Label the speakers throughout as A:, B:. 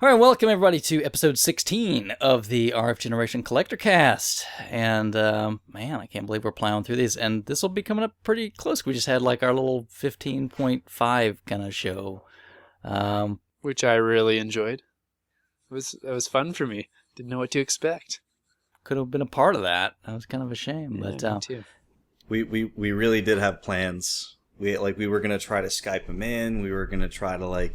A: All right, welcome everybody to episode 16 of the RF Generation Collectorcast. And man, I can't believe we're plowing through these. And this will be coming up pretty close. We just had like our little 15.5 kind of show.
B: Which I really enjoyed. It was fun for me. Didn't know what to expect.
A: Could have been a part of that. That was kind of a shame.
B: Yeah,
A: but
B: me too.
C: We really did have plans. We were gonna try to Skype him in. We were gonna try to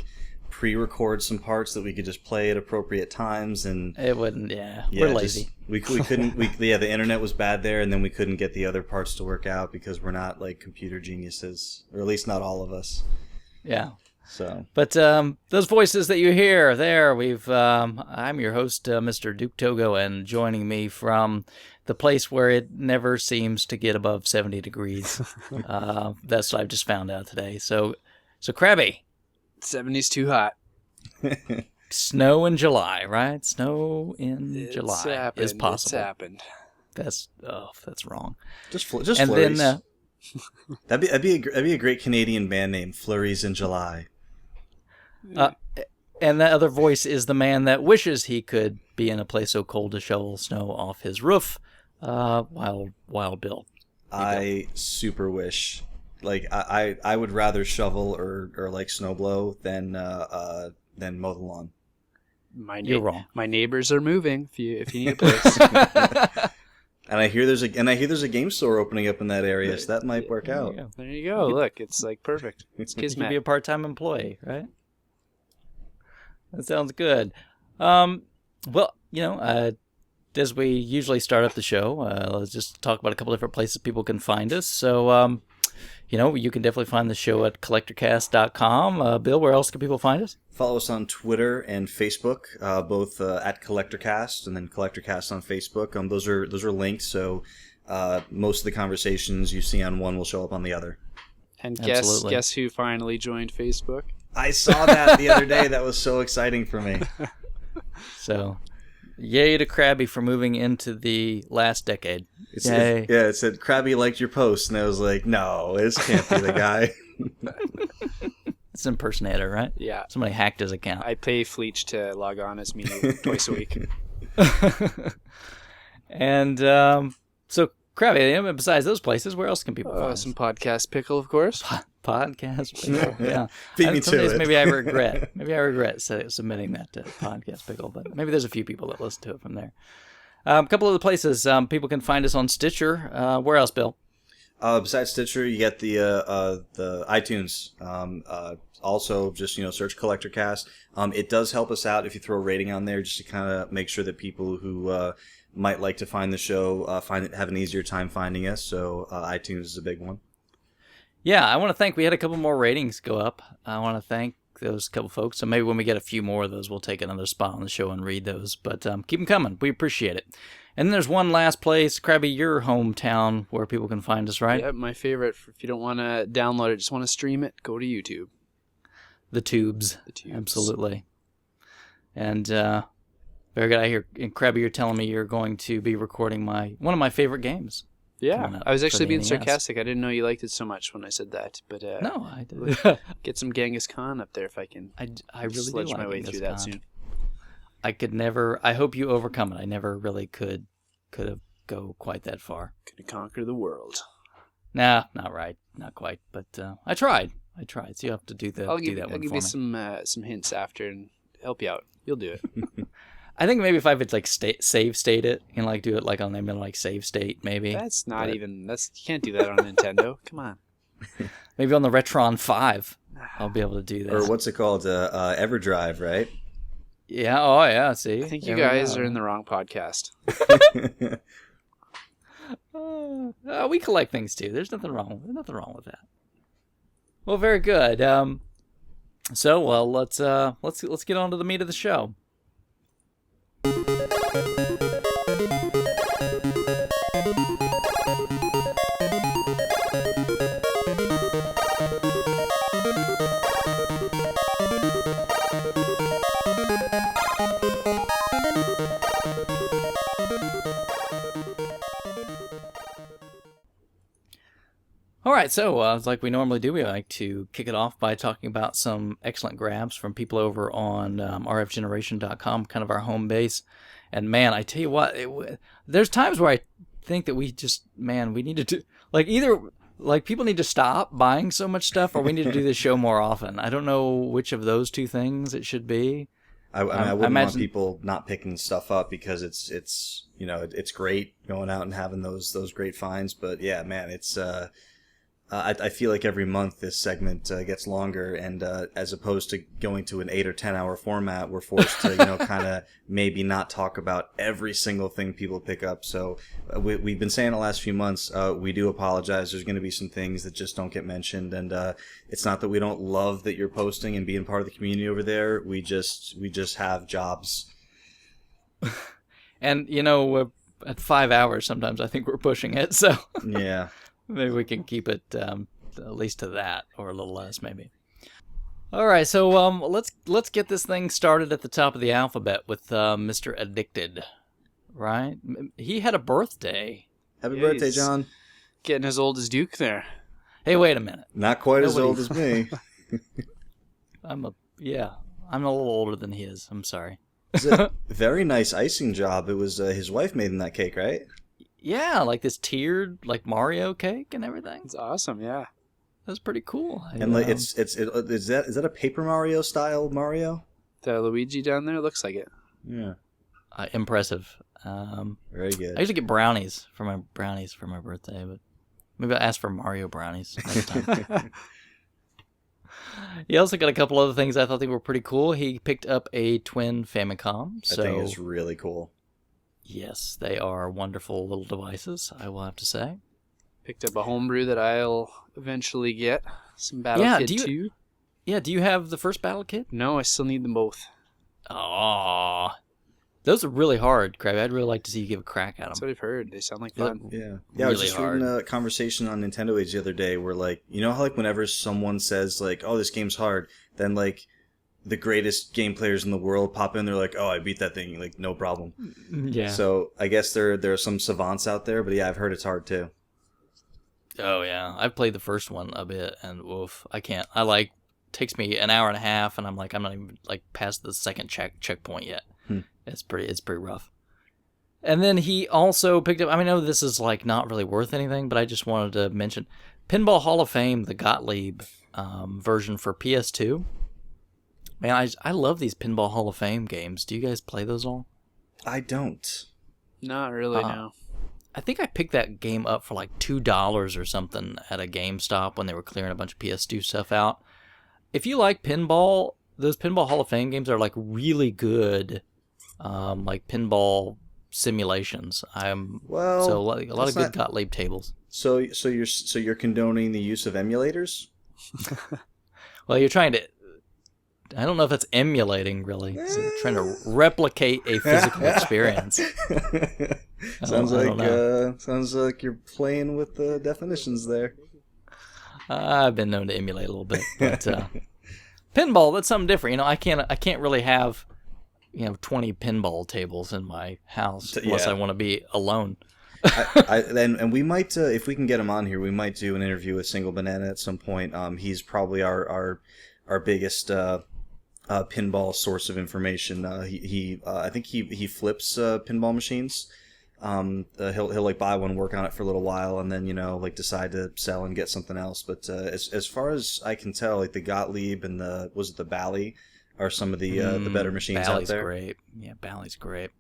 C: pre-record some parts that we could just play at appropriate times, and
A: it wouldn't. We're lazy.
C: We couldn't. The internet was bad there, and then we couldn't get the other parts to work out because we're not computer geniuses, or at least not all of us.
A: Yeah.
C: So,
A: but those voices that you hear there, I'm your host, Mr. Duke.togo, and joining me from the place where it never seems to get above 70 degrees. That's what I've just found out today. So Krabby.
B: 70's too hot.
A: Snow in July, right? Snow in July
B: happened.
A: is possible.
B: It's happened.
A: That's wrong.
C: Just
A: and
C: flurries.
A: Then
C: that'd be a great Canadian band name, Flurries in July.
A: And that other voice is the man that wishes he could be in a place so cold to shovel snow off his roof. Wild Bill.
C: I super wish. I would rather shovel or snowblow than mow the lawn.
A: You're wrong.
B: My neighbors are moving. If you need a place.
C: And I hear there's a game store opening up in that area, so that might work out.
B: There you go. Look, it's perfect. It's kismet.
A: You could be a part-time employee, right? That sounds good. Well, as we usually start up the show, let's just talk about a couple different places people can find us. So, you can definitely find the show at collectorcast.com. Bill, where else can people find us?
C: Follow us on Twitter and Facebook, both at Collectorcast and then Collectorcast on Facebook. Those are linked, so most of the conversations you see on one will show up on the other.
B: And guess who finally joined Facebook?
C: I saw that the other day. That was so exciting for me.
A: So, yay to Krabby for moving into the last decade.
C: It said Krabby liked your post, and I was like, no, this can't be the guy.
A: It's an impersonator, right?
B: Yeah.
A: Somebody hacked his account.
B: I pay Fleech to log on as me twice a week.
A: And so, Krabby, besides those places, where else can people find us?
B: Some podcast pickle, of course.
A: Podcast Pickle, yeah.
C: Beat me
A: some
C: to
A: days
C: it.
A: Maybe I regret submitting that to Podcast Pickle, but maybe there's a few people that listen to it from there. A couple of the places people can find us on Stitcher. Where else, Bill?
C: Besides Stitcher, you get the iTunes. Also, just search Collectorcast. It does help us out if you throw a rating on there, just to kind of make sure that people who might like to find the show have an easier time finding us. So iTunes is a big one.
A: Yeah, I want to thank. We had a couple more ratings go up. I want to thank those couple folks. So maybe when we get a few more of those, we'll take another spot on the show and read those. But keep them coming. We appreciate it. And then there's one last place, Krabby, your hometown, where people can find us, right?
B: Yeah, my favorite. If you don't want to download it, just want to stream it, go to YouTube.
A: The tubes. Absolutely. And very good. I hear, and Krabby, you're telling me you're going to be recording one of my favorite games.
B: Yeah, I was actually being
A: NES.
B: sarcastic. I didn't know you liked it so much when I said that. But
A: no, I did.
B: Get some Genghis Khan up there if I can.
A: I really
B: sledge
A: do like
B: my way
A: Genghis
B: through that
A: Khan.
B: soon.
A: I could never. I hope you overcome it. I never really could have go quite that far.
B: Gonna conquer the world.
A: Nah, not right, not quite. But I tried. So you have to do that.
B: I'll
A: do
B: give
A: that one
B: you
A: for me.
B: some hints after and help you out. You'll do it.
A: I think maybe if I would save state it and do it on the save state maybe.
B: That's not even. You can't do that on Nintendo. Come on.
A: Maybe on the Retron 5, I'll be able to do that.
C: Or what's it called? EverDrive, right?
A: Yeah. Oh yeah. See.
B: I think you guys are in the wrong podcast.
A: We collect things too. There's nothing wrong with that. Well, very good. Let's get on to the meat of the show. All right, so like we normally do, we like to kick it off by talking about some excellent grabs from people over on rfgeneration.com, kind of our home base. And man, I tell you what, there's times where I think that we need to do, like, either like people need to stop buying so much stuff, or we need to do this show more often. I don't know which of those two things it should be.
C: I wouldn't want people not picking stuff up, because it's it's great going out and having those great finds. But yeah, man, it's I feel like every month this segment gets longer, and as opposed to going to an 8 or 10 hour format, we're forced to kind of maybe not talk about every single thing people pick up. So we've been saying the last few months, we do apologize. There's going to be some things that just don't get mentioned, and it's not that we don't love that you're posting and being part of the community over there. We just have jobs.
A: And at 5 hours, sometimes I think we're pushing it. So
C: yeah.
A: Maybe we can keep it at least to that, or a little less, maybe. All right, so let's get this thing started at the top of the alphabet with Mr. Addicted, right? He had a birthday.
C: Happy birthday, John.
B: Getting as old as Duke there.
A: Hey, wait a minute.
C: Not quite as old as me.
A: I'm a little older than he is. I'm sorry.
C: It's a very nice icing job. It was his wife made him that cake, right?
A: Yeah, like this tiered, like Mario cake and everything.
B: It's awesome, yeah.
A: That's pretty cool.
C: And like is that a Paper Mario style Mario?
B: The Luigi down there looks like it.
C: Yeah.
A: Impressive.
C: Very good.
A: I usually get brownies for my birthday, but maybe I'll ask for Mario brownies next time. He also got a couple other things I thought they were pretty cool. He picked up a twin Famicom.
C: I think it's really cool.
A: Yes, they are wonderful little devices, I will have to say.
B: Picked up a homebrew that I'll eventually get. Some Battle Kit 2.
A: Yeah, do you have the first Battle Kit?
B: No, I still need them both.
A: Aww. Those are really hard, Craig. I'd really like to see you give a crack at them.
B: That's what I've heard. They sound like fun.
C: Yeah.
A: Really
C: I was just
A: hard.
C: reading a conversation on Nintendo Age the other day where, like, how like whenever someone says, like, oh, this game's hard, then, like, the greatest game players in the world pop in, they're like, oh, I beat that thing, like, no problem.
A: Yeah.
C: So I guess there are some savants out there, but yeah, I've heard it's hard too.
A: Oh, yeah. I've played the first one a bit, and woof, I can't. Takes me an hour and a half, and I'm not even, past the second checkpoint yet. It's pretty rough. And then he also picked up, I know this is, not really worth anything, but I just wanted to mention Pinball Hall of Fame, the Gottlieb version for PS2. Man, I love these Pinball Hall of Fame games. Do you guys play those all?
C: I don't.
B: Not really, no.
A: I think I picked that game up for $2 or something at a GameStop when they were clearing a bunch of PS2 stuff out. If you like pinball, those Pinball Hall of Fame games are really good, pinball simulations. So a lot of good Gottlieb tables.
C: So you're condoning the use of emulators?
A: Well, you're trying to. I don't know if it's emulating, really. It's trying to replicate a physical experience.
C: Sounds like you're playing with the definitions there.
A: I've been known to emulate a little bit, but pinball, that's something different. I can't really have 20 pinball tables in my house unless I want to be alone.
C: And we might, if we can get him on here, we might do an interview with Single Banana at some point. He's probably our biggest pinball source of information. I think he flips pinball machines. He'll buy one, work on it for a little while, and then decide to sell and get something else. But as far as I can tell, the Gottlieb and the Bally are some of the better machines
A: Bally's
C: out there.
A: Great. Yeah, Bally's great.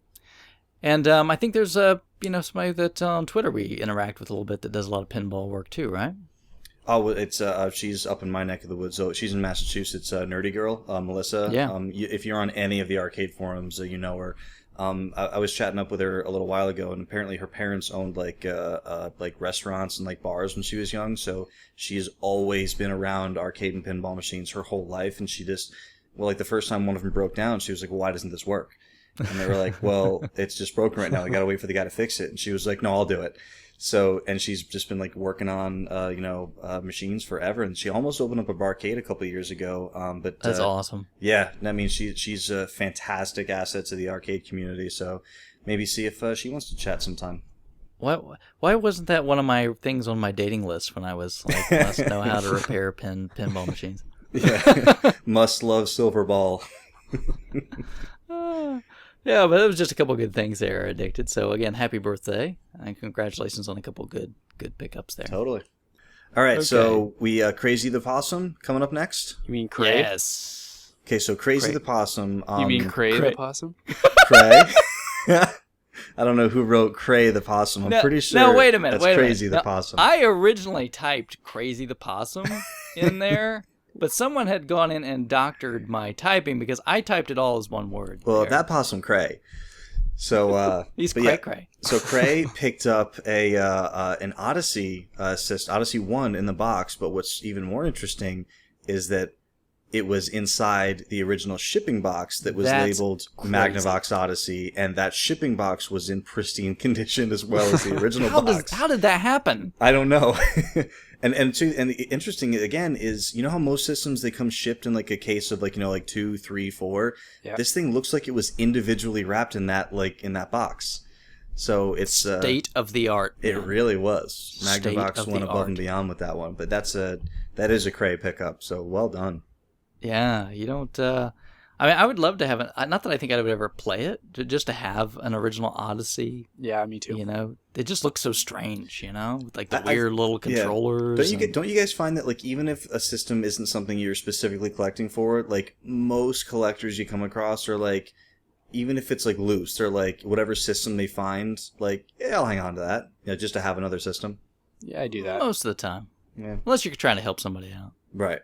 A: And I think there's somebody that on Twitter we interact with a little bit that does a lot of pinball work too, right?
C: Oh, it's she's up in my neck of the woods. So she's in Massachusetts, Nerdy Girl, Melissa.
A: Yeah.
C: If you're on any of the arcade forums, you know her. I was chatting up with her a little while ago, and apparently her parents owned like restaurants and bars when she was young. So she's always been around arcade and pinball machines her whole life. And she just, the first time one of them broke down, she was like, "Well, why doesn't this work?" And they were like, "Well, it's just broken right now. We got to wait for the guy to fix it." And she was like, "No, I'll do it." So, and she's just been working on, machines forever. And she almost opened up a barcade a couple of years ago. But
A: that's awesome.
C: Yeah. I mean, she's a fantastic asset to the arcade community. So maybe see if she wants to chat sometime.
A: Why wasn't that one of my things on my dating list when I was like, must know how to repair pinball machines?
C: Yeah. Must love Silver Ball.
A: Yeah, but it was just a couple good things there, Addicted. So again, happy birthday and congratulations on a couple good pickups there.
C: Totally. All right, so we Crazy the Possum coming up next.
B: You mean Cray?
A: Yes.
C: Okay, so Crazy the Possum.
B: You mean Cray the Possum?
C: Cray? I don't know who wrote Cray the Possum. I'm pretty sure.
A: No, wait a minute.
C: That's Crazy the Possum.
A: I originally typed Crazy the Possum in there, but someone had gone in and doctored my typing because I typed it all as one word.
C: Well, that Possum Cray. So
A: he's cray.
C: So Cray picked up an Odyssey Odyssey 1 in the box, but what's even more interesting is that it was inside the original shipping box that was labeled crazy. Magnavox Odyssey, and that shipping box was in pristine condition as well as the original box.
A: How did that happen?
C: I don't know. And interesting again is, you know how most systems they come shipped in like a case of like 2, 3, 4.
B: Yep.
C: This thing looks like it was individually wrapped in that box. So it's
A: state of the art.
C: It really was. Magnavox went above and beyond with that one, but that is a Cray pickup. So well done.
A: Yeah, you don't. I mean, I would love to have not that I think I would ever play it, just to have an original Odyssey.
B: Yeah, me too.
A: You know, they just look so strange. You know, with like the weird little controllers.
C: Don't you guys find that like even if a system isn't something you're specifically collecting for, like most collectors you come across are like, even if it's like loose, they're like whatever system they find, like I'll hang on to that, just to have another system.
B: Yeah, I do that
A: most of the time.
C: Yeah,
A: unless you're trying to help somebody out,
C: right?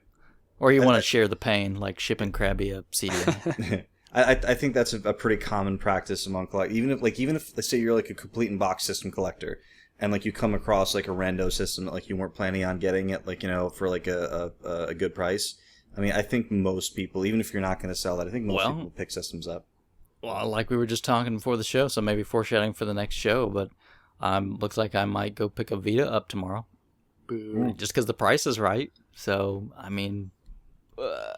A: Or you want to share the pain, like shipping Krabby a CD.
C: I think that's a pretty common practice among collectors. Even if let's say you're like a complete in box system collector, and like you come across like a rando system that like you weren't planning on getting it, like for like a good price. I mean, I think most people, even if you're not going to sell that, I think most people pick systems up.
A: Well, like we were just talking before the show, so maybe foreshadowing for the next show. But looks like I might go pick a Vita up tomorrow, just because the price is right. So I mean.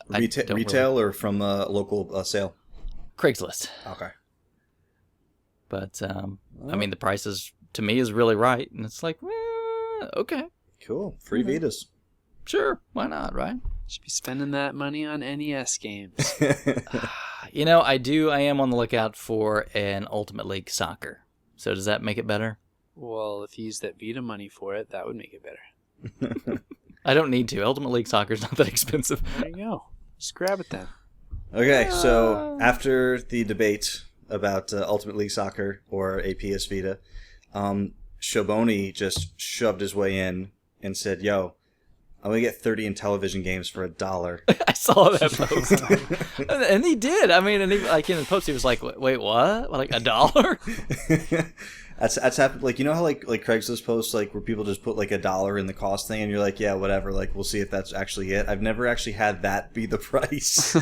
C: Retail or from a local sale?
A: Craigslist.
C: Okay.
A: But, I mean, the price is, to me, is really right. And it's like, okay.
C: Cool. Free Vitas.
A: Sure. Why not, right?
B: Should be spending that money on NES games.
A: I am on the lookout for an Ultimate League Soccer. So does that make it better?
B: Well, if you use that Vita money for it, that would make it better.
A: I don't need to. Ultimate League Soccer is not that expensive.
B: There you go. Just grab it then.
C: Okay, so after the debate about Ultimate League Soccer or a PS Vita, Shoboni just shoved his way in and said, "Yo, I'm gonna get 30 Intellivision games for $1."
A: I saw that post, and he did. I mean, and he, like in the post, he was like, "Wait, what? Like $1?"
C: That's happened. Like, you know how like Craigslist posts like where people just put like $1 in the cost thing, and you're like, yeah, whatever. Like, we'll see if that's actually it. I've never actually had that be the price.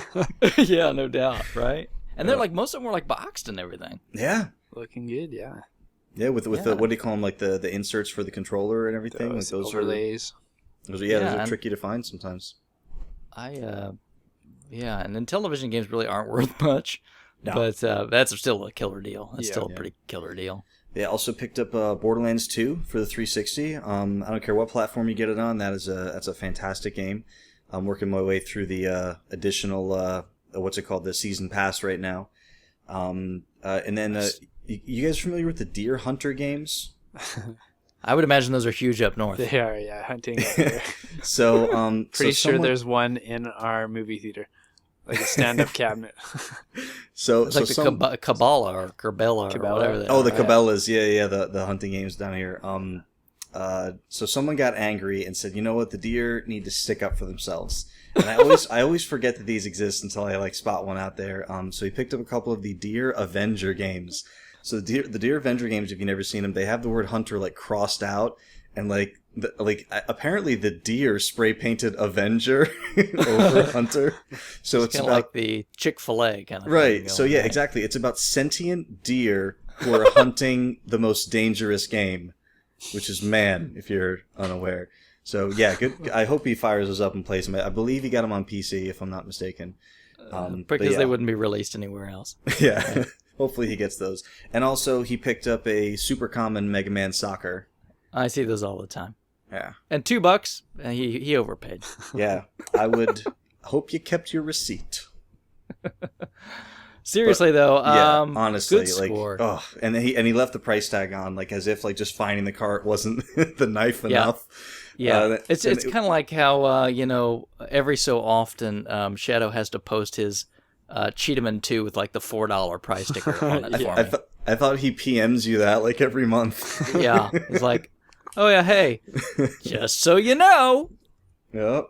A: Yeah, no doubt, right? And they're like most of them were like boxed and everything.
C: Yeah,
B: looking good. Yeah.
C: Yeah, with the what do you call them? Like the inserts for the controller and everything.
B: Those
C: like
B: overlays.
C: Those are tricky to find sometimes.
A: And then television games really aren't worth much. No. But that's still a killer deal. That's still a pretty killer deal.
C: Yeah, also picked up Borderlands 2 for the 360. I don't care what platform you get it on. That's a fantastic game. I'm working my way through the additional what's it called, the season pass right now. And then you guys familiar with the Deer Hunter games?
A: I would imagine those are huge up north.
B: They are, yeah, hunting up there.
C: So
B: pretty sure there's one in our movie theater. Like a stand-up cabinet.
A: It's like the Kabbalah or Kerbella or whatever they are.
C: The Cabela's, yeah, the hunting games down here. So someone got angry and said, you know what, the deer need to stick up for themselves. And I always forget that these exist until I like spot one out there. So he picked up a couple of the Deer Avenger games. So the Deer Avenger games, if you've never seen them, they have the word hunter like crossed out, and apparently the deer spray painted Avenger over Hunter. So it's about
A: like the Chick-fil-A kind of
C: right.
A: thing.
C: So yeah, exactly. It's about sentient deer who are hunting the most dangerous game, which is man, if you're unaware. So yeah, good. I hope he fires those up and plays them. I believe he got them on PC, if I'm not mistaken.
A: Because they wouldn't be released anywhere else.
C: Yeah. Hopefully he gets those. And also, he picked up a super common Mega Man Soccer.
A: I see those all the time.
C: Yeah.
A: And $2, he overpaid.
C: Yeah. I would hope you kept your receipt.
A: Seriously, though,
C: honestly,
A: good
C: like,
A: score.
C: oh, and he left the price tag on, like, as if, like, just finding the cart wasn't the knife enough.
A: Yeah, it's kind of like how, every so often Shadow has to post his Cheetahman 2 with, like, the $4 price sticker on it for me.
C: I thought he PMs you that, like, every month.
A: Yeah, it's like, oh, yeah, hey, just so you know.
C: Yep.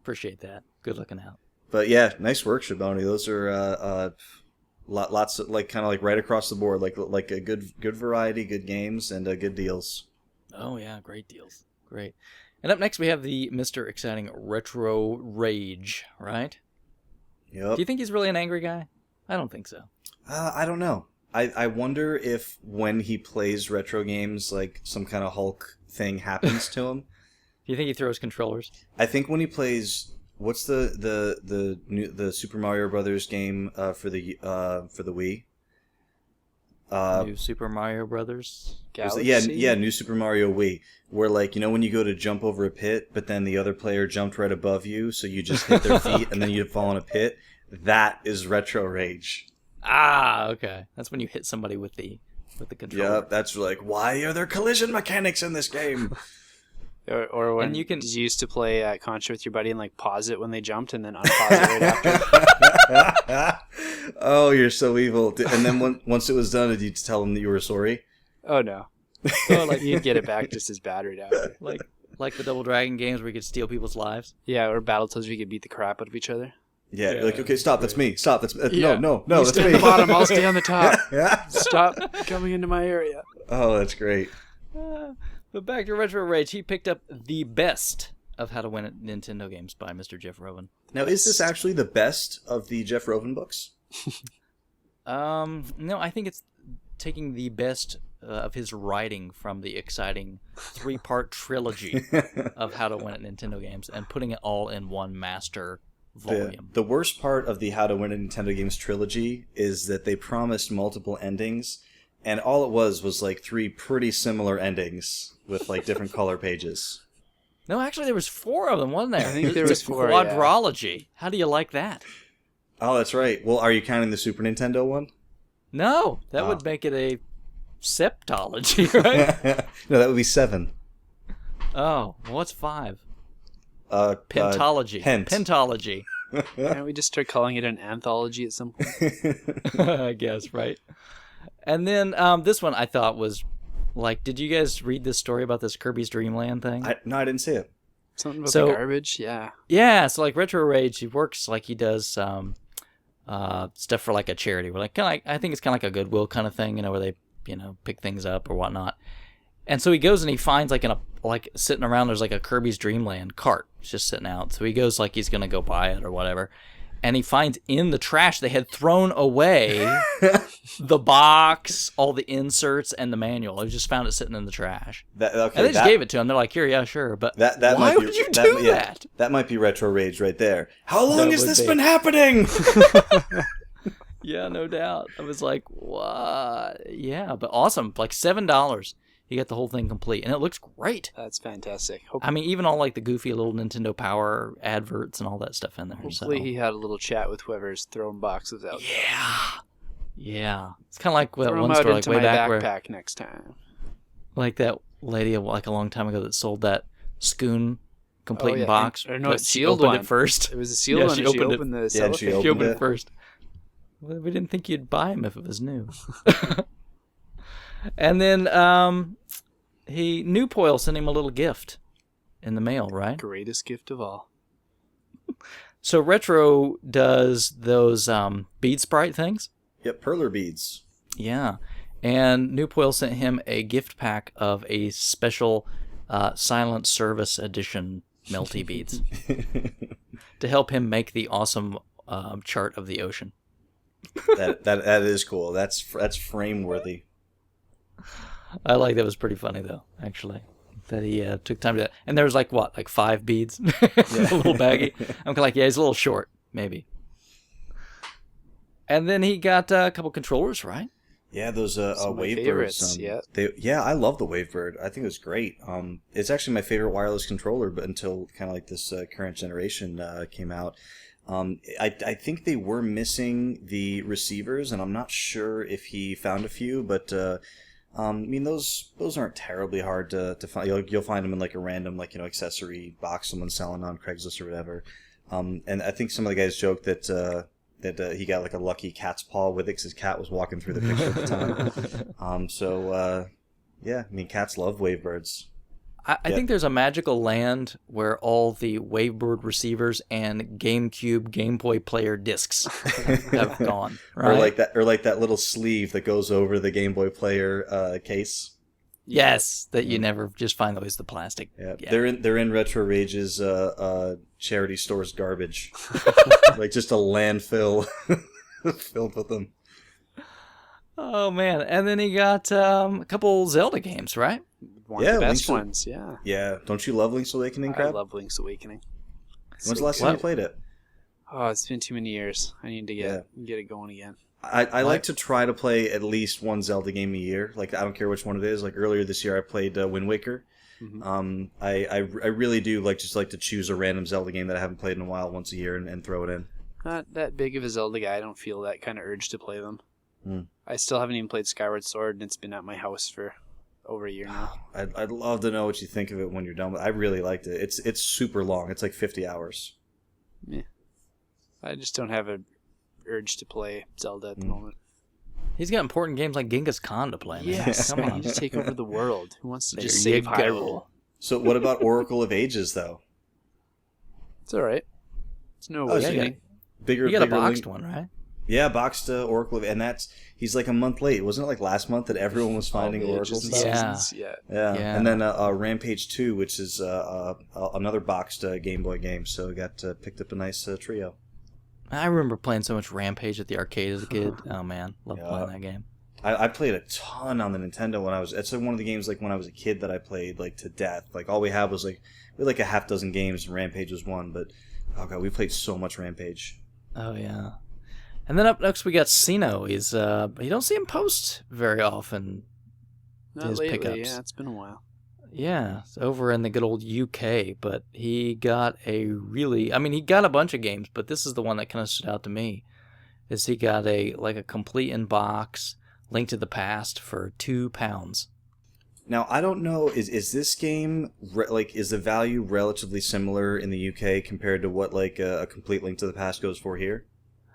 A: Appreciate that. Good looking out.
C: But yeah, nice work, Shaboni. Those are lots of, like, kind of like right across the board, like a good variety, good games, and good deals.
A: Oh yeah, great deals, great. And up next we have the Mr. Exciting Retro Rage, right?
C: Yep.
A: Do you think he's really an angry guy? I don't think so.
C: I don't know. I wonder if when he plays retro games, like some kind of Hulk thing happens to him.
A: Do you think he throws controllers?
C: I think when he plays. What's the Super Mario Brothers game for the Wii?
A: New Super Mario Brothers
B: Galaxy?
C: Yeah, New Super Mario Wii, where, like, when you go to jump over a pit, but then the other player jumped right above you, so you just hit their feet and then you fall in a pit. That is Retro Rage.
A: Ah, okay. That's when you hit somebody with the controller.
C: Yep, that's like, why are there collision mechanics in this game?
B: Or when
A: you
B: used to play Contra with your buddy and, like, pause it when they jumped and then unpause it right after.
C: Oh, you're so evil. And then once it was done, did you tell them that you were sorry?
B: Oh, no. Oh, like, you'd get it back just as bad right after.
A: Like the Double Dragon games where you could steal people's lives?
B: Yeah, or Battletoads where you could beat the crap out of each other.
C: Yeah, you're like, okay, stop, that's me. Stop, that's
B: Yeah.
C: No,
B: You
C: that's
B: stay
C: me.
B: on the bottom, I'll stay on the top. Stop coming into my area.
C: Oh, that's great.
A: But back to Retro Rage, he picked up the best of How to Win at Nintendo Games by Mr. Jeff Roven.
C: Now, is this actually the best of the Jeff Roven books?
A: No, I think it's taking the best of his writing from the exciting 3-part trilogy of How to Win at Nintendo Games and putting it all in one master volume.
C: The worst part of the How to Win at Nintendo Games trilogy is that they promised multiple endings, and all it was like 3 pretty similar endings with, like, different color pages.
A: No, actually, there was 4 of them, wasn't there?
B: I think there was 4,
A: Quadrology. Yeah. How do you like that?
C: Oh, that's right. Well, are you counting the Super Nintendo one?
A: No, that would make it a septology, right?
C: No, that would be 7.
A: Oh, well, what's 5? Pentology. Pentology.
B: Can't we just start calling it an anthology at some point?
A: I guess, right? And then this one I thought was, like, did you guys read this story about this Kirby's Dream Land thing?
C: No, I didn't see it.
B: Something about the garbage? Yeah.
A: Yeah, so, like, Retro Rage, he works, like, he does stuff for, like, a charity. Where, like, I think it's kind of like a Goodwill kind of thing, where they, pick things up or whatnot. And so he goes and he finds, like, sitting around, there's, like, a Kirby's Dream Land cart. It's just sitting out. So he goes, like, he's going to go buy it or whatever. And he finds in the trash they had thrown away the box, all the inserts, and the manual. He just found it sitting in the trash. And they just gave it to him. They're like, here, yeah, sure. But why would you do that?
C: That might be Retro Rage right there. How long has this been happening?
A: Yeah, no doubt. I was like, what? Yeah, but awesome. Like $7. You get the whole thing complete, and it looks great.
B: That's fantastic.
A: I mean, even all, like, the goofy little Nintendo Power adverts and all that stuff in there.
B: Hopefully he had a little chat with whoever's throwing boxes out.
A: Yeah. It's kind of like that
B: Throw
A: one
B: them out
A: store, like,
B: into
A: way
B: my
A: back
B: backpack next time.
A: like that lady, like, a long time ago that sold that Scoon complete in
B: yeah.
A: box.
B: Or no,
A: but
B: it's
A: she
B: sealed
A: opened
B: one.
A: it first.
B: It was a sealed
A: Yeah,
B: one,
A: she
B: and she
A: opened it.
B: opened the
C: Yeah,
B: cellophane.
C: she
A: She
C: opened
A: opened
C: it.
A: it first. Well, we didn't think you'd buy him if it was new. And then Newpoil sent him a little gift in the mail, right?
B: Greatest gift of all.
A: So Retro does those bead sprite things.
C: Yep, perler beads.
A: Yeah. And Newpoil sent him a gift pack of a special Silent Service Edition melty beads to help him make the awesome chart of the ocean.
C: That is cool. That's frame worthy.
A: I like that. Was pretty funny though, actually, that he took time to do that. And there was like 5 beads, a little baggy. I'm kind of like, yeah, he's a little short, maybe. And then he got a couple controllers, right?
C: Yeah, those
B: Some of my
C: Wavebirds.
B: favorites, yeah.
C: I love the Wavebird. I think it was great. It's actually my favorite wireless controller, but until kind of like this current generation came out. I think they were missing the receivers, and I'm not sure if he found a few, but I mean those aren't terribly hard to find. You'll find them in like a random accessory box someone's selling on Craigslist or whatever. And I think some of the guys joked that he got like a lucky cat's paw with it because his cat was walking through the picture at the time. Yeah, I mean cats love Wavebirds.
A: I think there's a magical land where all the Wavebird receivers and GameCube, Game Boy Player discs have gone. Right?
C: Or like that little sleeve that goes over the Game Boy Player case.
A: Yes, that you never just find always the plastic.
C: Yeah. They're in Retro Rage's charity store's garbage, like just a landfill filled with them.
A: Oh man! And then he got a couple Zelda games, right?
B: One of the best ones, yeah.
C: Yeah, don't you love Link's Awakening, Crab?
B: I love Link's Awakening.
C: When's the last time you played it?
B: Oh, it's been too many years. I need to get it going again.
C: I like to try to play at least one Zelda game a year. Like, I don't care which one it is. Like, earlier this year I played Wind Waker. Mm-hmm. I really do like to choose a random Zelda game that I haven't played in a while once a year and throw it in.
B: Not that big of a Zelda guy. I don't feel that kind of urge to play them. I still haven't even played Skyward Sword, and it's been at my house for over a year now.
C: I'd love to know what you think of it when you're done with it. I really liked it. It's super long. It's like 50 hours.
B: Yeah. I just don't have an urge to play Zelda at the moment.
A: He's got important games like Genghis Khan to play. Man.
B: Yes,
A: come on.
B: You just take over the world. Who wants to just
A: There you
B: save Hyrule?
C: So what about Oracle of Ages, though?
B: It's all right. It's no awakening.
C: Bigger.
A: You got a boxed
C: link.
A: one, right?
C: Yeah, boxed Oracle of, and he's like a month late. Wasn't it like last month that everyone was finding Oracle stuff?
A: Yeah.
C: And then Rampage 2, which is another boxed Game Boy game. So we got picked up a nice trio.
A: I remember playing so much Rampage at the arcade as a kid. Oh man, loved playing that game.
C: I played a ton on the Nintendo when I was. It's one of the games like when I was a kid that I played like to death. Like all we had was we had like a half dozen games, and Rampage was one. But oh god, we played so much Rampage.
A: Oh yeah. And then up next we got Sino. He's you don't see him post very often.
B: Not
A: his
B: lately,
A: pickups.
B: yeah, it's been a while.
A: Yeah, it's over in the good old UK, but he got he got a bunch of games, but this is the one that kind of stood out to me. Is he got a complete in box Link to the Past for £2.
C: Now I don't know. Is this game is the value relatively similar in the UK compared to what a complete Link to the Past goes for here?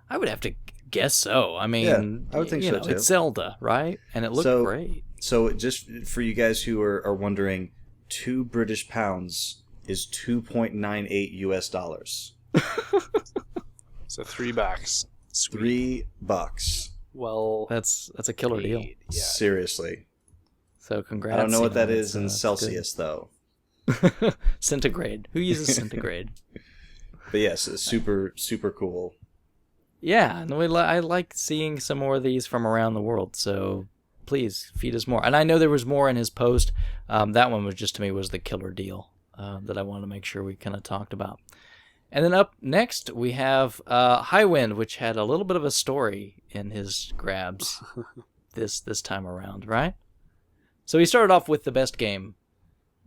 A: I would have to guess so. I mean,
C: yeah, I would think so too.
A: It's Zelda, right? And it looked great.
C: So just for you guys who are wondering, £2 is $2.98 US.
B: So $3.
C: Sweet. $3.
B: Well,
A: that's a killer deal.
B: Yeah.
A: So
C: Seriously.
A: congrats.
C: I don't know what that is in Celsius though.
A: Centigrade. Who uses centigrade?
C: But yes, it's super super cool.
A: Yeah, and I like seeing some more of these from around the world, so please feed us more. And I know there was more in his post. That one was just, to me, was the killer deal that I wanted to make sure we kind of talked about. And then up next, we have Highwind, which had a little bit of a story in his grabs this time around, right? So he started off with the best game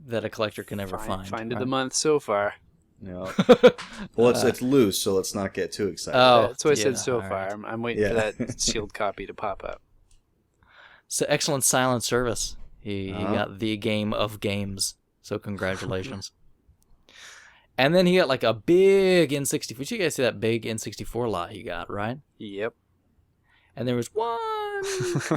A: that a collector can ever find.
B: Find of the month so far.
C: Yeah. Well, it's loose, so let's not get too excited.
B: Oh, that's what I said so far.
A: Right.
B: I'm waiting for that sealed copy to pop up.
A: So excellent silent service. He got the game of games. So congratulations. And then he got a big N64. Did you guys see that big N64 lot he got, right?
B: Yep.
A: And there was one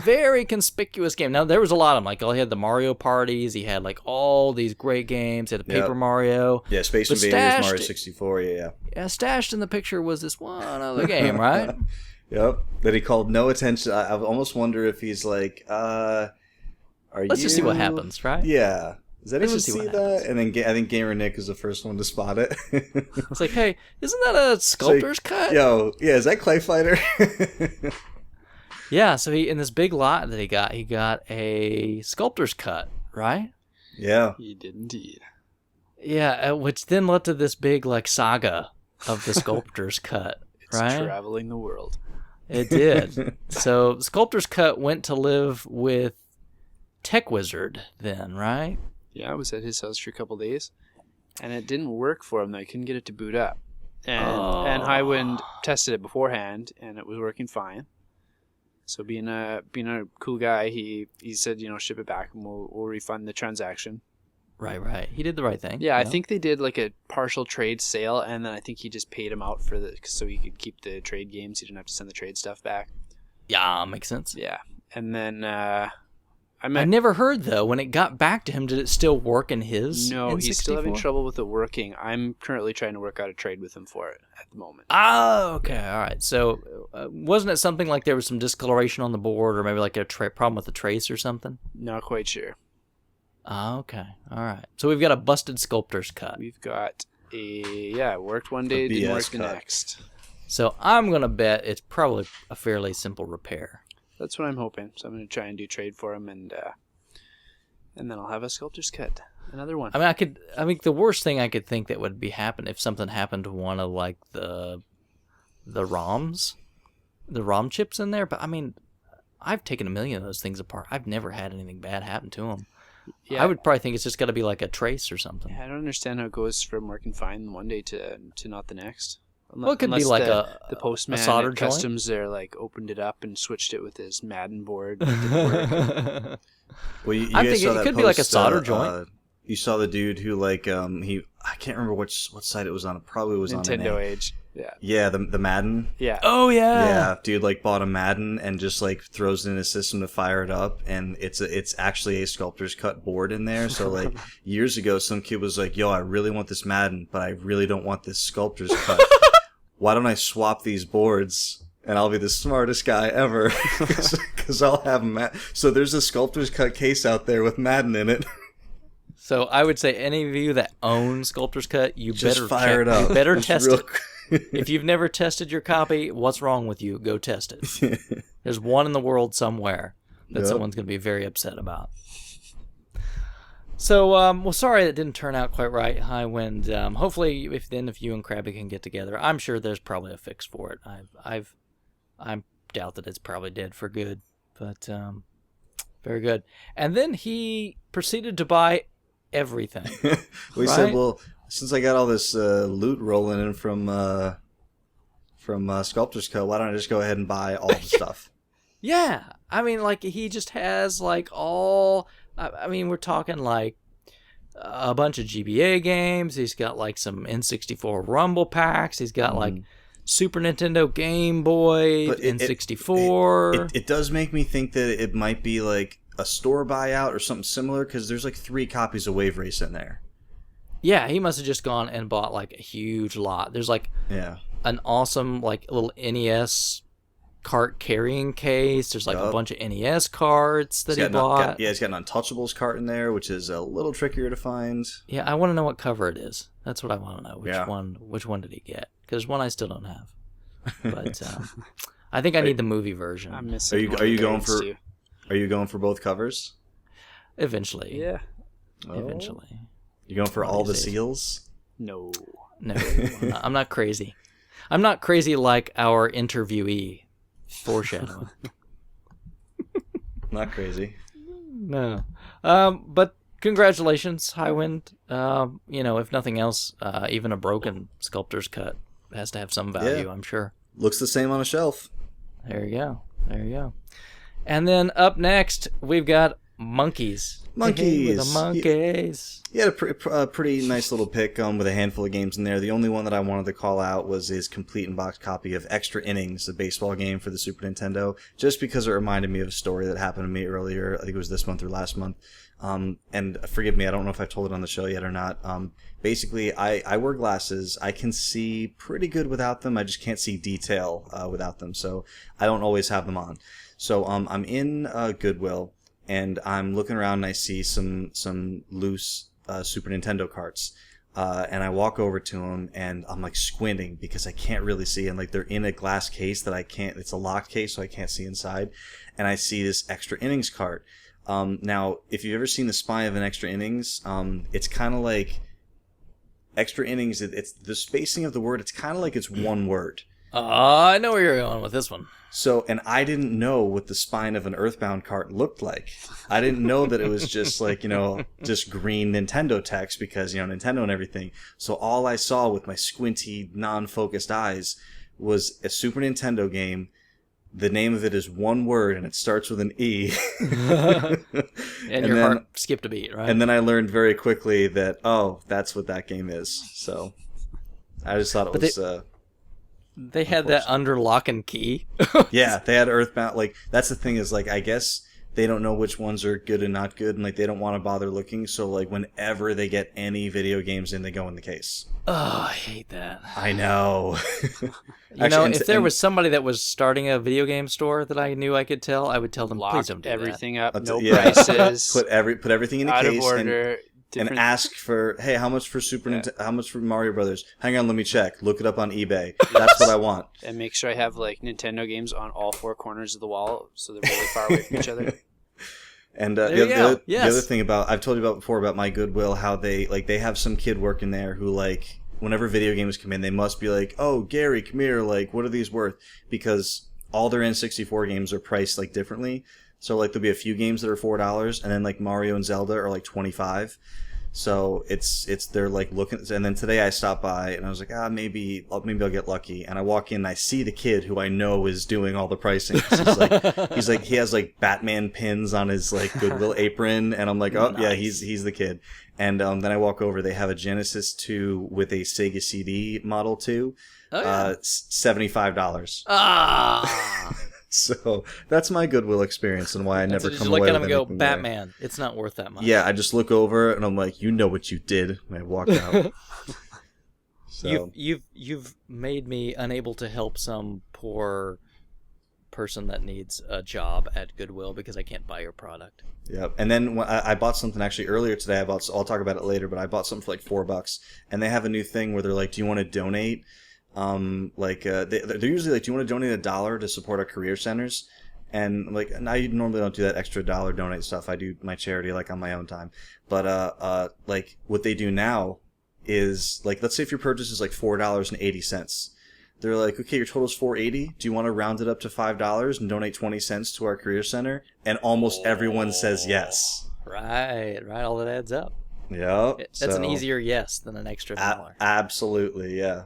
A: very conspicuous game. Now, there was a lot of them. He had the Mario parties. He had, all these great games. He had the Paper Mario.
C: Yeah, Space Invaders, Mario 64, yeah.
A: Yeah, stashed in the picture was this one other game, right?
C: Yep. That he called no attention. I almost wonder if he's
A: Let's just see what happens, right?
C: Yeah. Does anyone see that?
A: Happens.
C: And then I think Gamer Nick is the first one to spot it.
A: It's like, hey, isn't that a sculptor's cut?
C: Yo, yeah, is that Clay Fighter?
A: Yeah, so he in this big lot that he got a sculptor's cut, right?
C: Yeah.
B: He did indeed.
A: Yeah, which then led to this big saga of the sculptor's cut,
B: It's
A: right?
B: traveling the world.
A: It did. So Sculptor's Cut went to live with Tech Wizard then, right?
B: Yeah, I was at his house for a couple days, and it didn't work for him. I couldn't get it to boot up. And Highwind tested it beforehand, and it was working fine. So being a cool guy, he said, ship it back, and we'll refund the transaction.
A: Right. He did the right thing.
B: Yeah, I think they did like a partial trade sale, and then I think he just paid him out so he could keep the trade games. He didn't have to send the trade stuff back.
A: Yeah, makes sense.
B: Yeah, and then I
A: never heard though when it got back to him. Did it still work in his?
B: No,
A: N64?
B: he's still having trouble with it working. I'm currently trying to work out a trade with him for it at the moment.
A: Oh, okay, all right. So wasn't it something like there was some discoloration on the board, or maybe like a problem with the trace or something?
B: Not quite sure.
A: Oh, okay, all right. So we've got a busted Sculptor's Cut.
B: We've got it worked one day, didn't work the next. So
A: I'm gonna bet it's probably a fairly simple repair.
B: That's what I'm hoping. So I'm going to try and do trade for him, and then I'll have a Sculptor's Cut, another one.
A: I mean, the worst thing I could think that would be happen if something happened to one of like the ROMs, the ROM chips in there. But I mean, I've taken a million of those things apart. I've never had anything bad happen to them. Yeah, I would probably think it's just got to be like a trace or something.
B: Yeah, I don't understand how it goes from working fine one day to not the next.
A: Well, it could be like
B: the postman
A: solder
B: at customs there opened it up and switched it with his Madden board.
C: Well,
A: I think it could be like a solder joint.
C: You saw the dude who I can't remember what site it was on. It probably was
B: Nintendo
C: on
B: Age. Yeah.
C: Yeah, the Madden.
B: Yeah.
A: Oh yeah.
C: Yeah, dude bought a Madden and just throws it in his system to fire it up, and it's actually a Sculptor's Cut board in there. So years ago, some kid was like, "Yo, I really want this Madden, but I really don't want this Sculptor's Cut. Why don't I swap these boards and I'll be the smartest guy ever because I'll have So there's a Sculptor's Cut case out there with Madden in it.
A: So I would say any of you that own Sculptor's Cut, you
C: just
A: better
C: fire it up.
A: You better test it. If you've never tested your copy, what's wrong with you? Go test it. There's one in the world somewhere that someone's going to be very upset about. So, well, sorry that didn't turn out quite right, Highwind. Hopefully, if you and Krabby can get together, I'm sure there's probably a fix for it. I doubt that it's probably dead for good, but very good. And then he proceeded to buy everything.
C: We said, well, since I got all this loot rolling in from Sculptor's Cut, why don't I just go ahead and buy all the stuff?
A: Yeah, I mean, he just has all. I mean, we're talking a bunch of GBA games. He's got some N64 Rumble packs. He's got Super Nintendo, Game Boy, N64.
C: It does make me think that it might be a store buyout or something similar, because there's 3 copies of Wave Race in there.
A: Yeah, he must have just gone and bought a huge lot. There's an awesome little NES cart carrying case. There's a bunch of NES carts that he bought.
C: He's got an Untouchables cart in there, which is a little trickier to find.
A: Yeah, I want to know what cover it is. That's what I want to know. Which one did he get? Because there's one I still don't have. But I think I need the movie version.
B: I'm missing.
C: Are you going for both covers?
A: Eventually.
B: Yeah.
A: Eventually.
C: You going for all the seals?
B: No,
A: I'm not crazy. I'm not crazy like our interviewee. Foreshadowing.
C: Not crazy.
A: No. But congratulations, Highwind. If nothing else, even a broken Sculptor's Cut has to have some value, I'm sure.
C: Looks the same on a shelf.
A: There you go. And then up next, we've got Monkeys.
C: Monkeys.
A: The Monkeys.
C: He had a pretty nice little pick with a handful of games in there. The only one that I wanted to call out was his complete in-box copy of Extra Innings, the baseball game for the Super Nintendo, just because it reminded me of a story that happened to me earlier. I think it was this month or last month. And forgive me, I don't know if I've told it on the show yet or not. Basically, I wear glasses. I can see pretty good without them. I just can't see detail without them, so I don't always have them on. So I'm in Goodwill, and I'm looking around and I see some loose Super Nintendo carts. And I walk over to them and I'm squinting because I can't really see. And they're in a glass case that I can't, it's a locked case so I can't see inside. And I see this Extra Innings cart. Now, if you've ever seen the spine of an Extra Innings, it's kind of Extra Innings, it's the spacing of the word, it's kind of it's one word.
A: I know where you're going with this one.
C: So, and I didn't know what the spine of an Earthbound cart looked like. I didn't know that it was just like, just green Nintendo text because, Nintendo and everything. So all I saw with my squinty, non-focused eyes was a Super Nintendo game. The name of it is one word and it starts with an E.
A: and your heart skipped a beat, right?
C: And then I learned very quickly that, that's what that game is. So I just thought it was...
A: They had that under lock and key.
C: Yeah, they had Earthbound. Like, that's the thing is, like, I guess they don't know which ones are good and not good, and, like, they don't want to bother looking. So, like, whenever they get any video games in, they go in the case.
A: Oh, I hate that.
C: I know.
A: If there was somebody that was starting a video game store that I knew I could tell, I would tell them, please don't do
B: everything
A: that.
B: up, no prices.
C: Put everything in a
B: out
C: case.
B: Of order.
C: And ask for, hey, how much for how much for Mario Brothers? Hang on, let me check. Look it up on eBay. That's what I want.
B: And make sure I have like Nintendo games on all four corners of the wall, so they're really far away from each other.
C: And the other thing I've told you about before about my Goodwill, how they have some kid working there who like whenever video games come in, they must be like, oh, Gary, come here. Like, what are these worth? Because all their N64 games are priced like differently. So, like, there'll be a few games that are $4, and then, like, Mario and Zelda are, like, $25. So, they're, like, looking... And then today I stopped by, and I was like, maybe I'll get lucky. And I walk in, and I see the kid who I know is doing all the pricing. He's like, he has, like, Batman pins on his, like, Goodwill apron, and I'm like, oh, nice. Yeah, he's the kid. And then I walk over, they have a Genesis 2 with a Sega CD Model 2. Oh, yeah. $75. Ah! So that's my Goodwill experience and why I never come away with anything. You look at him and go,
A: Batman, it's not worth that much.
C: Yeah, I just look over and I'm like, you know what you did, and I walk out.
A: So. You've made me unable to help some poor person that needs a job at Goodwill because I can't buy your product.
C: Yep. And then when I bought something actually earlier today. I'll talk about it later, but I bought something for like $4, and they have a new thing where they're like, do you want to donate? They're usually like, do you want to donate $1 to support our career centers? And like, I normally don't do that extra $1 donate stuff. I do my charity like on my own time. But like what they do now is like, let's say if your purchase is like $4.80, they're like, okay, your total's $4.80. Do you want to round it up to $5 and donate 20 cents to our career center? And almost everyone says yes.
A: Right. All that adds up.
C: Yeah.
A: That's an easier yes than an extra $1.
C: Absolutely, yeah.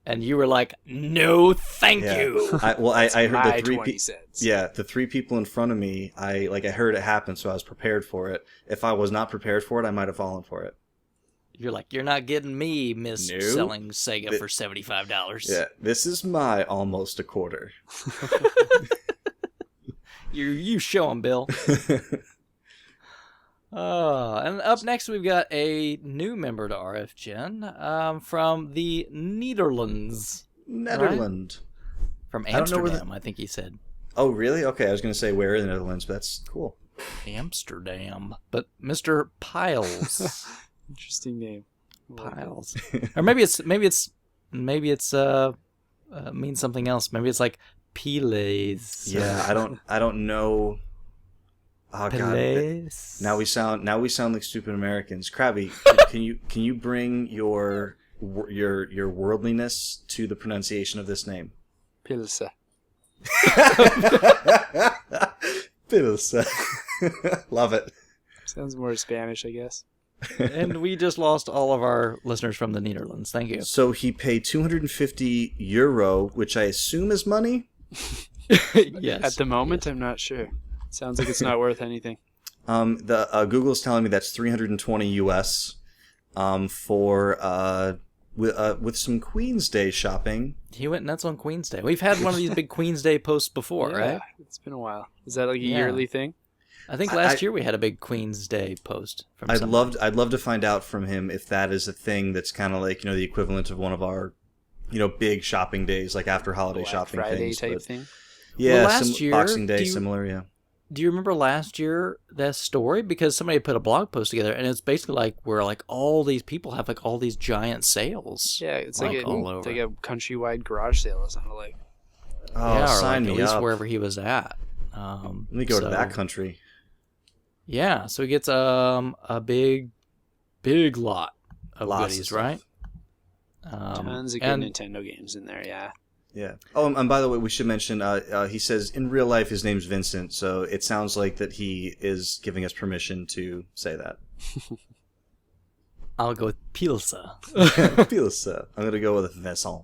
A: And you were like, no, thank you.
C: I heard the 3 cents. Yeah, the 3 people in front of me, I heard it happen, so I was prepared for it. If I was not prepared for it, I might have fallen for it.
A: You're like, you're not getting me, Miss selling Sega for $75.
C: Yeah, this is my almost a quarter.
A: You show him, Bill. And up next we've got a new member to RFGen from the Netherlands.
C: Netherlands.
A: Right? From Amsterdam, I think he said.
C: Oh, really? Okay, I was going to say where in the Netherlands, but that's cool.
A: Amsterdam. But Mr. Piles.
B: Interesting name.
A: Piles. Or maybe it's means something else. Maybe it's like Piles.
C: Yeah, I don't know. Oh God! Now we sound like stupid Americans. Krabby, can you bring your worldliness to the pronunciation of this name?
B: Pilsa.
C: Pilsa. Love it.
B: Sounds more Spanish, I guess.
A: And we just lost all of our listeners from the Netherlands. Thank you.
C: So he paid €250, which I assume is money.
A: Yes.
B: At the moment, I'm not sure. Sounds like it's not worth anything.
C: Google's telling me that's $320 US for with some Queen's Day shopping.
A: He went nuts on Queen's Day. We've had one of these big Queen's Day posts before, right?
B: It's been a while. Is that like a yearly thing?
A: I think last year we had a big Queen's Day post from somebody.
C: I'd love to find out from him if that is a thing that's kind of like, the equivalent of one of our, big shopping days, like after holiday shopping
B: Friday
C: things.
B: Friday type thing?
C: Yeah, last year, Boxing Day, similar, yeah.
A: Do you remember last year that story? Because somebody put a blog post together, and it's basically like where like all these people have like all these giant sales.
B: Yeah, it's like all over. It's like a countrywide garage sale. It sounded like.
C: Oh, yeah, sign me
A: at least
C: up.
A: Wherever he was at.
C: Let me go to that country.
A: Yeah, so he gets a big lot of goodies, right?
B: Tons of good Nintendo games in there, yeah.
C: Yeah. Oh, and by the way, we should mention, he says in real life his name's Vincent, so it sounds like that he is giving us permission to say that.
A: I'll go with Pilsa.
C: Pilsa. I'm going to go with Vincent.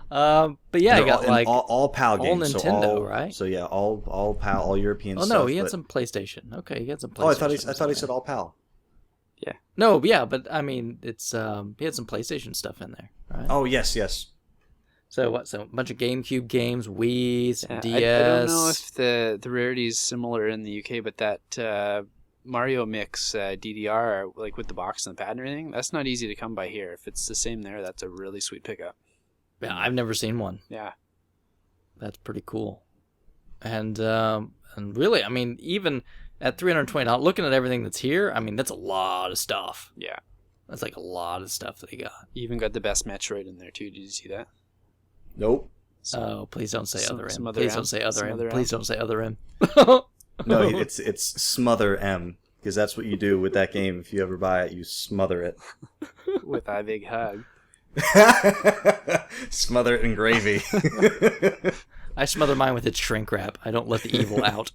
A: But yeah, I got like
C: all PAL
A: all
C: games.
A: Nintendo, right?
C: So yeah, all PAL, all European stuff.
A: Oh no, he had some PlayStation. Okay, he had some PlayStation.
C: Oh, I thought he said all PAL.
B: Yeah.
A: No, yeah, but I mean, it's he had some PlayStation stuff in there, right?
C: Oh yes.
A: So what? So a bunch of GameCube games, Wii's,
B: Yeah,
A: DS.
B: I don't know if the rarity is similar in the UK, but that Mario Mix DDR, like with the box and the pad and everything, that's not easy to come by here. If it's the same there, that's a really sweet pickup.
A: Yeah, I've never seen one.
B: Yeah.
A: That's pretty cool. And really, I mean, even at $320, looking at everything that's here, I mean, that's a lot of stuff.
B: Yeah.
A: That's like a lot of stuff that he got.
B: You even got the best Metroid in there too. Did you see that?
C: Nope.
A: Oh, please don't say other M.
B: Other
A: Please
B: M.
A: don't say other M.
B: Other
A: Please
B: M.
A: don't say other M.
C: No, it's Smother M, because that's what you do with that game. If you ever buy it, you smother it.
B: With a big hug.
C: Smother it in gravy.
A: I smother mine with its shrink wrap. I don't let the evil out.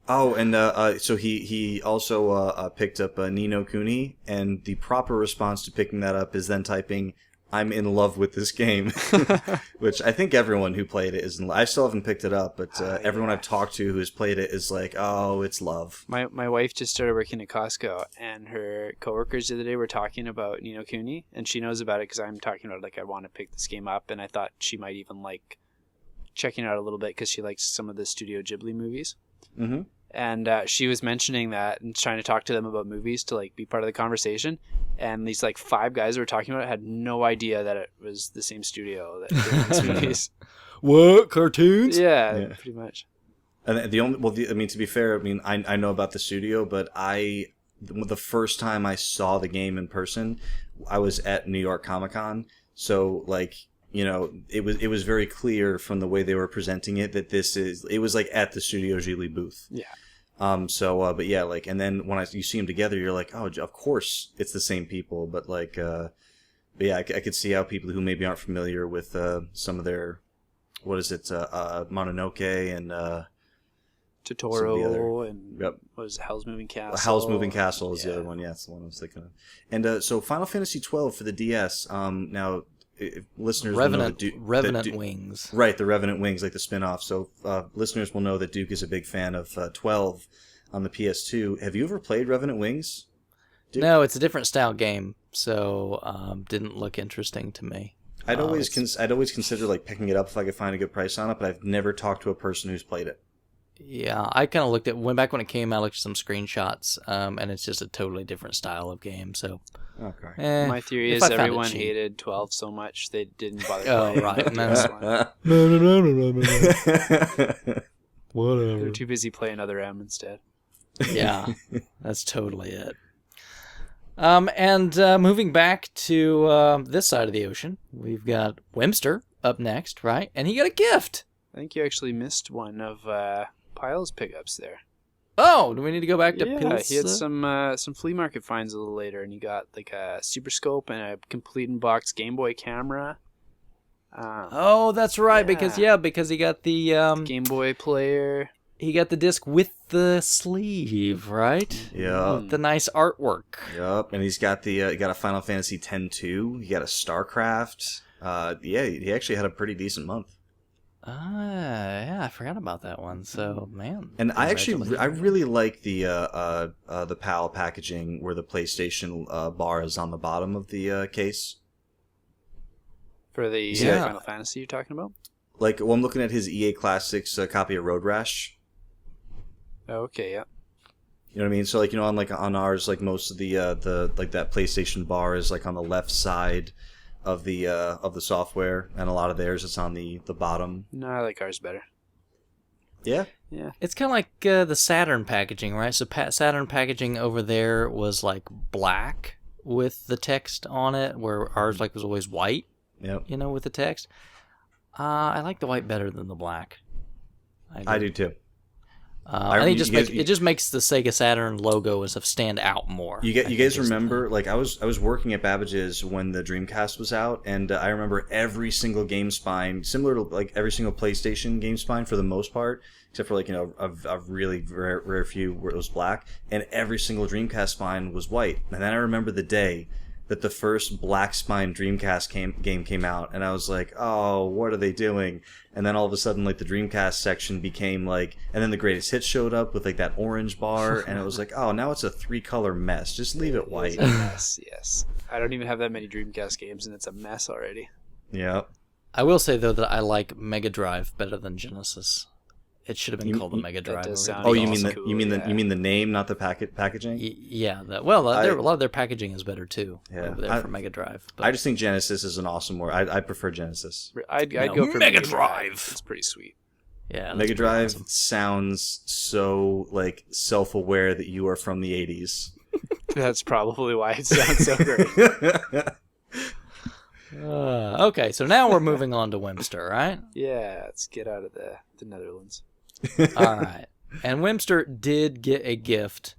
C: Oh, and so he also picked up Ni no Kuni, and the proper response to picking that up is then typing, "I'm in love with this game," which I think everyone who played it is in love. I still haven't picked it up, but everyone I've talked to who has played it is like, "Oh, it's love."
B: My wife just started working at Costco, and her coworkers the other day were talking about Ni no Kuni, and she knows about it because I'm talking about like I want to pick this game up, and I thought she might even like checking it out a little bit because she likes some of the Studio Ghibli movies.
C: Mm-hmm.
B: And she was mentioning that and trying to talk to them about movies to like be part of the conversation. And these like 5 guys who were talking about it had no idea that it was the same studio that did these movies.
A: What? Cartoons?
B: Yeah, pretty much.
C: And I mean, to be fair, I mean, I know about the studio, but the first time I saw the game in person, I was at New York Comic Con. So like, you know, it was very clear from the way they were presenting it that it was like at the Studio Ghibli booth.
B: Yeah.
C: But yeah, like, and then when you see them together, you're like, oh, of course it's the same people. But like, but yeah, I could see how people who maybe aren't familiar with some of their, what is it, Mononoke and
B: Totoro and
C: yep.
B: what is it, Howl's Moving Castle?
C: Howl's Moving Castle is the other one. Yeah, it's the one I was thinking of. And so Final Fantasy 12 for the DS. Now, if listeners
A: Revenant,
C: will know
A: Revenant Wings.
C: Right, the Revenant Wings, like the spin-off. So listeners will know that Duke is a big fan of 12 on the PS2. Have you ever played Revenant Wings, Duke?
A: No, it's a different style game, so didn't look interesting to me.
C: I'd always consider like picking it up if I could find a good price on it, but I've never talked to a person who's played it.
A: Yeah, I kind of looked at when it came out. I looked at some screenshots, and it's just a totally different style of game. So,
C: okay.
B: My theory is everyone hated 12 so much they didn't bother playing.
A: Oh, right.
B: No.
A: Whatever.
B: They're too busy playing other M instead.
A: Yeah, that's totally it. And moving back to this side of the ocean, we've got Wimster up next, right? And he got a gift.
B: I think you actually missed one of Pyle's pickups there.
A: Oh, do we need to go back to
B: Pilsa? He had some flea market finds a little later, and he got like a Super Scope and a complete in-box Game Boy camera.
A: Oh, that's right, because he got the
B: Game Boy player.
A: He got the disc with the sleeve, right?
C: Yeah.
A: The nice artwork.
C: Yep, and he's got he got a Final Fantasy X-2. He got a StarCraft. He actually had a pretty decent month.
A: Yeah, I forgot about that one. So, man.
C: And I really like the PAL packaging where the PlayStation bar is on the bottom of the case.
B: For the Final Fantasy you're talking about?
C: Like, well, I'm looking at his EA Classics copy of Road Rash.
B: Oh, okay, yeah.
C: You know what I mean? So, like, you know, on ours, like most of the like that PlayStation bar is like on the left side of the software, and a lot of theirs it's on the bottom.
B: No, I like ours better.
C: Yeah.
B: Yeah.
A: It's kind of like the Saturn packaging, right? So Saturn packaging over there was like black with the text on it, where ours like was always white.
C: Yep.
A: You know, with the text. I like the white better than the black.
C: I do too.
A: And it just makes the Sega Saturn logo and stuff stand out more.
C: You guys remember, like I was working at Babbage's when the Dreamcast was out, and I remember every single game spine, similar to like every single PlayStation game spine for the most part, except for like a really rare few where it was black, and every single Dreamcast spine was white. And then I remember the day that the first black spine Dreamcast game came out, and I was like, oh, what are they doing? And then all of a sudden, like, the Dreamcast section became like, and then the greatest hits showed up with like that orange bar, and it was like, oh, now it's a 3-color mess. Just leave it white.
B: Yes. I don't even have that many Dreamcast games, and it's a mess already.
C: Yeah.
A: I will say though that I like Mega Drive better than Genesis. It should have been called the Mega Drive.
C: Oh, you mean the name, not the packaging?
A: Yeah. A lot of their packaging is better too.
C: Yeah,
A: over there for Mega Drive. But
C: I just think Genesis is an awesome word. I prefer Genesis.
B: I'd go for
A: Mega Drive.
B: It's pretty sweet.
A: Yeah,
C: Mega Drive sounds so like self-aware that you are from the 80s.
B: That's probably why it sounds so great.
A: Okay, so now we're moving on to Wimster, right?
B: Yeah, let's get out of the Netherlands.
A: All right. And Wimster did get a gift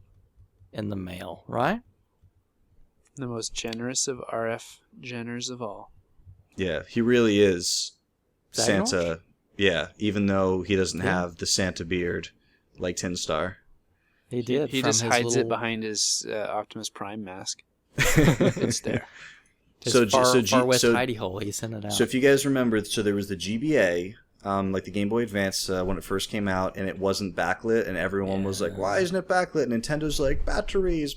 A: in the mail, right?
B: The most generous of RFGeners of all.
C: Yeah, he really is
A: Santa.
C: Santa. Yeah, even though he doesn't have the Santa beard like Tin Star.
A: He did.
B: He
A: from
B: just
A: his
B: hides
A: little...
B: it behind his Optimus Prime mask. It's there.
A: His far west hidey hole. He sent it out.
C: So if you guys remember, so there was the GBA, like the Game Boy Advance when it first came out, and it wasn't backlit, and everyone was like, "Why isn't it backlit?" And Nintendo's like, "Batteries."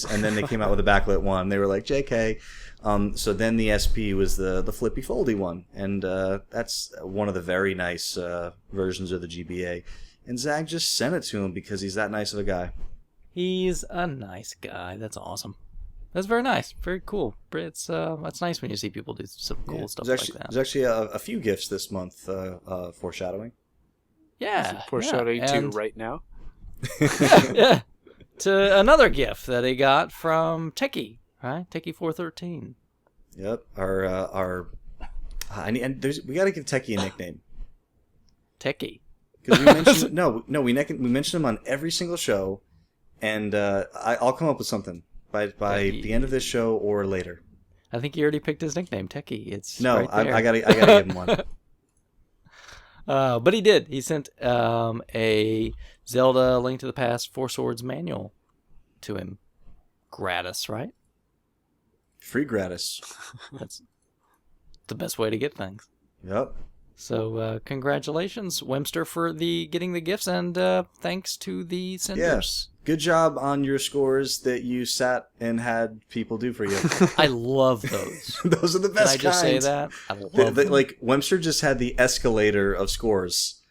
C: And then they came out with a backlit one. They were like, "JK." So then the SP was the flippy foldy one, and that's one of the very nice versions of the GBA. And Zag just sent it to him because he's that nice of a guy.
A: He's a nice guy. That's awesome. That's very nice. Very cool. It's nice when you see people do some cool stuff like that.
C: There's actually a few gifts this month foreshadowing.
A: Yeah.
B: Foreshadowing to right now.
A: Yeah. To another gift that he got from Techie, right? Techie413.
C: Yep. We got to give Techie a nickname.
A: Techie.
C: Because we mentioned we mentioned him on every single show, and I'll come up with something by the end of this show or later.
A: I think you already picked his nickname, Techie. It's
C: no,
A: right there.
C: I gotta give him one.
A: But he did. He sent a Zelda Link to the Past 4 Swords manual to him, gratis, right?
C: Free gratis.
A: That's the best way to get things.
C: Yep.
A: So congratulations, Wimster, for getting the gifts, and thanks to the senders.
C: Yeah. Good job on your scores that you sat and had people do for you.
A: I love those.
C: Those are the best
A: Can I just
C: kinds.
A: say that? I love them.
C: Like, Wimster just had the escalator of scores.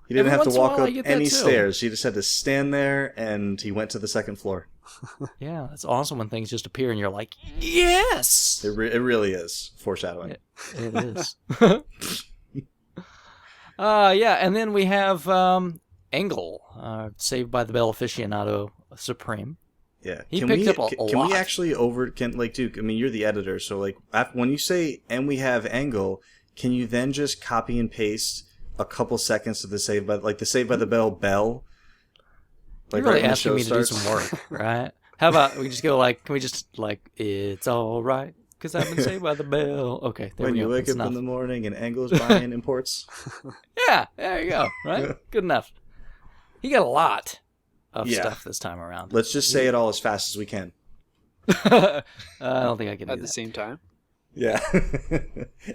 C: He didn't have to
A: Every once in a
C: walk
A: while, I
C: up
A: get that
C: any
A: too.
C: stairs. He just had to stand there, and he went to the second floor.
A: Yeah, that's awesome when things just appear and you're like, yes!
C: It really is foreshadowing.
A: It is. Yeah, and then we have Engel, Saved by the Bell aficionado supreme.
C: Yeah,
A: He picked up a
C: Can
A: lot.
C: we actually Duke? I mean, you're the editor, so like when you say "and we have Engel," can you then just copy and paste a couple seconds of the Saved by the Bell bell?
A: You're really asking me to do some work, right? How about we just go can we just it's all right because I've been saved by the bell. Okay, there
C: When
A: we go.
C: you wake
A: That's
C: up
A: enough.
C: in the morning and Engel's buying imports.
A: Yeah, there you go. Right, good enough. He got a lot of
C: Yeah.
A: stuff this time around.
C: Let's just say it all as fast as we can.
A: I don't think I can do
B: At the
A: that.
B: same time.
C: Yeah,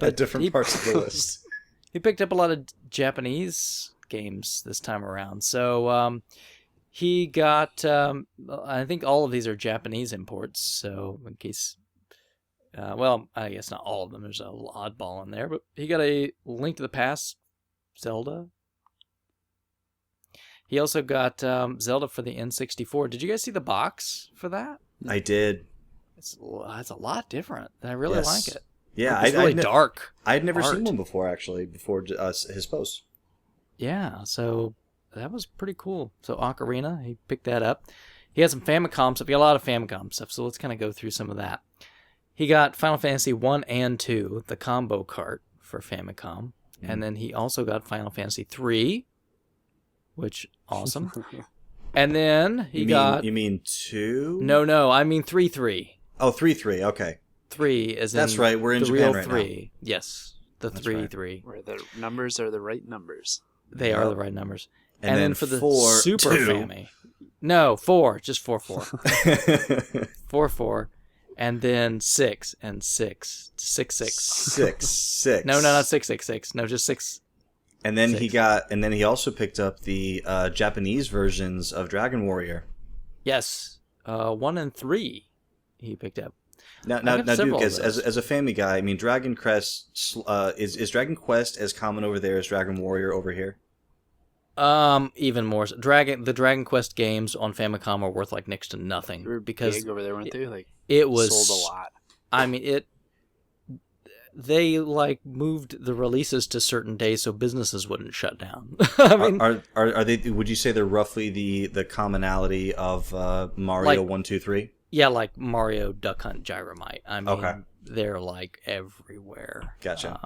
C: at different parts of the list.
A: He picked up a lot of Japanese games this time around. So he got, I think all of these are Japanese imports. So in case, I guess not all of them. There's a little oddball in there. But he got a Link to the Past Zelda. He also got Zelda for the N64. Did you guys see the box for that?
C: I did.
A: It's a lot different. And I really like it.
C: Yeah,
A: It's really dark.
C: I'd never
A: art.
C: seen one before, actually, before his post.
A: Yeah, so that was pretty cool. So Ocarina, he picked that up. He had some Famicom stuff. He got a lot of Famicom stuff, so let's kind of go through some of that. He got Final Fantasy 1 and 2, the combo cart for Famicom. And then he also got Final Fantasy 3. which awesome. And then
C: You mean 2?
A: No, I mean 3.
C: Oh, 3. Okay.
A: 3 is
C: That's
A: in
C: right. We're in
A: the
C: Japan
A: real
C: right
A: 3. Yes, the
C: That's
A: 3
C: right.
A: 3.
B: Where the numbers are the right numbers.
A: They are the right numbers.
C: And
A: then
C: then
A: for the
C: 4,
A: Super
C: 2.
A: Family. No, 4, just 4. 4, and then 6 and 6. 6.
C: 6.
A: No, not 6. No, just 6.
C: And then
A: 6.
C: he also picked up the Japanese versions of Dragon Warrior.
A: Yes, 1 and 3 he picked up.
C: Now, Duke, as a Family guy, I mean, Dragon Quest is Dragon Quest as common over there as Dragon Warrior over here?
A: Even more. So. The Dragon Quest games on Famicom are worth like next to nothing.
B: They were
A: because
B: big over there, weren't they? Like
A: it was
B: sold a lot.
A: I mean, they like moved the releases to certain days so businesses wouldn't shut down. I mean,
C: are they? Would you say they're roughly the commonality of Mario 1, 2, 3?
A: Yeah, like Mario, Duck Hunt, Gyromite. I mean,
C: okay.
A: They're like everywhere.
C: Gotcha.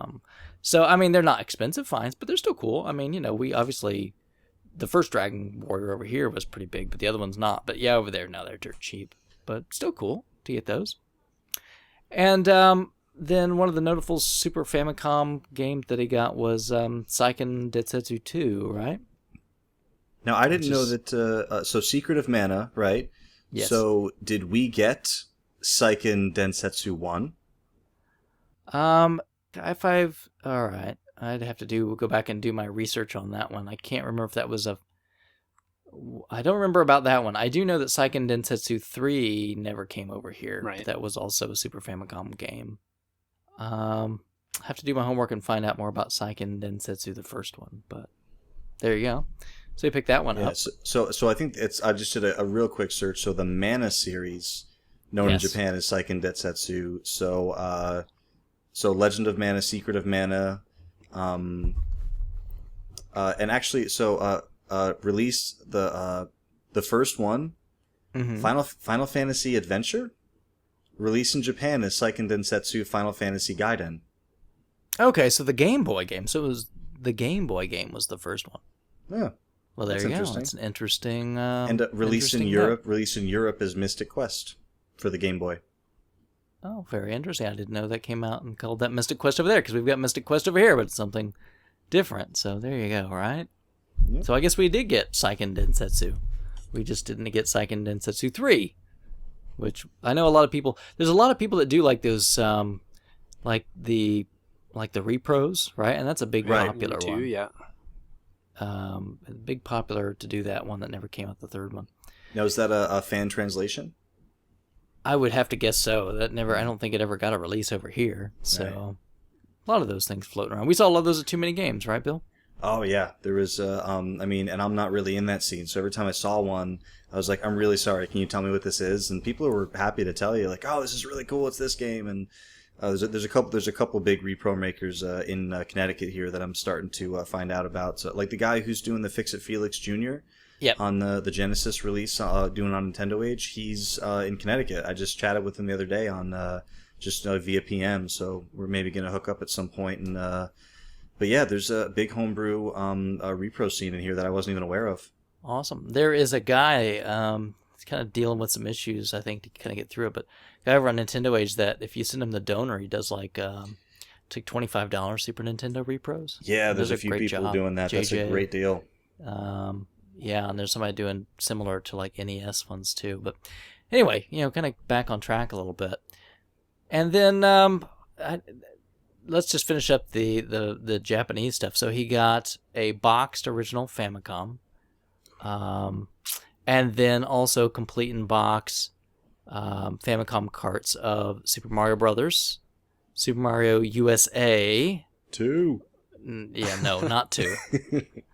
A: So I mean, they're not expensive finds, but they're still cool. I mean, we obviously the first Dragon Warrior over here was pretty big, but the other one's not. But yeah, over there now they're dirt cheap, but still cool to get those. And then one of the notable Super Famicom games that he got was Seiken Densetsu 2, right?
C: Now, I didn't know that... so, Secret of Mana, right?
A: Yes.
C: So, did we get Seiken Densetsu 1?
A: I've... All right. I'd have to go back and do my research on that one. I can't remember if that was I don't remember about that one. I do know that Seiken Densetsu 3 never came over here.
B: Right.
A: That was also a Super Famicom game. I have to do my homework and find out more about Seiken Densetsu, the first one. But there you go. So you picked that one up.
C: So I think I just did a real quick search. So the Mana series, known in Japan as Seiken Densetsu. So Legend of Mana, Secret of Mana, and actually, released the first one, Final Fantasy Adventure, released in Japan as Seiken Densetsu Final Fantasy Gaiden.
A: Okay, so the Game Boy game. So it was the Game Boy game was the first one.
C: Yeah.
A: Well, there you go. It's an interesting.
C: And released in Europe. Released in Europe as Mystic Quest for the Game Boy.
A: Oh, very interesting. I didn't know that came out and called that Mystic Quest over there, because we've got Mystic Quest over here, but it's something different. So there you go, right? Yep. So I guess we did get Seiken Densetsu. We just didn't get Seiken Densetsu 3, which I know a lot of people... There's a lot of people that do like those, like the repros, right? And that's a big popular one.
B: Yeah.
A: Big popular to do that one that never came out, the third one.
C: Now, is that a fan translation?
A: I would have to guess so. I don't think it ever got a release over here. So a lot of those things floating around. We saw a lot of those at Too Many Games, right, Bill?
C: Oh yeah, there was. I mean, and I'm not really in that scene, so every time I saw one, I was like, "I'm really sorry. Can you tell me what this is?" And people were happy to tell you, like, "Oh, this is really cool. It's this game." And there's a couple big repro makers in Connecticut here that I'm starting to find out about. So, like the guy who's doing the Fix It Felix Jr.
A: Yep.
C: On the Genesis release, doing on Nintendo Age, he's in Connecticut. I just chatted with him the other day on via PM, so we're maybe gonna hook up at some point. And but yeah, there's a big homebrew repro scene in here that I wasn't even aware of. Awesome.
A: There is a guy, he's kind of dealing with some issues, I think, to kind of get through it. But a guy over on Nintendo Age that if you send him the donor, he does like $25 Super Nintendo repros.
C: Yeah, there's a few people doing that. That's a great deal.
A: Yeah, and there's somebody doing similar to like NES ones too. But anyway, kind of back on track a little bit. And then let's just finish up the Japanese stuff. So he got a boxed original Famicom, and then also complete in box Famicom carts of Super Mario Brothers, Super Mario USA
C: 2.
A: Yeah, no, not 2.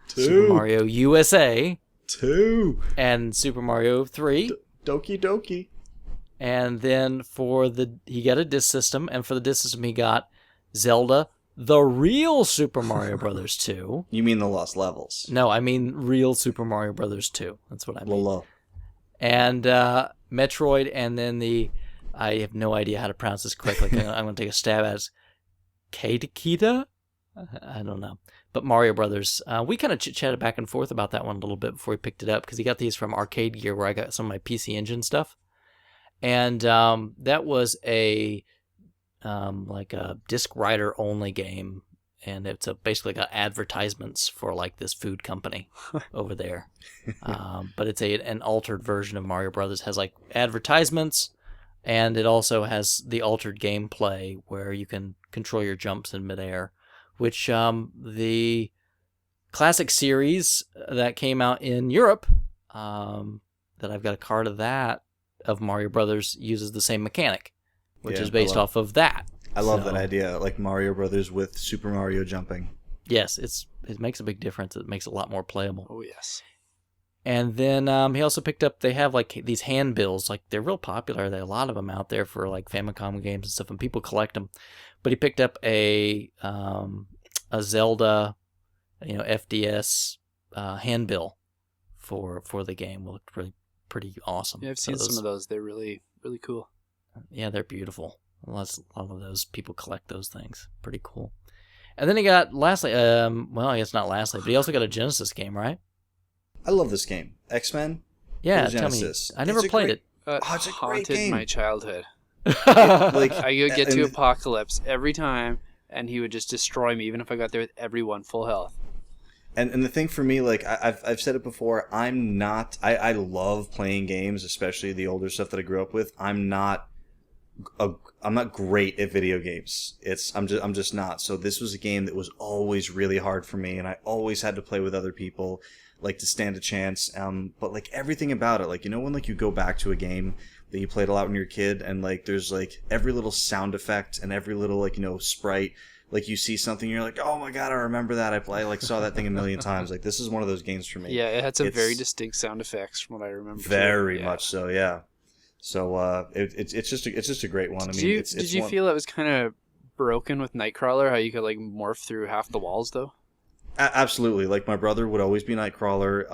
C: 2.
A: Super Mario USA
C: 2.
A: and Super Mario 3.
C: Doki Doki.
A: And then he got a disc system, and for the disc system he got Zelda, the real Super Mario Brothers 2.
C: You mean the Lost Levels?
A: No, I mean real Super Mario Brothers 2. That's what I mean.
C: Lolo.
A: And Metroid, and then I have no idea how to pronounce this correctly. I'm going to take a stab at it. Katakita? I don't know. But Mario Brothers, we kind of chit-chatted back and forth about that one a little bit before we picked it up, because he got these from Arcade Gear, where I got some of my PC Engine stuff. And that was like a disc writer only game, and it's basically got advertisements for like this food company over there. But it's an altered version of Mario Brothers. It has like advertisements, and it also has the altered gameplay where you can control your jumps in midair, which the classic series that came out in Europe, that I've got a card of that, of Mario Brothers, uses the same mechanic, which is based off of that.
C: I love that idea, like Mario Brothers with Super Mario jumping. Yes,
A: it makes a big difference. It makes it a lot more playable.
B: Oh, yes.
A: And then he also picked up, they have like these handbills, like they're real popular. There are a lot of them out there for like Famicom games and stuff, and people collect them. But he picked up a Zelda, FDS handbill for the game. It looked pretty awesome.
B: Yeah, I've seen some of those. They're really, really cool.
A: Yeah, they're beautiful. A lot of those people collect those things. Pretty cool. And then he got, lastly, well, I guess not lastly, but he also got a Genesis game, right?
C: I love this game. X-Men?
A: Yeah, tell me. I never played it.
C: It's a great
B: haunted
C: game.
B: my childhood.
C: Like,
B: I would get to Apocalypse every time, and he would just destroy me, even if I got there with everyone full health.
C: And the thing for me, like I've said it before, I love playing games, especially the older stuff that I grew up with. I'm not great at video games. I'm just not. So this was a game that was always really hard for me, and I always had to play with other people, like, to stand a chance. But like everything about it, like, when like you go back to a game that you played a lot when you were a kid, and like there's like every little sound effect and every little like sprite. Like, you see something, you're like, oh my god, I remember that. I saw that thing a million times. Like, this is one of those games for me.
B: Yeah, it had some very distinct sound effects from what I remember.
C: Very much so, yeah. So it's just a great one. I mean,
B: did you feel it was kind of broken with Nightcrawler? How you could like morph through half the walls, though?
C: Absolutely. Like, my brother would always be Nightcrawler,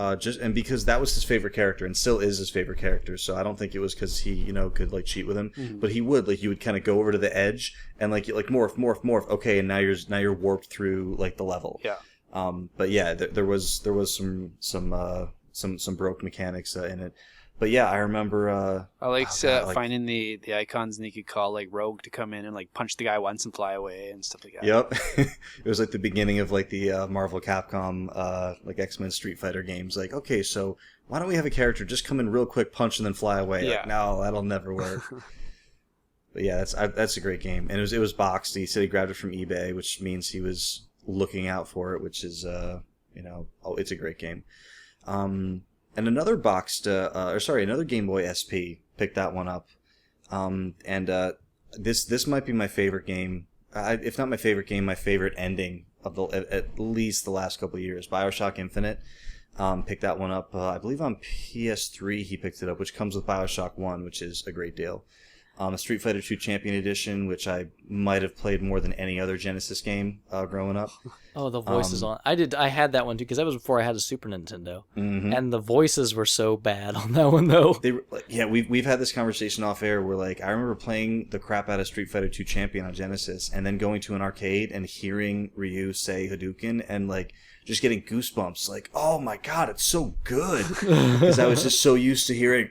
C: and because that was his favorite character, and still is his favorite character. So I don't think it was because he could like cheat with him, but he would kind of go over to the edge and like morph. Okay, and now you're warped through like the level.
B: Yeah.
C: But yeah, there was some broke mechanics in it. But yeah, I remember.
B: I like finding the icons, and you could call like Rogue to come in and like punch the guy once and fly away and stuff like that.
C: Yep, it was like the beginning of like the Marvel Capcom like X-Men Street Fighter games. Like, okay, so why don't we have a character just come in real quick, punch, and then fly away?
B: Yeah.
C: Like, no, that'll never work. But yeah, that's a great game, and it was boxed. He said he grabbed it from eBay, which means he was looking out for it, which is it's a great game. And another another Game Boy SP picked that one up. This might be my favorite game. If not my favorite game, my favorite ending of at least the last couple of years. BioShock Infinite picked that one up. I believe on PS3 he picked it up, which comes with BioShock 1, which is a great deal. A Street Fighter 2 Champion Edition, which I might have played more than any other Genesis game growing up.
A: Oh, the voices on. I had that one too, because that was before I had a Super Nintendo, and the voices were so bad on that one though.
C: We've had this conversation off air where like I remember playing the crap out of Street Fighter 2 Champion on Genesis, and then going to an arcade and hearing Ryu say Hadouken and like just getting goosebumps, like, oh my god, it's so good, because I was just so used to hearing.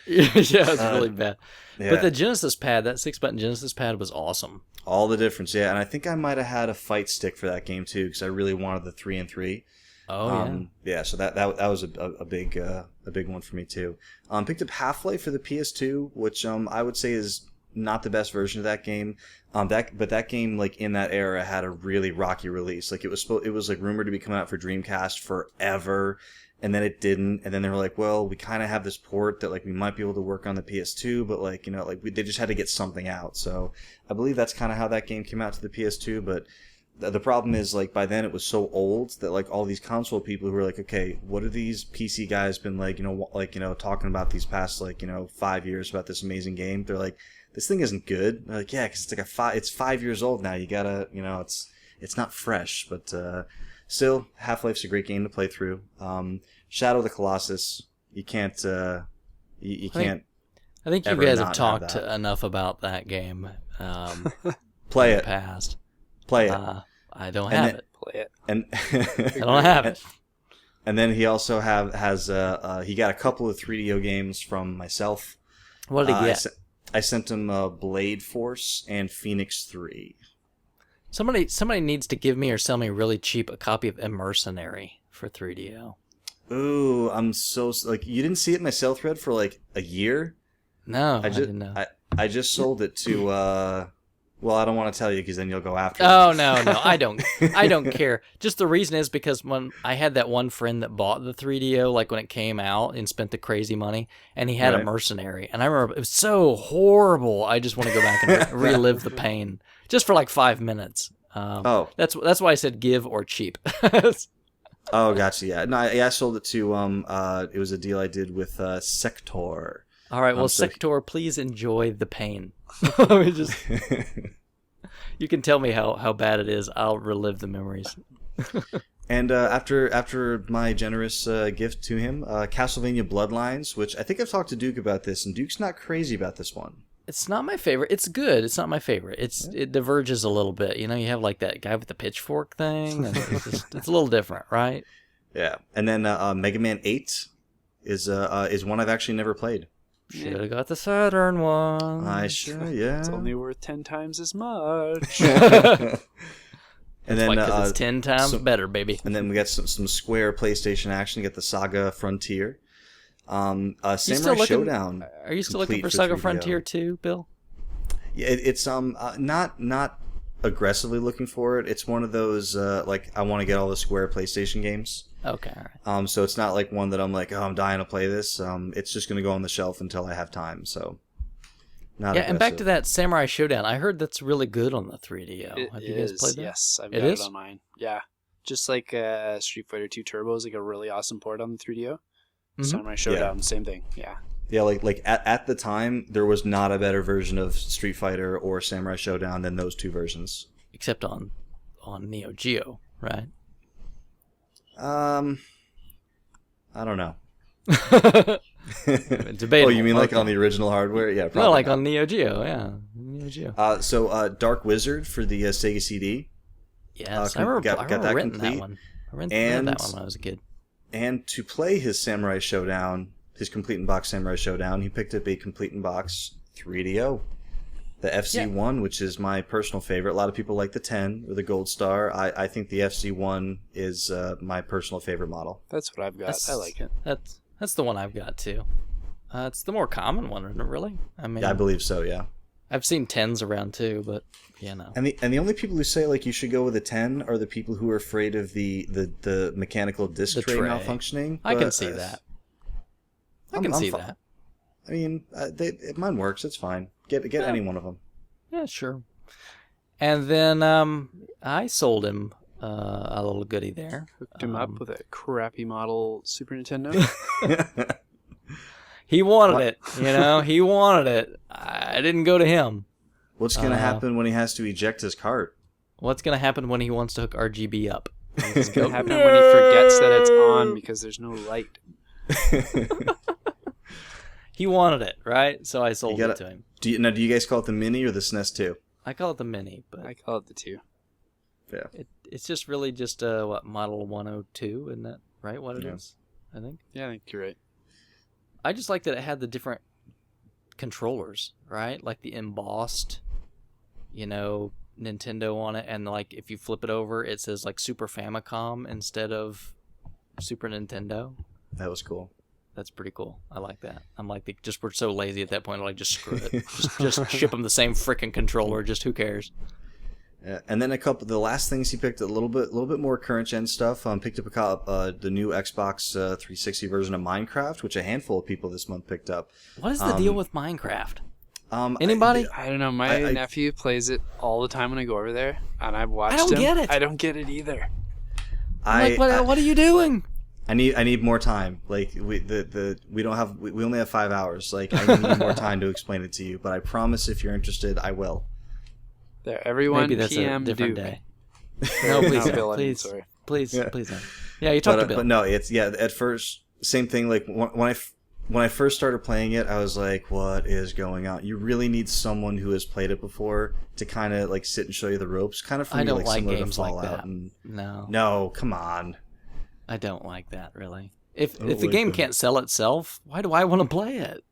A: Yeah, it's really bad. Yeah. But the Genesis pad, that 6-button Genesis pad, was awesome.
C: All the difference, yeah. And I think I might have had a fight stick for that game too, because I really wanted the 3 and 3.
A: Oh
C: yeah. So that was a big one for me too. Picked up Half-Life for the PS2, which I would say is not the best version of that game. But that game, like, in that era, had a really rocky release. Like, it was like rumored to be coming out for Dreamcast forever. And then it didn't, and then they were like, well, we kind of have this port that, like, we might be able to work on the PS2, but, like, they just had to get something out. So I believe that's kind of how that game came out to the PS2, but the problem is, like, by then it was so old that, like, all these console people who were like, okay, what have these PC guys been, like, talking about these past, like, 5 years about this amazing game? They're like, this thing isn't good. They're like, yeah, because it's like it's 5 years old now. You gotta, it's not fresh, but still, Half-Life's a great game to play through. Shadow of the Colossus, you can't. You can't.
A: I think you guys have talked enough about that game.
C: Play it.
A: Past.
C: Play it.
A: I don't have it.
B: Play it.
C: And
A: I don't have it.
C: And then he also has he got a couple of 3DO games from myself.
A: What did he get?
C: I sent him Blade Force and Phoenix 3.
A: Somebody needs to give me or sell me really cheap a copy of Mercenary for 3DO.
C: Ooh, I'm so like you didn't see it in my sale thread for like a year.
A: No, I didn't know.
C: I just sold it to. Well, I don't want to tell you because then you'll go after.
A: Oh no, I don't care. Just the reason is because when I had that one friend that bought the 3DO, like when it came out and spent the crazy money, and he had a Mercenary, and I remember it was so horrible. I just want to go back and relive the pain just for like 5 minutes. That's why I said give or cheap.
C: Oh, gotcha. Yeah, no, I sold it to. It was a deal I did with Sector.
A: All right, well, Sector, please enjoy the pain. You can tell me how bad it is. I'll relive the memories.
C: And after my generous gift to him, Castlevania Bloodlines, which I think I've talked to Duke about this, and Duke's not crazy about this one.
A: It's not my favorite. It's good. It's not my favorite. It diverges a little bit. You know, you have like that guy with the pitchfork thing. And it's a little different, right?
C: Yeah. And then Mega Man 8 is one I've actually never played.
A: Should have got the Saturn one.
C: I sure, yeah.
B: It's only worth 10 times as much.
C: And then
A: it's 10 times better, baby.
C: And then we got some Square PlayStation action. You got the Saga Frontier. Samurai Showdown.
A: Are you still looking for Saga 3DO. Frontier 2, Bill?
C: Yeah, it's not aggressively looking for it. It's one of those like I want to get all the Square PlayStation games.
A: Okay. All right.
C: So it's not like one that I'm like, oh, I'm dying to play this. It's just going to go on the shelf until I have time. So not aggressive.
A: And back to that Samurai Showdown. I heard that's really good on the 3DO. Have you guys played that?
B: Yes, I've got it on mine. Yeah, just like Street Fighter 2 Turbo is like a really awesome port on the 3DO. Mm-hmm. Samurai Showdown, same thing. Yeah.
C: Yeah, like at the time, there was not a better version of Street Fighter or Samurai Showdown than those two versions.
A: Except on Neo Geo, right?
C: I don't know.
A: Debatable.
C: Oh, you mean like on the original hardware? Yeah, probably.
A: No, like on Neo Geo, yeah. Neo Geo.
C: So Dark Wizard for the Sega CD.
A: Yes, I remember that renting complete. That one. I rented that one when I was a kid.
C: And to play his Samurai Showdown, his Complete in Box Samurai Showdown, he picked up a Complete in Box 3DO. The FC1, which is my personal favorite. A lot of people like the 10 or the Gold Star. I think the FC1 is my personal favorite model.
B: That's what I've got. I like it.
A: That's the one I've got too. It's the more common one, isn't it? Really? I mean,
C: yeah, I believe so. Yeah.
A: I've seen 10s around too, but you know.
C: And the only people who say like you should go with a 10 are the people who are afraid of the mechanical disc tray malfunctioning.
A: I can see that. I can see that.
C: I mean, mine works. It's fine. Get any one of them.
A: Yeah, sure. And then I sold him a little goodie there.
B: Hooked him up with a crappy model Super Nintendo.
A: He wanted it, you know. He wanted it. I didn't go to him.
C: What's going to happen when he has to eject his cart?
A: What's going to happen when he wants to hook RGB up?
B: What's going to happen when he forgets that it's on because there's no light?
A: He wanted it, right? So I sold it to him.
C: Do you guys call it the Mini or the SNES 2?
A: I call it the Mini, but
B: I call it the 2.
C: Yeah.
A: It's just really just model 102, isn't that right? What it is, I think.
B: Yeah, I think you're right.
A: I just like that it had the different controllers, right? Like the embossed, Nintendo on it, and like if you flip it over, it says like Super Famicom instead of Super Nintendo.
C: That was cool.
A: That's pretty cool. I like that. I'm like, we're so lazy at that point. I'm like, just screw it. just ship them the same freaking controller. Just who cares?
C: Yeah, and then the last things he picked a little bit more current gen stuff. Picked up the new Xbox 360 version of Minecraft, which a handful of people this month picked up.
A: What is the deal with Minecraft? Anybody?
B: I don't know. My nephew plays it all the time when I go over there, and I've watched him.
A: I don't get it.
B: I don't get it either.
A: What are you doing?
C: I need more time. Like we only have 5 hours. Like I need more time to explain it to you. But I promise, if you're interested, I will.
B: There, everyone.
A: Maybe that's
B: PM
A: a different
B: Duke.
A: day. No, please,
B: Bill,
A: please, don't. Yeah, you talked to Bill.
C: But no, it's at first same thing. Like when I when I first started playing it, I was like, what is going on? You really need someone who has played it before to kind of like sit and show you the ropes. Kind of for me,
A: I don't
C: like
A: like
C: similar to
A: games like
C: Fallout.
A: that.
C: And...
A: No.
C: No, come on.
A: I don't like that, really. If
C: I don't
A: the
C: like
A: game
C: that.
A: can't sell itself, why do I want to play it?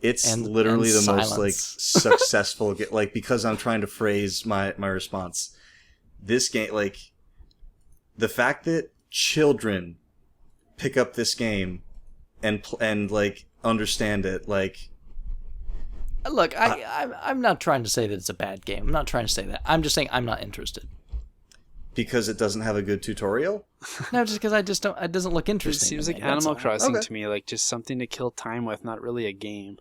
C: It's
A: And
C: literally the most like
A: silence.
C: successful like because I'm trying to phrase my response. This game, like the fact that children pick up this game and like understand it, like
A: Look, I'm not trying to say that it's a bad game. I'm not trying to say that. I'm just saying I'm not interested.
C: because it doesn't have a good tutorial.
A: No, just because I just don't. It doesn't look
B: It
A: interesting.
B: seems
A: to
B: like
A: me, that's
B: Animal
A: all.
B: Crossing
C: Okay.
B: to me, like just something to kill time with, not really a game.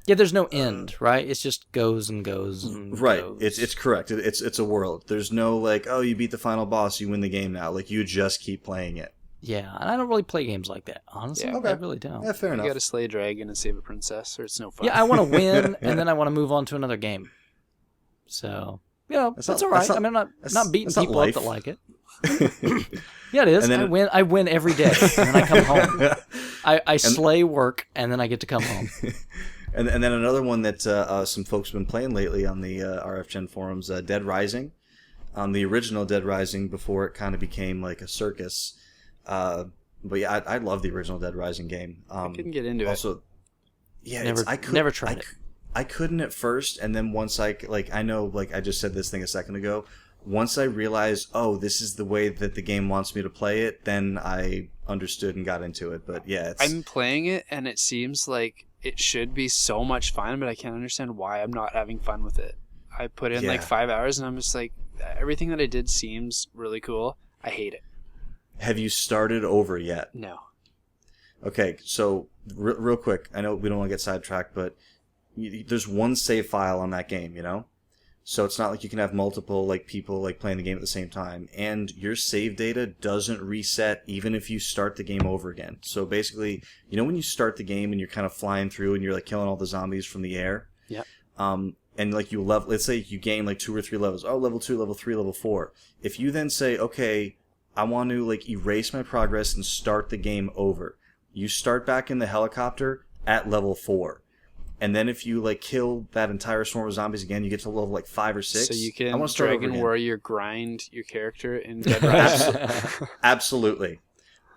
A: Yeah, there's no end, right? It just goes and goes and
C: Right,
A: goes.
C: it's correct. It's a world. There's no like, oh, you beat the final boss, you win the game now. Like you just keep playing it.
A: Yeah, and I don't really play games like that. Honestly,
B: Yeah.
C: Okay.
A: I really don't.
C: Yeah, fair
B: You
C: enough.
B: gotta slay a dragon and save a princess, or it's no fun.
A: Yeah, I want to win, and then I want to move on to another game. So, you know,
C: That's
A: that's
C: not-
A: all right.
C: that's not-
A: I mean, I'm
C: that's-
A: not beating
C: that's not
A: people up
C: life.
A: that like it. Yeah, it is.
C: And then
A: I win every day, and then I come home. I slay work, and then I get to come home.
C: And then another one that some folks have been playing lately on the RFGen forums, Dead Rising. The original Dead Rising before it kind of became like a circus. But yeah, I love the original Dead Rising game.
B: I couldn't get into it.
C: Also, yeah,
A: Never-
C: I could,
A: never tried it.
C: I couldn't at first, and then once I know, like I just said this thing a second ago. Once I realized, oh, this is the way that the game wants me to play it, then I understood and got into it. But yeah, it's
B: I'm playing it, and it seems like it should be so much fun, but I can't understand why I'm not having fun with it. I put in like
C: Yeah.
B: 5 hours, and I'm just like, everything that I did seems really cool. I hate it.
C: Have you started over yet?
B: No.
C: Okay, so real quick, I know we don't want to get sidetracked, but there's one save file on that game, you know? So it's not like you can have multiple like people like playing the game at the same time, and your save data doesn't reset even if you start the game over again. So basically, you know when you start the game and you're kind of flying through and you're like killing all the zombies from the air?
B: Yeah.
C: And like you level, let's say you gain like 2 or 3 levels. Oh, level 2, level 3, level 4. If you then say, okay, I want to like erase my progress and start the game over. You start back in the helicopter at level 4. And then if you like kill that entire swarm of zombies again, you get to level like 5 or 6.
B: So you
C: I
B: can
C: wanna start over
B: Dragon
C: again.
B: Warrior grind your character in Dead Rising.
C: Absolutely.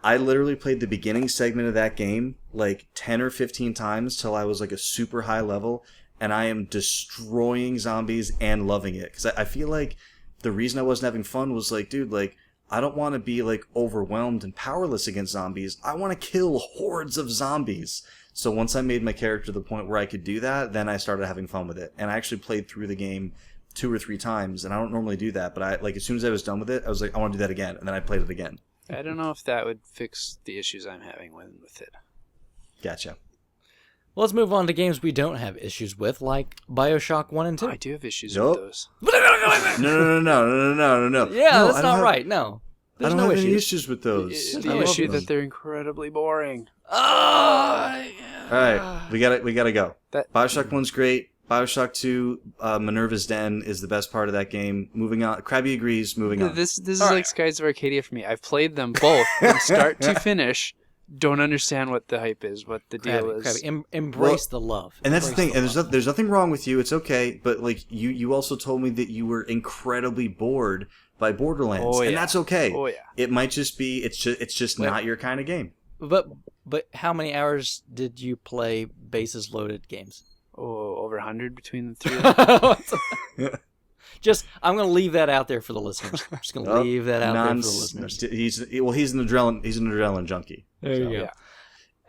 C: I literally played the beginning segment of that game like 10 or 15 times till I was like a super high level, and I am destroying zombies and loving it. Because I feel like the reason I wasn't having fun was like, dude, like, I don't want to be like overwhelmed and powerless against zombies. I want to kill hordes of zombies. So once I made my character to the point where I could do that, then I started having fun with it. And I actually played through the game 2 or 3 times, and I don't normally do that, but I like as soon as I was done with it, I was like, I want to do that again, and then I played it again.
B: I don't know if that would fix the issues I'm having with it.
C: Gotcha.
A: Well, let's move on to games we don't have issues with, like BioShock 1 and 2.
B: I do have issues
C: Nope.
B: with those.
C: No.
A: Yeah,
C: No,
A: that's
C: I don't
A: not
C: have-
A: right. No.
C: I
A: There's
C: don't
A: no
C: have any
A: issues.
C: issues with those.
A: I
B: The
A: love
B: issue
A: them.
B: that they're incredibly boring.
A: Oh,
C: All right, we gotta go.
B: That-
C: BioShock 1's great. BioShock 2, Minerva's Den is the best part of that game. Moving on. Krabby agrees. Moving on.
B: This is
A: All
B: like
A: right.
B: Skies of Arcadia for me. I've played them both from start to finish. Don't understand what the hype is, what the deal is.
A: Embrace the love.
C: And that's the
A: Embrace
C: thing. And
A: love.
C: there's nothing wrong with you. It's okay. But like you also told me that you were incredibly bored by Borderlands,
B: Oh, yeah.
C: and that's okay.
B: Oh, yeah.
C: It might just be. It's just
A: Well-
C: not your kind of game.
A: But how many hours did you play bases loaded games?
B: Oh, over 100 between the three of them.
A: I'm going to leave that out there for the listeners. I'm just going to leave that out there for the listeners.
C: He's an adrenaline junkie.
A: There you go.
B: Yeah.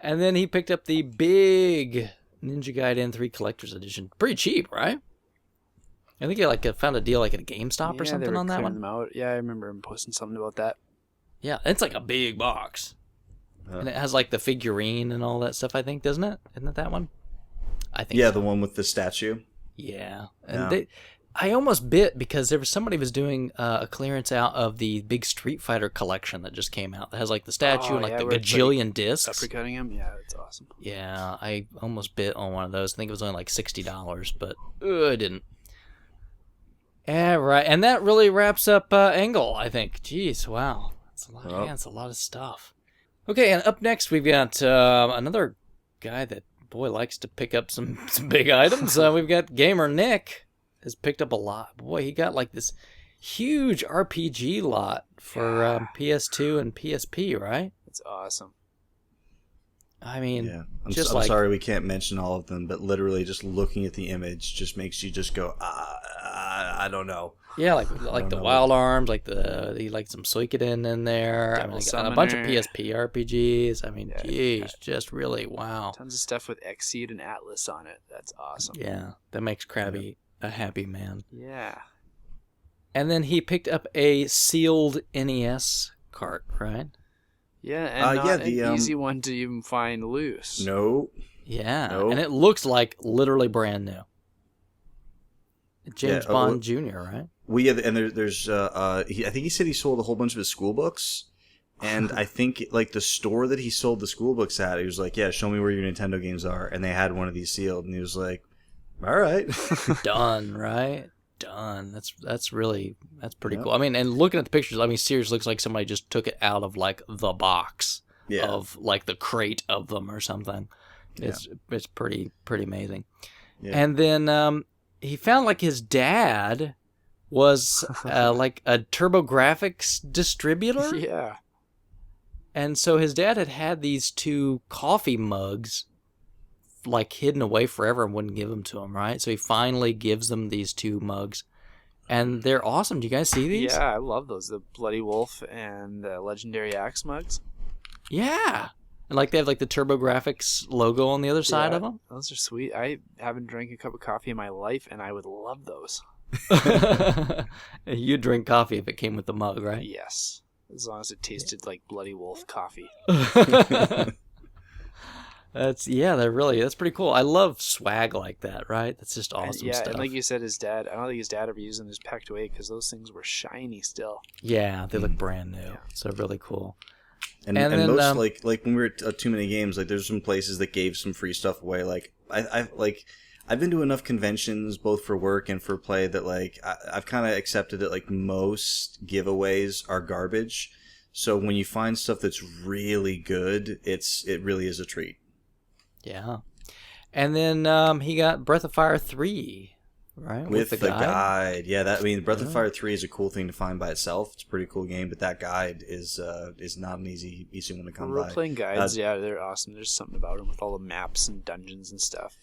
A: And then he picked up the big Ninja Gaiden 3 Collector's Edition. Pretty cheap, right? I think he found a deal like at a GameStop or
B: Yeah, they
A: something
B: were
A: on that
B: clearing
A: one.
B: them out. Yeah, I remember him posting something about that.
A: Yeah, it's like a big box. And it has like the figurine and all that stuff, I think, doesn't it? Isn't it that one? I think
C: Yeah,
A: so.
C: the one with the statue.
A: Yeah. And
C: Yeah.
A: I almost bit because there was somebody was doing a clearance out of the big Street Fighter collection that just came out that has like the statue and like the
B: where it's,
A: gajillion discs.
B: Uppercutting him? Yeah, that's awesome.
A: Yeah, I almost bit on one of those. I think it was only like $60, but I didn't. Yeah, right. And that really wraps up Angle, I think. Jeez, wow. That's a lot.
C: Well.
A: Yeah, it's a lot of stuff. Okay, and up next we've got another guy that, boy, likes to pick up some big items. We've got Gamer Nick has picked up a lot. Boy, he got like this huge RPG lot for PS2 and PSP, right?
B: It's awesome.
A: I mean,
C: Yeah, I'm
A: like,
C: sorry we can't mention all of them, but literally just looking at the image just makes you just go, I don't know.
A: yeah, like the Wild Arms, like some Suikoden in there. I mean, like, a bunch of PSP RPGs. I mean, geez, just really wow.
B: Tons of stuff with Exceed and Atlas on it. That's awesome.
A: Yeah, that makes Krabby a happy man.
B: Yeah.
A: And then he picked up a sealed NES cart, right?
B: Yeah, and not
C: the
B: an easy one to even find loose.
C: No.
A: Yeah,
C: Nope.
A: and it looks like literally brand new. James Bond Jr., right?
C: Well, yeah, and there's I think he said he sold a whole bunch of his school books, and I think like the store that he sold the school books at, he was like, "Yeah, show me where your Nintendo games are," and they had one of these sealed, and he was like, "All right,
A: Done, right? Done." That's pretty cool. I mean, and looking at the pictures, I mean, seriously, looks like somebody just took it out of like the box of like the crate of them or something. It's pretty amazing. Yeah. And then he found like his dad was like a TurboGrafx distributor.
B: Yeah.
A: And so his dad had these two coffee mugs like hidden away forever and wouldn't give them to him, right? So he finally gives them these two mugs. And they're awesome. Do you guys see these?
B: Yeah, I love those. The Bloody Wolf and the Legendary Axe mugs.
A: Yeah. And like they have like the TurboGrafx logo on the other side of them.
B: Those are sweet. I haven't drank a cup of coffee in my life, and I would love those.
A: You'd drink coffee if it came with the mug, right?
B: Yes. As long as it tasted like Bloody Wolf coffee.
A: That's pretty cool. I love swag like that, right? That's just awesome stuff.
B: And like you said, his dad, I don't think his dad ever used them. Just packed away because those things were shiny still.
A: Yeah, they look brand new. Yeah. So really cool.
C: And then, most like when we were at Too Many Games, like there's some places that gave some free stuff away. Like I've been to enough conventions both for work and for play that like I've kind of accepted that like most giveaways are garbage. So when you find stuff that's really good, it really is a treat. Yeah.
A: And then he got Breath of Fire 3, right?
C: With the guide. Yeah, Breath of Fire 3 is a cool thing to find by itself. It's a pretty cool game, but that guide is not an easy one to come by.
B: Role-playing guides, they're awesome. There's something about them with all the maps and dungeons and stuff.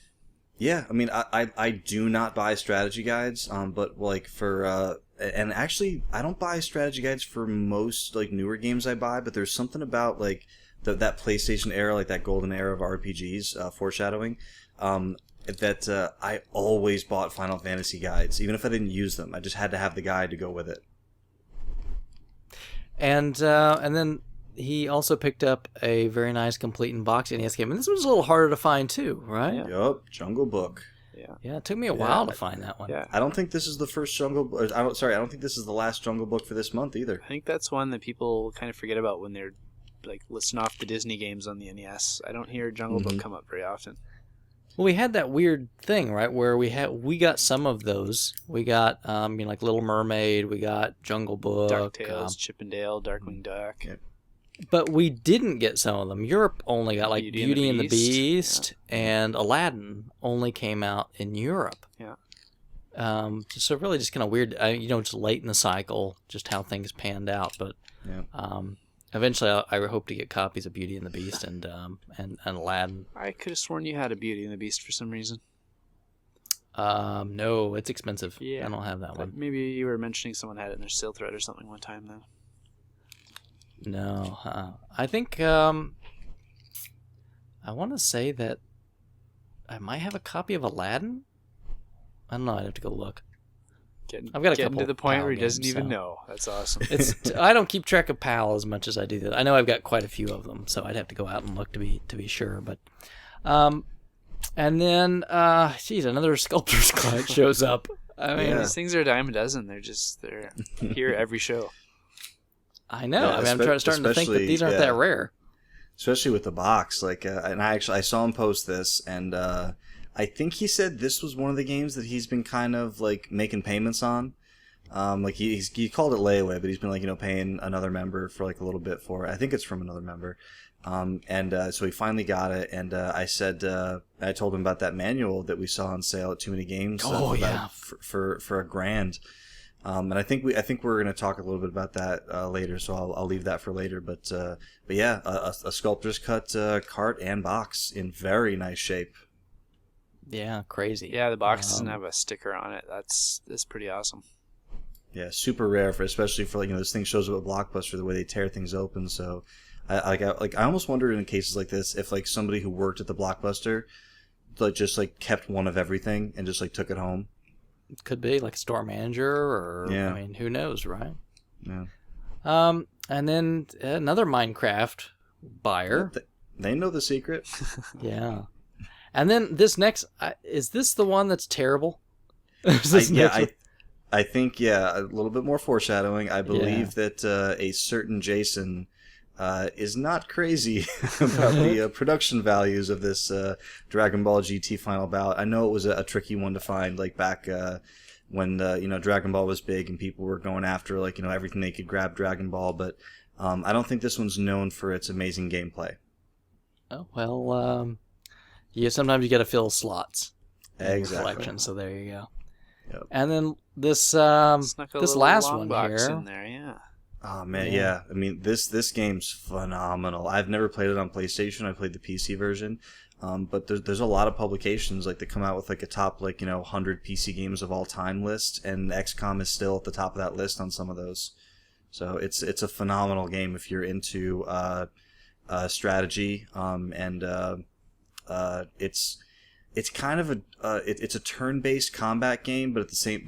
C: Yeah, I mean, I do not buy strategy guides, but like for and actually I don't buy strategy guides for most like newer games I buy, but there's something about like that PlayStation era, like that golden era of RPGs, foreshadowing, that I always bought Final Fantasy guides, even if I didn't use them. I just had to have the guide to go with it. And
A: then he also picked up a very nice complete in box NES game, and this was a little harder to find too, right?
C: Yeah. Yup, Jungle Book.
A: Yeah, it took me a while to find that one.
C: Yeah. I don't think this is the first Jungle. I don't think this is the last Jungle Book for this month either.
B: I think that's one that people kind of forget about when they're like listing off the Disney games on the NES. I don't hear Jungle Book come up very often.
A: Well, we had that weird thing, right, where we got some of those. We got like Little Mermaid, we got Jungle Book,
B: DuckTales, Chip and Dale, Darkwing Duck.
C: Yep.
A: But we didn't get some of them. Europe only got like Beauty and the Beast and Aladdin only came out in Europe.
B: Yeah.
A: So really just kind of weird, just late in the cycle, just how things panned out. But eventually I hope to get copies of Beauty and the Beast and Aladdin.
B: I could have sworn you had a Beauty and the Beast for some reason.
A: No, it's expensive.
B: Yeah.
A: I don't have that one.
B: Maybe you were mentioning someone had it in their sale thread or something one time then.
A: No, I think I want to say that I might have a copy of Aladdin. I don't know. I'd have to go look. I've got a couple
B: to the point where he
A: games,
B: doesn't even know. That's awesome.
A: I don't keep track of PAL as much as I do that. I know I've got quite a few of them, so I'd have to go out and look to be sure. But, and then another sculptor's client shows up. I mean,
B: these things are a dime a dozen. They're here every show.
A: I know. I'm starting to think that these aren't that rare.
C: Especially with the box. Like, and I saw him post this, and I think he said this was one of the games that he's been kind of like making payments on. Like he called it layaway, but he's been like paying another member for like a little bit for it. I think it's from another member. So he finally got it, and I said, I told him about that manual that we saw on sale at Too Many Games. For $1,000. And I think we're going to talk a little bit about that later, so I'll leave that for later. But yeah, a sculptor's cut cart and box in very nice shape.
A: Yeah, crazy.
B: Yeah, the box doesn't have a sticker on it. That's pretty awesome.
C: Yeah, super rare especially for this thing shows up at Blockbuster, the way they tear things open. So I almost wonder in cases like this if somebody who worked at the Blockbuster just kept one of everything and just took it home.
A: Could be like a store manager, or
C: yeah.
A: I mean, who knows, right?
C: Yeah.
A: And then another Minecraft buyer.
C: They know the secret.
A: Yeah. And then this next, is this the one that's terrible?
C: I think a little bit more foreshadowing. I believe that a certain Jason is not crazy about the production values of this Dragon Ball GT Final Bout. I know it was a tricky one to find, back when Dragon Ball was big and people were going after everything they could grab Dragon Ball. But I don't think this one's known for its amazing gameplay.
A: Oh well, sometimes you got to fill slots.
C: Exactly.
A: Collection, so there you go.
C: Yep.
A: And then this last one
B: box
A: here.
B: in there, yeah.
C: Oh man, yeah. I mean, this game's phenomenal. I've never played it on PlayStation. I played the PC version, but there's a lot of publications that come out with a top 100 PC games of all time list, and XCOM is still at the top of that list on some of those. So it's a phenomenal game if you're into strategy, and it's kind of it's a turn-based combat game, but at the same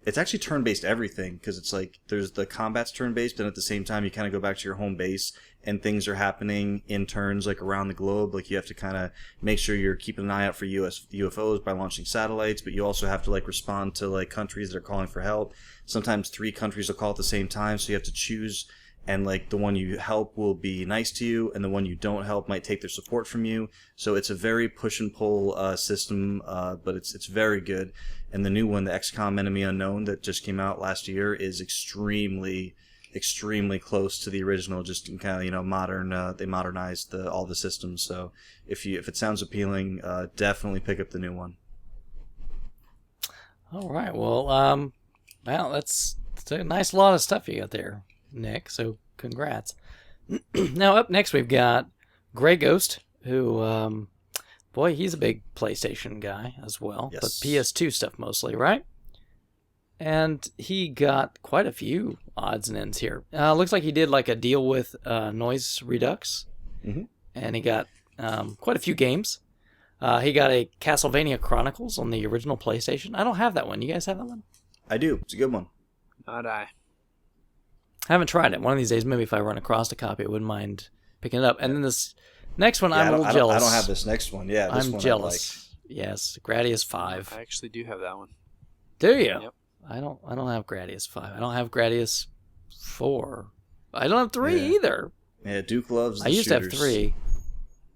C: it's actually turn-based everything, because it's there's the combat's turn-based, and at the same time you kind of go back to your home base and things are happening in turns around the globe. You have to kind of make sure you're keeping an eye out for UFOs by launching satellites, but you also have to respond to countries that are calling for help. Sometimes 3 countries will call at the same time, so you have to choose, and the one you help will be nice to you, and the one you don't help might take their support from you. So it's a very push and pull system, but it's very good. And the new one, the XCOM Enemy Unknown, that just came out last year, is extremely close to the original. Just kind of modern. They modernized all the systems. So if it sounds appealing, definitely pick up the new one.
A: All right. Well, wow, that's a nice lot of stuff you got there, Nick. So congrats. Now up next we've got Grey Ghost, who boy, he's a big PlayStation guy as well.
C: Yes.
A: But PS2 stuff mostly, right? And he got quite a few odds and ends here. Looks like he did a deal with Noise Redux, and he got quite a few games. He got a Castlevania Chronicles on the original PlayStation. I don't have that one. You guys have that one?
C: I do. It's a good one.
B: Not I.
A: I haven't tried it. One of these days, maybe if I run across a copy, I wouldn't mind picking it up. And then this next one, I'm a little jealous.
C: I don't have this next one. Yeah, this
A: I'm
C: one
A: jealous. Yes, Gradius 5.
B: I actually do have that one.
A: Do you?
B: Yep.
A: I don't have Gradius 5. I don't have Gradius 4. I don't have 3 either.
C: Yeah, Duke loves the
A: I used
C: shooters.
A: to have 3.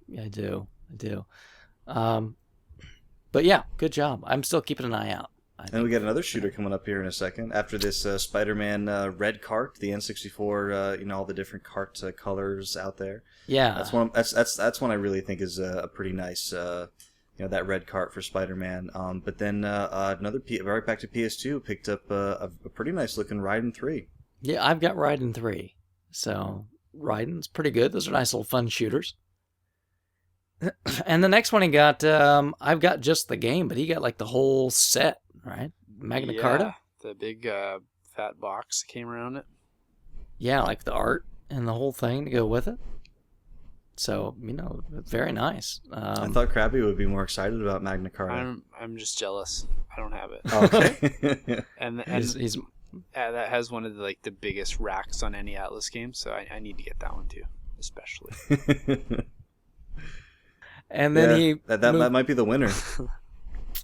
A: Yeah, I do. But yeah, good job. I'm still keeping an eye out.
C: And we got another shooter coming up here in a second. After this Spider-Man red cart, the N64, all the different cart colors out there.
A: Yeah,
C: that's one I really think is a pretty nice, that red cart for Spider-Man. But then right back to PS2, picked up a pretty nice looking Raiden 3.
A: Yeah, I've got Raiden 3, so Raiden's pretty good. Those are nice little fun shooters. And the next one he got, I've got just the game, but he got the whole set, right? Magna Carta?
B: The big fat box that came around it.
A: Yeah, the art and the whole thing to go with it. So, very nice.
C: I thought Krabby would be more excited about Magna Carta.
B: I'm just jealous. I don't have it.
C: Okay.
B: and
A: he's
B: that has one of the biggest racks on any Atlas game, so I need to get that one too, especially.
A: And then
C: that might be the winner.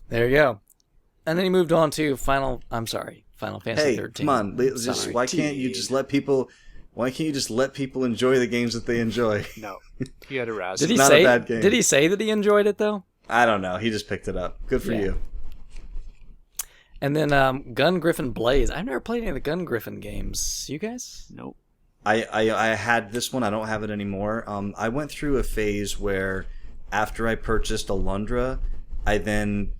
A: There you go. And then he moved on to Final Fantasy 13.
C: Hey, come on! Why can't you just let people enjoy the games that they enjoy?
B: No, you got to razz.
A: Did
B: him.
A: he
C: Not
A: say?
C: a bad game.
A: Did he say that he enjoyed it though?
C: I don't know. He just picked it up. Good for you.
A: And then Gun Griffin Blaze. I've never played any of the Gun Griffin games. You guys?
B: Nope.
C: I had this one. I don't have it anymore. I went through a phase where after I purchased Alundra, I then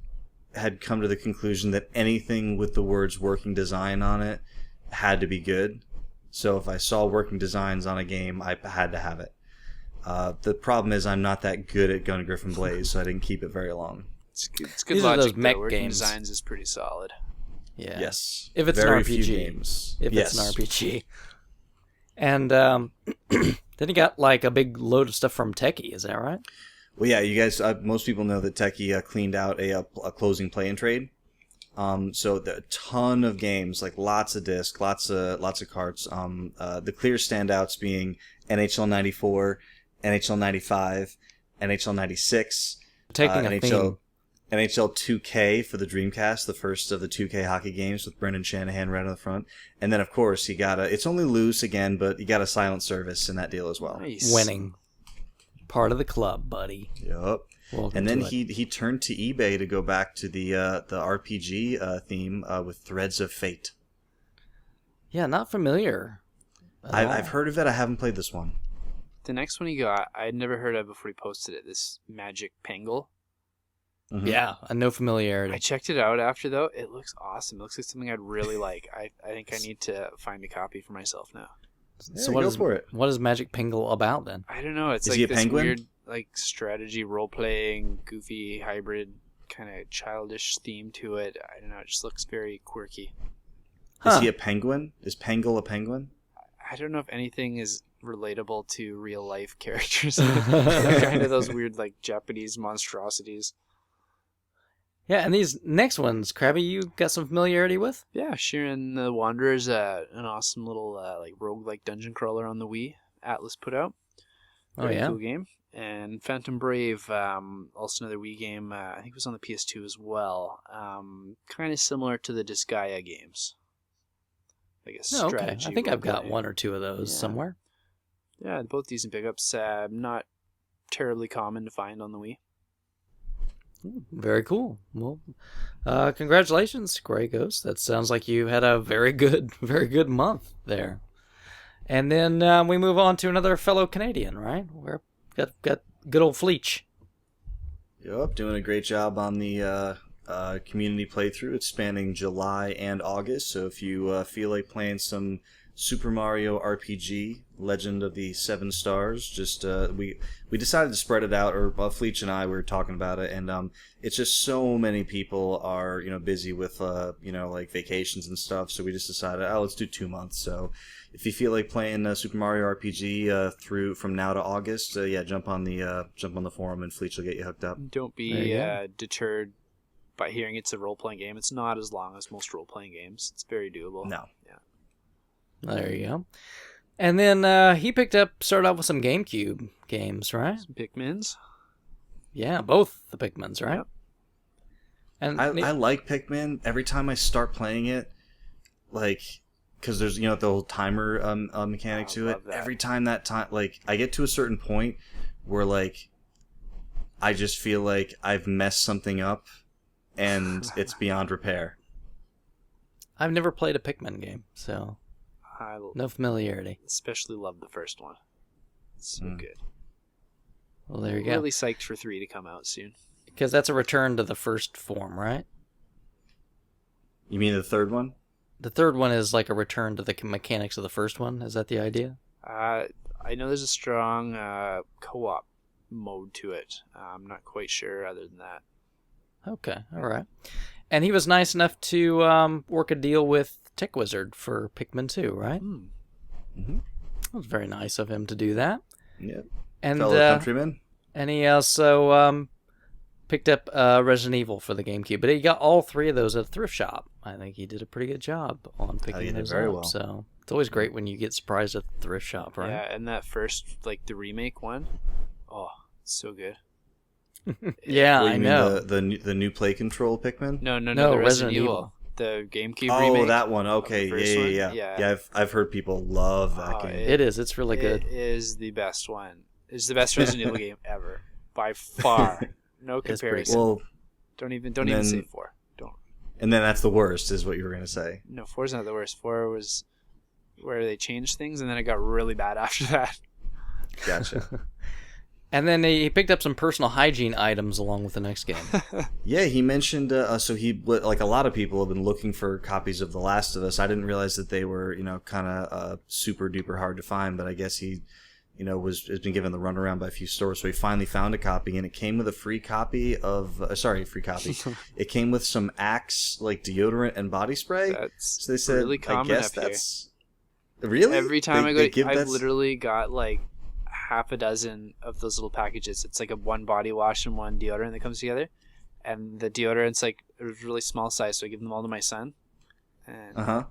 C: had come to the conclusion that anything with the words working design on it had to be good. So if I saw working designs on a game, I had to have it. The problem is I'm not that good at Gun Griffin Blaze, so I didn't keep it very long.
B: It's good
A: These are
B: logic,
A: those mech
B: though. Working
A: games.
B: Designs is pretty solid.
A: Yeah.
C: Yes.
A: If it's
C: very
A: an RPG.
C: few games.
A: If
C: Yes.
A: it's an RPG. And then you got like a big load of stuff from Techie, is that right?
C: Well, yeah, you guys. Most people know that Techie cleaned out a closing play and trade. So a ton of games, like lots of discs, lots of carts. The clear standouts being NHL 94, NHL 95, NHL 96,
A: Taking a theme.
C: NHL 2K for the Dreamcast, the first of the 2K hockey games with Brendan Shanahan right on the front. And then, of course, you got it's only loose again, but you got a silent service in that deal as well.
B: Nice.
A: Winning. Part of the club, buddy.
C: Yep.
A: Welcome
C: And then
A: to it.
C: he turned to eBay to go back to the RPG theme with Threads of Fate.
A: Yeah, not familiar.
C: I've heard of it. I haven't played this one.
B: The next one he got, I had never heard of before he posted it. This Magic Penguin.
C: Mhm.
A: Yeah, no familiarity.
B: I checked it out after, though. It looks awesome. It looks like something I'd really like. I think I need to find a copy for myself now.
C: Yeah,
A: so what
C: go
A: is
C: for it.
A: what is Magic Pingle about then?
B: I don't know. It's
C: Is
B: like
C: he a
B: this
C: penguin?
B: weird, like strategy role-playing, goofy hybrid, kind of childish theme to it. I don't know. It just looks very quirky.
C: Is
A: Huh.
C: he a penguin? Is Pengle a penguin?
B: I don't know if anything is relatable to real life characters. They're kind of those weird, like Japanese monstrosities.
A: Yeah, and these next ones, Krabby, you got some familiarity with?
B: Yeah, Shiren the Wanderer's an awesome little like roguelike dungeon crawler on the Wii. Atlas put out.
A: Oh,
B: Very
A: yeah?
B: cool game. And Phantom Brave, also another Wii game. I think it was on the PS2 as well. Kind of similar to the Disgaea games. Like a
A: No, okay.
B: strategy.
A: I think I've got
B: role-play.
A: one or two of those
B: Yeah.
A: somewhere.
B: Yeah, both decent pickups. Not terribly common to find on the Wii.
A: Very cool. Well, congratulations, Grey Ghost. That sounds like you had a very good month there. And then we move on to another fellow Canadian, right? We're got good old Fleech.
C: Yep, doing a great job on the community playthrough. It's spanning July and August, so if you feel like playing some Super Mario RPG, Legend of the Seven Stars, just we decided to spread it out, or Fleech and I were talking about it, and it's just so many people are busy with like vacations and stuff, so we just decided, let's do 2 months. So if you feel like playing Super Mario RPG through from now to August, jump on the forum and Fleech will get you hooked up.
B: Don't
A: There you
B: be
A: go.
B: deterred by hearing it's a role-playing game. It's not as long as most role-playing games. It's very doable.
C: No.
B: Yeah.
A: There you go. And then he started off with some GameCube games, right?
B: Some Pikmins.
A: Yeah, both the Pikmins, right?
B: Yep.
A: And
C: I like Pikmin. Every time I start playing it, like, because there's the whole timer mechanic
B: Oh,
C: to it.
B: love that.
C: Every time I get to a certain point where like I just feel like I've messed something up, and it's beyond repair.
A: I've never played a Pikmin game, so
B: I
A: no familiarity.
B: especially love the first one. It's so good.
A: Well, there you go.
B: Really psyched for 3 to come out soon.
A: Because that's a return to the first form, right?
C: You mean the third one?
A: The third one is like a return to the mechanics of the first one. Is that the idea?
B: I know there's a strong co-op mode to it. I'm not quite sure other than that.
A: Okay, all right. And he was nice enough to work a deal with Tech Wizard for Pikmin 2, right?
C: Mm-hmm.
A: It was very nice of him to do that.
C: Yep.
A: And
C: Fellow countryman.
A: and he also picked up Resident Evil for the GameCube, but he got all 3 of those at a thrift shop. I think he did a pretty good job on picking
C: he did
A: those
C: very
A: up.
C: well.
A: So it's always great when you get surprised at the thrift shop, right?
B: Yeah, and that first, like the remake one, oh, it's so good.
A: Yeah,
C: What,
A: I
C: you mean
A: know.
C: the new play control Pikmin.
B: No,
A: No,
B: the Resident
A: Resident
B: Evil.
A: Evil.
B: The GameCube
C: Oh,
B: remake.
C: that one. Okay,
B: the first
C: yeah.
B: one? Yeah.
C: Yeah, I've heard people love that
B: Oh,
C: game.
A: It is. It's really good.
B: It is the best one. It's the best Resident Evil game ever. By far. No
A: It's pretty
B: comparison.
C: Well,
B: Don't even
C: then-
B: say 4. Don't.
C: and then that's the worst, is what you were gonna say.
B: No, 4's not the worst. 4 was where they changed things, and then it got really bad after that.
C: Gotcha.
A: And then he picked up some personal hygiene items along with the next game.
C: Yeah, he mentioned, so he, like a lot of people, have been looking for copies of The Last of Us. I didn't realize that they were, kind of super duper hard to find, but I guess he, has been given the runaround by a few stores. So he finally found a copy, and it came with a free copy of, it came with some Axe, like, deodorant and body spray.
B: That's
C: so they said,
B: really common
C: I guess
B: up
C: that's, really?
B: Every time I go, I've
C: that's...
B: literally got, like, half a dozen of those little packages. It's like a one body wash and one deodorant that comes together, and the deodorant's like a really small size, so I give them all to my son. And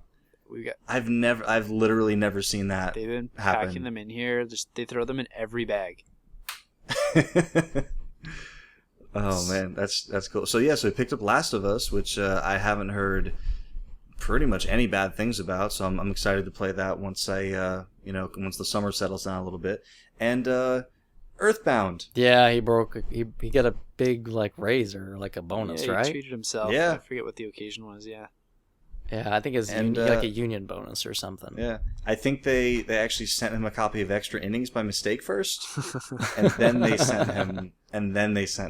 B: we got.
C: I've literally never seen that.
B: They've been
C: happen.
B: packing them in here. They throw them in every bag.
C: Oh man, that's cool. So yeah, so we picked up Last of Us, which I haven't heard pretty much any bad things about. So I'm excited to play that once once the summer settles down a little bit. And Earthbound.
A: Yeah, he got a big like raise or like a bonus,
B: He
A: right?
B: treated himself.
C: Yeah.
B: I forget what the occasion was. Yeah.
A: Yeah, I think it's like a union bonus or something.
C: Yeah, I think they actually sent him a copy of Extra Innings by mistake first, and then they sent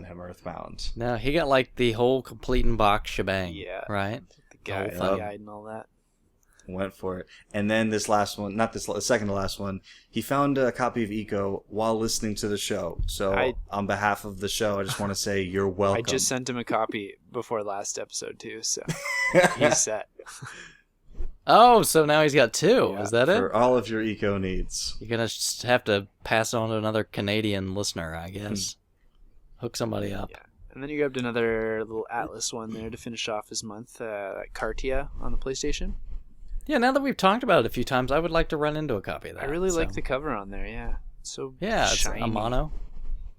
C: him Earthbound.
A: No, he got like the whole complete in box shebang.
B: Yeah.
A: Right.
B: The guide and all that.
C: Went for it. And then this last one, the second to last one, he found a copy of Eco while listening to the show. So on behalf of the show, I just want to say you're welcome.
B: I just sent him a copy before last episode too, so he's set.
A: Oh, so now he's got two.
B: Yeah,
A: is that it?
C: For all of your Eco needs.
A: You're going to just have to pass it on to another Canadian listener, I guess. Hook somebody up.
B: Yeah. And then you grabbed another little Atlas one there to finish off his month, Cartia on the PlayStation.
A: Yeah, now that we've talked about it a few times, I would like to run into a copy of that.
B: I really like the cover on there, yeah. It's so shiny.
A: It's Amano.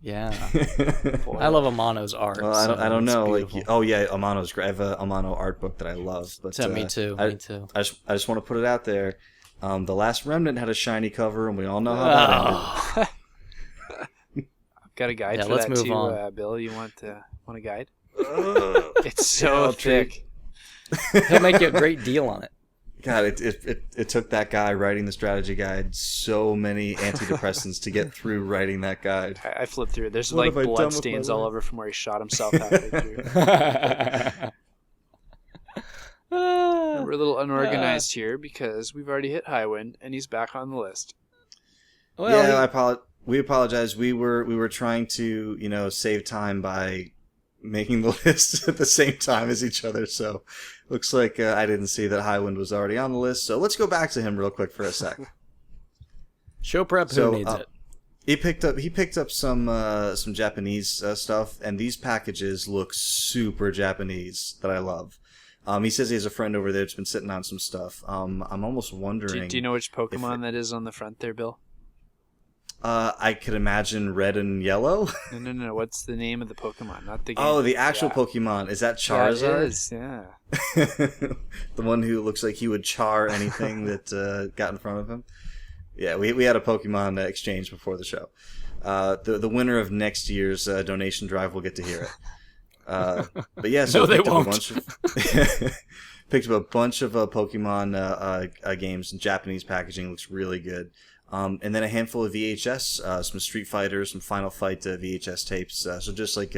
A: Yeah. I love Amano's art.
C: Well, I don't know. Amano's great. I have a Amano art book that I love. But
A: me too. Me too.
C: I just want to put it out there. The Last Remnant had a shiny cover, and we all know how that ended.
B: I've got a guide for
A: let's
B: that
A: move
B: too,
A: on.
B: Bill. You want a guide? It's so thick.
A: He'll make you a great deal on it.
C: God, it took that guy writing the strategy guide so many antidepressants to get through writing that guide.
B: I flipped through it. There's like blood stains all over from where he shot himself halfway through. We're a little unorganized here because we've already hit Highwind and he's back on the list.
C: Well, we apologize. We were trying to save time by making the list at the same time as each other, so looks like I didn't see that Highwind was already on the list, so let's go back to him real quick for a sec.
A: Show prep, who needs it?
C: He picked up some Japanese stuff, and these packages look super Japanese that I love. He says he has a friend over there that's been sitting on some stuff. I'm almost wondering...
B: Do you know which Pokemon that is on the front there, Bill?
C: I could imagine red and yellow.
B: No. What's the name of the Pokemon? Not the game.
C: Oh, the actual Pokemon. Is that Charizard?
B: Yeah,
C: The one who looks like he would char anything that got in front of him. Yeah, we had a Pokemon exchange before the show. The winner of next year's donation drive will get to hear it. But yeah, so
A: no, they won't.
C: Picked up a bunch of Pokemon games, and Japanese packaging looks really good. And then a handful of VHS, some Street Fighter, some Final Fight VHS tapes. So just like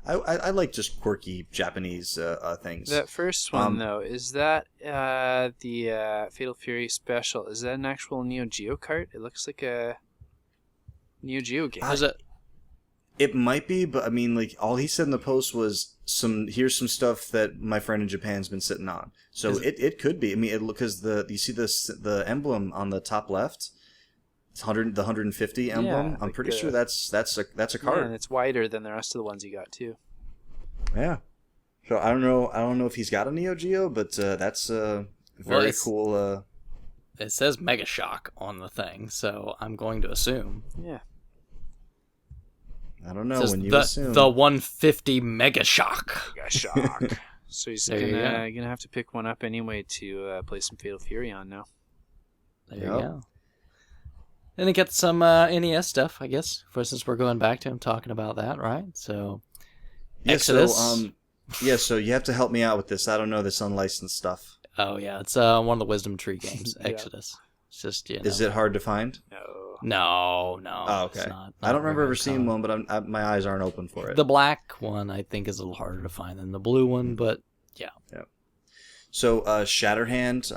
C: I like just quirky Japanese things.
B: That first one though, is that the Fatal Fury special? Is that an actual Neo Geo cart? It looks like a Neo Geo game.
A: How's it?
C: It might be, but I mean, like all he said in the post was here's some stuff that my friend in Japan's been sitting on. So it could be. I mean, because you see the emblem on the top left. The 150 emblem. I'm pretty sure that's a card.
B: Yeah, and it's wider than the rest of the ones you got too.
C: Yeah. So I don't know if he's got a Neo Geo, but that's very cool.
A: It says Mega Shock on the thing, so I'm going to assume.
B: Yeah.
C: I don't know when you assume
A: the 150 Mega Shock.
B: Mega Shock. So he's gonna have to pick one up anyway to play some Fatal Fury on now.
A: There you go. Then he got some NES stuff, I guess, since we're going back to him talking about that, right? So, Exodus.
C: So you have to help me out with this. I don't know this unlicensed stuff.
A: Oh, yeah. It's one of the Wisdom Tree games,
B: Yeah.
A: Exodus. It's just,
C: Is it hard to find?
B: No.
A: No.
C: Oh, okay.
A: It's not
C: I don't remember
A: very
C: ever seeing
A: common.
C: one, but my eyes aren't open for it.
A: The black one, I think, is a little harder to find than the blue one, but yeah.
C: So, Shatterhand,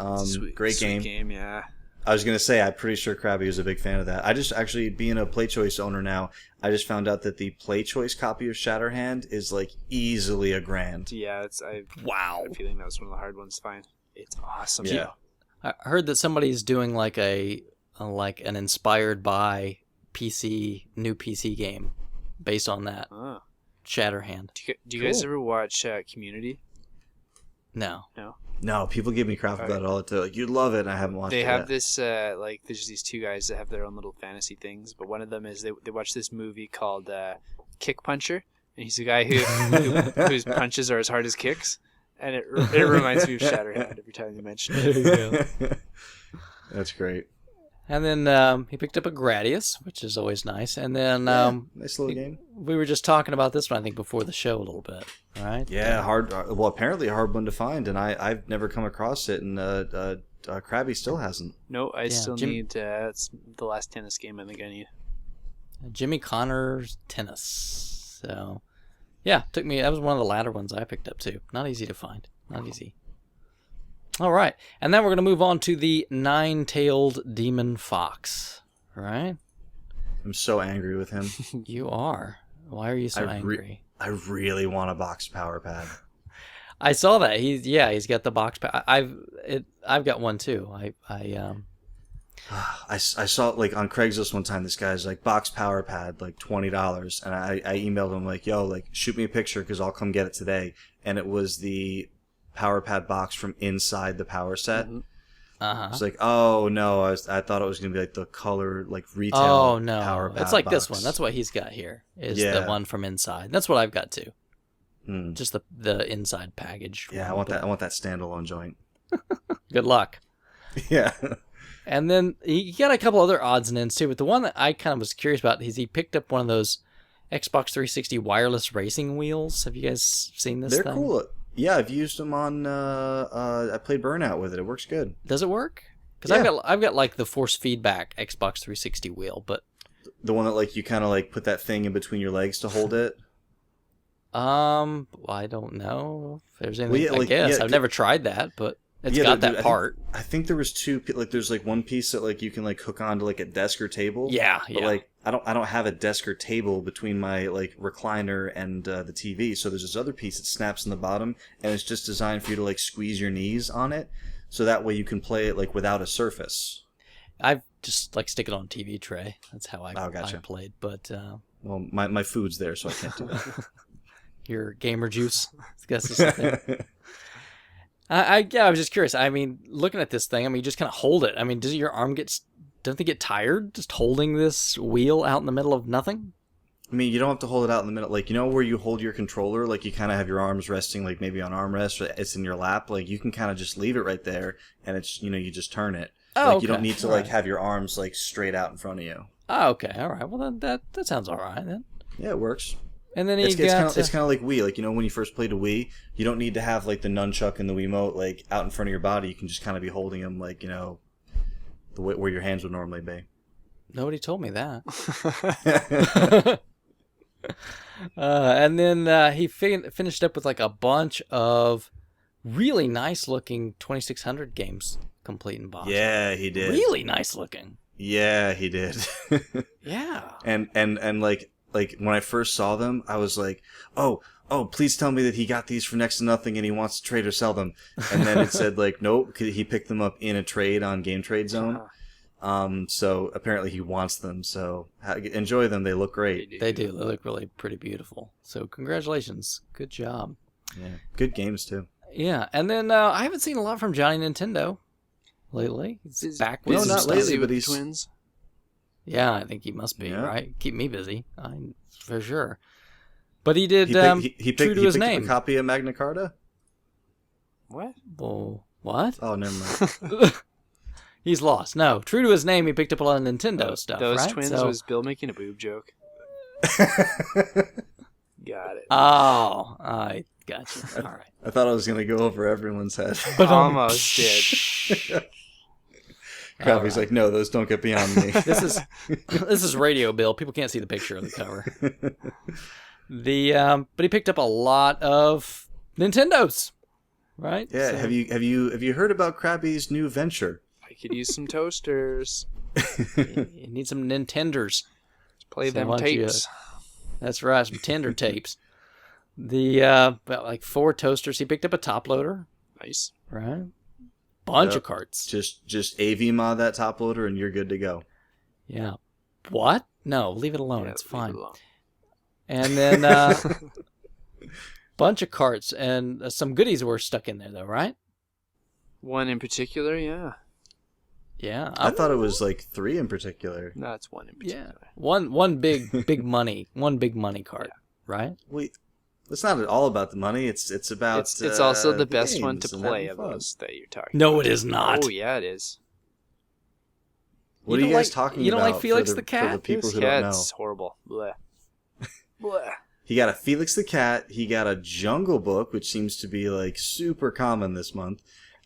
C: great
B: sweet
C: game.
B: Yeah.
C: I was going to say, I'm pretty sure Krabby was a big fan of that. I just actually, being a PlayChoice owner now, I just found out that the PlayChoice copy of Shatterhand is like easily $1,000.
B: Yeah,
A: Wow.
B: I'm feeling that was one of the hard ones to find. It's awesome.
C: Yeah.
A: I heard that somebody's doing like an inspired by new PC game based on that
B: Oh.
A: Shatterhand.
B: Do you guys ever watch Community?
A: No.
C: No, people give me crap about it all the time. Like, you'd love it, and I haven't watched it
B: They have
C: yet.
B: this, there's these two guys that have their own little fantasy things, but one of them is they watch this movie called Kick Puncher, and he's a guy whose punches are as hard as kicks, and it reminds me of Shatterhand every time you mention it.
C: That's great.
A: And then he picked up a Gradius, which is always nice. And then
C: Nice little game.
A: we were just talking about this one, I think, before the show a little bit, right?
C: Yeah, hard. Well, apparently a hard one to find, and I've never come across it, and Krabby still hasn't.
B: No, I still
A: Jim-
B: need, it's the last tennis game I think I need.
A: Jimmy Connor's Tennis. So, yeah, that was one of the latter ones I picked up, too. Not easy to find. Not easy. All right. And then we're going to move on to the Nine-Tailed Demon Fox. Right?
C: I'm so angry with him.
A: You are. Why are you so angry?
C: I really want a box power pad.
A: I saw that. He's got the box. I've got one too.
C: I saw it like on Craigslist one time. This guy's like, box power pad, like $20, and I emailed him like, yo, like shoot me a picture because I'll come get it today. And it was the power pad box from inside the power set.
B: Mm-hmm.
A: Uh-huh.
C: It's like, oh no, I thought it was gonna be like the color, like retail.
A: Oh no,
C: power pad
A: it's like
C: box.
A: this one. That's what he's got here. Is the
C: Yeah.
A: one from inside. That's what I've got too.
C: Hmm.
A: Just the inside package.
C: Yeah, I want that. I want that standalone joint.
A: Good luck.
C: Yeah.
A: And then he got a couple other odds and ends too. But the one that I kind of was curious about is he picked up one of those Xbox 360 wireless racing wheels. Have you guys seen this?
C: They're
A: thing?
C: cool. Yeah, I've used them on. I played Burnout with it. It works good.
A: Does it work? Because
C: Yeah.
A: I've got like the force feedback Xbox 360 wheel, but
C: The one that like you kind of like put that thing in between your legs to hold it.
A: I don't know if there's anything.
C: Well, yeah,
A: I guess
C: yeah,
A: I've never tried that, but it's
C: Yeah,
A: got
C: there-
A: that
C: I
A: part.
C: I think there was two. Like, there's like one piece that like you can like hook onto like a desk or table.
A: Yeah,
C: But like I don't have a desk or table between my like recliner and the TV. So there's this other piece that snaps in the bottom, and it's just designed for you to like squeeze your knees on it, so that way you can play it like without a surface.
A: I've just like stick it on a TV tray. That's how I
C: Gotcha.
A: played. But
C: Well, my food's there, so I can't do that.
A: your gamer juice, I guess is the thing. I was just curious. I mean, looking at this thing, I mean, you just kind of hold it. I mean, doesn't your arm doesn't it get tired just holding this wheel out in the middle of nothing?
C: I mean, you don't have to hold it out in the middle. Like, you know where you hold your controller? Like, you kind of have your arms resting, like, maybe on armrest, or it's in your lap. Like, you can kind of just leave it right there, and it's, you just turn it.
A: Oh,
C: like,
A: okay.
C: you don't need to,
A: All
C: like,
A: right.
C: have your arms, like, straight out in front of you.
A: Oh, okay. All right. Well, then that sounds all right then.
C: Yeah, it works.
A: And then
C: It's
A: got
C: kind of like Wii. Like, when you first played a Wii, you don't need to have, like, the nunchuck and the Wiimote, like, out in front of your body. You can just kind of be holding them, like, the way where your hands would normally be.
A: nobody told me that. And then he finished up with like a bunch of really nice looking 2600 games complete in box.
C: Yeah, he did.
A: Really nice looking.
C: Yeah, he did.
A: Yeah.
C: And like when I first saw them, I was like, oh, please tell me that he got these for next to nothing and he wants to trade or sell them. And then it said like, nope, he picked them up in a trade on Game Trade Zone. So apparently he wants them. So enjoy them. They look great.
A: They do. They look really pretty beautiful. So congratulations. Good job.
C: Yeah, good games too.
A: Yeah. And then I haven't seen a lot from Johnny Nintendo lately. He's back with
C: No,
A: some
C: not
A: stuff.
C: lately,
B: with
C: but he's-
B: the twins.
A: Yeah, I think he must be,
C: Yeah.
A: right? Keep me busy, for sure. But he did
C: He
A: true
C: picked
A: to his
C: up
A: name.
C: a copy of Magna Carta.
B: What?
A: Well, what?
C: Oh, never mind.
A: He's lost. No, true to his name, he picked up a lot of Nintendo stuff,
B: Those
A: right?
B: twins
A: So-
B: was Bill making a boob joke. Got it.
A: Oh, I got you. All right.
C: I thought I was gonna go over everyone's head.
B: Almost did.
C: Krabby's like, no, those don't get beyond me.
A: This is radio, Bill. People can't see the picture of the cover. But he picked up a lot of Nintendos, right?
C: Yeah.
A: So,
C: Have you heard about Krabby's new venture?
B: I could use some toasters.
A: you need some Nintenders.
B: Play
A: So
B: them
A: why don't you,
B: tapes.
A: That's right, some Tender tapes. About like 4 toasters. He picked up a top loader,
B: Nice.
A: right? Bunch
C: Yep.
A: of carts.
C: Just AV mod that top loader and you're good to go.
A: Yeah. What? No, leave it alone.
B: Yeah,
A: It's
B: leave
A: fine.
B: it alone.
A: And then bunch of carts and some goodies were stuck in there, though, right?
B: One in particular, yeah.
A: Yeah.
C: I thought it was like 3 in particular.
B: No, it's one in
A: Yeah.
B: particular.
A: One big money. One big money cart, right?
C: Wait, it's not at all about the money. It's about.
B: It's also the best one to
C: games and
B: play
C: having
B: of
C: fun.
B: those that you're talking
A: No,
B: about.
A: it is not.
B: Oh, yeah, it is.
C: What
A: You
C: are you
A: don't
C: guys
A: like-
C: talking
A: you don't
C: about?
A: like Felix
C: for
A: the
C: For
A: cat?
C: the people
B: This
C: who don't know.
B: cat's horrible. Blech. Blech.
C: He got a Felix the Cat. He got a Jungle Book, which seems to be like super common this month.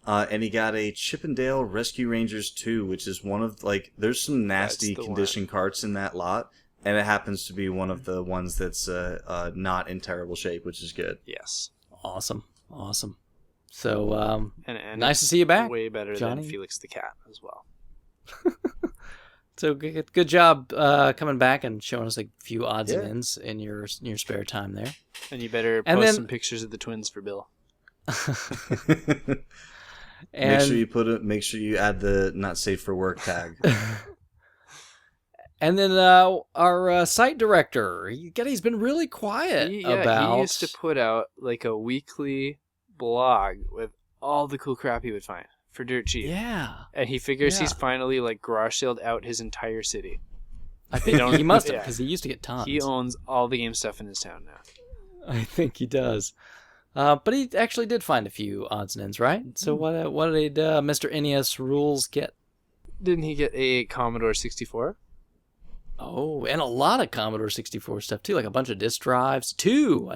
C: And he got a Chippendale Rescue Rangers 2, which is one of like there's some nasty
B: That's the
C: condition carts in that lot, and it happens to be one of the ones that's not in terrible shape, which is good.
B: Yes.
A: Awesome. So,
B: And
A: nice
B: it's
A: to see you back,
B: Way better
A: Johnny.
B: than Felix the Cat as well.
A: so good job coming back and showing us a few odds and
C: Yeah.
A: ends in your spare time there.
B: And you better
A: And
B: post
A: then-
B: some pictures of the twins for Bill.
A: And
C: Make sure you add the not safe for work tag.
A: and then our site director, he's been really quiet about.
B: He used to put out like a weekly blog with all the cool crap he would find for dirt cheap.
A: Yeah,
B: And he figures he's
A: Yeah.
B: finally like garage saled out his entire city.
A: I think he must have
B: Yeah.
A: because he used to get tons.
B: He owns all the game stuff in his town now.
A: I think he does. But he actually did find a few odds and ends, right? So what did Mr. NES Rules get?
B: Didn't he get a Commodore 64?
A: Oh, and a lot of Commodore 64 stuff too, like a bunch of disk drives. Two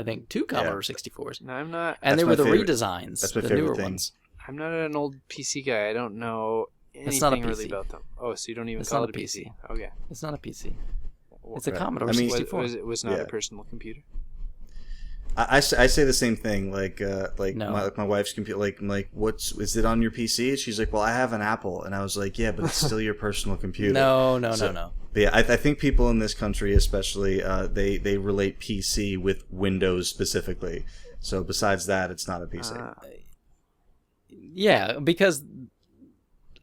A: Commodore 64s.
B: No, I'm not.
A: And
C: That's
A: they were
C: my
A: the
C: favorite.
A: redesigns,
C: That's my
A: the
C: favorite
A: newer
C: thing.
A: ones.
B: I'm not an old PC guy. I don't know
A: It's not a
B: anything really
A: PC.
B: about them. Oh, so you don't even
A: It's
B: call
A: not
B: it a
A: a
B: PC?
A: PC.
B: Okay.
A: It's not a PC. It's a
C: Right.
A: Commodore
C: I mean-
A: 64.
B: It was not
C: Yeah.
B: a personal computer.
C: I say the same thing.
A: No.
C: my wife's computer. Like, is it on your PC? She's like, well, I have an Apple, and I was like, yeah, but it's still your personal computer.
A: No.
C: But yeah, I think people in this country, especially, they relate PC with Windows specifically. So besides that, it's not a PC.
A: Yeah, because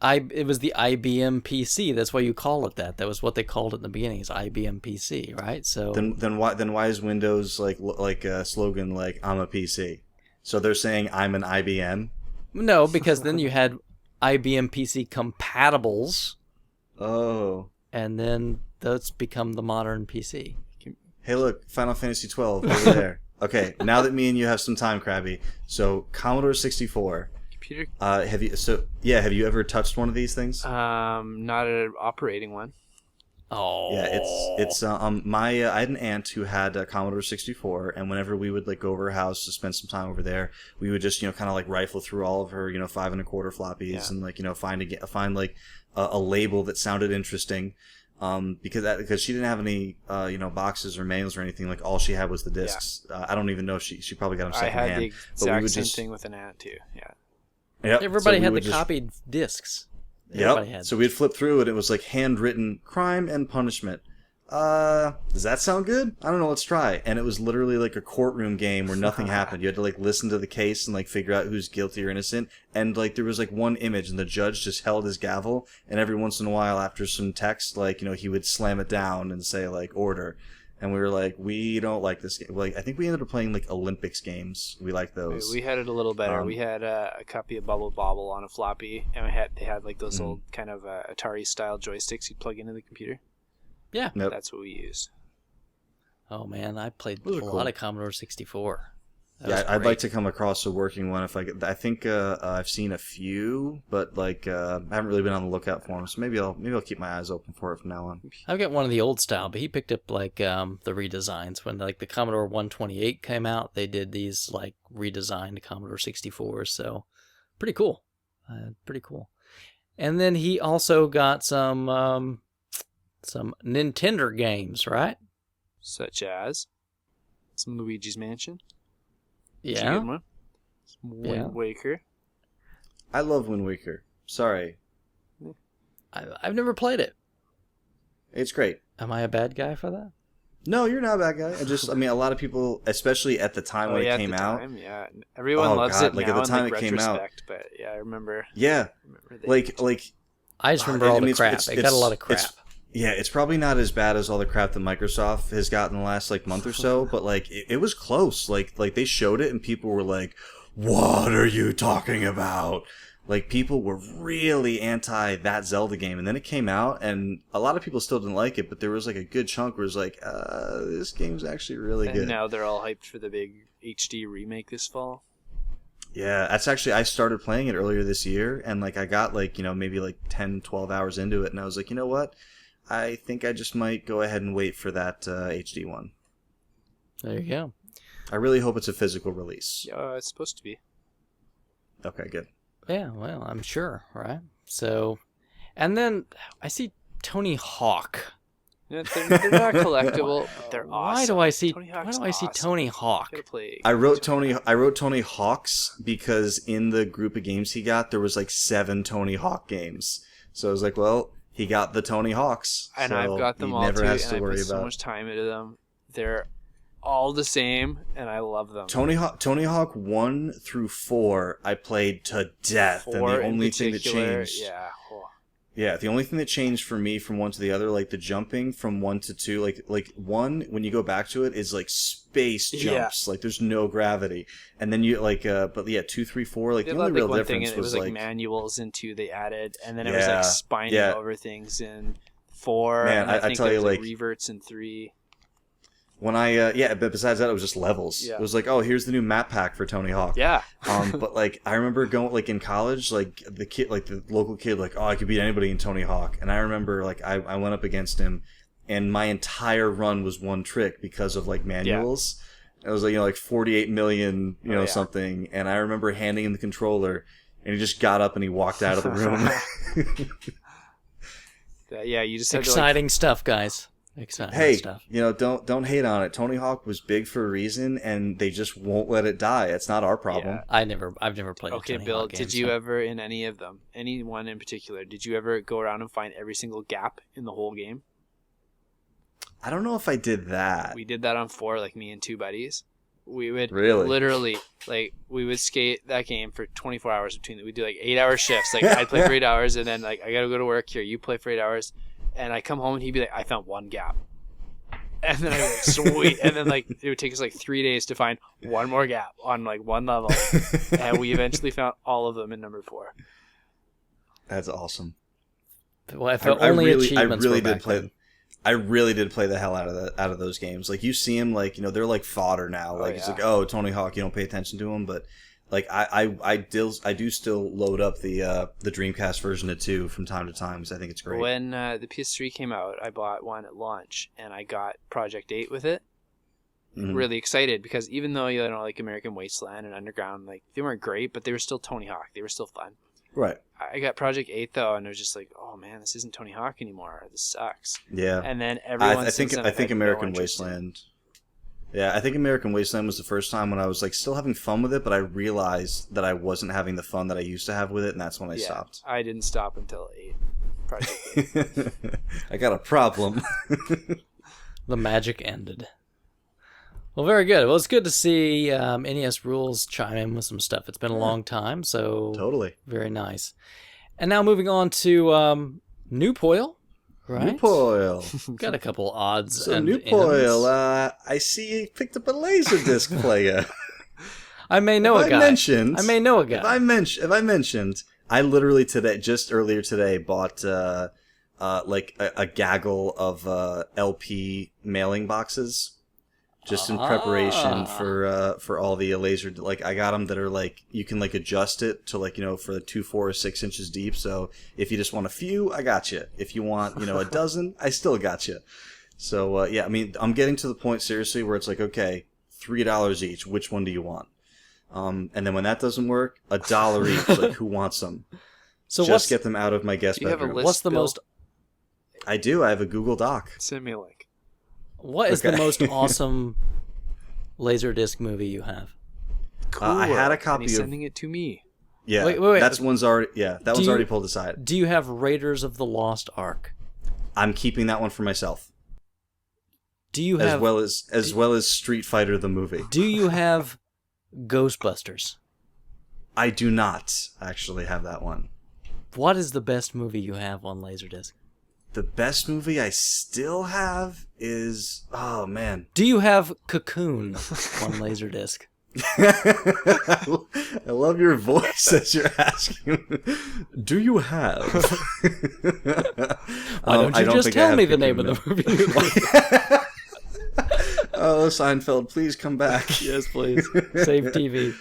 A: it was the IBM PC. That's why you call it that. That was what they called it in the beginning. Is IBM PC, right? So
C: Then why is Windows like a slogan like I'm a PC? So they're saying I'm an IBM.
A: no, because then you had IBM PC compatibles,
C: Oh,
A: and then that's become the modern PC.
C: hey, look, Final Fantasy 12 over there. Okay, now that me and you have some time, Krabby. So Commodore 64.
B: Computer?
C: Have you ever touched one of these things?
B: Not an operating one.
A: Oh,
C: Yeah, it's I had an aunt who had a Commodore 64, and whenever we would like go over her house to spend some time over there, we would just kind of like rifle through all of her 5 1/4 floppies
B: Yeah.
C: and like find like a label that sounded interesting, because she didn't have any boxes or manuals or anything. Like all she had was the discs. I don't even know if she probably got them
B: I
C: secondhand.
B: had the
C: but we
B: exact
C: would
B: same
C: just-
B: thing with an aunt too. Yeah.
C: Yep,
A: everybody
C: so we
A: had the
C: would just-
A: copied discs. Everybody
C: Yep.
A: had.
C: So we'd flip through it. It was like handwritten crime and punishment. Does that sound good? I don't know. Let's try. And it was literally like a courtroom game where nothing happened. You had to like listen to the case and like figure out who's guilty or innocent. And like there was like one image and the judge just held his gavel. And every once in a while after some text, like, he would slam it down and say like order. And we were like, we don't like this game. Like, I think we ended up playing like Olympics games. We like those.
B: We had it a little better.
C: Um,
B: We had a copy of Bubble Bobble on a floppy, and they had like those old kind of Atari style joysticks you'd plug into the computer.
A: Yeah.
C: Yep.
B: That's what we used.
A: Oh man, I played
C: Those
A: a
C: are
A: lot
C: cool.
A: of Commodore 64. That
C: Yeah,
A: was
C: I'd
A: great.
C: like to come across a working one if I could. I think I've seen a few, but like I haven't really been on the lookout for them. So maybe I'll keep my eyes open for it from now on.
A: I've got one of the old style, but he picked up like the redesigns when like the Commodore 128 came out. They did these like redesigned Commodore 64s, so pretty cool, pretty cool. And then he also got some Nintendo games, right?
B: Such as some Luigi's Mansion. That's a
A: Yeah.
B: good one. Some Wind Waker.
C: I love Wind Waker. Sorry.
A: I've never played it.
C: It's great.
A: Am I a bad guy for that?
C: No, you're not a bad guy. I mean, a lot of people, especially at the time when it came out.
B: Yeah, everyone loves it
C: like
B: now
C: at the time
B: in
C: it came out.
B: retrospect, but yeah, I remember.
C: Yeah, like
A: I just remember all the crap. It got a lot of crap.
C: Yeah, it's probably not as bad as all the crap that Microsoft has gotten in the last like month or so, but like it was close. Like they showed it and people were like, "What are you talking about?" Like people were really anti that Zelda game, and then it came out, and a lot of people still didn't like it, but there was like a good chunk where it was like, "This game's actually really good."
B: And now they're all hyped for the big HD remake this fall.
C: Yeah, that's actually, I started playing it earlier this year, and like I got like, maybe like 10, 12 hours into it, and I was like, you know what? I think I just might go ahead and wait for that HD one.
A: There you go.
C: I really hope it's a physical release.
B: Yeah, it's supposed to be.
C: Okay, good.
A: Yeah, well, I'm sure, right? So, and then I see Tony Hawk.
B: Yeah, they're not collectible, but they're awesome.
A: Why do I see
B: awesome.
A: Tony Hawk?
C: I wrote Tony Hawks because in the group of games he got, there was like 7 Tony Hawk games. So I was like, well, he got the Tony Hawks.
B: And
C: so
B: I've got them all
C: never
B: too,
C: has
B: and
C: to
B: I
C: worry
B: put so
C: about.
B: much time into them. They're all the same, and I love them.
C: Tony Hawk 1 through 4 I played to death, and the only thing that changed, the only thing that changed for me from one to the other, like the jumping from 1 to 2, like 1, when you go back to it, is like space jumps, like there's no gravity, and then you like, but yeah, 2, 3, 4, like the only real difference was
B: like manuals in 2 they added, and then it was like spining over things in 4.
C: Man,
B: and I think
C: tell you, like
B: reverts in 3.
C: When but besides that, it was just levels. Yeah. It was like, oh, here's the new map pack for Tony Hawk.
B: Yeah.
C: But like, I remember going like in college, like the local kid, like, oh, I could beat anybody in Tony Hawk. And I remember like I went up against him, and my entire run was one trick because of like manuals. Yeah. It was like like 48 million, something. And I remember handing him the controller, and he just got up and he walked out of the room.
B: Yeah, you just
A: exciting stuff, guys.
C: Hey,
A: stuff.
C: Don't hate on it. Tony Hawk was big for a reason, and they just won't let it die. It's not our problem.
A: Yeah. I've never played.
B: Okay, Bill, did you ever in any of them, any one in particular, did you ever go around and find every single gap in the whole game?
C: I don't know if I did that.
B: We did that on 4, like me and 2 buddies. We would literally, like, we would skate that game for 24 hours between. We'd do like 8-hour shifts. Like I'd play for 8 hours, and then like I gotta go to work. Here, you play for 8 hours. And I come home and he'd be like, I found one gap. And then I'd be like, sweet. And then like it would take us like 3 days to find one more gap on like one level. And we eventually found all of them in number 4.
C: That's awesome.
A: Well, if I really
C: did play the hell out of those games. Like you see them, like they're like fodder now. Like it's like, oh, Tony Hawk, you don't pay attention to him, but like I do still load up the Dreamcast version of 2 from time to time because I think it's great.
B: When the PS3 came out, I bought one at launch and I got Project 8 with it. Mm-hmm. Really excited because even though like American Wasteland and Underground, like they weren't great, but they were still Tony Hawk. They were still fun.
C: Right.
B: I got Project 8 though, and it was just like, oh man, this isn't Tony Hawk anymore. This sucks.
C: Yeah.
B: And then everyone.
C: I think American Wasteland. Yeah, I think American Wasteland was the first time when I was like still having fun with it, but I realized that I wasn't having the fun that I used to have with it, and that's when I stopped.
B: I didn't stop until 8. Project 8.
C: I got a problem.
A: The magic ended. Well, very good. Well, it's good to see NES Rules chime in with some stuff. It's been a long time, so
C: totally
A: very nice. And now moving on to Newpoil. Right.
C: Newpoil.
A: Got a couple odds.
C: So Newpoil, I see you picked up a Laserdisc player.
A: I may know a guy.
C: I may know a guy. If I mentioned, I literally just earlier today bought like a gaggle of LP mailing boxes. Just in preparation for all the laser, like I got them that are like you can like adjust it to like for the 2, 4, or 6 inches deep. So if you just want a few, I got you. If you want a dozen, I still got you. So yeah, I mean I'm getting to the point seriously where it's like okay, $3 each. Which one do you want? And then when that doesn't work, $1 each. Like who wants them?
A: So
C: just get them out of my guest
B: Do you have a
C: bedroom.
B: list?
A: what's the
B: Bill?
A: most?
C: I do. I have a Google Doc.
B: Send me a link.
A: What is
C: Okay.
A: the most awesome Laserdisc movie you have?
B: Cool.
C: I had a
B: And
C: copy
B: he's
C: of.
B: sending it to me.
C: Yeah,
A: Wait.
C: That one's already. Yeah, that one's
A: you-
C: already pulled aside.
A: Do you have Raiders of the Lost Ark?
C: I'm keeping that one for myself,
A: Do you
C: as
A: have
C: well as Street Fighter the movie.
A: Do you have Ghostbusters?
C: I do not actually have that one.
A: What is the best movie you have on Laserdisc?
C: The best movie I still have is man.
A: Do you have Cocoon on Laserdisc?
C: I love your voice as you're asking. Do you have?
A: Why don't you just tell me the name of the movie?
C: Oh, Seinfeld, please come back.
A: Yes, please. Save TV.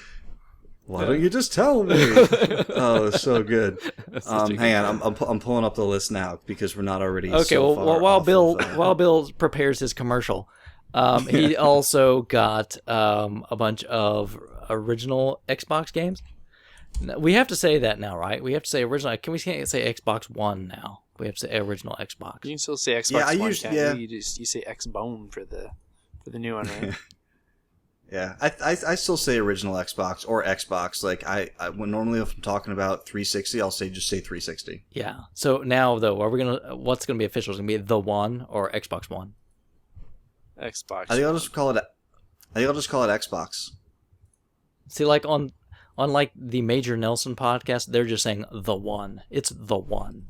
C: Why don't you just tell me? Oh, it's so good. Hang on, I'm pulling up the list now because we're not already.
A: Okay,
C: so
A: well,
C: far
A: while
C: off
A: Bill
C: of,
A: while Bill prepares his commercial, he also got a bunch of original Xbox games. We have to say that now, right? We have to say original. Can we say Xbox One now? We have to say original Xbox.
B: You can still say Xbox
C: Yeah, I
B: One.
C: usually-
B: Can't
C: yeah.
B: you say Xbone for the new one, right?
C: Yeah, I still say original Xbox or Xbox. Like I when normally if I'm talking about 360, I'll just say 360.
A: Yeah. So now though, what's gonna be official? Is it gonna be the One or Xbox One?
B: Xbox.
C: I think I'll just call it Xbox.
A: See, like on like the Major Nelson podcast, they're just saying the One. It's the One.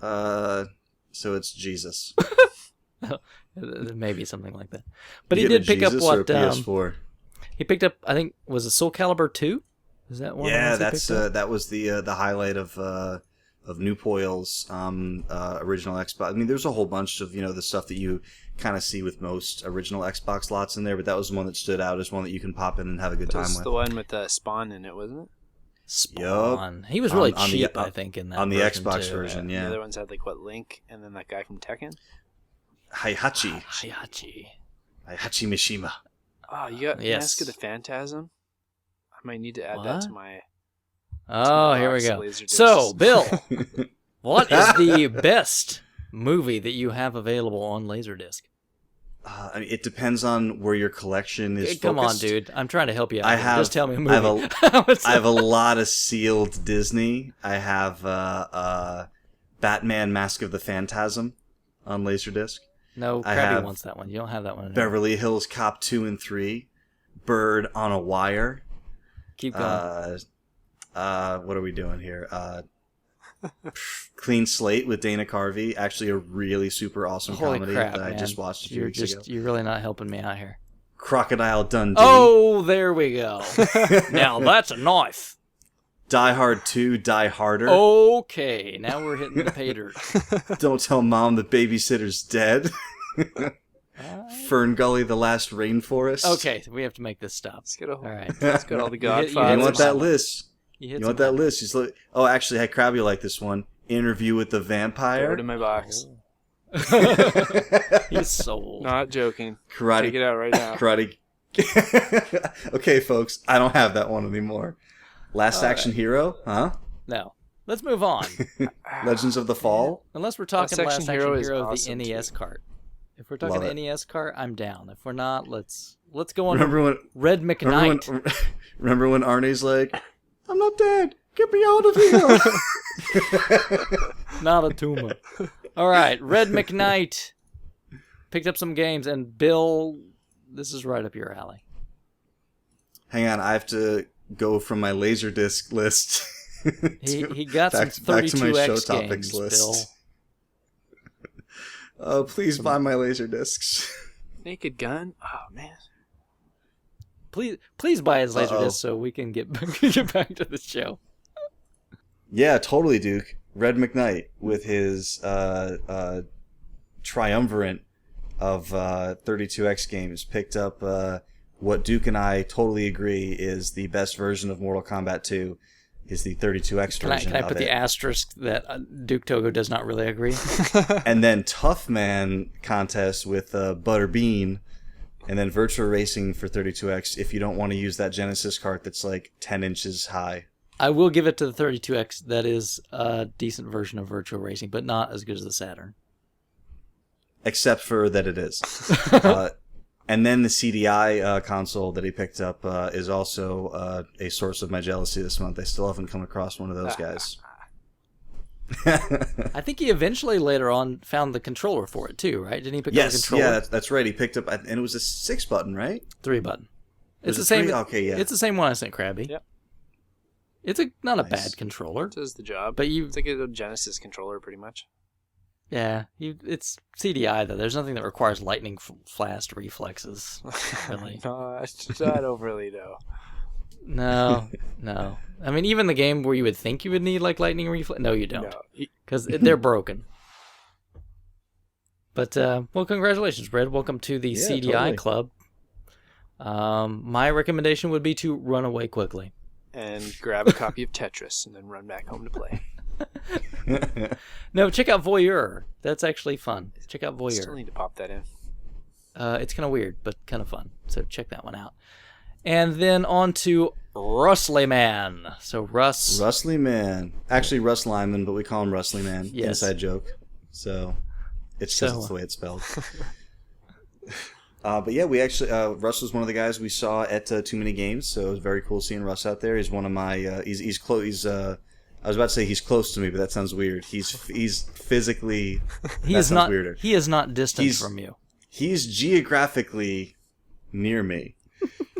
C: So it's Jesus.
A: Maybe something like that. But
C: You
A: he
C: get
A: did
C: a
A: pick up
C: Jesus or a
A: what
C: PS4.
A: he picked up. I think was it Soul Calibur 2? Is that one?
C: Yeah,
A: of the ones he
C: that's
A: picked up?
C: that was the highlight of New Poil's original Xbox. I mean, there's a whole bunch of the stuff that you kind of see with most original Xbox lots in there, but that was the one that stood out as one that you can pop in and have a good time
B: That's
C: with.
B: the one with the Spawn in it, wasn't it?
A: Spawn. He was really
C: On the-
A: cheap, I think, in that
C: on the
A: version,
C: Xbox
A: too.
C: version.
B: The
C: Yeah,
B: other ones had like what, Link, and then that guy from Tekken.
C: Heihachi
A: Hayachi.
C: Mishima.
B: Oh, you got
A: Yes.
B: Mask of the Phantasm. I might need to add that to my.
A: Oh, here we
B: box
A: go.
B: Laserdiscs.
A: So, Bill, what is the best movie that you have available on Laserdisc?
C: I mean, it depends on where your collection is.
A: Come on,
C: focused.
A: dude. I'm trying to help you out.
C: I
A: here.
C: have-
A: Just tell me a
C: I have
A: movie.
C: I have a lot of sealed Disney. I have Batman: Mask of the Phantasm on Laserdisc.
A: No,
C: I
A: Krabby
C: have
A: wants that one. You don't have that one. anymore.
C: Beverly Hills Cop 2 and 3, Bird on a Wire.
A: Keep going.
C: What are we doing here? Clean Slate with Dana Carvey. Actually, a really super awesome
A: Holy
C: comedy
A: crap,
C: that
A: man.
C: I just watched a few
A: You're
C: weeks ago.
A: You're really not helping me out here.
C: Crocodile Dundee.
A: Oh, there we go. Now that's a knife.
C: Die Hard 2, Die Harder.
A: Okay, now we're hitting the pay dirt.
C: Don't Tell Mom the Babysitter's Dead. Fern Gully, The Last Rainforest.
A: Okay, we have to make this stop.
B: Let's get all,
A: All right.
B: let's get all the
A: You hit
C: You
B: Godfathers.
C: want that list?
A: You
C: You want that list? He's like, oh, actually, hey, Crabby, like this one. Interview with the
B: Throw
C: Vampire.
B: it in my box.
A: He's sold.
B: Not joking.
C: Karate.
B: Take it out right now.
C: Karate. Okay, folks, I don't have that one anymore. Last Action Hero, huh?
A: No. Let's move on.
C: Legends of the Fall.
A: Unless we're talking
B: Last
A: Last
B: Action
A: Action
B: Hero
A: Hero,
B: is
A: of
B: awesome,
A: the NES
B: too.
A: cart. If we're talking
C: Love it.
A: NES cart, I'm down. If we're not, let's go on.
C: Remember when?
A: Red McKnight.
C: Remember when Arnie's like, "I'm not dead. Get me out of here."
A: Not a tumor. All right, Red McKnight picked up some games, and Bill, this is right up your alley.
C: Hang on, I have to go from my Laserdisc list.
A: He got
C: back
A: some
C: to my
A: 32X
C: show topics
A: games,
C: list.
A: Bill.
C: Oh, please buy my Laserdiscs.
B: Naked Gun. Oh man.
A: Please buy his
C: Uh-oh.
A: Laserdisc so we can get back to the show.
C: Yeah, totally, Duke. Red McKnight with his triumvirate of 32X games picked up what Duke and I totally agree is the best version of Mortal Kombat 2 is the 32X version
A: Can I
C: of
A: put
C: it.
A: the asterisk that duke.togo does not really agree?
C: And then Tough Man contest with Butterbean, and then Virtua Racing for 32X if you don't want to use that Genesis cart that's like 10 inches high.
A: I will give it to the 32X. That is a decent version of Virtual Racing, but not as good as the Saturn.
C: Except for that it is. And then the CDI console that he picked up is also a source of my jealousy this month. I still haven't come across one of those guys.
A: I think he eventually later on found the controller for it too, right? Didn't he pick up the controller?
C: Yeah, that's right. He picked up, and it was a 6-button, right?
A: 3-button. It's the
C: same.
A: same.
C: Okay, yeah.
A: It's the same one I sent Krabby.
B: Yep.
A: It's not a bad controller.
B: It does the job.
A: But
B: it's like a Genesis controller, pretty much.
A: Yeah, it's CDI though. There's nothing that requires lightning fast reflexes. Really.
B: Not overly though.
A: No. I mean, even the game where you would think you would need like lightning reflex, no, you don't, because they're broken. But well, congratulations, Brad. Welcome to the CDI club. My recommendation would be to run away quickly
B: and grab a copy of Tetris and then run back home to play.
A: No, check out Voyeur. That's actually fun. Check out Voyeur.
B: Still need to pop that in.
A: It's kind of weird, but kind of fun. So check that one out. And then on to Rustly Man. So
C: Rustly Man. Actually, Russ Lyman, but we call him Rustly Man.
A: Yes.
C: Inside joke. So it's just the way it's spelled. But yeah, we actually Russ was one of the guys we saw at Too Many Games. So it was very cool seeing Russ out there. He's one of my. He's close. I was about to say he's close to me, but that sounds weird. He's physically.
A: He is not.
C: Weirder.
A: He is not distant from you.
C: He's geographically near me.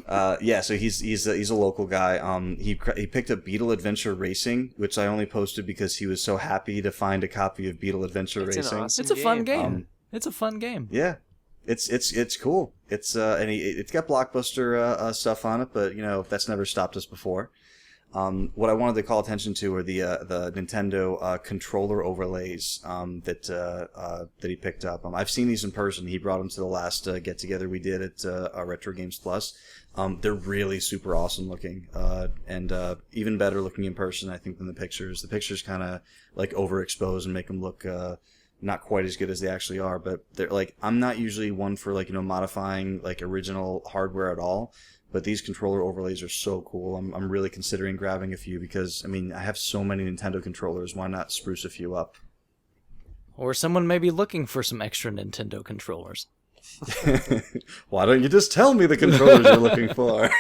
C: So he's a local guy. He picked up Beetle Adventure Racing, which I only posted because he was so happy to find a copy of Beetle Adventure Racing.
B: Awesome
A: it's a fun game. It's a fun game.
C: Yeah, it's cool. It's it's got Blockbuster stuff on it, but that's never stopped us before. What I wanted to call attention to are the Nintendo controller overlays that he picked up. I've seen these in person. He brought them to the last get together we did at Retro Games Plus. They're really super awesome looking, and even better looking in person, I think, than the pictures. The pictures kind of like overexpose and make them look not quite as good as they actually are. But they're like, I'm not usually one for modifying like original hardware at all. But these controller overlays are so cool. I'm really considering grabbing a few because, I have so many Nintendo controllers. Why not spruce a few up?
A: Or someone may be looking for some extra Nintendo controllers.
C: Why don't you just tell me the controllers you're looking for?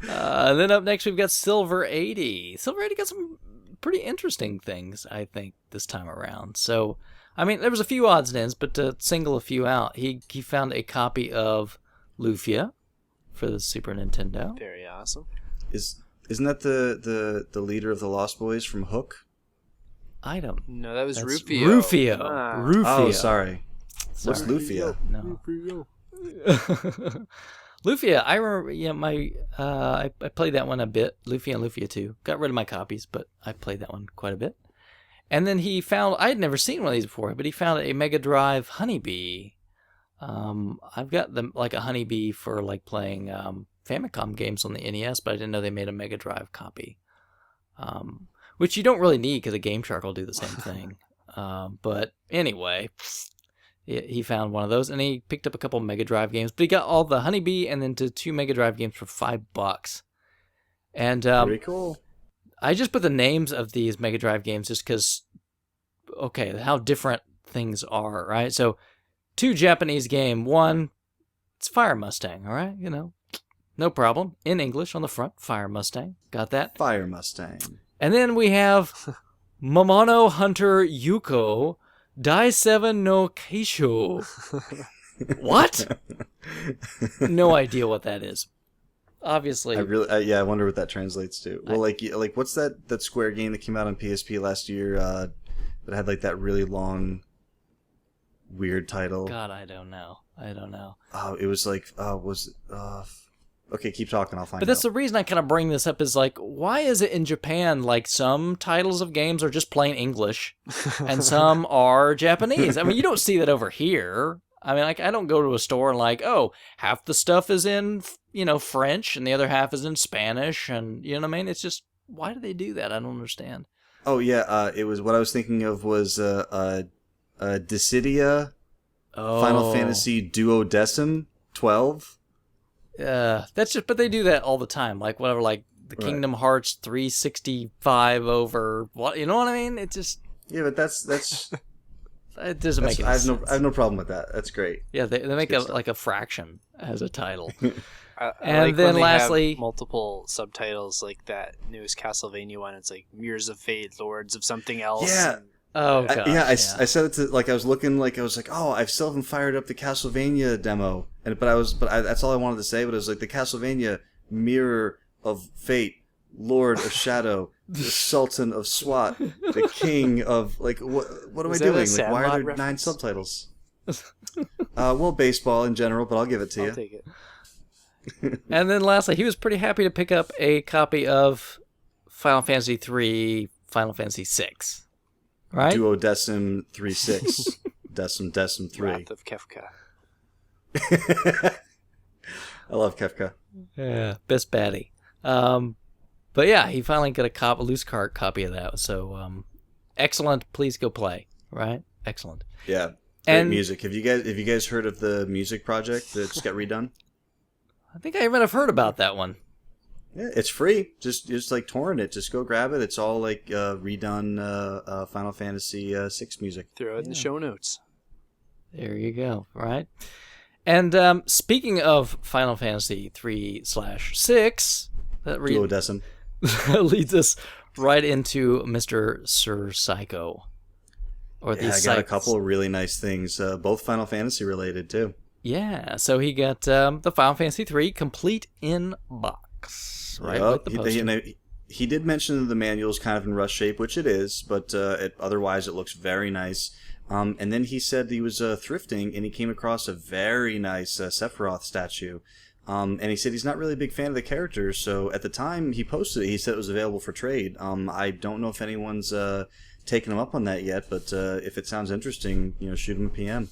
A: Then up next, we've got Silver 80. Silver 80 got some pretty interesting things, I think, this time around. So, there was a few odds and ends, but to single a few out, he found a copy of Lufia for the Super Nintendo.
B: Very awesome.
C: Isn't that the leader of the Lost Boys from Hook?
A: I don't.
B: No, that was
A: That's
B: Rufio.
A: Rufio.
C: Oh, sorry. What's Lufia?
A: No. Lufia, I remember. Yeah, I played that one a bit. Lufia and Lufia 2. Got rid of my copies, but I played that one quite a bit. And then he found. I had never seen one of these before, but he found a Mega Drive Honeybee. I've got them like a Honeybee for like playing Famicom games on the NES, but I didn't know they made a Mega Drive copy. Which you don't really need because a Game Shark will do the same thing. But anyway, he found one of those and he picked up a couple Mega Drive games. But he got all the Honeybee and then 2 Mega Drive games for $5. And
C: pretty cool.
A: I just put the names of these Mega Drive games just because, how different things are, right? So 2 Japanese game. 1, it's Fire Mustang, all right? No problem. In English on the front, Fire Mustang. Got that?
C: Fire Mustang.
A: And then we have Momono Hunter Yuko Dai 7 no Keisho. What? No idea what that is. Obviously.
C: I wonder what that translates to. Well, like what's that Square game that came out on PSP last year that had like that really long weird title?
A: God, I don't know.
C: Oh, it was like okay, keep talking, I'll find out.
A: But that's the reason I kind of bring this up is like, why is it in Japan like some titles of games are just plain English and some are Japanese? You don't see that over here. I don't go to a store and like, oh, half the stuff is in, French and the other half is in Spanish and, It's just, why do they do that? I don't understand.
C: Oh, yeah, it was, what I was thinking of was Dissidia Final Fantasy Duodecim 12.
A: That's just, but they do that all the time. Like whatever, like the
C: Right.
A: Kingdom Hearts 365 over what, you know what I mean? It just
C: Yeah, but that's
A: it doesn't make any
C: I have
A: sense.
C: no problem with that. That's great.
A: Yeah, they make
C: good stuff.
A: like a fraction as a title.
B: I
A: And
B: like
A: then
B: when they
A: lastly-
B: have multiple subtitles, like that newest Castlevania one. It's like Mirrors of Fate, Lords of something else.
C: Yeah.
A: Oh gosh,
C: I said it to, like, I was looking, like, I was like, oh, I still haven't fired up the Castlevania demo, that's all I wanted to say. But it was like the Castlevania Mirror of Fate, Lord of Shadow, the Sultan of SWAT, the King of, like, what am I
B: Is that a
C: doing? Like, why
B: Sandlot
C: are there 9
B: reference?
C: subtitles? Well, baseball in general, but I'll give it to
B: I'll
C: you.
B: take it.
A: And then lastly, he was pretty happy to pick up a copy of Final Fantasy 3, Final Fantasy 6. Right?
C: Duodecim 3-6. Decim 3.
B: Wrath of Kefka.
C: I love Kefka.
A: Yeah, best baddie. But yeah, he finally got a loose cart copy of that. So excellent. Please go play. Right? Excellent.
C: Yeah. Great
A: And-
C: music. Have you guys heard of the music project that just got redone?
A: I think I even have heard about that one.
C: Yeah, it's free. Just like torrent it. Just go grab it. It's all like redone Final Fantasy 6 music.
B: Throw it in the show notes.
A: There you go. Right? And speaking of Final Fantasy 3/6, that
C: Duodecim.
A: leads us right into Mr. Sir Psycho. Or
C: Yeah, I got a couple of really nice things, both Final Fantasy related too.
A: Yeah, so he got the Final Fantasy 3 complete in box, right?
C: Yep.
A: With the poster.
C: He did mention the manual's kind of in rust shape, which it is, but otherwise it looks very nice. And then he said he was thrifting, and he came across a very nice Sephiroth statue. And he said he's not really a big fan of the characters, so at the time he posted it, he said it was available for trade. I don't know if anyone's taken him up on that yet, but if it sounds interesting, shoot him a PM.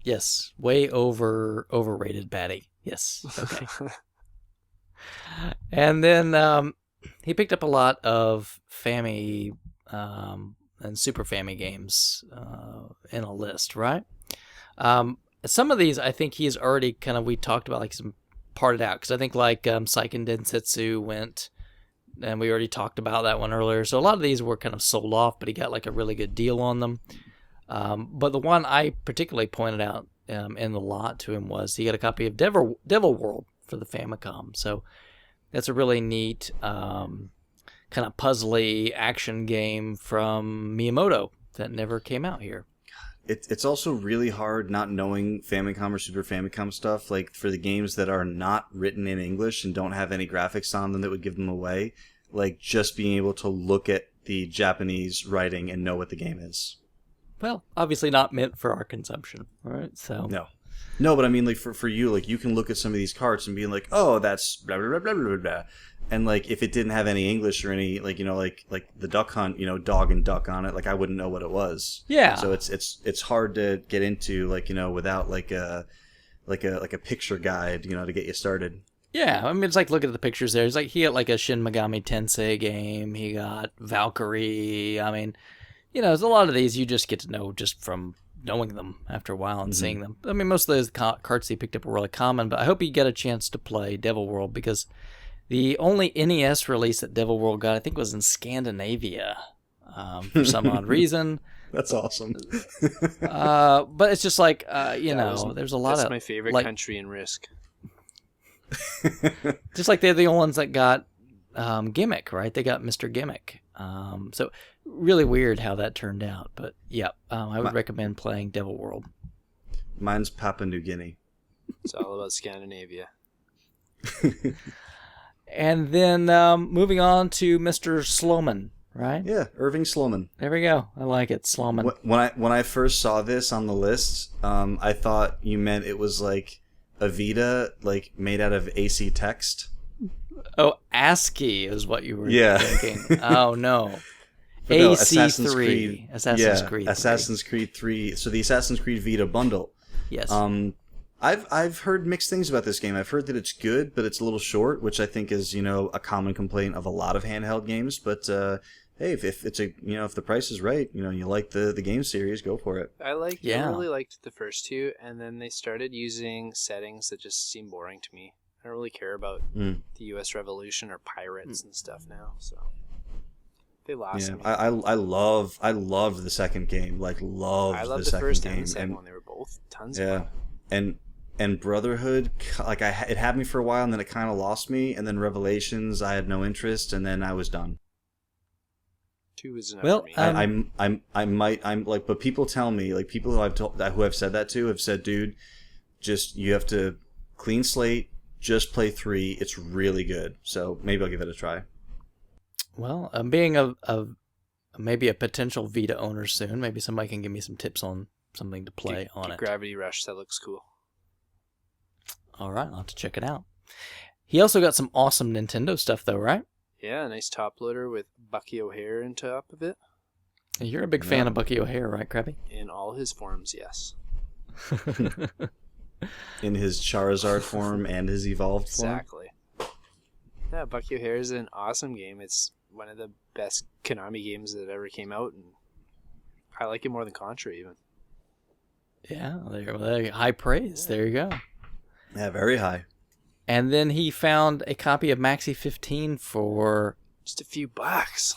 A: Yes, way overrated baddie. Yes, okay. And then he picked up a lot of Fammy and Super Fammy games in a list, right? Some of these I think he's already we talked about like some parted out, because I think like Seiken Densetsu went, and we already talked about that one earlier. So a lot of these were kind of sold off, but he got like a really good deal on them. But the one I particularly pointed out in the lot to him was he got a copy of Devil World for the Famicom. So that's a really neat kind of puzzly action game from Miyamoto that never came out here.
C: It's also really hard not knowing Famicom or Super Famicom stuff, like for the games that are not written in English and don't have any graphics on them that would give them away, like just being able to look at the Japanese writing and know what the game is.
A: Well, obviously not meant for our consumption, right? So
C: No, but I mean, like for you, like you can look at some of these carts and be like, oh, that's blah blah blah blah blah blah. And like if it didn't have any English or any like like the Duck Hunt, dog and duck on it, like I wouldn't know what it was.
A: Yeah.
C: So it's hard to get into like without like a picture guide to get you started.
A: Yeah, I mean it's like look at the pictures there. It's like he got like a Shin Megami Tensei game. He got Valkyrie. I mean, there's a lot of these you just get to know just from knowing them after a while and seeing them. I mean, most of those carts he picked up were really common, but I hope you get a chance to play Devil World, because the only NES release that Devil World got, I think, was in Scandinavia for some odd reason.
C: That's awesome.
A: But it's just like, there's a lot
B: That's
A: of...
B: my favorite
A: like,
B: country in Risk.
A: just like they're the only ones that got Gimmick, right? They got Mr. Gimmick. So really weird how that turned out. But yeah, I would recommend playing Devil World.
C: Mine's Papua New Guinea.
B: It's all about Scandinavia.
A: And then moving on to Mr. Sloman, right?
C: Yeah, Irving Sloman.
A: There we go. I like it, Sloman.
C: When I first saw this on the list, I thought you meant it was like a Vita, like made out of AC text.
A: Oh, ASCII is what you were
C: Yeah.
A: thinking. Oh, no.
C: No,
A: AC3. Assassin's Creed 3.
C: Assassin's Creed 3. So the Assassin's Creed Vita bundle.
A: Yes.
C: I've heard mixed things about this game. I've heard that it's good, but it's a little short, which I think is a common complaint of a lot of handheld games. But hey, if it's if the price is right, you like the game series, go for it.
B: I really liked the first two, and then they started using settings that just seemed boring to me. I don't really care about the U.S. Revolution or pirates and stuff now. So they lost me.
C: I loved the second game. Like
B: I loved the first and the second one. They were both tons of fun.
C: And Brotherhood, like it had me for a while, and then it kind of lost me. And then Revelations, I had no interest, and then I was done.
B: 2 is enough for me.
C: But people tell me, like people who I've said that to have said, dude, just you have to clean slate, just play 3. It's really good. So maybe I'll give it a try.
A: Well, being maybe a potential Vita owner soon, maybe somebody can give me some tips on something to play on it.
B: Gravity Rush, that looks cool.
A: All right, I'll have to check it out. He also got some awesome Nintendo stuff, though, right?
B: Yeah, a nice top loader with Bucky O'Hare on top of it.
A: You're a big fan of Bucky O'Hare, right, Krabby?
B: In all his forms, yes.
C: In his Charizard form and his evolved form?
B: Exactly. Yeah, Bucky O'Hare is an awesome game. It's one of the best Konami games that ever came out, and I like it more than Contra, even.
A: Yeah, they're high praise. There you go.
C: Yeah, very high.
A: And then he found a copy of Maxi 15 for
B: just a few bucks.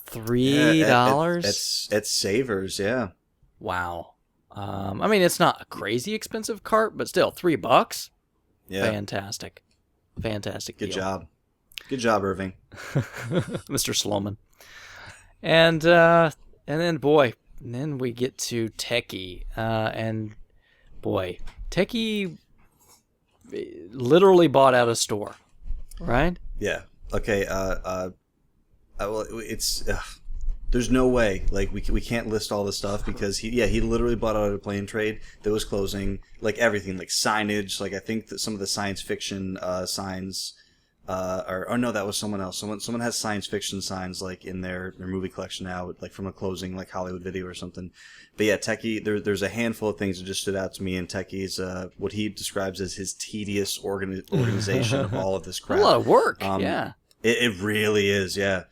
A: $3.
C: At Savers, yeah.
A: Wow. I mean, it's not a crazy expensive cart, but still, $3.
C: Yeah.
A: Fantastic. Fantastic.
C: Good job. Good job, Irving.
A: Mr. Sloman. And then we get to Techie. And boy, Techie literally bought out a store, right?
C: Yeah. Okay. There's no way. Like we can't list all this stuff because he literally bought out a plane trade that was closing. Like everything, like signage. Like I think that some of the science fiction signs. That was someone else. Someone has science fiction signs like in their movie collection now, like from a closing like Hollywood Video or something. But yeah, Techie, there's a handful of things that just stood out to me in Techie's what he describes as his tedious organization of all of this crap.
A: A lot of work. Yeah,
C: it really is. Yeah.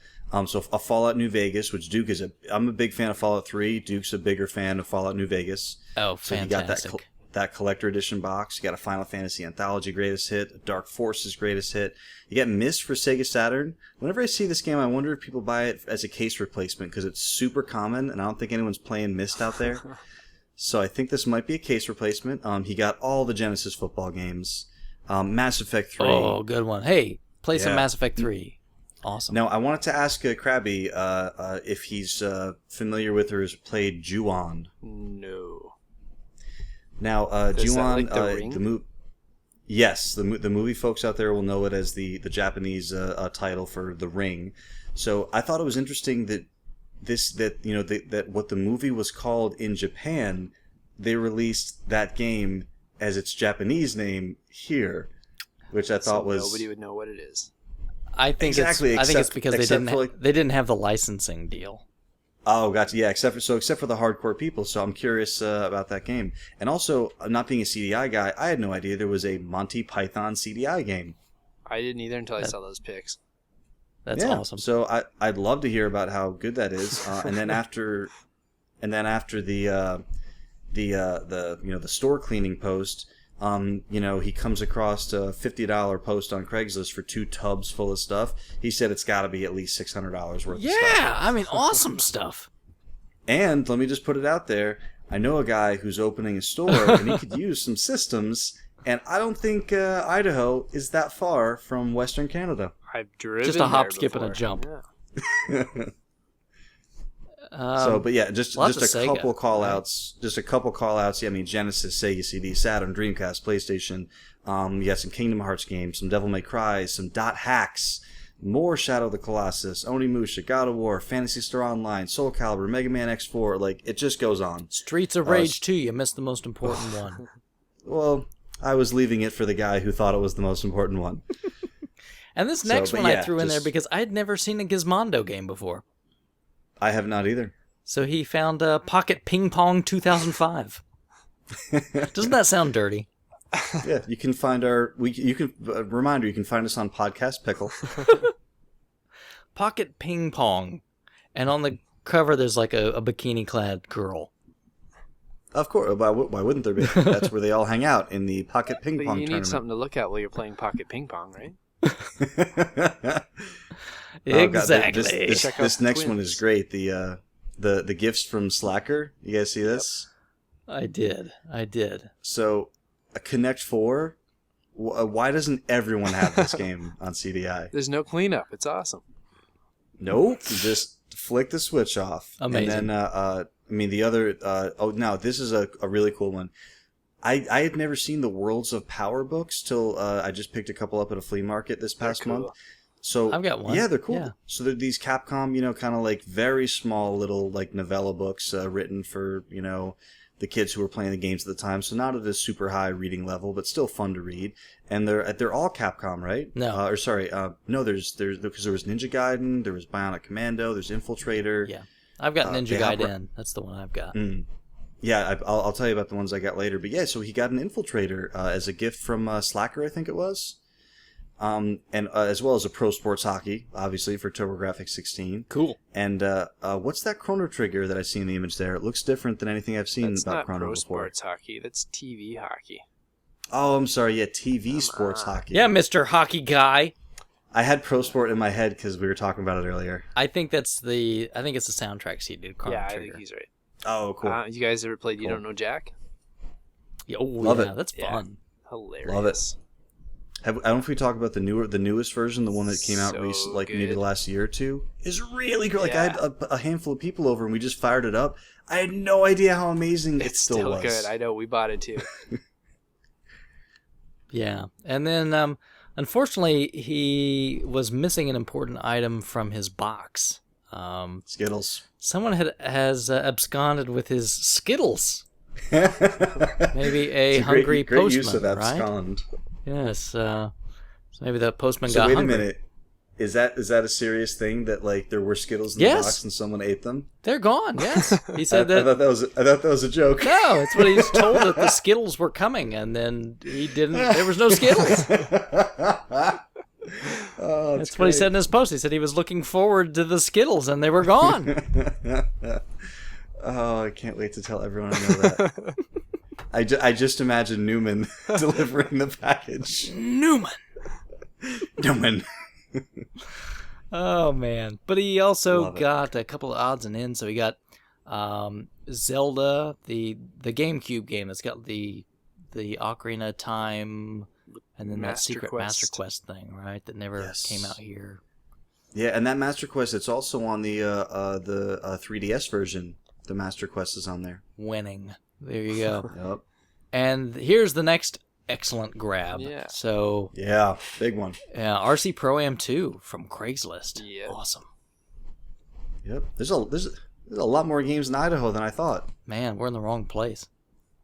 C: So a Fallout New Vegas, which Duke is I'm a big fan of Fallout 3. Duke's a bigger fan of Fallout New Vegas.
A: Oh,
C: so
A: fantastic.
C: You got that collector edition box. You got a Final Fantasy Anthology greatest hit, a Dark Forces greatest hit. You got Myst for Sega Saturn. Whenever I see this game, I wonder if people buy it as a case replacement because it's super common, and I don't think anyone's playing Myst out there. So I think this might be a case replacement. He got all the Genesis football games. Mass Effect 3.
A: Oh, good one. Hey, play some Mass Effect 3. Awesome.
C: Now, I wanted to ask Krabby if he's familiar with or has played Ju-On.
B: No.
C: Now, Ju-On,
B: like the movie.
C: Yes, the movie folks out there will know it as the Japanese title for The Ring. So I thought it was interesting that that what the movie was called in Japan, they released that game as its Japanese name here, which I thought was
B: nobody would know what it is.
A: I think it's because they didn't have the licensing deal.
C: Oh, gotcha. Yeah, except for the hardcore people. So I'm curious about that game. And also, not being a CDI guy, I had no idea there was a Monty Python CDI game.
B: I didn't either until I saw those pics.
A: That's awesome.
C: So I'd love to hear about how good that is. And then after the store cleaning post, he comes across a $50 post on Craigslist for 2 tubs full of stuff. He said it's got to be at least $600 worth of stuff.
A: Yeah, I mean, awesome stuff.
C: And let me just put it out there. I know a guy who's opening a store, and he could use some systems. And I don't think Idaho is that far from Western Canada.
B: I've driven
A: just a hop,
B: there
A: skip,
B: before.
A: and a jump.
C: Yeah. Just a couple call outs. Just a couple call outs. Yeah, I mean, Genesis, Sega CD, Saturn, Dreamcast, PlayStation. You got some Kingdom Hearts games, some Devil May Cry, some Dot Hacks, more Shadow of the Colossus, Onimusha, God of War, Phantasy Star Online, Soul Calibur, Mega Man X4. Like, it just goes on.
A: Streets of Rage 2, you missed the most important one.
C: Well, I was leaving it for the guy who thought it was the most important one.
A: And this next one I threw in there because I'd never seen a Gizmondo game before.
C: I have not either.
A: So he found Pocket Ping Pong 2005. Doesn't that sound dirty?
C: Yeah, you can find you can find us on Podcast Pickle.
A: Pocket Ping Pong. And on the cover there's like a bikini clad girl.
C: Of course. Why wouldn't there be? That's where they all hang out, in the pocket ping
B: But
C: pong
B: you need
C: tournament.
B: something to look at while you're playing pocket ping pong, right?
A: Exactly.
C: This next one is great. The gifts from Slacker. You guys see this?
A: I did.
C: So, a Connect 4. Why doesn't everyone have this game on CDI?
B: There's no cleanup. It's awesome.
C: Nope. You just flick the switch off.
A: Amazing.
C: And then, the other... now, this is a really cool one. I had never seen the Worlds of Power books till I just picked a couple up at a flea market this past month. So
A: I've got one.
C: Yeah, they're cool.
A: Yeah.
C: So they're these Capcom, kind of like very small little like novella books written for, the kids who were playing the games at the time. So not at a super high reading level, but still fun to read. And they're all Capcom, right?
A: No.
C: No, there's because there was Ninja Gaiden, there was Bionic Commando, there's Infiltrator.
A: Yeah. I've got Ninja Gaiden. That's the one I've got.
C: Yeah, I'll tell you about the ones I got later. But yeah, so he got an Infiltrator as a gift from Slacker, I think it was. And as well as a Pro Sports Hockey, obviously, for TurboGrafx 16.
A: Cool.
C: And what's that Chrono Trigger that I see in the image there? It looks different than anything I've seen about Chrono
B: Pro
C: before.
B: Sports Hockey. That's TV hockey.
C: Oh, I'm sorry. Yeah, TV Sports Hockey.
A: Yeah, Mr. Hockey Guy.
C: I had Pro Sport in my head because we were talking about it earlier.
A: I think it's the soundtrack CD, Chrono
B: Yeah,
A: Trigger.
B: I think he's right.
C: Oh, cool.
B: You guys ever played You Don't Know Jack?
A: Yeah,
C: Love it.
A: That's fun.
B: Hilarious.
C: Love it. I don't know if we talk about the newest version, the one that came out recently, like maybe the last year or two, is really good. Like I had a handful of people over and we just fired it up. I had no idea how amazing it still was.
B: Good. I know, we bought it too.
A: Yeah, and then unfortunately he was missing an important item from his box.
C: Skittles.
A: Someone has absconded with his Skittles. Maybe a hungry
C: great
A: postman,
C: use of abscond.
A: Right? Yes. So maybe the postman
C: So
A: got
C: wait
A: hungry.
C: a minute. Is that a serious thing that like there were Skittles in the box and someone ate them?
A: They're gone. Yes, he said that.
C: I thought that was a joke.
A: No, it's what he was told, that the Skittles were coming, and then he didn't. There was no Skittles.
C: Oh,
A: that's what he said in his post. He said he was looking forward to the Skittles, and they were gone.
C: Oh, I can't wait to tell everyone I know that. I just imagine Newman delivering the package.
A: Newman. Oh man! But he also got a couple of odds and ends. So he got Zelda, the GameCube game that's got the Ocarina of Time, and then that secret Master Quest thing, right? That never came out here.
C: Yeah, and that Master Quest, it's also on the 3DS version. The Master Quest is on there.
A: Winning. There you go.
C: Yep.
A: And here's the next excellent grab.
B: Yeah.
A: So
C: yeah, big one.
A: Yeah, RC Pro-Am 2 from Craigslist.
B: Yeah.
A: Awesome.
C: Yep. There's a lot more games in Idaho than I thought.
A: Man, we're in the wrong place.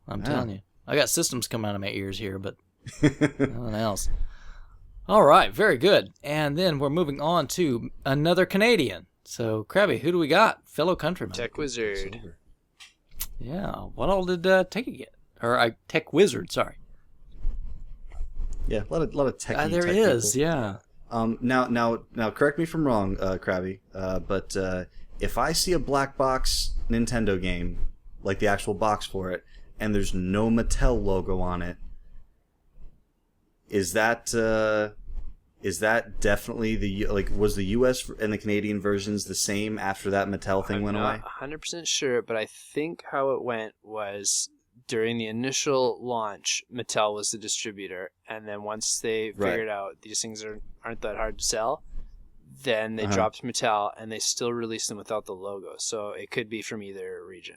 A: I'm telling you. I got systems coming out of my ears here, but nothing else. All right, very good. And then we're moving on to another Canadian. So, Krabby, who do we got? Fellow countryman.
B: Tech Wizard.
A: Yeah. What all did Tech get? Or Tech Wizard, sorry.
C: Yeah, a lot of techie
A: There
C: tech
A: is,
C: people.
A: yeah.
C: Now, correct me if I'm wrong, Krabby, but if I see a black box Nintendo game, like the actual box for it, and there's no Mattel logo on it, is that definitely was the US and the Canadian versions the same after that Mattel thing went away?
B: I'm not 100% sure, but I think how it went was during the initial launch, Mattel was the distributor, and then once they figured out these things aren't that hard to sell, then they dropped Mattel, and they still released them without the logo. So it could be from either region.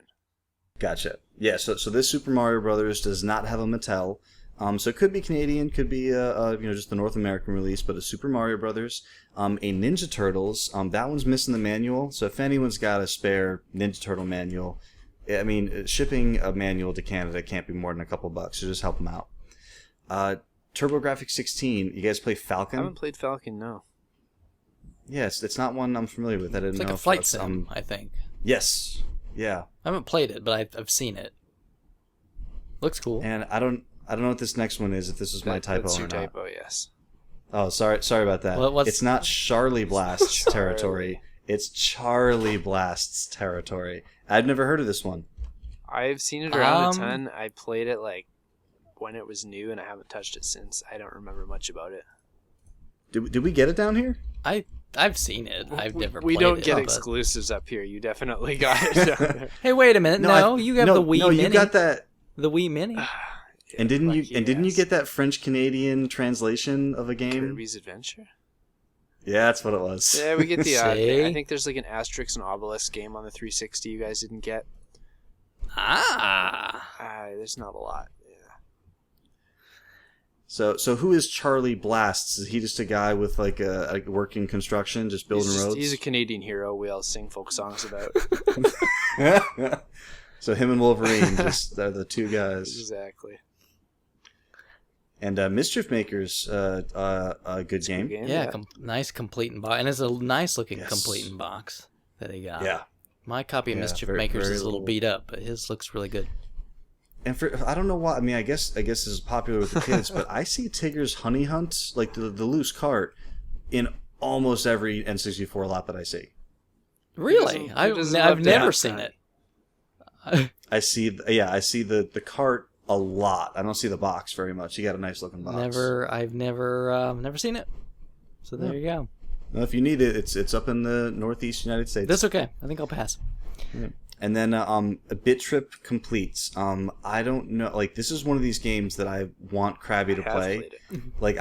C: Gotcha. Yeah. So this Super Mario Brothers does not have a Mattel. So it could be Canadian, could be just the North American release, but a Super Mario Brothers, a Ninja Turtles. That one's missing the manual. So if anyone's got a spare Ninja Turtle manual, I mean, shipping a manual to Canada can't be more than a couple bucks. So just help them out. TurboGrafx 16. You guys play Falcon?
B: I haven't played Falcon, no.
C: Yes, it's not one I'm familiar with. I didn't know.
A: It's like a flight sim, I think.
C: Yes. Yeah.
A: I haven't played it, but I've seen it. Looks cool.
C: And I don't know what this next one is. If this is my typo
B: that's
C: or
B: your
C: not.
B: Typo, yes.
C: Oh, sorry about that. It's not Charlie Blast's territory. It's Charlie Blast's territory. I'd never heard of this one.
B: I've seen it around a
A: Um,
B: ton. I played it like when it was new, and I haven't touched it since. I don't remember much about it.
C: Did we get it down here?
A: I've seen it. I've never.
B: We
A: played
B: don't
A: it,
B: get
A: but-
B: exclusives up here. You definitely got it.
A: Hey, wait a minute! No, you have the Wii
C: No,
A: Mini.
C: you got that.
A: The Wii Mini.
C: And didn't you?
B: Lucky
C: And didn't you
B: ass.
C: get that French Canadian translation of a game?
B: Kirby's Adventure?
C: Yeah, that's what it was.
B: Yeah, we get the odd thing.
A: See?
B: I think there's like an Asterix and Obelix game on the 360 you guys didn't get. There's not a lot. Yeah.
C: So who is Charlie Blasts? Is he just a guy with like a working construction, just building roads?
B: He's a Canadian hero we all sing folk songs about.
C: So him and Wolverine, just they're the two guys.
B: Exactly.
C: And Mischief Makers, a good game.
A: Yeah, nice complete in box, and it's a nice looking
C: Yes.
A: complete in box that he got.
C: Yeah.
A: My copy of
C: Yeah,
A: Mischief
C: very-
A: Makers
C: very
A: is a little
C: little.
A: beat up, but his looks really good.
C: And for I don't know why. I mean, I guess this is popular with the kids, but I see Tigger's Honey Hunt, like the loose cart, in almost every N64 lot that I see.
A: Really,
B: Who
A: I've
B: doesn't love
A: never
B: that?
A: seen it.
C: I see the cart a lot. I don't see the box very much. You got a nice looking box.
A: I've never seen it. So there you go.
C: Well, if you need it, it's up in the Northeast United States.
A: That's okay. I think I'll pass.
C: And then a Bit Trip Completes. I don't know. Like, this is one of these games that I want Krabby to
B: I have
C: play.
B: played it.
C: Like,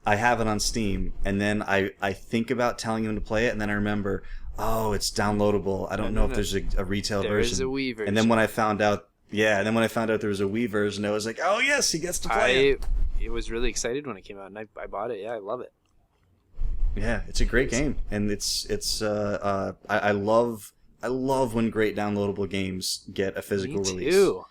C: I have it on Steam, and then I think about telling him to play it, and then I remember, oh, it's downloadable. I don't know if there's a retail
B: There
C: version.
B: is a Wii version.
C: And then when I found out, there was a Wii version, I was like, oh yes, he gets to play it.
B: I was really excited when it came out, and I bought it. Yeah, I love it.
C: Yeah, it's a great game, and I love when great downloadable games get a physical
B: Me
C: release.
B: too.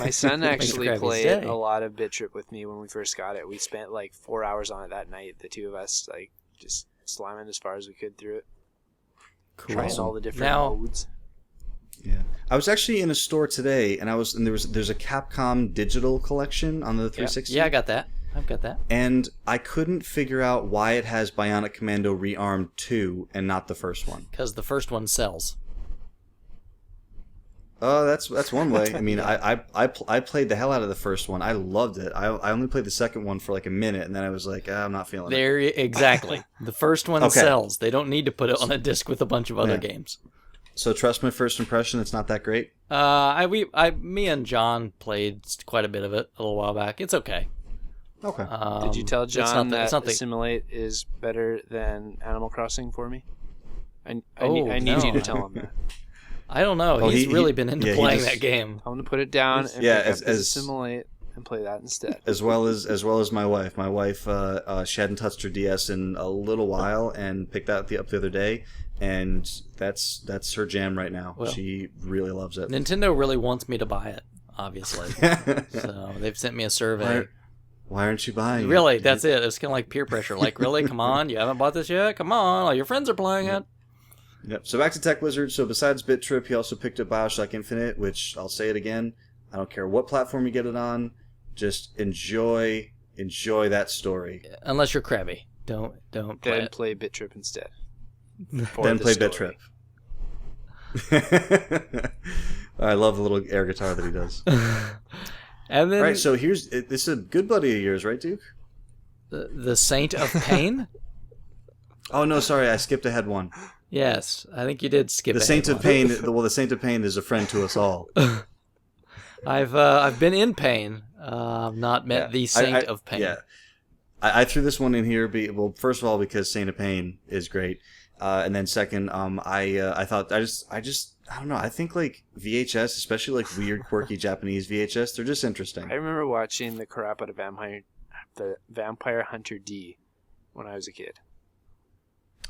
B: My son actually
A: Krabby's
B: played
A: day.
B: a lot of Bit Trip with me when we first got it. We spent like 4 hours on it that night. The two of us, like, just slamming as far as we could through it.
A: Cool.
B: Trying all the different
A: Now-
B: modes.
C: Yeah, I was actually in a store today, and there's a Capcom digital collection on the 360.
A: Yeah, I got that. I've got that.
C: And I couldn't figure out why it has Bionic Commando Rearmed 2 and not the first one.
A: Because the first one sells.
C: Oh, that's one way. I mean, I played the hell out of the first one. I loved it. I only played the second one for like a minute, and then I was like, I'm not feeling it.
A: There, exactly. The first one
C: Okay.
A: sells. They don't need to put it on a disc with a bunch of other
C: Yeah.
A: games.
C: So trust my first impression, it's not that great.
A: Me and John played quite a bit of it a little while back. It's okay.
C: Okay.
B: Did you tell
A: it's
B: John
A: not
B: that
A: the-
B: Assimilate is better than Animal Crossing for me? I
A: Oh,
B: need
A: no.
B: you to tell him that.
A: I don't know.
C: Oh,
A: He's
C: he-
A: really been into
C: yeah, he
A: playing
C: just-
A: that game.
B: Tell him to put it down and
C: Yeah,
B: pick up
C: as-
B: his
C: as-
B: Assimilate and play that instead.
C: as well as my wife. My wife, she hadn't touched her DS in a little while and picked that up the other day, and that's her jam right now.
A: Well,
C: she really loves it.
A: Nintendo really wants me to buy it, obviously. So they've sent me a survey.
C: Why aren't you buying it?
A: Really, that's it. It's kind of like peer pressure. Like, really? Come on, you haven't bought this yet? Come on, all your friends are playing it.
C: Yep. So back to Tech Wizard. So besides Bit Trip, he also picked up BioShock Infinite, which I'll say it again. I don't care what platform you get it on. Just enjoy that story.
A: Unless you're Krabby. Don't play
B: Then
A: it.
B: play Bit Trip instead.
C: Then play Bit Trip. I love the little air guitar that he does.
A: And then
C: All right, so this is a good buddy of yours, right, Duke?
A: the Saint of Pain.
C: Oh no, sorry, I skipped ahead one.
A: Yes, I think you did skip
C: The
A: ahead
C: Saint of
A: one.
C: Pain. The Saint of Pain is a friend to us all.
A: I've been in pain. Not met
C: Yeah.
A: the Saint of Pain.
C: Yeah, I threw this one in here. First of all, because Saint of Pain is great, and then second, I thought I don't know. I think like VHS, especially like weird, quirky Japanese VHS, they're just interesting.
B: I remember watching the crap out of the Vampire Hunter D when I was a kid.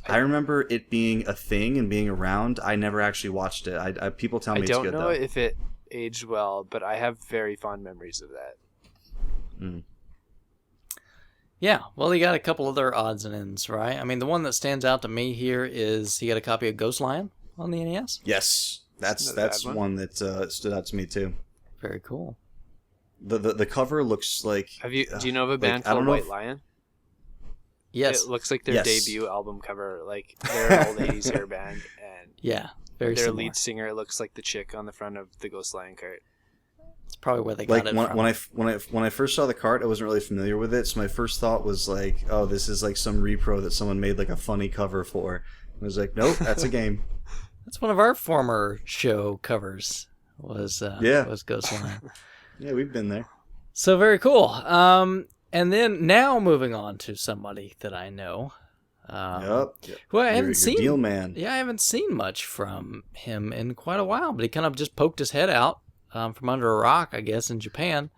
C: I remember it being a thing and being around. I never actually watched it. People tell me
B: I
C: it's
B: don't
C: good
B: know
C: though.
B: if it aged well, but I have very fond memories of that.
A: Yeah, well, he got a couple other odds and ends, right? I mean, the one that stands out to me here is he got a copy of Ghost Lion on the NES.
C: Yes, that's
B: Not a bad one.
C: one that stood out to me too.
A: Very cool.
C: The cover looks like.
B: Do you know of a band
C: I don't
B: called
C: know
B: White
C: if-
B: Lion?
A: Yes.
B: It looks like their
C: Yes.
B: debut album cover. Like they're an old 80s hair band, and
A: Yeah. Very
B: Their
A: similar.
B: lead singer looks like the chick on the front of the Ghost Lion cart.
A: It's probably where they got it from.
C: When I first saw the cart, I wasn't really familiar with it, so my first thought was like, oh, this is like some repro that someone made like a funny cover for. I was like, nope, that's a game.
A: That's one of our former show covers. Was Ghost Lion.
C: Yeah, we've been there.
A: So very cool. And then now moving on to somebody that I know.
C: Yep.
A: Who I haven't seen.
C: Deal man.
A: Yeah, I haven't seen much from him in quite a while, but he kind of just poked his head out from under a rock, I guess, in Japan.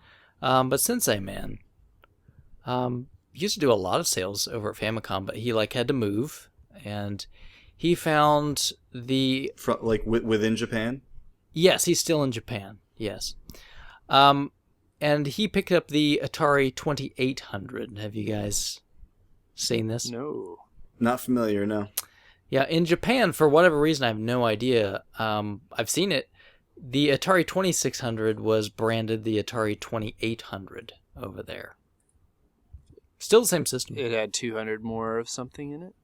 A: But Sensei Man. He used to do a lot of sales over at Famicom, but he had to move, and he found the...
C: within Japan?
A: Yes, he's still in Japan, yes. And he picked up the Atari 2800. Have you guys seen this?
B: No.
C: Not familiar, no.
A: Yeah, in Japan, for whatever reason, I have no idea. I've seen it. The Atari 2600 was branded the Atari 2800 over there. Still the same system.
B: It had 200 more of something in it?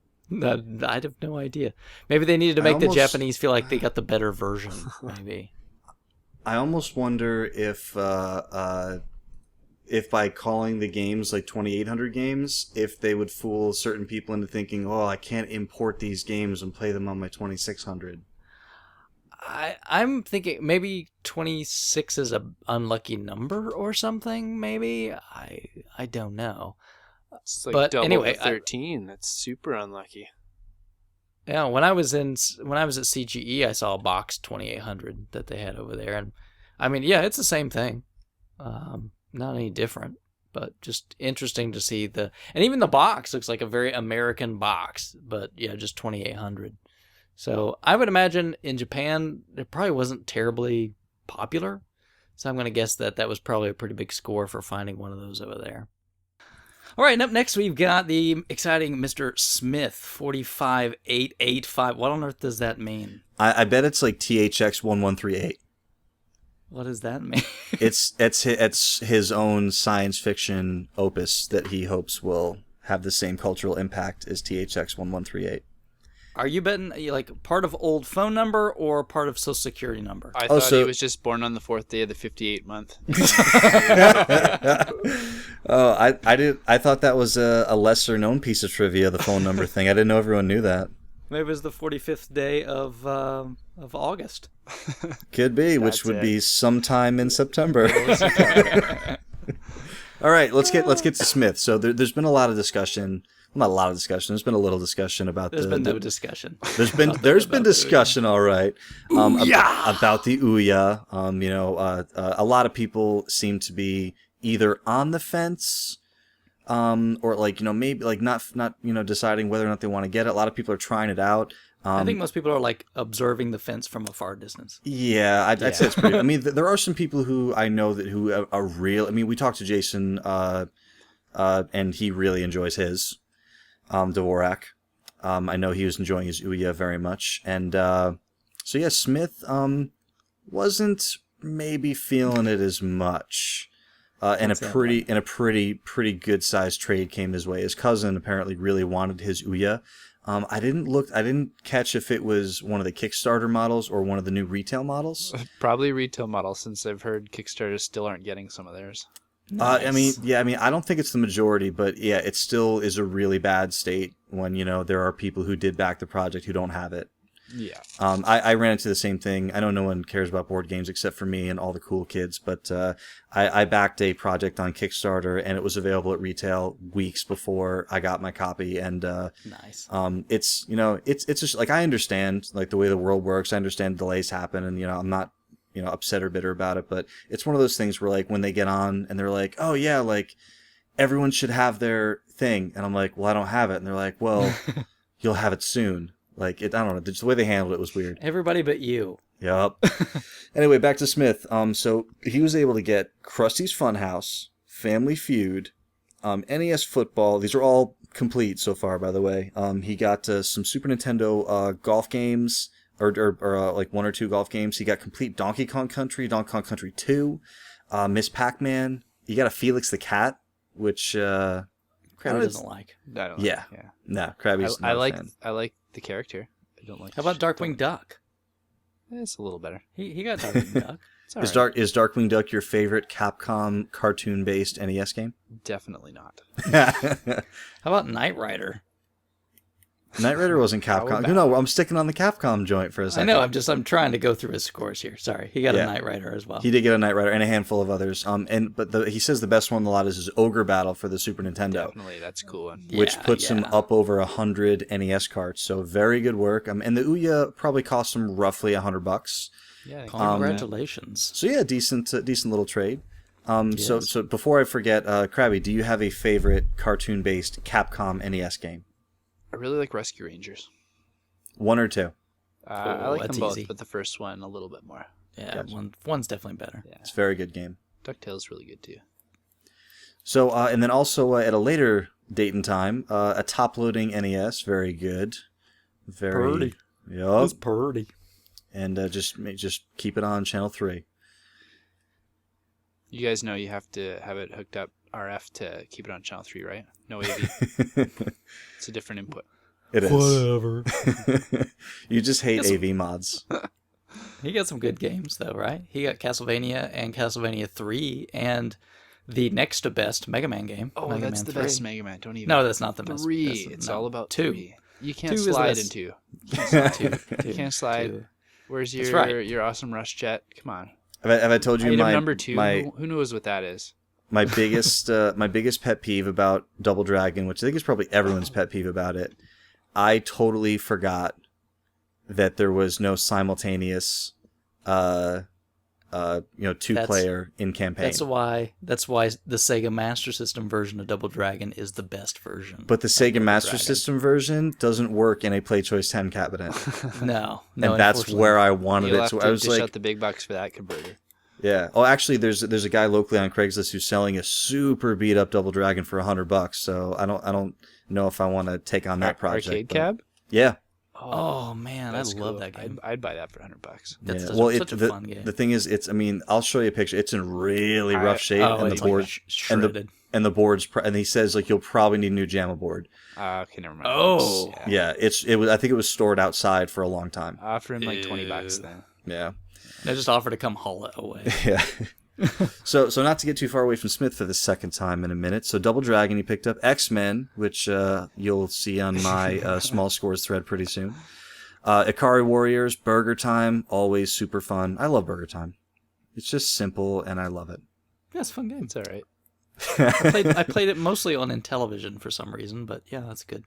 A: I'd have no idea. Maybe they needed to make the Japanese feel like they got the better version, maybe.
C: I almost wonder if by calling the games like 2800 games, if they would fool certain people into thinking, oh, I can't import these games and play them on my 2600.
A: I'm thinking maybe 26 is an unlucky number or something, maybe? I don't know.
B: It's like
A: but
B: double
A: anyway,
B: the 13. That's super unlucky.
A: Yeah, when I was at CGE, I saw a box 2800 that they had over there, and I mean, yeah, it's the same thing. Not any different, but just interesting to see and even the box looks like a very American box, but yeah, just 2800. So I would imagine in Japan, it probably wasn't terribly popular. So I'm going to guess that was probably a pretty big score for finding one of those over there. All right, and up next we've got the exciting Mr. Smith 45885. What on earth does that mean?
C: I bet it's like THX 1138.
A: What does that mean?
C: It's his own science fiction opus that he hopes will have the same cultural impact as THX 1138.
A: Are you betting part of old phone number or part of social security number?
B: I thought he was just born on the 4th day of the 58th month.
C: Oh, I thought that was a lesser known piece of trivia, the phone number thing. I didn't know everyone knew that.
A: Maybe it was the 45th day of August.
C: Could be, which would be sometime in September. All right, let's get to Smith. So there's been a lot of discussion. Well, not a lot of discussion. There's been a little discussion about
A: no discussion.
C: There's been discussion, all right, about the Ouya. A lot of people seem to be either on the fence, or maybe not deciding whether or not they want to get it. A lot of people are trying it out.
A: I think most people are observing the fence from a far distance.
C: Yeah, I'd say it's pretty. I mean, there are some people who I know who are real. I mean, we talked to Jason, and he really enjoys his. Dvorak. I know he was enjoying his Ouya very much. And so yeah, Smith wasn't maybe feeling it as much. And a pretty good sized trade came his way. His cousin apparently really wanted his Ouya. I didn't catch if it was one of the Kickstarter models or one of the new retail models.
B: Probably retail models, since I've heard Kickstarter still aren't getting some of theirs.
A: Nice.
C: I don't think it's the majority, but yeah, it still is a really bad state when, there are people who did back the project who don't have it.
B: Yeah.
C: I ran into the same thing. I know no one cares about board games except for me and all the cool kids, but I backed a project on Kickstarter and it was available at retail weeks before I got my copy. And
A: nice.
C: It's just I understand the way the world works. I understand delays happen, and I'm not upset or bitter about it, but it's one of those things where when they get on and they're like, oh yeah, everyone should have their thing, and I'm like, well, I don't have it, and they're like, well, you'll have it soon. I don't know, just the way they handled it was weird.
A: Everybody but you.
C: Yep. Anyway, back to Smith. So he was able to get Krusty's Funhouse, Family Feud, NES Football. These are all complete so far, by the way. He got some Super Nintendo golf games, or one or two golf games. He got complete Donkey Kong Country, Donkey Kong Country 2, Miss Pac-Man. He got a Felix the Cat, which
A: Krabby doesn't like.
B: I don't
C: yeah.
B: like, yeah.
C: No, Krabby's not a fan.
B: I like the character. I don't like.
A: How about Darkwing Duck?
B: It's a little better.
A: He got Darkwing Duck.
B: It's all right.
C: Is Darkwing Duck your favorite Capcom cartoon-based NES game?
B: Definitely not.
A: How about Knight Rider?
C: Knight Rider wasn't Capcom. No, I'm sticking on the Capcom joint for a second.
A: I know. I'm trying to go through his scores here. Sorry, he got a Knight Rider as well.
C: He did get a Knight Rider and a handful of others. But he says the best one in the lot is his Ogre Battle for the Super Nintendo.
B: Definitely, that's a cool one.
C: Which puts him up over 100 NES carts. So very good work. And the Ouya probably cost him roughly $100.
B: Yeah,
A: Congratulations.
C: So yeah, decent little trade. So before I forget, Krabby, do you have a favorite cartoon-based Capcom NES game?
B: I really like Rescue Rangers.
C: 1 or 2?
B: I like them both,
A: easy.
B: but the first one a little bit more.
A: Yeah, one's definitely better.
B: Yeah.
C: It's a very good game.
B: DuckTales really good too.
C: So, and then also at a later date and time, a top-loading NES, very good. Very
A: Purdy.
C: Yup.
A: It's purdy.
C: And just keep it on channel 3.
B: You guys know you have to have it hooked up RF to keep it on channel 3, right? No AV. It's a different input.
C: It is.
A: Whatever.
C: You just hate AV mods.
A: He got some good games though, right? He got Castlevania and Castlevania 3 and the next to best Mega Man game.
B: Oh,
A: Mega
B: that's
A: Man
B: the
A: 3.
B: best Mega Man. Don't even.
A: No, that's not the best.
B: 3.
A: That's,
B: It's
A: no.
B: all about
A: 2.
B: 3. You can't
A: 2 is the
B: slide
A: best.
B: in 2.
A: Two.
B: You can't slide.
A: 2.
B: Where's
A: That's right.
B: your awesome rush jet? Come on.
C: Have I told you
B: Item
C: my
B: number 2.
C: my
B: Who knows what that is?
C: my biggest pet peeve about Double Dragon, which I think is probably everyone's pet peeve about it? I totally forgot that there was no simultaneous, two-player in campaign.
A: That's why the Sega Master System version of Double Dragon is the best version.
C: But the Sega Master System version doesn't work in a Play Choice 10 cabinet.
A: No,
C: And that's where I wanted
B: You'll
C: it.
B: have
C: So
B: to
C: I was
B: dish
C: like,
B: out the big bucks for that converter.
C: yeah. Oh, actually, there's a guy locally on Craigslist who's selling a super beat up Double Dragon for $100. So I don't know if I want to take on that project.
B: Arcade
C: but-
B: cab?
C: Yeah.
A: Oh man, I love
B: cool.
A: that game.
B: I'd buy that for $100.
A: That's
C: Yeah.
A: such a fun game.
C: The thing is, I'll show you a picture. It's in really rough shape, and the
A: it's
C: board,
A: shredded.
C: and the board's, and he says like you'll probably need a new JAMA board.
B: Okay, never mind.
A: Oh.
C: Yeah, it was. I think it was stored outside for a long time.
B: Offer him like $20 then.
C: Yeah,
A: They just offer to come haul it away.
C: yeah. So not to get too far away from Smith for the second time in a minute. So Double Dragon, he picked up X-Men, which you'll see on my small scores thread pretty soon. Ikari Warriors, Burger Time, always super fun. I love Burger Time. It's just simple, and I love it.
A: Yeah, it's a fun game.
B: It's all right.
A: I played it mostly on Intellivision for some reason, but yeah, that's good.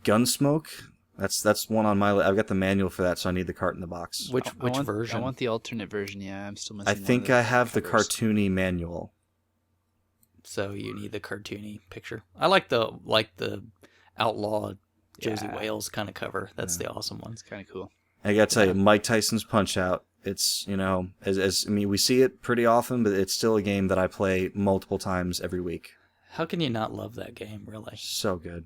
C: Gunsmoke, that's one on my list. I've got the manual for that, so I need the cart in the box.
A: Which version?
B: I want the alternate version. Yeah, I'm still missing.
C: I think I have the
B: covers.
C: cartoony manual.
A: So you need the cartoony picture. I like the outlaw Josie Wales kind of cover. That's the awesome one.
B: It's kind of cool.
C: I gotta tell you, Mike Tyson's Punch Out. It's we see it pretty often, but it's still a game that I play multiple times every week.
A: How can you not love that game, really?
C: So good.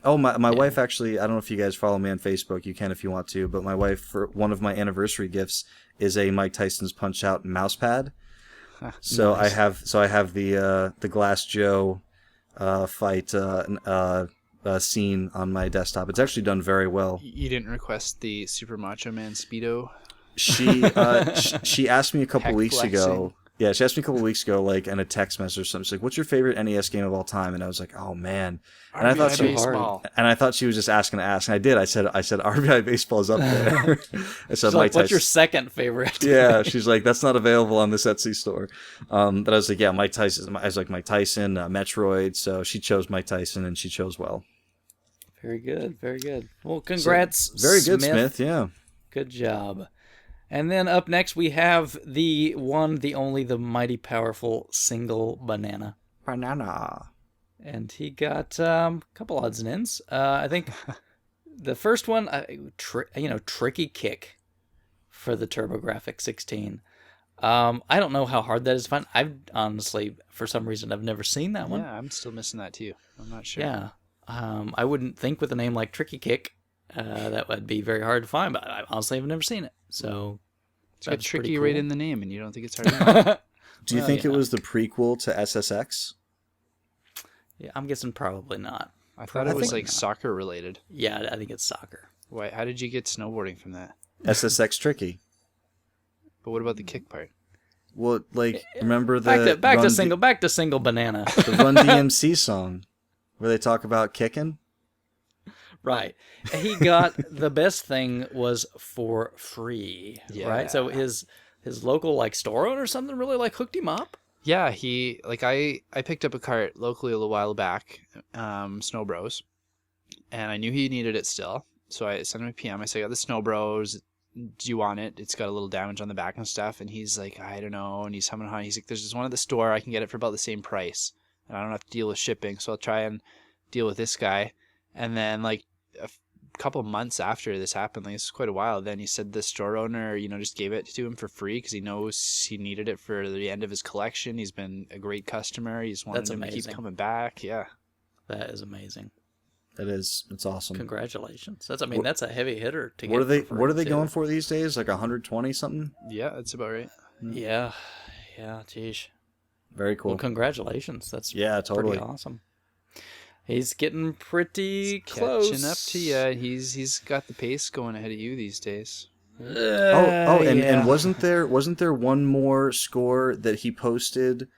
C: Oh, my wife actually, I don't know if you guys follow me on Facebook. You can if you want to, but my wife, for one of my anniversary gifts, is a Mike Tyson's Punch Out mouse pad. So nice. I have the Glass Joe fight scene on my desktop. It's actually done very well.
B: You didn't request the Super Macho Man Speedo?
C: She asked me a couple weeks ago. Yeah, she asked me a couple weeks ago, like in a text message or something. She's like, "What's your favorite NES game of all time?" And I was like, "Oh man!" And I thought she was just asking to ask. And I did. I said, "RBI Baseball is up there." I said,
A: like, "What's your second favorite?"
C: Yeah, she's like, "That's not available on this Etsy store." But I was like, "Yeah, Mike Tyson." I was like, "Mike Tyson, Metroid." So she chose Mike Tyson, and she chose well.
A: Very good, very good. Well, congrats,
C: so, very good, Smith. Yeah,
A: good job. And then up next we have the one, the only, the mighty powerful Single Banana. And he got a couple odds and ends. I think the first one, Tricky Kick for the TurboGrafx 16. I don't know how hard that is to find. I've honestly, for some reason, I've never seen that one.
B: Yeah, I'm still missing that too. I'm not sure.
A: Yeah. I wouldn't think with a name like Tricky Kick that would be very hard to find, but I honestly have never seen it. So
B: it's got Tricky right in the name, and you don't think it's hard to find?
C: Do you think it was the prequel to SSX?
A: Yeah, I'm guessing probably not.
B: I thought it was like soccer related.
A: Yeah, I think it's soccer.
B: Why? How did you get snowboarding from that?
C: SSX Tricky.
B: But what about the kick part?
C: Well, like, remember the
A: back to single banana.
C: the Run DMC song where they talk about kicking?
A: Right. He got the best thing was for free.
B: Yeah.
A: Right. So his local like store owner or something really like hooked him up.
B: Yeah, I picked up a cart locally a little while back, Snow Bros, and I knew he needed it still. So I sent him a PM. I said, I got the Snow Bros. Do you want it? It's got a little damage on the back and stuff. And he's like, I don't know. And he's humming on. He's like, there's this one at the store. I can get it for about the same price. And I don't have to deal with shipping. So I'll try and deal with this guy. And then like a couple months after this happened, like it's quite a while, then he said the store owner, just gave it to him for free because he knows he needed it for the end of his collection. He's been a great customer. He's wanted him to keep coming back. Yeah.
A: That is amazing.
C: That is, it's awesome.
A: Congratulations. That's a heavy hitter to
C: what
A: get.
C: What are they going for these days? Like 120 something?
B: Yeah, that's about right.
A: Yeah. Geez.
C: Very cool.
A: Well, congratulations. That's
C: totally
A: pretty awesome. He's getting pretty close.
B: Catching up to you. He's got the pace going ahead of you these days.
C: And wasn't there one more score that he posted?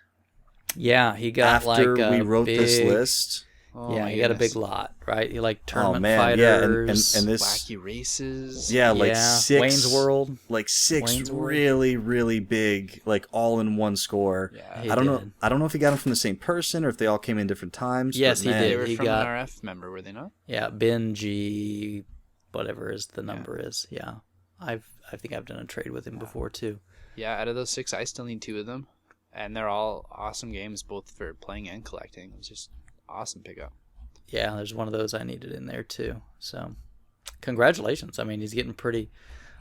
A: Yeah, he got
C: after we wrote this list.
A: Oh, yeah, he got a big lot, right? He like tournament
C: fighters,
A: yeah,
C: and this
B: wacky races.
C: Yeah, like six
A: Wayne's World,
C: like six really, really big, like all in one score.
B: Yeah,
C: I don't know if he got them from the same person or if they all came in different times.
A: Yes, he did.
B: They were
A: he
B: from
A: got
B: an RF member, were they not?
A: Yeah, Ben G, whatever is the number is. Yeah, I think I've done a trade with him before too.
B: Yeah, out of those 6, I still need 2 of them, and they're all awesome games, both for playing and collecting. It's just awesome pickup.
A: Yeah, there's one of those I needed in there too. So, congratulations. I mean, he's getting pretty.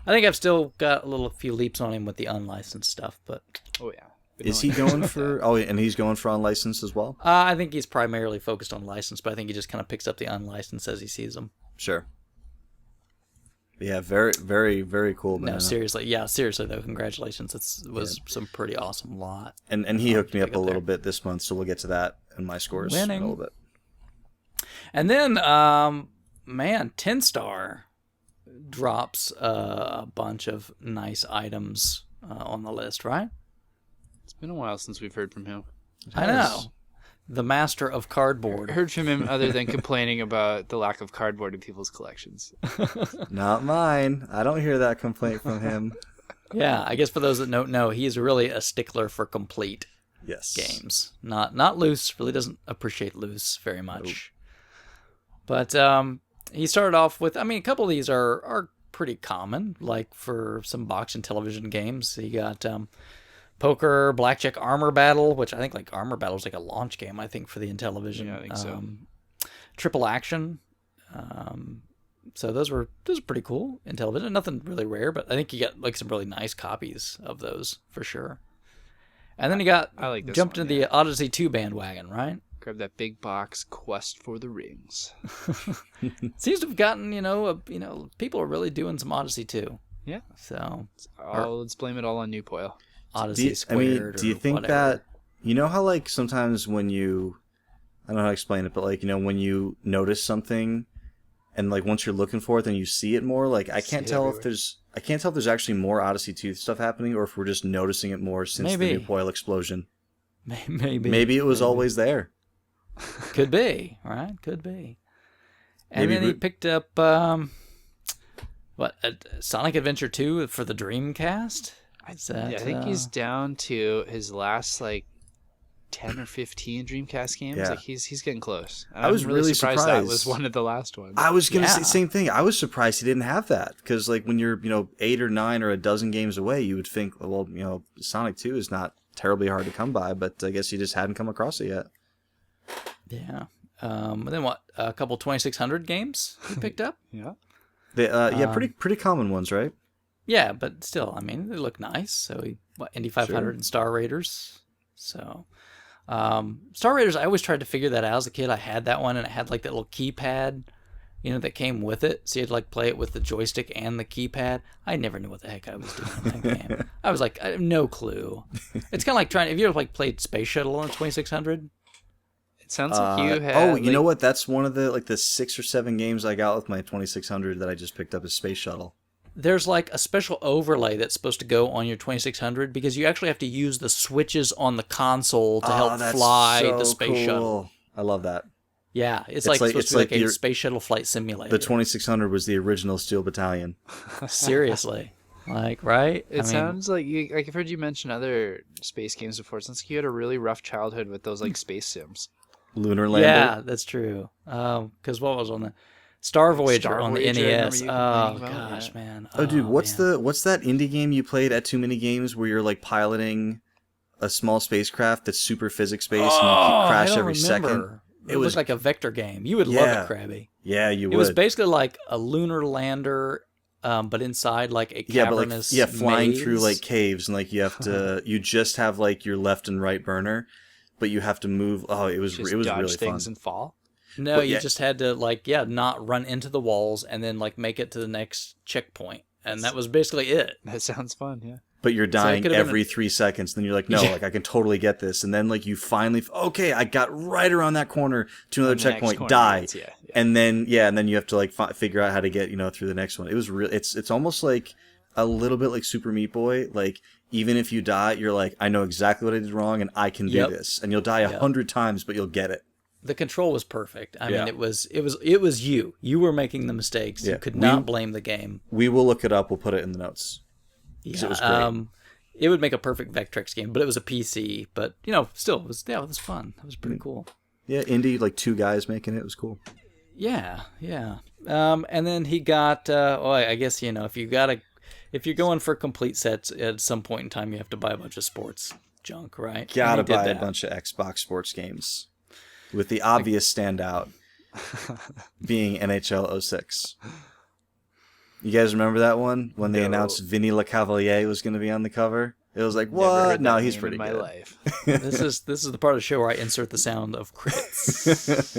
A: I think I've still got a few leaps on him with the unlicensed stuff, but.
B: Oh yeah.
C: Is he going for? Oh, and he's going for unlicensed as well.
A: I think he's primarily focused on licensed, but I think he just kind of picks up the unlicensed as he sees them.
C: Sure. Yeah, very, very, very cool.
A: No, seriously though, congratulations. It was some pretty awesome lot.
C: And he hooked me up a little bit this month, so we'll get to that in my scores in a little bit.
A: And then, 10 Star drops a bunch of nice items on the list, right?
B: It's been a while since we've heard from him.
A: I know. The master of cardboard.
B: Heard from him other than complaining about the lack of cardboard in people's collections.
C: Not mine. I don't hear that complaint from him.
A: Yeah, I guess for those that don't know, he's really a stickler for complete games. Not loose. Really doesn't appreciate loose very much. Nope. But he started off with, a couple of these are pretty common, like for some box and television games. He got Poker, Blackjack, Armor Battle, which I think like Armor Battle is like a launch game, I think, for the Intellivision.
B: Yeah, I think so.
A: Triple Action. So those are pretty cool in television. Nothing really rare, but I think you got like some really nice copies of those for sure. And then he jumped into the Odyssey 2 bandwagon, right?
B: Grab that big box, Quest for the Rings.
A: Seems to have gotten, people are really doing some Odyssey 2.
B: Yeah.
A: So
B: let's blame it all on Newpoil.
A: Odyssey Squared.
C: Do you think
A: whatever.
C: that, how like sometimes when you, I don't know how to explain it, but like, when you notice something and like once you're looking for it, then you see it more. Like I can't tell if there's actually more Odyssey 2 stuff happening or if we're just noticing it more since the Newpoil explosion. Maybe it was always there.
A: Could be, right? Could be. And
C: Maybe
A: then he picked up Sonic Adventure 2 for the Dreamcast.
B: I think he's down to his last like 10 or 15 Dreamcast games.
C: Yeah.
B: Like he's getting close.
C: I was really surprised
B: that was one of the last ones.
C: I was gonna say the same thing. I was surprised he didn't have that because like when you're 8 or 9 or a dozen games away, you would think, well, Sonic 2 is not terribly hard to come by, but I guess he just hadn't come across it yet.
A: Yeah. And then a couple 2600 games he picked up?
B: Yeah.
C: Pretty common ones, right?
A: Yeah, but still, they look nice. So Indy 500 and Star Raiders. So Star Raiders, I always tried to figure that out as a kid. I had that one and it had like that little keypad, that came with it. So you had to like play it with the joystick and the keypad. I never knew what the heck I was doing in that game. I was like, I have no clue. It's kind of like have you ever like played Space Shuttle on a 2600?
B: It sounds like you had.
C: Oh, you know what? That's one of the 6 or 7 games I got with my 2600 that I just picked up as Space Shuttle.
A: there's like a special overlay that's supposed to go on your 2600 because you actually have to use the switches on the console to help fly the space shuttle.
C: I love that.
A: Yeah, it's like supposed to be like a space shuttle flight simulator.
C: The 2600 was the original Steel Battalion.
A: Seriously. Like, right?
B: It sounds like I've heard you mention other space games before. It sounds like you had a really rough childhood with those like space sims.
C: Lunar Lander.
A: Yeah, that's true. Because what was on the Star Voyager on the NES? Oh gosh, man.
C: Oh, dude, what's that indie game you played at Too Many Games where you're like piloting a small spacecraft that's super physics based and you crash every second?
A: It was like a vector game. You would love it, Krabby.
C: Yeah, you would.
A: It was basically like a lunar lander, but inside like a cavernous
C: flying
A: maze.
C: through like caves, and like you have to, you just have like your left and right burner, but you have to move. Oh, it was
B: just
C: really
B: dodge
C: fun.
B: things and fall.
A: No, you just had to not run into the walls and then like make it to the next checkpoint, and that was basically it.
B: That sounds fun, yeah.
C: But you're dying every 3 seconds. Then you're like, no, like I can totally get this. And then like you finally, okay, I got right around that corner to another checkpoint, die. And then, and then you have to like figure out how to get, through the next one. It was real. It's almost like a little bit like Super Meat Boy. Like even if you die, you're like, I know exactly what I did wrong and I can do this. And you'll die 100 times, but you'll get it.
A: The control was perfect. I mean, it was you. You were making the mistakes. You could not blame the game.
C: We will look it up. We'll put it in the notes.
A: Yeah, it was great. It would make a perfect Vectrex game, but it was a PC. But still, it was fun. It was pretty cool. Yeah,
C: indie, like 2 guys making it. It was cool.
A: Yeah. And then he got. I guess if you're going for complete sets, at some point in time, you have to buy a bunch of sports junk, right?
C: Gotta buy a bunch of Xbox sports games, with the obvious standout being NHL 06. You guys remember that one when they announced Vinny LeCavalier was going to be on the cover? It was like, what? No, he's pretty good.
B: Life.
A: This is the part of the show where I insert the sound of crits.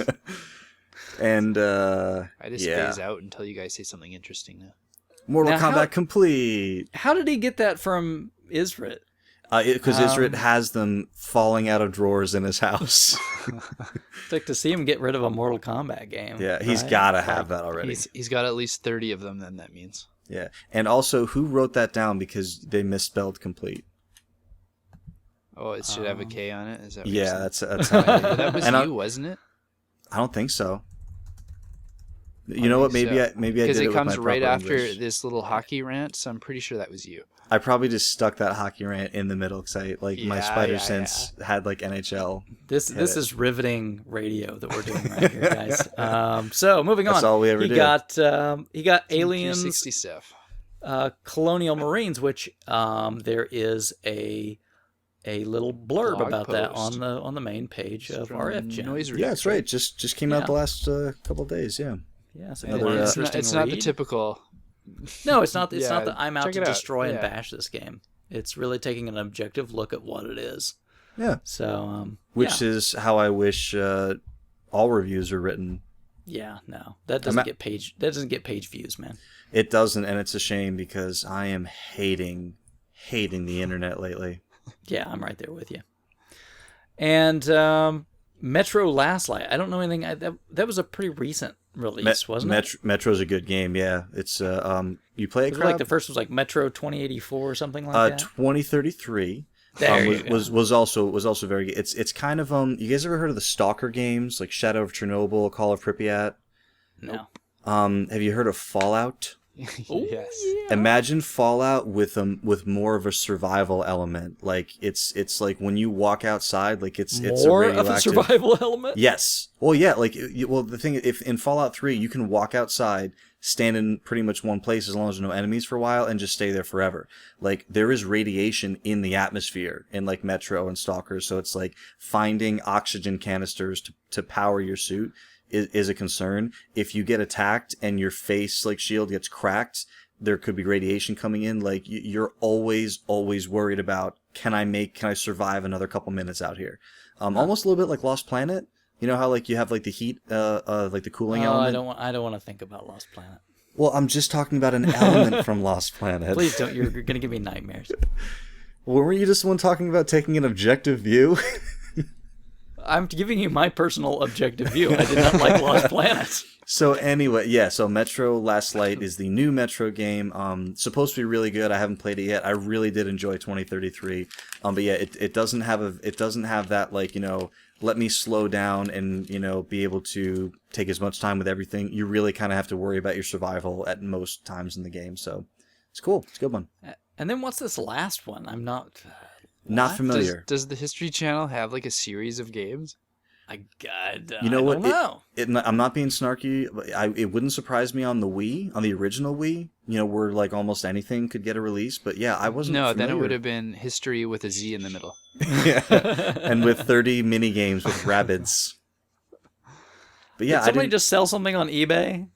C: And
B: I just phase out until you guys say something interesting now.
C: Mortal Kombat Complete.
A: How did he get that from Isrit?
C: Because Isrit has them falling out of drawers in his house.
A: It's like to see him get rid of a Mortal Kombat game.
C: Yeah, he's got to have that already.
B: He's got at least 30 of them, then that means.
C: Yeah, and also, who wrote that down because they misspelled complete?
B: Oh, it should have a K on it? Is that what
C: that's
B: that was you, wasn't it?
C: I don't think so. You know what? Maybe I did it
B: because it comes right after
C: English.
B: This little hockey rant, so I'm pretty sure that was you.
C: I probably just stuck that hockey rant in the middle because my spider sense had like NHL.
A: This is riveting radio that we're doing right here, guys. So moving on.
C: That's all we ever did.
A: He got Aliens
B: 360 stuff.
A: Colonial Marines, which there is a little blurb
B: blog
A: about
B: post
A: that on the main page of RFGen.
C: Yeah, that's right. Just came out the last couple of days. Yeah.
A: Yeah, so
B: it's not the typical.
A: No, it's not. It's not that I'm out to
B: it
A: destroy and bash this game. It's really taking an objective look at what it is.
C: Yeah.
A: So,
C: which is how I wish all reviews are written.
A: Yeah. No, that doesn't get page. That doesn't get page views, man.
C: It doesn't, and it's a shame because I am hating the internet lately.
A: Yeah, I'm right there with you. And Metro Last Light. I don't know anything. That was a pretty recent release, wasn't it? Metro's
C: a good game. Yeah, it's you play it.
A: Like the first was like Metro 2084 or something like that.
C: 2033. Was also very good. It's kind of you guys ever heard of the Stalker games like Shadow of Chernobyl, Call of Pripyat?
A: No.
C: Have you heard of Fallout?
B: Yes.
A: Yeah.
C: Imagine Fallout with more of a survival element. Like it's like when you walk outside, like it's
A: more of a survival element.
C: Yes. Well, yeah. Like the thing, if in Fallout 3 you can walk outside, stand in pretty much one place as long as there's no enemies for a while, and just stay there forever. Like there is radiation in the atmosphere in like Metro and Stalker, so it's like finding oxygen canisters to power your suit is a concern. If you get attacked and your face like shield gets cracked, there could be radiation coming in. Like you're always worried about can I survive another couple minutes out here? Almost a little bit like Lost Planet. You know how like you have like the heat, like the cooling element.
A: I don't want to think about Lost Planet.
C: Well, I'm just talking about an element from Lost Planet.
A: Please don't. You're gonna give me nightmares.
C: Well, weren't you just the one talking about taking an objective view?
A: I'm giving you my personal objective view. I did not like Lost Planet.
C: So anyway, yeah. So Metro Last Light is the new Metro game. Supposed to be really good. I haven't played it yet. I really did enjoy 2033. But yeah, it doesn't have that like, you know, let me slow down and, you know, be able to take as much time with everything. You really kind of have to worry about your survival at most times in the game. So it's cool. It's a good one.
A: And then what's this last one? I'm not
C: familiar.
B: Does the History Channel have like a series of games?
C: You know what?
A: I don't know.
C: I'm not being snarky. But it wouldn't surprise me on the Wii, on the original Wii. You know, where like almost anything could get a release. But yeah, I wasn't.
B: No,
C: familiar.
B: then it would have been History with a Z in the middle.
C: Yeah, and with 30 mini games with rabbits. But yeah,
A: Did somebody just sell something on eBay?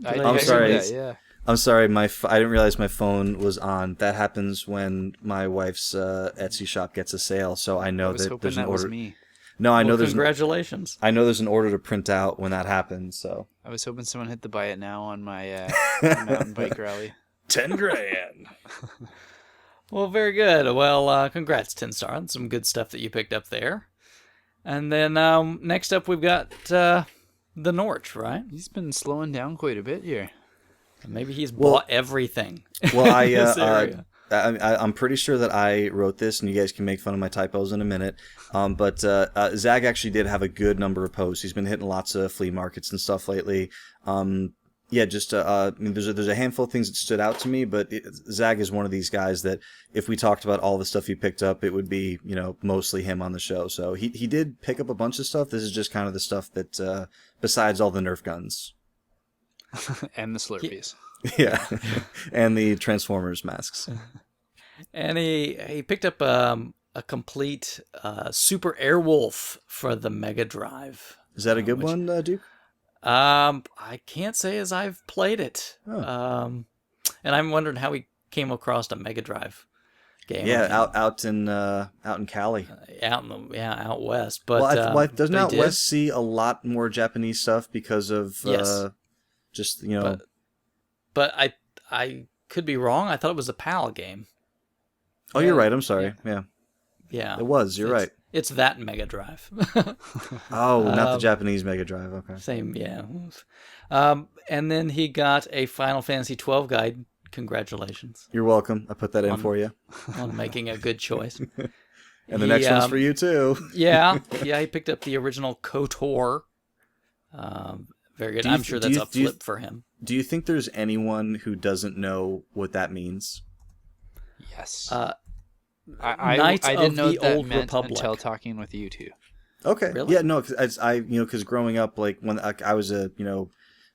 C: I'm sorry.
B: Yeah.
C: I'm sorry. I didn't realize my phone was on. That happens when my wife's Etsy shop gets a sale. So I know that there's an order.
B: Was me.
C: No, I know
A: congratulations.
C: I know there's an order to print out when that happens. So
B: I was hoping someone hit the buy it now on my mountain bike rally.
C: 10 grand.
A: Well, very good. Well, congrats, Tin Star, on some good stuff that you picked up there. And then next up, we've got the Norch, right?
B: He's been slowing down quite a bit here.
A: Maybe he's bought everything.
C: Well, I'm pretty sure that I wrote this, and you guys can make fun of my typos in a minute. But Zag actually did have a good number of posts. He's been hitting lots of flea markets and stuff lately. Yeah, just I mean, there's a handful of things that stood out to me, but Zag is one of these guys that if we talked about all the stuff he picked up, it would be, you know, mostly him on the show. So he did pick up a bunch of stuff. This is just kind of the stuff that besides all the Nerf guns
B: and the Slurpees.
C: Yeah, and the Transformers masks.
A: And he picked up a complete Super Airwolf for the Mega Drive.
C: Is that a good one, Duke?
A: I can't say as I've played it. Oh. And I'm wondering how he came across a Mega Drive game.
C: Yeah, out in Cali.
A: Out west. But
C: doesn't out west see a lot more Japanese stuff because of just, you know.
A: But I could be wrong. I thought it was a PAL game.
C: Oh, you're right. I'm sorry.
A: Yeah.
C: It was. You're right.
A: It's that Mega Drive.
C: Oh, not the Japanese Mega Drive. Okay.
A: Same, yeah. And then he got a Final Fantasy 12 guide. Congratulations.
C: You're welcome. I put that in for you.
A: On making a good choice.
C: And the next one's for you, too.
A: Yeah, he picked up the original KOTOR. Very good. I'm sure that's a flip for him.
C: Do you think there's anyone who doesn't know what that means?
B: Yes.
A: I
B: didn't know that
A: Old
B: meant
A: Republic.
B: Until talking with you two.
C: Okay.
A: Really?
C: Yeah. No. Because growing up, like when I was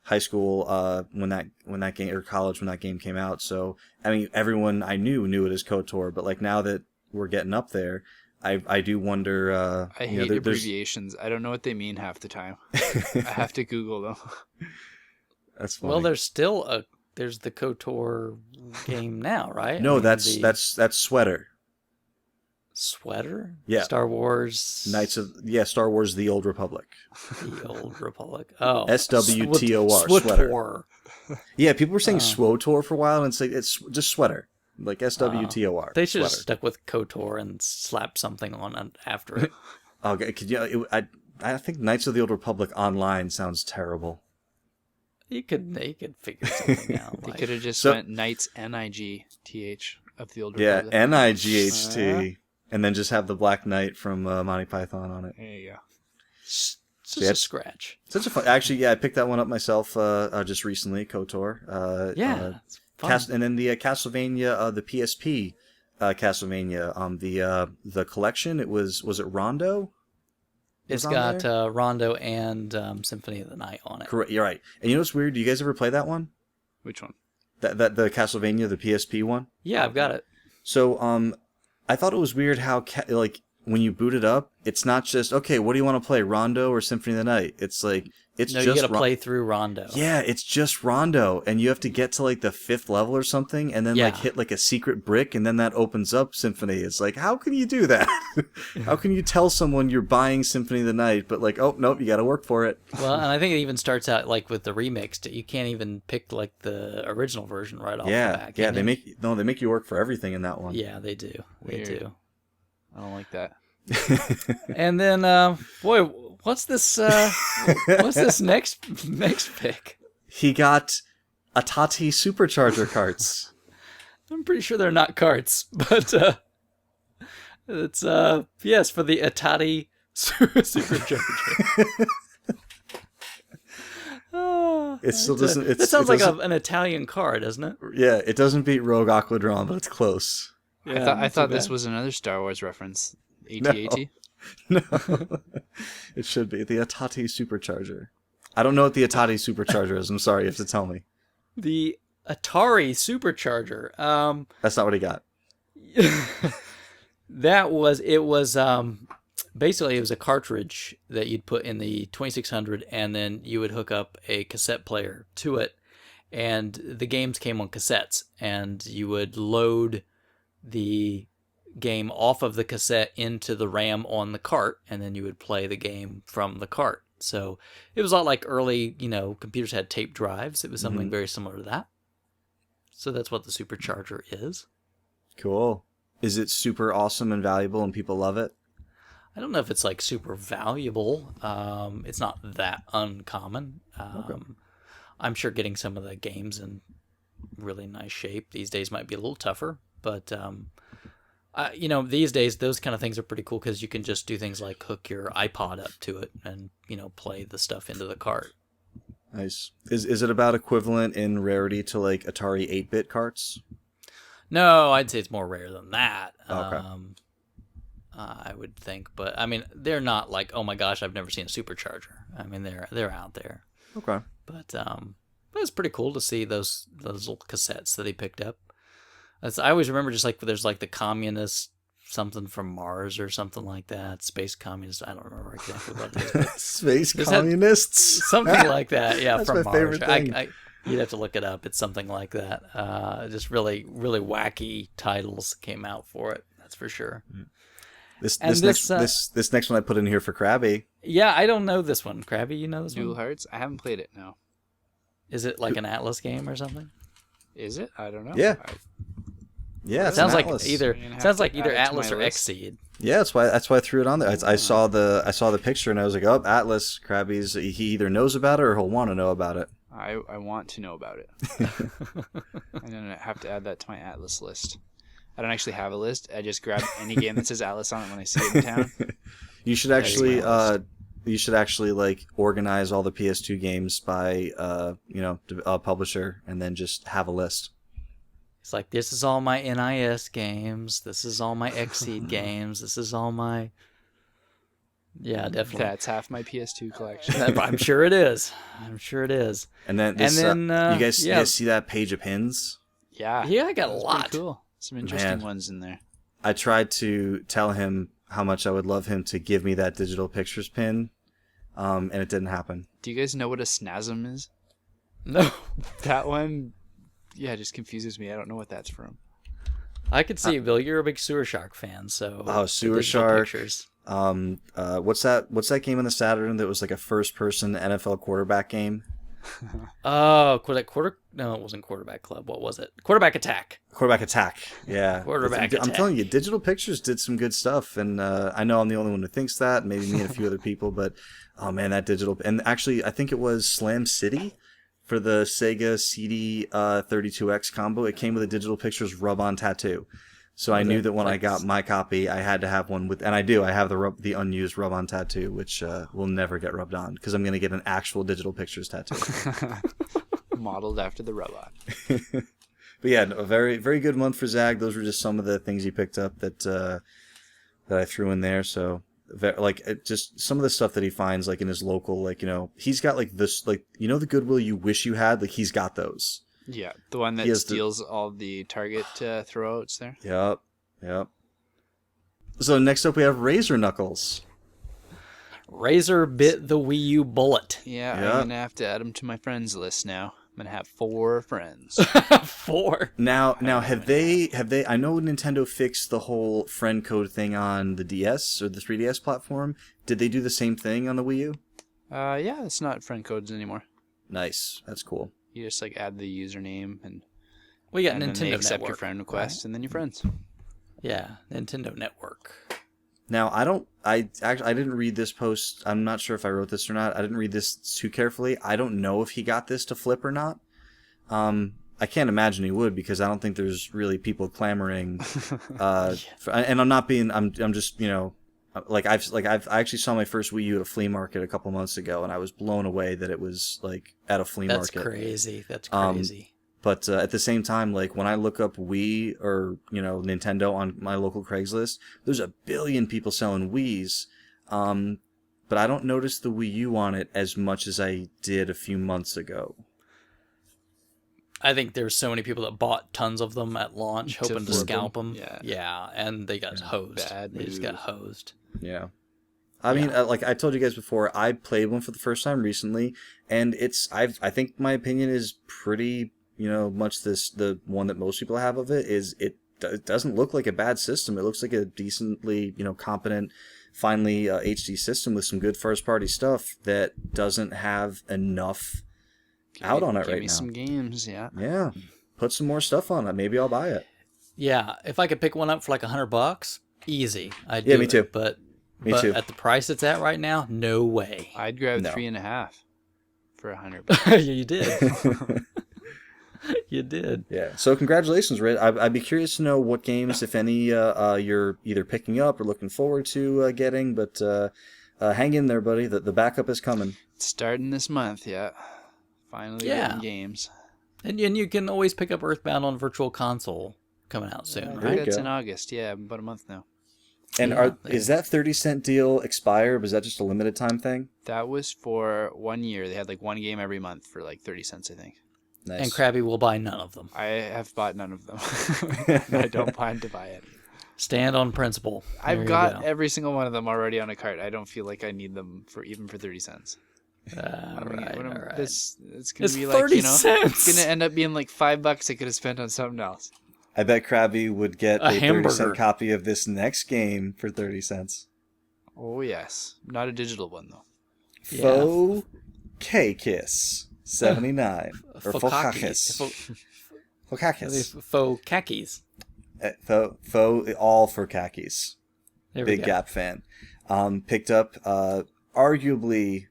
C: high school, when that game or college when that game came out. So I mean, everyone I knew it as KOTOR, but like now that we're getting up there, I do wonder.
B: I hate abbreviations. I don't know what they mean half the time. I have to Google them.
C: That's funny.
A: Well, there's the KOTOR game now, right?
C: No, that's Sweater.
A: Sweater?
C: Yeah.
A: Star Wars.
C: Star Wars: The Old Republic.
A: The Old Republic. Oh.
C: SWTOR. Sweater. Yeah, people were saying SWOTOR for a while, and it's just Sweater. Like SWTOR.
A: They should have stuck with KOTOR and slapped something on after it.
C: Okay, I think Knights of the Old Republic Online sounds terrible.
A: They could figure something out.
B: They could have just went Knights NIGTH of the Old Republic.
C: Yeah, NIGHT. And then just have the Black Knight from Monty Python on it.
B: There you go.
A: Just a scratch.
C: Such a fun. Actually, I picked that one up myself just recently. KOTOR.
A: It's fun.
C: And then the Castlevania, the PSP Castlevania, the collection. Was it Rondo?
A: It's got Rondo and Symphony of the Night on it.
C: Correct. You're right. And you know what's weird? Do you guys ever play that one?
B: Which one?
C: That the Castlevania, the PSP one.
A: Yeah, I've got it.
C: So I thought it was weird how when you boot it up, it's not just okay. What do you want to play, Rondo or Symphony of the Night? It's like you got to play
A: through Rondo.
C: Yeah, it's just Rondo, and you have to get to like the 5th level or something, and then like hit like a secret brick, and then that opens up Symphony. It's like, how can you do that? How can you tell someone you're buying Symphony of the Night, but like, oh nope, you got to work for it.
A: Well, and I think it even starts out like with the remix. You can't even pick like the original version right off the bat.
C: Yeah, they make you work for everything in that one.
A: Yeah, they do. They do.
B: I don't like that.
A: And then, boy, what's this? What's this next pick?
C: He got Atati Supercharger carts.
A: I'm pretty sure they're not carts, but it's yes, for the Atati Supercharger.
C: It still doesn't.
A: That sounds like an Italian car, doesn't it?
C: Yeah, it doesn't beat Rogue Aquadron, but it's close.
A: Yeah,
B: I thought this was another Star Wars reference. AT-AT?
C: No, it should be the Atati Supercharger. I don't know what the Atati Supercharger is. I'm sorry, you have to tell me.
A: The Atari Supercharger.
C: That's not what he got.
A: Basically it was a cartridge that you'd put in the 2600, and then you would hook up a cassette player to it, and the games came on cassettes, and you would load the game off of the cassette into the RAM on the cart, and then you would play the game from the cart. So it was a lot like early, computers had tape drives. It was something very similar to that. So that's what the Supercharger is.
C: Cool. Is it super awesome and valuable and people love it?
A: I don't know if it's like super valuable. It's not that uncommon.
C: Okay.
A: I'm sure getting some of the games in really nice shape these days might be a little tougher, but these days those kind of things are pretty cool because you can just do things like hook your iPod up to it and play the stuff into the cart.
C: Nice. Is it about equivalent in rarity to like Atari 8-bit carts?
A: No, I'd say it's more rare than that.
C: Okay.
A: I would think, but I mean, they're not like, oh my gosh, I've never seen a Supercharger. I mean, they're out there.
C: Okay.
A: But it's pretty cool to see those little cassettes that he picked up. I always remember just like there's like the communist something from Mars or something like that. Space communist. I don't remember exactly what it is.
C: Space communists?
A: Something like that. Yeah,
C: That's
A: from
C: my
A: Mars.
C: favorite thing.
A: You'd have to look it up. It's something like that. Just really, really wacky titles came out for it. That's for sure.
C: This next one I put in here for Krabby.
A: Yeah, I don't know this one. Krabby, you know this
B: Dual
A: one?
B: Hearts? I haven't played it, no.
A: Is it like an Atlas game or something?
B: Is it? I don't know.
C: Yeah. Yeah,
A: It sounds like
C: Atlas.
A: either
B: add
A: Atlas
B: it to
A: or
B: my list.
A: Xseed.
C: Yeah, that's why I threw it on there. I saw the picture and I was like, oh, Atlas, Krabby's. He either knows about it or he'll want to know about it.
B: I want to know about it. And then I have to add that to my Atlas list. I don't actually have a list. I just grab any game that says Atlas on it when I see it in town.
C: You should actually like organize all the PS2 games by publisher and then just have a list.
A: It's like, this is all my NIS games. This is all my Xseed games. This is all my... Yeah, definitely.
B: That's half my PS2 collection.
A: I'm sure it is.
C: And then you guys see that page of pins?
B: Yeah.
A: Yeah, I got a
B: That's
A: lot.
B: pretty cool. Some interesting ones in there.
C: I tried to tell him how much I would love him to give me that digital pictures pin, and it didn't happen.
B: Do you guys know what a SNASM is?
A: No.
B: That one, yeah, just confuses me. I don't know what that's from.
A: I could see, Bill, you're a big Sewer Shark fan, so...
C: Oh, Sewer Shark. What's that game on the Saturn that was like a first-person NFL quarterback game?
A: Oh, no, it wasn't Quarterback Club. What was it? Quarterback Attack.
C: Quarterback Attack. Yeah.
A: Quarterback
C: I'm
A: Attack.
C: telling you, Digital Pictures did some good stuff, and I know I'm the only one who thinks that, maybe me and a few other people, but oh man, that digital... And actually, I think it was Slam City for the Sega CD 32X combo. It came with a Digital Pictures rub-on tattoo. So I knew that when I got my copy, I had to have one with, and I do. I have the unused rub-on tattoo, which will never get rubbed on because I'm going to get an actual Digital Pictures tattoo.
B: Modeled after the robot.
C: But yeah, a very, very good month for Zag. Those were just some of the things he picked up that I threw in there. So just some of the stuff that he finds like in his local, he's got like this, the Goodwill you wish you had. Like he's got those.
B: Yeah, the one that steals all the Target throwouts there.
C: Yep. So next up we have Razor Knuckles.
A: Razor bit the Wii U bullet.
B: Yeah, I'm going to have to add them to my friends list now. I'm going to have 4 friends.
A: 4?
C: Now have they, I know Nintendo fixed the whole friend code thing on the DS or the 3DS platform. Did they do the same thing on the Wii U?
B: Yeah, it's not friend codes anymore.
C: Nice. That's cool.
B: You just add the username and
A: we got
B: and
A: Nintendo
B: then they accept
A: Network,
B: your friend request, right? And then you're friends.
A: Yeah, Nintendo Network.
C: Now, I didn't read this post. I'm not sure if I wrote this or not. I didn't read this too carefully. I don't know if he got this to flip or not. I can't imagine he would, because I don't think there's really people clamoring. And I'm not being. I'm just, I actually saw my first Wii U at a flea market a couple months ago, and I was blown away that it was like at a flea market.
A: That's crazy.
C: But at the same time, like when I look up Wii or Nintendo on my local Craigslist, there's 1 billion people selling Wiis, but I don't notice the Wii U on it as much as I did a few months ago.
A: I think there's so many people that bought tons of them at launch, hoping to scalp them. Yeah, and they got hosed. They just got hosed.
C: Yeah. I mean, like I told you guys before, I played one for the first time recently, and I think my opinion is pretty, much the one that most people have of it is it doesn't look like a bad system. It looks like a decently, competent, finally HD system with some good first-party stuff that doesn't have enough out on it right now.
B: Give me some games, yeah.
C: Yeah. Put some more stuff on it. Maybe I'll buy it.
A: Yeah, if I could pick one up for like $100, easy.
C: Me too.
A: But
C: Me too.
A: At the price it's at right now, no way.
B: I'd grab 3.5 for $100.
A: You did. You did.
C: Yeah. So congratulations, Red. I'd be curious to know what games, if any, you're either picking up or looking forward to getting. But hang in there, buddy. The backup is coming.
B: It's starting this month, yeah. Finally getting games. And
A: you can always pick up Earthbound on Virtual Console coming out soon, right?
B: I think that's in August. Yeah, about a month now.
C: And is that 30-cent deal expire, or was that just a limited time thing?
B: That was for 1 year. They had like one game every month for like 30 cents, I think.
C: Nice.
A: And Krabby will buy none of them.
B: I have bought none of them. I don't plan to buy it. Stand
A: on principle.
B: I've got every single one of them already on a cart. I don't feel like I need them for 30 cents.
A: All right.
B: It's gonna be like
A: 30 cents.
B: It's gonna end up being like $5 I could have spent on something else.
C: I bet Krabby would get a
A: hamburger.
C: 30-cent copy of this next game for 30 cents.
B: Oh yes, not a digital one though.
C: Faux K-Kiss 79 or
A: Fokakis.
C: Fokakis.
A: Faux khakis.
C: Faux all for khakis. Big Gap fan. Picked up arguably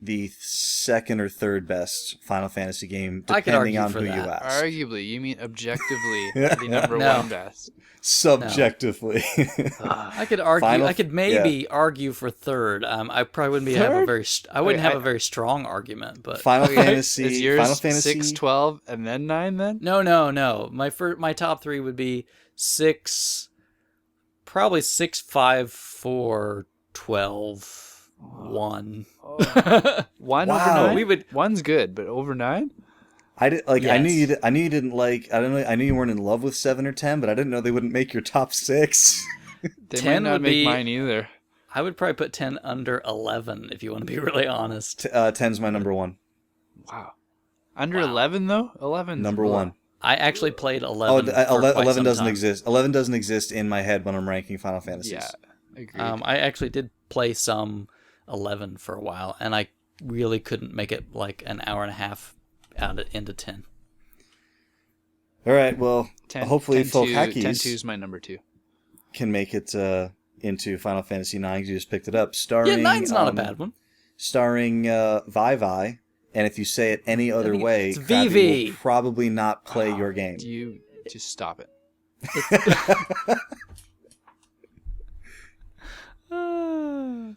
C: the second or third best Final Fantasy game, depending on who you ask.
B: Arguably, you mean objectively the number one best?
C: Subjectively,
A: I could argue. I could maybe argue for third. I probably wouldn't have a very. I wouldn't have a very strong argument, but
C: Final Fantasy.
B: Is yours
C: Final Fantasy
B: 6, 12, and then 9? Then
A: no. My top three would be 6, probably 6, 5, 4, 12. 1.
B: One over 9. One's good, but over 9.
C: I did like. Yes. I knew you didn't like. I don't know. I knew you weren't in love with 7 or 10, but I didn't know they wouldn't make your top 6.
B: They 10 might not make mine either.
A: I would probably put 10 under 11 if you want to be really honest.
C: 10's my number 1.
B: Wow. Under 11 though. 11
C: number 1.
A: I actually played 11.
C: 11 doesn't exist. 11 doesn't exist in my head when I'm ranking Final Fantasies.
B: Yeah, agreed.
A: I actually did play some 11 for a while, and I really couldn't make it like an hour and a half into 10.
C: All right, well, hopefully Fokakis
B: 10-2 is my number 2.
C: Can make it into Final Fantasy 9 because you just picked it up. Starring
A: 9's not a bad one.
C: Starring Vi, and if you say it any other way,
A: it's VV
C: will probably not play your game.
B: Do you just stop it?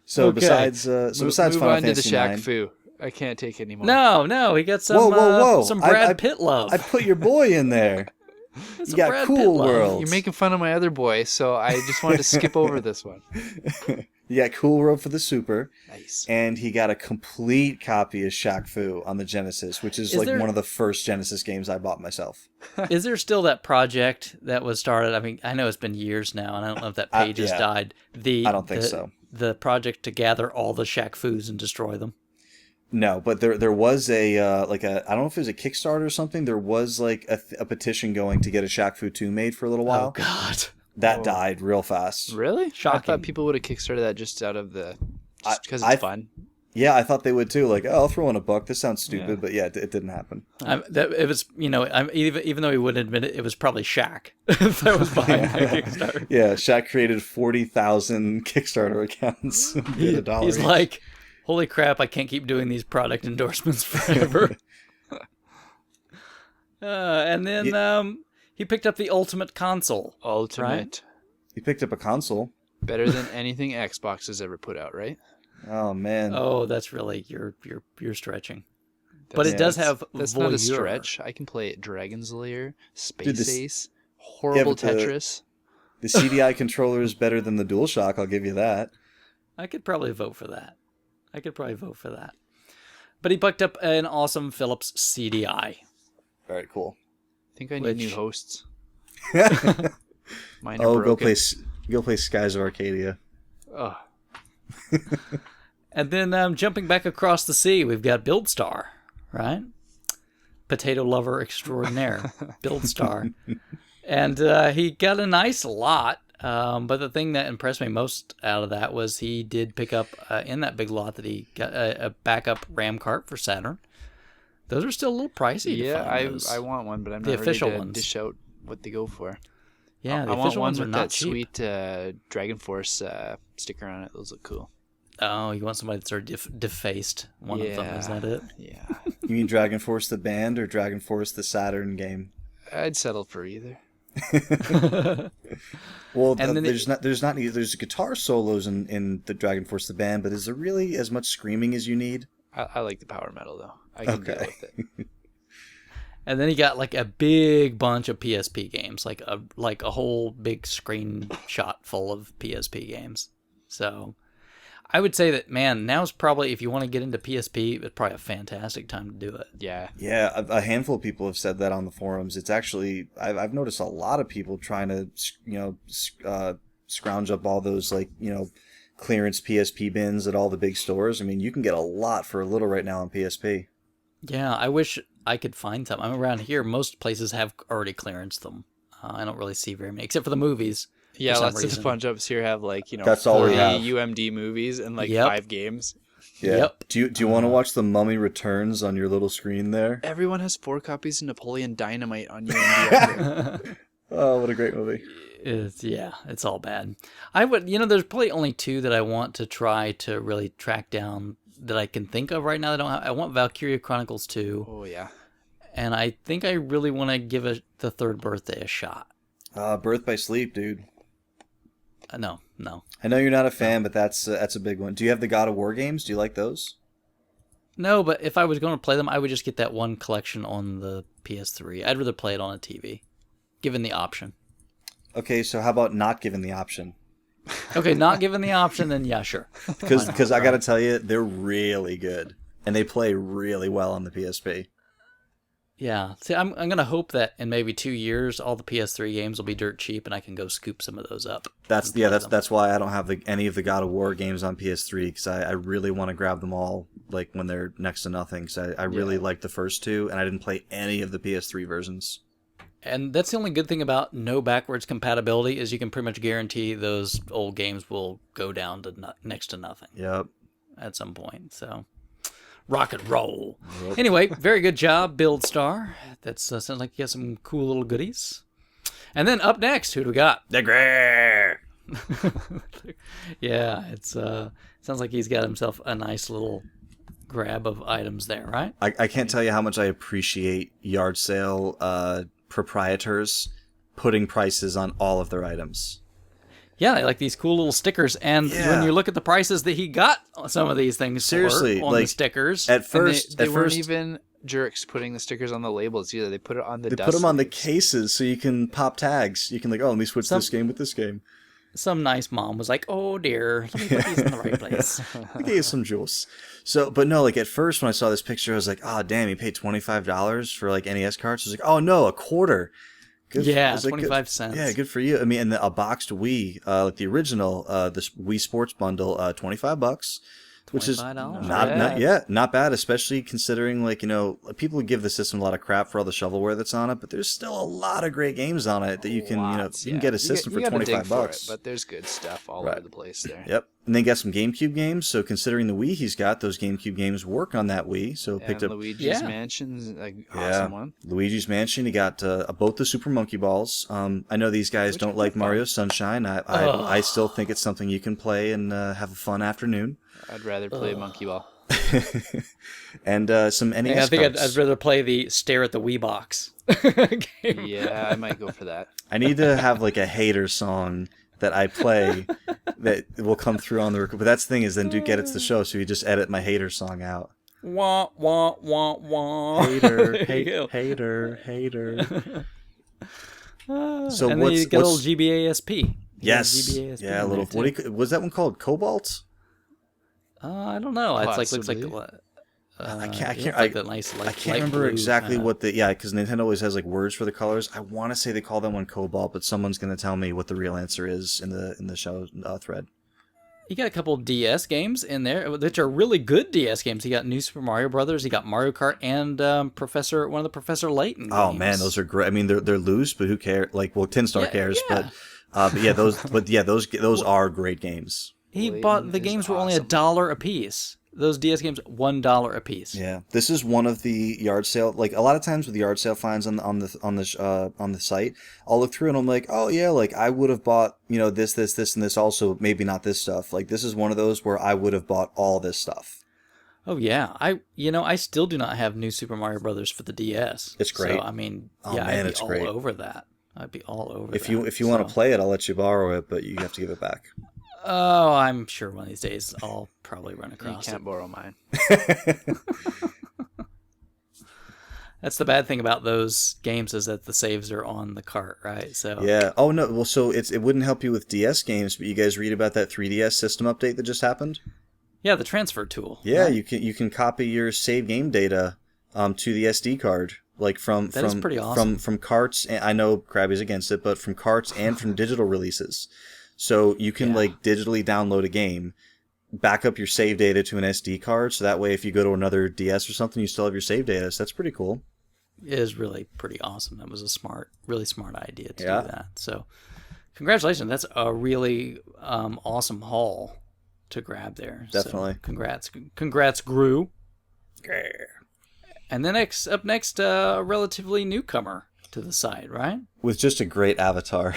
C: So besides
B: Final
C: Fantasy
B: on to the Shaq
C: 9,
B: Fu. I can't take anymore.
A: No, he got some some Brad Pitt love.
C: I put your boy in there. You got
A: Brad
C: Cool World.
B: You're making fun of my other boy, so I just wanted to skip over this one.
C: You got Cool World for the Super.
B: Nice.
C: And he got a complete copy of Shaq Fu on the Genesis, which is one of the first Genesis games I bought myself.
A: Is there still that project that was started? I mean, I know it's been years now, and I don't know if that page has died. I
C: don't think so.
A: The project to gather all the Shaq Fus and destroy them.
C: No, but there was I don't know if it was a Kickstarter or something. There was like a petition going to get a Shaq Fu 2 made for a little while.
A: Oh God,
C: that died real fast.
B: Really?
A: Shocking.
B: I thought people would have Kickstarted that just out of because it's fun.
C: Yeah, I thought they would too. Like, oh, I'll throw in a buck. This sounds stupid, but yeah, it didn't happen.
A: It was, even though he wouldn't admit it, it was probably Shaq that was behind that Kickstarter.
C: Yeah, Shaq created 40,000 Kickstarter accounts.
A: He's like, holy crap, I can't keep doing these product endorsements forever. And then he picked up the Ultimate console.
B: Ultimate.
C: He picked up a console.
B: Better than anything Xbox has ever put out, right?
C: Oh man.
A: Oh, that's really you're stretching. But it does have
B: that's
A: Voyeur.
B: not a stretch. I can play Dragon's Lair, Space Ace, horrible Tetris.
C: The CDI controller is better than the DualShock, I'll give you that.
A: I could probably vote for that. But he picked up an awesome Philips CDI.
C: Very cool.
B: I think I need new hosts. Mine are
C: go
B: broken.
C: play Skies of Arcadia.
B: Oh.
A: And then jumping back across the sea, we've got BuildStar, right? Potato lover extraordinaire, BuildStar. And he got a nice lot, but the thing that impressed me most out of that was he did pick up, in that big lot, that he got a backup RAM cart for Saturn. Those are still a little pricey to find.
B: I want one, but I'm
A: the
B: not
A: official
B: ready to
A: ones.
B: dish out what they go for.
A: Yeah, the
B: I want
A: official
B: one
A: ones are
B: with
A: not
B: that
A: cheap.
B: sweet Dragon Force sticker on it. Those look cool.
A: Oh, you want somebody that's sort of defaced one of them, is that it?
B: Yeah.
C: You mean Dragon Force the band or Dragon Force the Saturn game?
B: I'd settle for either.
C: Well, there's guitar solos in the Dragon Force the band, but is there really as much screaming as you need?
B: I like the power metal though. I can deal with it.
A: And then he got like a big bunch of PSP games, like a whole big screenshot full of PSP games. So I would say that, man, now's probably, if you want to get into PSP, it's probably a fantastic time to do it.
B: Yeah.
C: Yeah, a handful of people have said that on the forums. It's actually, I've noticed a lot of people trying to, scrounge up all those, clearance PSP bins at all the big stores. I mean, you can get a lot for a little right now on PSP.
A: Yeah, I wish I could find some. I'm around here, most places have already clearanced them. I don't really see very many, except for the movies.
B: Yeah, lots of the punch ups here have
C: That's
B: 40
C: all we have.
B: UMD movies and 5 games.
C: Yeah.
A: Yep.
C: Do you want to watch The Mummy Returns on your little screen there?
B: Everyone has 4 copies of Napoleon Dynamite on UMD.
C: Oh, what a great movie.
A: It's all bad. I would, there's probably only 2 that I want to try to really track down that I can think of right now. I want Valkyria Chronicles 2.
B: Oh, yeah.
A: And I think I really want to give the Third Birthday a shot.
C: Birth by Sleep, dude.
A: No.
C: I know you're not a fan, but that's a big one. Do you have the God of War games? Do you like those?
A: No, but if I was going to play them, I would just get that one collection on the PS3. I'd rather play it on a TV, given the option.
C: Okay, so how about not given the option?
A: Okay, not given the option, then yeah, sure.
C: Because I got to tell you, they're really good. And they play really well on the PSP.
A: Yeah. See, I'm going to hope that in maybe 2 years, all the PS3 games will be dirt cheap and I can go scoop some of those up. That's
C: why I don't have any of the God of War games on PS3, because I really want to grab them all when they're next to nothing, because I really like the first 2, and I didn't play any of the PS3 versions.
A: And that's the only good thing about no backwards compatibility is you can pretty much guarantee those old games will go down to next to nothing.
C: Yep.
A: At some point, so rock and roll. Yep. Anyway, very good job, BuildStar. That sounds like you got some cool little goodies. And then up next, who do we got?
C: The Grey.
A: Yeah, it's sounds like he's got himself a nice little grab of items there, right?
C: I can't tell you how much I appreciate yard sale proprietors putting prices on all of their items.
A: Yeah, like these cool little stickers, and when you look at the prices that he got some of these things
C: seriously
A: on the stickers,
C: at first
B: they weren't even jerks putting the stickers on the labels either. They put it on the.
C: They put them on the cases so you can pop tags. You can let me switch this game with this game.
A: Some nice mom was like, "Oh dear, let me put these in the right place."
C: I gave some juice. So, but no, at first when I saw this picture, I was like, "Oh damn, he paid $25 for NES cards." I was like, "Oh no, $0.25." Good,
A: 25 cents.
C: Yeah, good for you. I mean, and a boxed Wii, the original, this Wii Sports bundle, $25. which is
A: $25.
C: not bad, especially considering, like, people give the system a lot of crap for all the shovelware that's on it, but there's still a lot of great games on it that you can you can get a system for $25.
B: But there's good stuff all
C: Right.
B: over the place there.
C: Yep. And they got some GameCube games, so considering the Wii he's got, those GameCube games work on that Wii. So picked up
B: Luigi's Mansion's an awesome one.
C: Luigi's Mansion. He got both the Super Monkey Balls. I know these guys don't like Mario Sunshine. I still think it's something you can play and have a fun afternoon.
B: I'd rather play Monkey Ball.
C: And some NES
A: I think
C: cards.
A: I'd rather play the stare at the Wii box game.
B: Yeah, I might go for that.
C: I need to have like a hater song that I play that will come through on the record. But that's the thing is, then Duke edits the show, so you just edit my hater song out.
A: Wah, wah, wah, wah.
C: Hater,
A: There you go.
C: hater. So
A: and then you get a little GBASP.
C: Yes.
A: GBASP
C: Yeah, a
A: in
C: little.
A: there,
C: What
A: too.
C: was that one called? Cobalt?
A: I don't know. It's like looks like.
B: Possibly.
C: I can't.
A: like that nice, like,
C: I can't
A: light
C: remember
A: blue
C: exactly
A: kinda-
C: what because Nintendo always has like words for the colors. I want to say they call that one Cobalt, but someone's going to tell me what the real answer is in the show thread.
A: You got a couple of DS games in there, which are really good DS games. You got New Super Mario Brothers, you got Mario Kart, and one of the Professor Layton games.
C: Oh man, those are great. I mean, they're loose, but who cares? Like, well, TinStar cares,
A: yeah.
C: but yeah, those are great games.
A: He
B: Layton
A: bought the
B: is
A: games were only
B: awesome.
A: $1 a piece. Those DS games, $1 a piece.
C: Yeah, this is one of the yard sale. Like a lot of times with the yard sale finds on the site, I'll look through and I'm like, oh yeah, like I would have bought this, and this also, maybe not this stuff. Like this is one of those where I would have bought all this stuff.
A: Oh yeah, I still do not have New Super Mario Brothers for the DS.
C: It's great.
A: So I mean,
C: Oh, man,
A: I'd be
C: it's
A: all
C: great.
A: over that. I'd be all over.
C: If you want to play it, I'll let you borrow it, but you have to give it back.
A: Oh, I'm sure one of these days I'll probably run
B: You
A: across
B: can't
A: it.
B: borrow mine.
A: That's the bad thing about those games is that the saves are on the cart, right? So
C: Yeah. Oh no. Well, so it wouldn't help you with DS games, but you guys read about that 3DS system update that just happened?
A: yeah, the transfer tool.
C: Yeah,
A: right?
C: you can copy your save game data to the SD card, like from
A: That is pretty awesome.
C: from carts. And I know Krabby's against it, but from carts and from digital releases. So you can like digitally download a game, back up your save data to an SD card, so that way if you go to another DS or something, you still have your save data. So that's pretty cool.
A: It is really pretty awesome. That was a really smart idea to do
C: Yeah.
A: that. So congratulations. That's a really awesome haul to grab there.
C: Definitely.
A: So, congrats, Gru. And then up next, a relatively newcomer to the site, right?
C: With just a great avatar.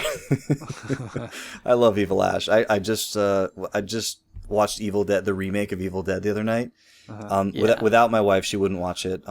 C: I love Evil Ash. I just watched Evil Dead, the remake of Evil Dead, the other night. Without my wife, she wouldn't watch it.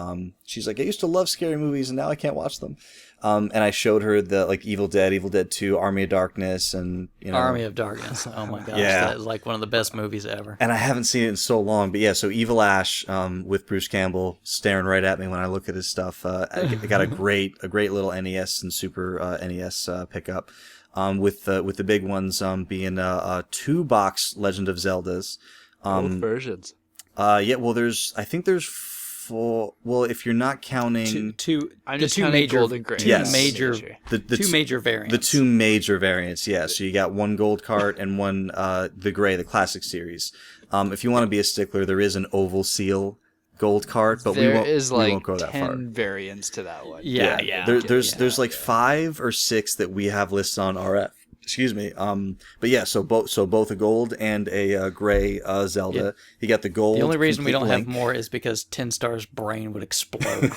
C: She's like, I used to love scary movies, and now I can't watch them. And I showed her the Evil Dead 2, Army of Darkness, and
A: Army of Darkness. Oh my gosh,
C: Yeah.
A: that is like one of the best movies ever.
C: And I haven't seen it in so long, but yeah. So Evil Ash, with Bruce Campbell staring right at me when I look at his stuff. I got a great little NES and Super NES pickup. With the big ones being 2-box Legend of Zeldas.
B: Both versions.
C: Yeah. Well, I think there's 4. Well, if you're not counting
B: I'm
A: the
B: just
A: two
B: counting
A: major,
B: Golden Gray.
A: two
C: Yes.
A: major,
C: the
A: two major variants.
C: The 2 major variants, yeah. So you got one gold cart and one the gray, the classic series. If you want to be a stickler, there is an oval seal gold cart, but we won't go that
B: 10
C: far.
B: variants to that one.
A: Yeah.
C: There's like 5 or 6 that we have listed on RF. Excuse me. But yeah, so both a gold and a gray Zelda.
A: Yeah.
C: You got the gold.
A: The only reason we don't
C: Complete
A: have
C: Link.
A: more is because Tin Star's brain would explode.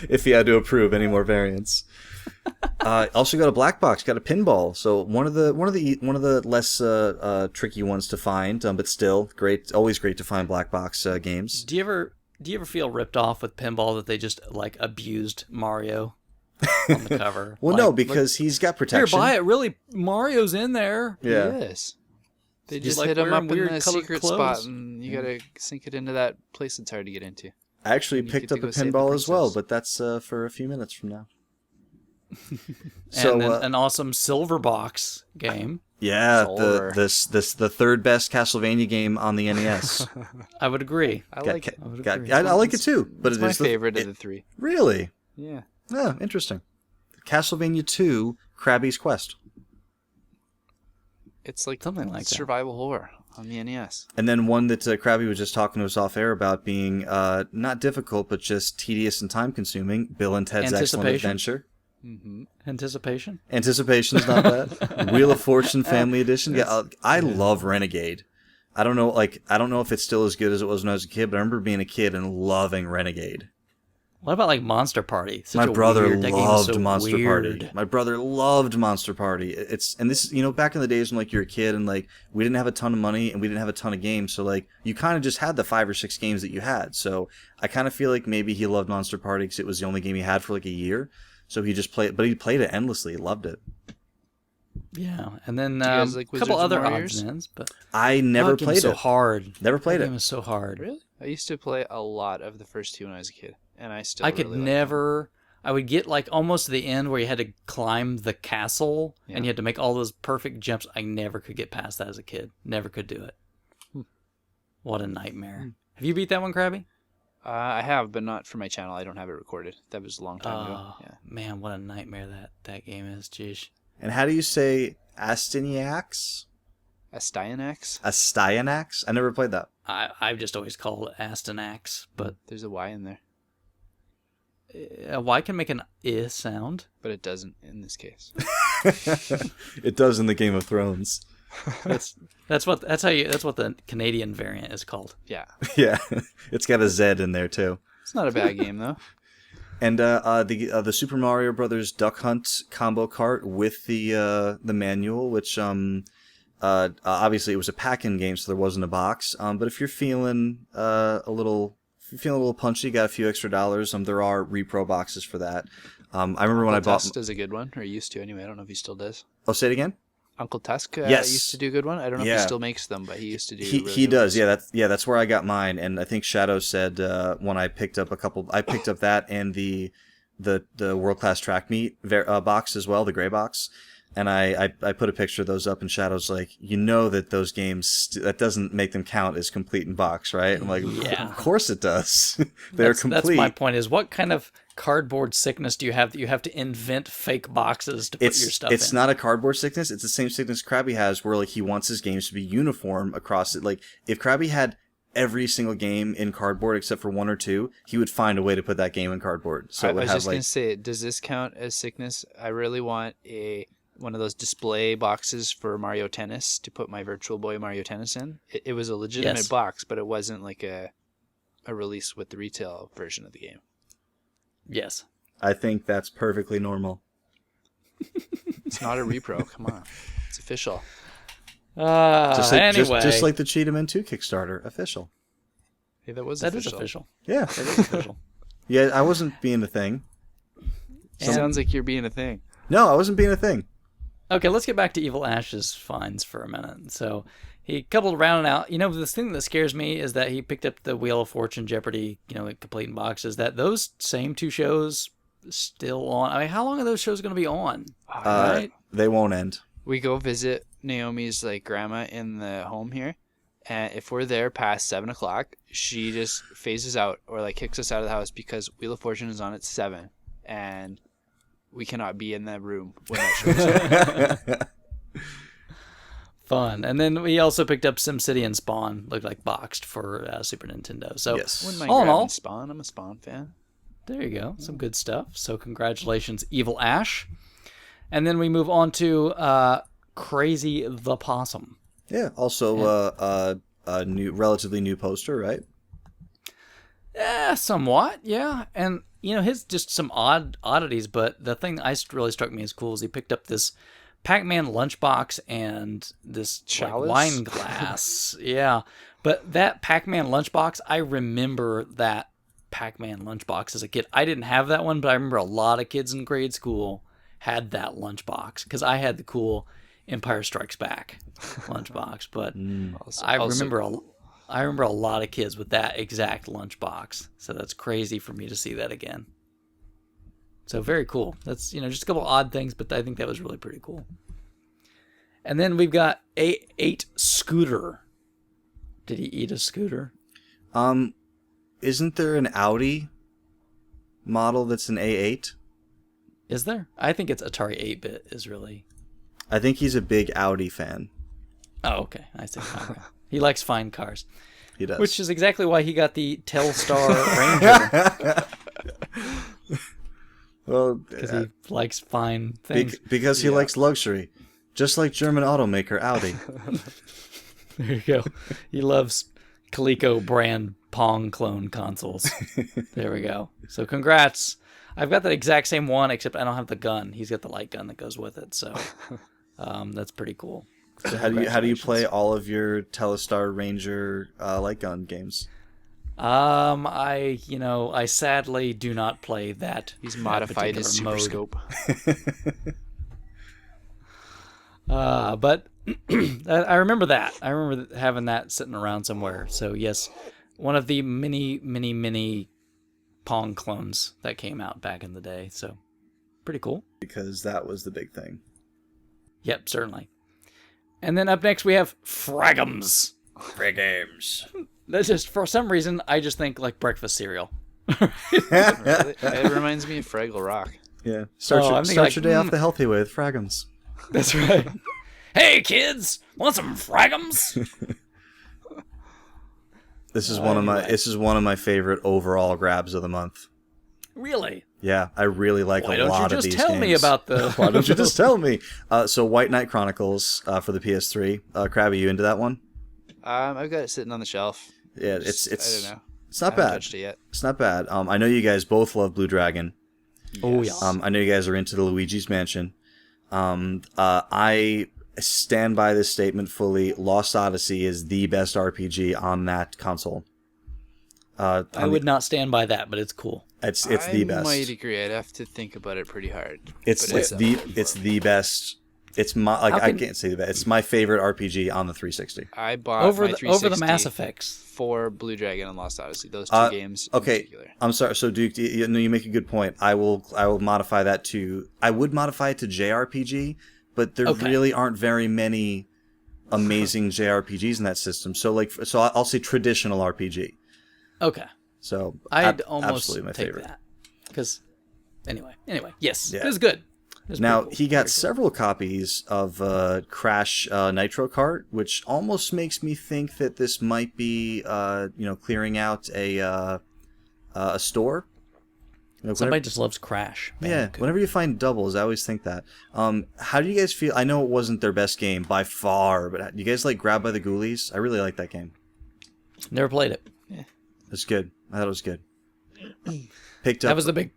C: If he had to approve any more variants. Also got a black box, got a pinball. So one of the less tricky ones to find, but still great. Always great to find black box games.
A: Do you ever feel ripped off with pinball that they just like abused Mario on the cover?
C: Well,
A: Like,
C: no, because he's got
A: here,
C: protection.
A: buy it. Really, Mario's in there.
C: Yeah.
B: Yes. They
A: Just
B: just
A: like
B: hit him
A: wearing
B: up in
A: weird
B: the
A: colored
B: secret
A: clothes.
B: spot, and you gotta sink it into that place that's hard to get into.
C: I actually
B: You
C: picked
B: get
C: up
B: to
C: a
B: go save the
C: pinball as well,
B: princess.
C: but that's for a few minutes from now.
A: And then an awesome silver box game.
C: Yeah,
B: Solver.
C: the third best Castlevania game on the NES.
A: I would agree.
B: I like it.
A: I would
C: Got-
A: agree.
C: I like it too, but
B: It's
C: it
B: my
C: is
B: favorite of the 3.
C: Really?
B: Yeah.
C: Oh, interesting. Castlevania 2, Krabby's Quest.
B: It's like
A: Something like that.
B: survival horror. on the NES.
C: And then one that Krabby was just talking to us off air about being not difficult, but just tedious and time consuming. Bill and Ted's Excellent Adventure.
B: Mm-hmm.
A: Anticipation
C: is not bad. Wheel of Fortune Family Edition. Yeah, I love Renegade. I don't know if it's still as good as it was when I was a kid, but I remember being a kid and loving Renegade.
A: What about like Monster Party?
C: My brother loved Monster Party. My brother loved Monster Party. And this, back in the days when like you're a kid and like we didn't have a ton of money and we didn't have a ton of games, so like you kind of just had the 5 or 6 games that you had. So I kind of feel like maybe he loved Monster Party because it was the only game he had for like a year. So he just played, but he played it endlessly. He loved it.
A: Yeah, and then
B: a
A: couple other odds and ends, but
C: I never played it.
A: So hard.
C: Never played it.
A: The game was so hard.
B: Really? I used to play a lot of the first 2 when I was a kid, and I
A: could never. I would get like almost to the end where you had to climb the castle and you had to make all those perfect jumps. I never could get past that as a kid. Never could do it. What a nightmare! Have you beat that one, Krabby?
B: I have, but not for my channel. I don't have it recorded. That was a long time ago. Yeah.
A: Man, what a nightmare that game is. Jeez.
C: And how do you say Astiniacs?
B: Astyanax?
C: I never played that.
A: I've just always called it Astanax, but
B: there's a Y in there.
A: A Y can make an I sound,
B: but it doesn't in this case.
C: It does in the Game of Thrones.
A: That's what the Canadian variant is called.
B: Yeah.
C: Yeah. It's got a Z in there too.
B: It's not a bad game though.
C: And the Super Mario Brothers Duck Hunt combo cart with the manual, which obviously it was a pack-in game, so there wasn't a box. But if you're feeling a little punchy, you got a few extra dollars. There are repro boxes for that. I remember when I bought.
B: Tusk does a good one, or used to anyway. I don't know if he still does.
C: Oh, say it again.
B: Uncle Tusk
C: yes.
B: used to do a good one. I don't know if he still makes them, but he used to do.
C: He does. Ones. That's where I got mine. And I think Shadow said when I picked up that and the World Class Track Meet box as well, the gray box. And I put a picture of those up, and Shadow's like, that those games that doesn't make them count as complete in box, right? I'm like, yeah, of course it does. They're complete.
A: That's my point. Is what kind of cardboard sickness do you have that you have to invent fake boxes to put your stuff in?
C: It's not a cardboard sickness. It's the same sickness Krabby has, where like he wants his games to be uniform across it. Like if Krabby had every single game in cardboard except for 1 or 2, he would find a way to put that game in cardboard. So
B: I was just gonna say, does this count as sickness? I really want one of those display boxes for Mario Tennis to put my Virtual Boy Mario Tennis in. It was a legitimate box, but it wasn't like a release with the retail version of the game.
A: Yes.
C: I think that's perfectly normal.
B: It's not a repro. Come on. It's official.
A: Anyway.
C: Just like the Cheetah Men 2 Kickstarter. Official.
B: Hey, that is official.
C: Yeah.
A: That is official.
C: Yeah, I wasn't being a thing.
B: Sounds like you're being a thing.
C: No, I wasn't being a thing.
A: Okay, let's get back to Evil Ash's finds for a minute. So he coupled around and out. The thing that scares me is that he picked up the Wheel of Fortune, Jeopardy, complete in boxes. That those same 2 shows still on. I mean, how long are those shows going to be on?
C: Right? They won't end.
B: We go visit Naomi's grandma in the home here, and if we're there past 7:00, she just phases out or kicks us out of the house because Wheel of Fortune is on at 7, and we cannot be in that room when that shows up.
A: Fun. And then we also picked up SimCity and Spawn, looked like boxed for Super Nintendo. So
C: yes.
B: Wouldn't mind grabbing Spawn. I'm a Spawn fan.
A: There you go. Some good stuff. So congratulations, Evil Ash. And then we move on to Crazy the Possum.
C: Yeah. Also a relatively new poster, right?
A: Yeah, somewhat. Yeah. And his just some oddities, but the thing that really struck me as cool is he picked up this Pac-Man lunchbox and this wine glass. Yeah. But that Pac-Man lunchbox, I remember that Pac-Man lunchbox as a kid. I didn't have that one, but I remember a lot of kids in grade school had that lunchbox because I had the cool Empire Strikes Back lunchbox. But I remember a lot of kids with that exact lunchbox. So that's crazy for me to see that again. So very cool. That's, just a couple odd things, but I think that was really pretty cool. And then we've got A8 Scooter. Did he eat a scooter?
C: Isn't there an Audi model that's an A8?
A: Is there? I think it's Atari 8-bit is really...
C: I think he's a big Audi fan.
A: Oh, okay. I see. Okay. He likes fine cars.
C: He does.
A: Which is exactly why he got the Telstar Ranger.
C: Well,
A: Because he likes fine things.
C: because he likes luxury, just like German automaker Audi.
A: There you go. He loves Coleco brand Pong clone consoles. There we go. So congrats. I've got the exact same one, except I don't have the gun. He's got the light gun that goes with it. So that's pretty cool.
C: So how do you play all of your Telstar Ranger light gun games?
A: I sadly do not play that.
B: He's modified his super
A: mode.
B: scope.
A: But I remember that. I remember having that sitting around somewhere. So yes, one of the many Pong clones that came out back in the day. So pretty cool.
C: Because that was the big thing.
A: Yep, certainly. And then up next we have Fragums.
C: Fragums.
A: That's just, for some reason, I just think like breakfast cereal.
B: It reminds me of Fraggle Rock.
C: Yeah. Start your day off the healthy way with Fragums.
A: That's right. Hey kids, want some Fragums?
C: This is one of my favorite overall grabs of the month.
A: Really?
C: Yeah, I really like a lot of these games.
A: Why don't you just tell me about the...
C: Why don't you just tell me? So White Knight Chronicles for the PS3. Krabby, you into that one?
B: I've got it sitting on the shelf.
C: Yeah,
B: I don't know.
C: It's not
B: I haven't
C: bad.
B: touched it yet.
C: It's not bad. I know you guys both love Blue Dragon.
A: Oh yeah.
C: I know you guys are into the Luigi's Mansion. I stand by this statement fully. Lost Odyssey is the best RPG on that console.
A: I would not stand by that, but it's cool.
C: It's the best.
B: I might agree. I'd have to think about it pretty hard.
C: It's the best. It's my I can't say that. It's my favorite RPG on the 360.
B: I bought
A: over
B: my 360
A: over the Mass Effects
B: for Blue Dragon and Lost Odyssey. Those two games.
C: Okay,
B: in particular.
C: I'm sorry. So Duke, you make a good point. I will modify that to. I would modify it to JRPG, but there really aren't very many amazing JRPGs in that system. So I'll say traditional RPG.
A: Okay.
C: So
A: I'd almost
C: absolutely my
A: take
C: favorite.
A: that. Because anyway, yes,
C: Yeah.
A: it was good. It was
C: Now
A: pretty cool.
C: he got several copies of Crash Nitro Kart, which almost makes me think that this might be clearing out a store.
A: Somebody just loves Crash.
C: Yeah, whenever you find doubles, I always think that. How do you guys feel? I know it wasn't their best game by far, but do you guys like Grab by the Ghoulies? I really like that game.
A: Never played it.
C: It's good. I thought it was good. Picked up.
A: That was the big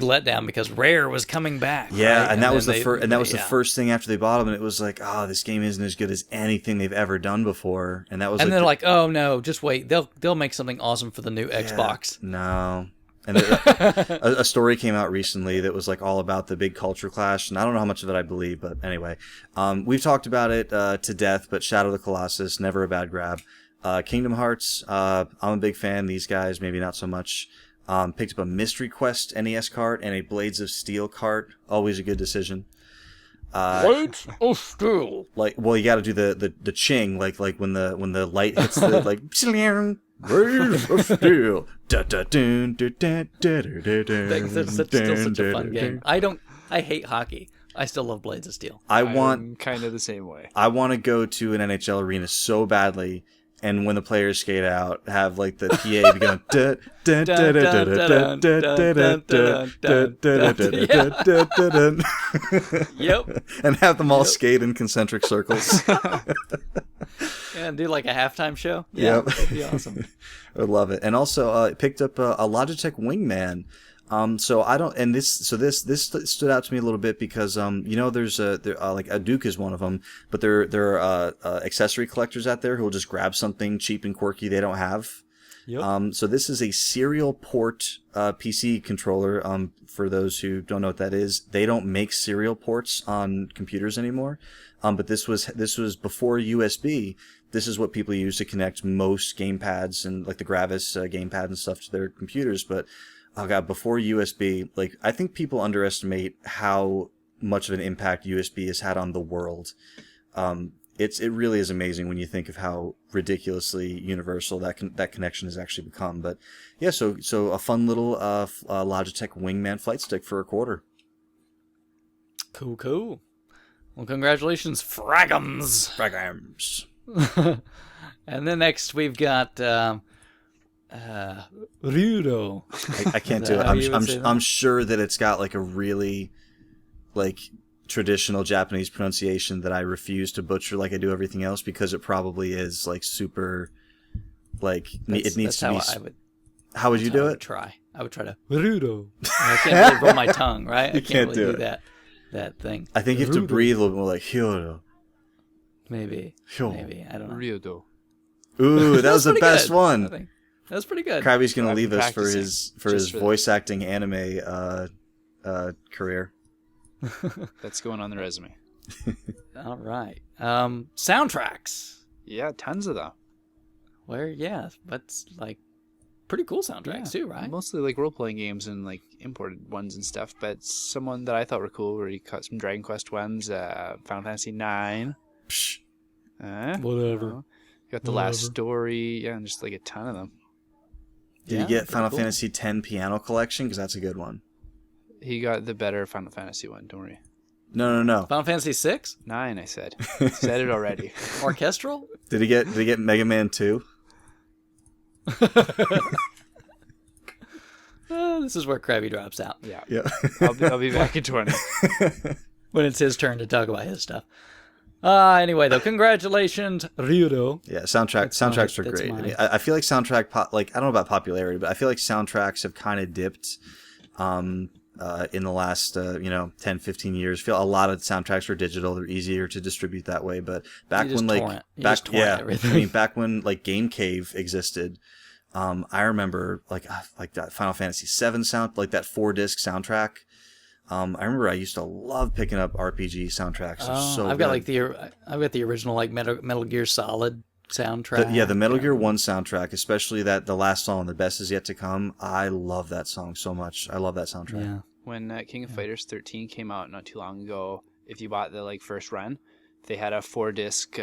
A: letdown because Rare was coming back.
C: Yeah,
A: right?
C: and that was the
A: first.
C: the first thing after they bought them, and it was like, oh, this game isn't as good as anything they've ever done before. And that was.
A: And they're like, oh no, just wait. They'll make something awesome for the new Xbox.
C: No. And a story came out recently that was like all about the big culture clash, and I don't know how much of it I believe, but anyway, we've talked about it to death. But Shadow of the Colossus, never a bad grab. Kingdom Hearts, I'm a big fan. These guys, maybe not so much. Picked up a Mystery Quest NES cart and a Blades of Steel cart. Always a good decision.
A: Blades of Steel.
C: You got to do the ching, like when the light hits the like. Blades of Steel.
A: That's still such a fun game. I hate hockey. I still love Blades of Steel.
B: I'm kind of the same way.
C: I want to go to an NHL arena so badly, and when the players skate out, have like the PA be going
A: Yep.
C: And have them all skate in concentric circles.
A: Yeah, and do like a halftime show. Yeah, that'd be awesome.
C: I would love it. And also picked up a Logitech Wingman. This stood out to me a little bit because there's like a Duke is one of them, but there are accessory collectors out there who will just grab something cheap and quirky they don't have. Yep. So this is a serial port PC controller. For those who don't know what that is, they don't make serial ports on computers anymore. But this was before USB. This is what people use to connect most gamepads and like the Gravis gamepad and stuff to their computers. But oh god, before USB, like I think people underestimate how much of an impact USB has had on the world. It really is amazing when you think of how ridiculously universal that connection has actually become. But yeah, so a fun little Logitech Wingman flight stick for $25.
A: Cool. Well, congratulations, Fragums. And then next we've got Ryudo.
C: I can't do it. I'm sure that it's got like a really like traditional Japanese pronunciation that I refuse to butcher like I do everything else, because it probably is like super like it needs to be. How would you do it?
A: I would try to Ryudo. I can't really roll my tongue, right? I can't really do that thing.
C: I think you have to breathe a little bit more like Hyodo.
A: Maybe. I don't know.
B: Ryudo.
C: Ooh, that was the best one.
A: That was pretty good.
C: Krabby's gonna leave us for his voice acting anime career.
B: That's going on the resume.
A: All right. Soundtracks.
B: Yeah, tons of them.
A: But like pretty cool soundtracks too, right?
B: Mostly like role-playing games and like imported ones and stuff, but someone that I thought were cool where you cut some Dragon Quest ones, Final Fantasy 9.
A: Whatever.
B: Got the Last Story, and just like a ton of them.
C: Did you get Final Fantasy X Piano Collection? Because that's a good one.
B: He got the better Final Fantasy one, don't worry.
C: No.
A: Final Fantasy 6?
B: 9, I said. Said it already.
A: Orchestral?
C: Did he get Mega Man 2?
A: This is where Krabby drops out.
B: Yeah. I'll be back in 20.
A: When it's his turn to talk about his stuff. Anyway, though, congratulations, Ryudo.
C: Yeah, soundtracks are great. I mean, I feel like I don't know about popularity, but I feel like soundtracks have kind of dipped in the last 10, 15 years. I feel a lot of soundtracks are digital. They're easier to distribute that way. But back when back when like Game Cave existed, I remember like that Final Fantasy VII sound, like that 4-disc soundtrack. I remember I used to love picking up RPG soundtracks.
A: I've got the original like Metal Gear Solid soundtrack.
C: The Metal Gear 1 soundtrack, especially the last song, The Best Is Yet to Come. I love that song so much. I love that soundtrack.
A: Yeah.
B: When King of Fighters 13 came out not too long ago, if you bought the like first run, they had a 4-disc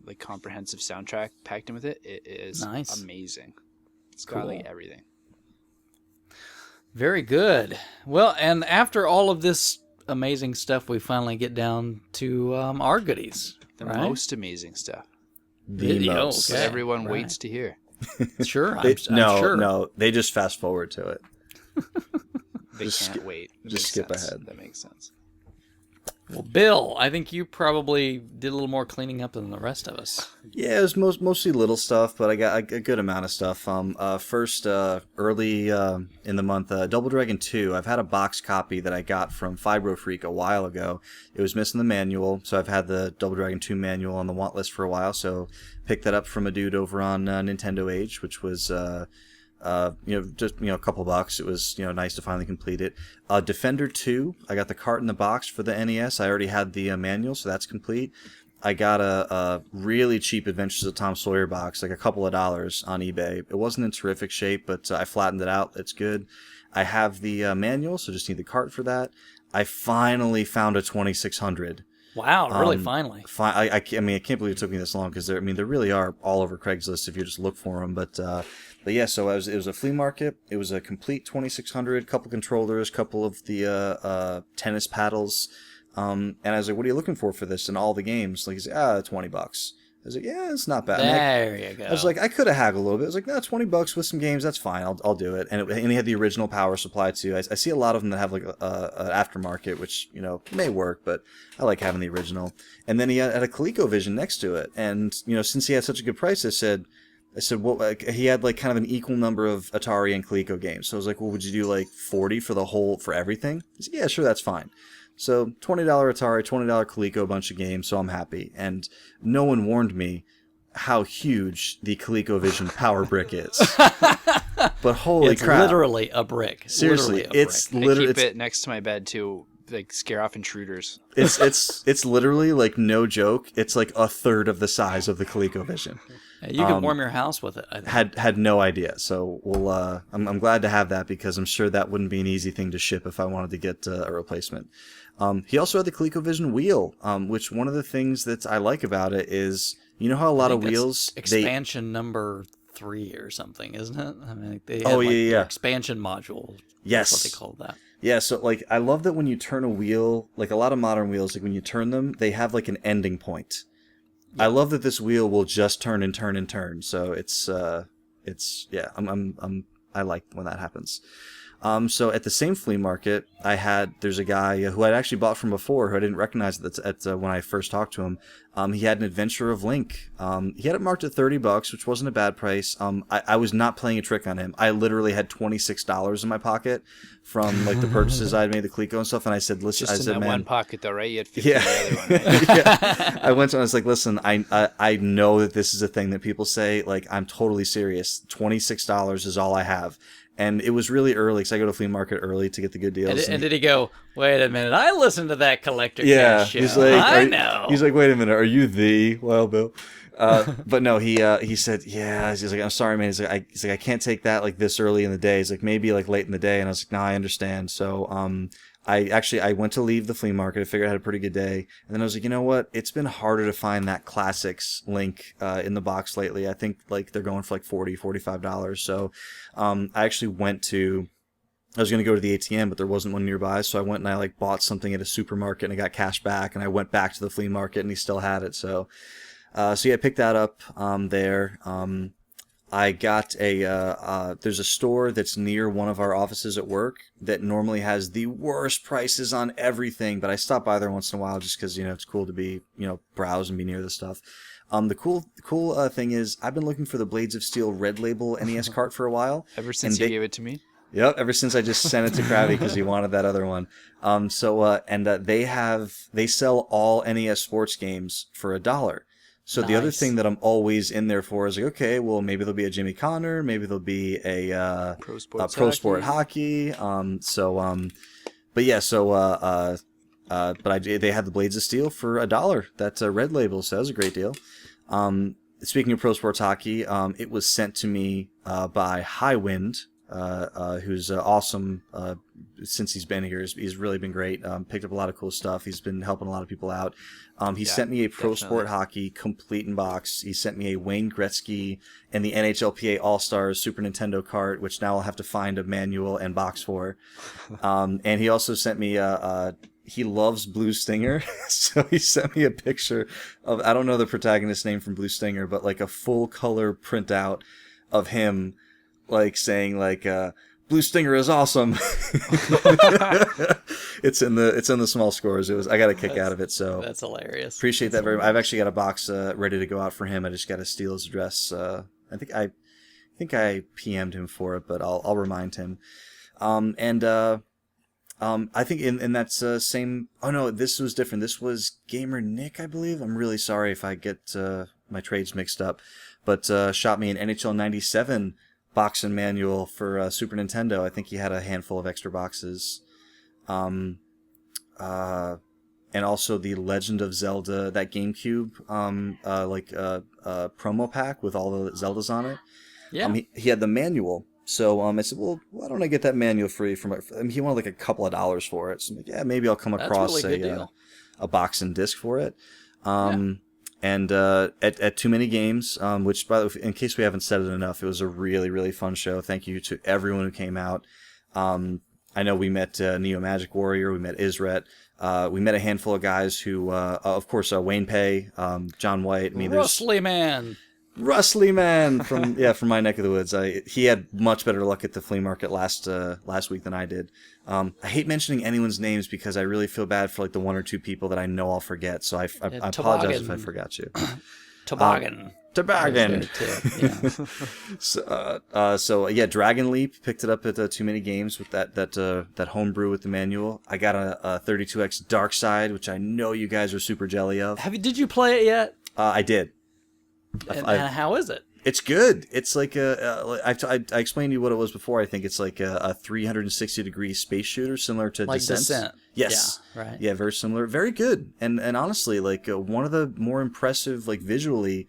B: like comprehensive soundtrack packed in with it. It is amazing. It's got like everything.
A: Very good. Well, and after all of this amazing stuff, we finally get down to our goodies.
B: The most amazing stuff.
C: The most.
B: That everyone waits to hear.
A: Sure. I'm sure.
C: No, they just fast forward to it.
B: They can't wait.
C: Just skip ahead.
B: That makes sense.
A: Well, Bill, I think you probably did a little more cleaning up than the rest of us.
C: Yeah, it was mostly little stuff, but I got a good amount of stuff. First, early in the month, Double Dragon 2. I've had a box copy that I got from Fibro Freak a while ago. It was missing the manual, so I've had the Double Dragon 2 manual on the want list for a while, so picked that up from a dude over on Nintendo Age, which was... just a couple bucks. It was nice to finally complete it. Defender 2, I got the cart in the box for the NES. I already had the manual, so that's complete. I got a really cheap Adventures of Tom Sawyer box, like a couple of dollars on eBay. It wasn't in terrific shape, but I flattened it out. It's good. I have the manual, so just need the cart for that. I finally found a 2600. Wow,
A: really finally.
C: I mean, I can't believe it took me this long, because there really are all over Craigslist if you just look for them. But yeah, so it was a flea market. It was a complete 2600, couple controllers, couple of the tennis paddles. And I was like, "What are you looking for this?" And all the games, like, he's like, $20. I was like, "Yeah, it's not bad."
A: There you go.
C: I was like, I could have haggled a little bit. I was like, "No, $20 with some games, that's fine. I'll do it." And he had the original power supply too. I see a lot of them that have like an aftermarket, which may work, but I like having the original. And then he had a ColecoVision next to it, and since he had such a good price, I said, well, he had like kind of an equal number of Atari and Coleco games. So I was like, well, would you do like 40 for everything? He said, yeah, sure, that's fine. So $20 Atari, $20 Coleco, bunch of games, so I'm happy. And no one warned me how huge the ColecoVision power brick is. But holy crap.
A: It's literally a brick.
C: Seriously, it's literally...
B: I keep it next to my bed to like scare off intruders.
C: It's literally like no joke. It's like a third of the size of the ColecoVision.
A: You can warm your house with it. I think.
C: Had no idea. So we'll. I'm glad to have that, because I'm sure that wouldn't be an easy thing to ship if I wanted to get a replacement. He also had the ColecoVision wheel, which one of the things that I like about it is how a lot of wheels
A: expansion number 3 or something, isn't it? I mean, they had expansion module.
C: Yes,
A: that's what they call that.
C: Yeah, so like I love that when you turn a wheel, like a lot of modern wheels, like when you turn them, they have like an ending point. I love that this wheel will just turn and turn and turn. So it's yeah. I like when that happens. So at the same flea market, there's a guy who I'd actually bought from before, who I didn't recognize when I first talked to him. He had an Adventure of Link. He had it marked at $30, which wasn't a bad price. I was not playing a trick on him. I literally had $26 in my pocket from like the purchases I had made, the Coleco and stuff. And I said, listen,
B: just in that
C: man,
B: one pocket though, right? You had 50 in the other one, right?
C: yeah. I went to him, I was like, listen, I know that this is a thing that people say. Like, I'm totally serious. $26 is all I have. And it was really early because I go to flea market early to get the good deals.
A: And did he go, wait a minute, I listened to that Collectorcast show.
C: He's like,
A: I know.
C: He's like, wait a minute, are you the Wild Bill? But no, he said, yeah. He's like, I'm sorry, man. He's like, I can't take that like this early in the day. He's like, maybe like late in the day. And I was like, no, I understand. So I went to leave the flea market. I figured I had a pretty good day. And then I was like, you know what? It's been harder to find that Classics Link in the box lately. I think like they're going for like $40, $45. So I actually I was going to go to the ATM, but there wasn't one nearby. So I went and I like bought something at a supermarket and I got cash back. And I went back to the flea market and he still had it. So yeah, I picked that up there. I got there's a store that's near one of our offices at work that normally has the worst prices on everything, but I stop by there once in a while just because, it's cool to be, browse and be near this stuff. The cool thing is I've been looking for the Blades of Steel Red Label NES cart for a while.
B: Ever since you gave it to me?
C: Yep, ever since I just sent it to Krabby because he wanted that other one. They sell all NES sports games for $1. So the other thing that I'm always in there for is like, okay, well, maybe there'll be a Jimmy Connor, maybe there'll be a Pro Sport Hockey. But they had the Blades of Steel for $1. That's a Red Label, so that was a great deal. Speaking of Pro Sports Hockey, it was sent to me by Highwind, who's awesome since he's been here. He's really been great. Picked up a lot of cool stuff. He's been helping a lot of people out. He sent me a Pro Sport Hockey complete in box. He sent me a Wayne Gretzky and the NHLPA All-Stars Super Nintendo cart, which now I'll have to find a manual and box for. And he also sent me he loves Blue Stinger, so he sent me a picture of, I don't know the protagonist's name from Blue Stinger, but like a full color printout of him, like saying like Blue Stinger is awesome. It's in the small scores. I got a kick out of it, so
A: that's hilarious.
C: Appreciate that very much. I've actually got a box ready to go out for him. I just got to steal his address. I think I PM'd him for it, but I'll remind him. I think in that same. Oh no, this was different. This was Gamer Nick, I believe. I'm really sorry if I get my trades mixed up, but shot me an NHL '97 box and manual for Super Nintendo. I think he had a handful of extra boxes. And also the Legend of Zelda, that GameCube, promo pack with all the Zeldas on it.
A: Yeah.
C: He had the manual. So I said, well, why don't I get that manual free from it? He wanted like a couple of dollars for it. So I'm like, yeah, maybe I'll come across a box and disc for it. And at Too Many Games, which, by the way, in case we haven't said it enough, it was a really, really fun show. Thank you to everyone who came out. I know we met Neo Magic Warrior, we met Isret, we met a handful of guys who, of course, Wayne Pay, John White. Rustly Man from my neck of the woods. He had much better luck at the flea market last week than I did. I hate mentioning anyone's names because I really feel bad for like the one or two people that I know I'll forget. So I apologize if I forgot you.
A: Toboggan.
C: So Dragon Leap picked it up at Too Many Games with that homebrew with the manual. I got a 32X Dark Side, which I know you guys are super jelly of.
A: Did you play it yet?
C: I did.
A: And how is it?
C: It's good. It's like I explained to you what it was before. I think it's like a 360-degree space shooter, similar to Descent. Yes.
A: Yeah, right.
C: Yeah, very similar. Very good. And honestly, like one of the more impressive, like visually,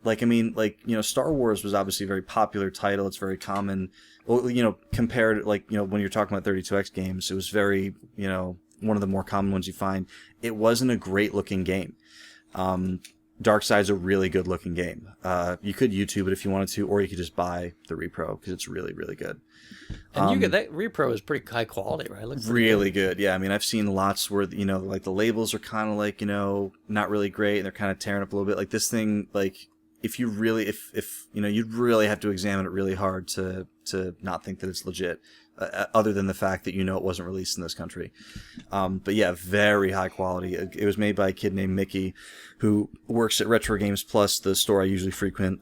C: like, I mean, like, Star Wars was obviously a very popular title. It's very common. Well, compared, like, when you're talking about 32X games, it was very, one of the more common ones you find. It wasn't a great looking game. Darkside's a really good looking game. You could YouTube it if you wanted to, or you could just buy the repro because it's really, really good.
A: And you get that repro is pretty high quality, right? It looks
C: Really good. Yeah, I mean, I've seen lots where, you know, like the labels are kind of like, you know, not really great and they're kind of tearing up a little bit. Like this thing, like if you really, if you know, you'd really have to examine it really hard to not think that it's legit, other than the fact that, you know, it wasn't released in this country. But yeah, very high quality. It was made by a kid named Mickey who works at Retro Games Plus, the store I usually frequent.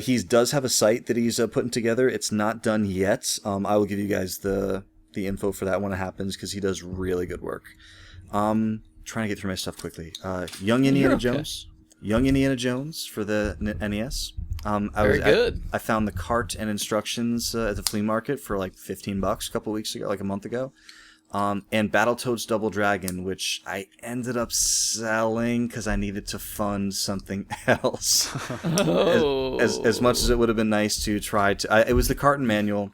C: He does have a site that he's putting together. It's not done yet. I will give you guys the info for that when it happens because he does really good work. Trying to get through my stuff quickly. Young Indiana Jones for the NES.
A: Very good.
C: I found the cart and instructions at the flea market for like $15 a couple weeks ago, like a month ago. And Battletoads Double Dragon, which I ended up selling because I needed to fund something else. As much as it would have been nice to try to... it was the cart and manual.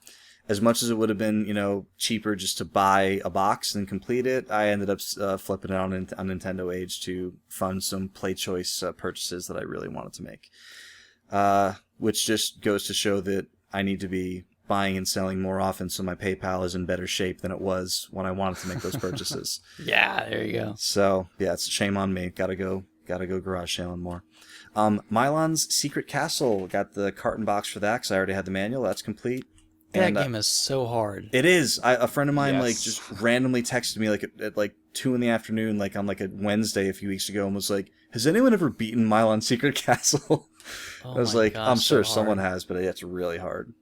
C: As much as it would have been, you know, cheaper just to buy a box and complete it, I ended up flipping it on Nintendo Age to fund some Play Choice purchases that I really wanted to make. Which just goes to show that I need to be buying and selling more often so my PayPal is in better shape than it was when I wanted to make those purchases.
A: Yeah, there you go.
C: So, yeah, it's a shame on me. Gotta go garage selling more. Mylon's Secret Castle, got the carton box for that because I already had the manual. That's complete.
A: That game is so hard.
C: It is. A friend of mine like just randomly texted me like at like 2 p.m, like on like a Wednesday a few weeks ago, and was like, "Has anyone ever beaten Mylon's Secret Castle?" I was like, "I'm sure someone has, but it's really hard."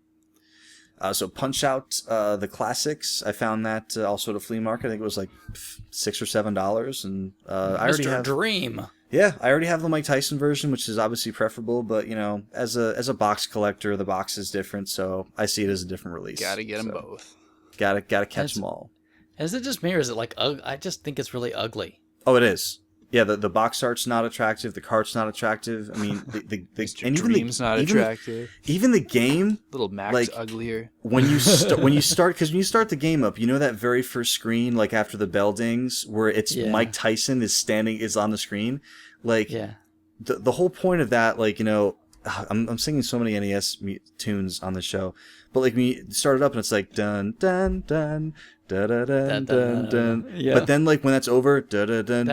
C: So Punch Out, the classics. I found that also at a flea market. I think it was like $6 or $7, and I already have
A: Dream.
C: Yeah, I already have the Mike Tyson version, which is obviously preferable. But you know, as a box collector, the box is different, so I see it as a different release.
B: Gotta get them both.
C: Gotta catch them all.
A: Is it just me, or is it like I just think it's really ugly.
C: Oh, it is. Yeah, the box art's not attractive. The cart's not attractive. I mean, the and even
B: Dream's not attractive.
C: Even the game,
B: little Mac's
C: like,
B: uglier.
C: When you start, because when you start the game up, you know that very first screen, like after the bell dings, where it's Mike Tyson is on the screen, like the whole point of that, like, you know, I'm singing so many NES tunes on the show, but like when you start it up and it's like dun dun dun. Dun, dun, dun, dun, dun. Yeah. But then, like when that's over, dun, dun, dun,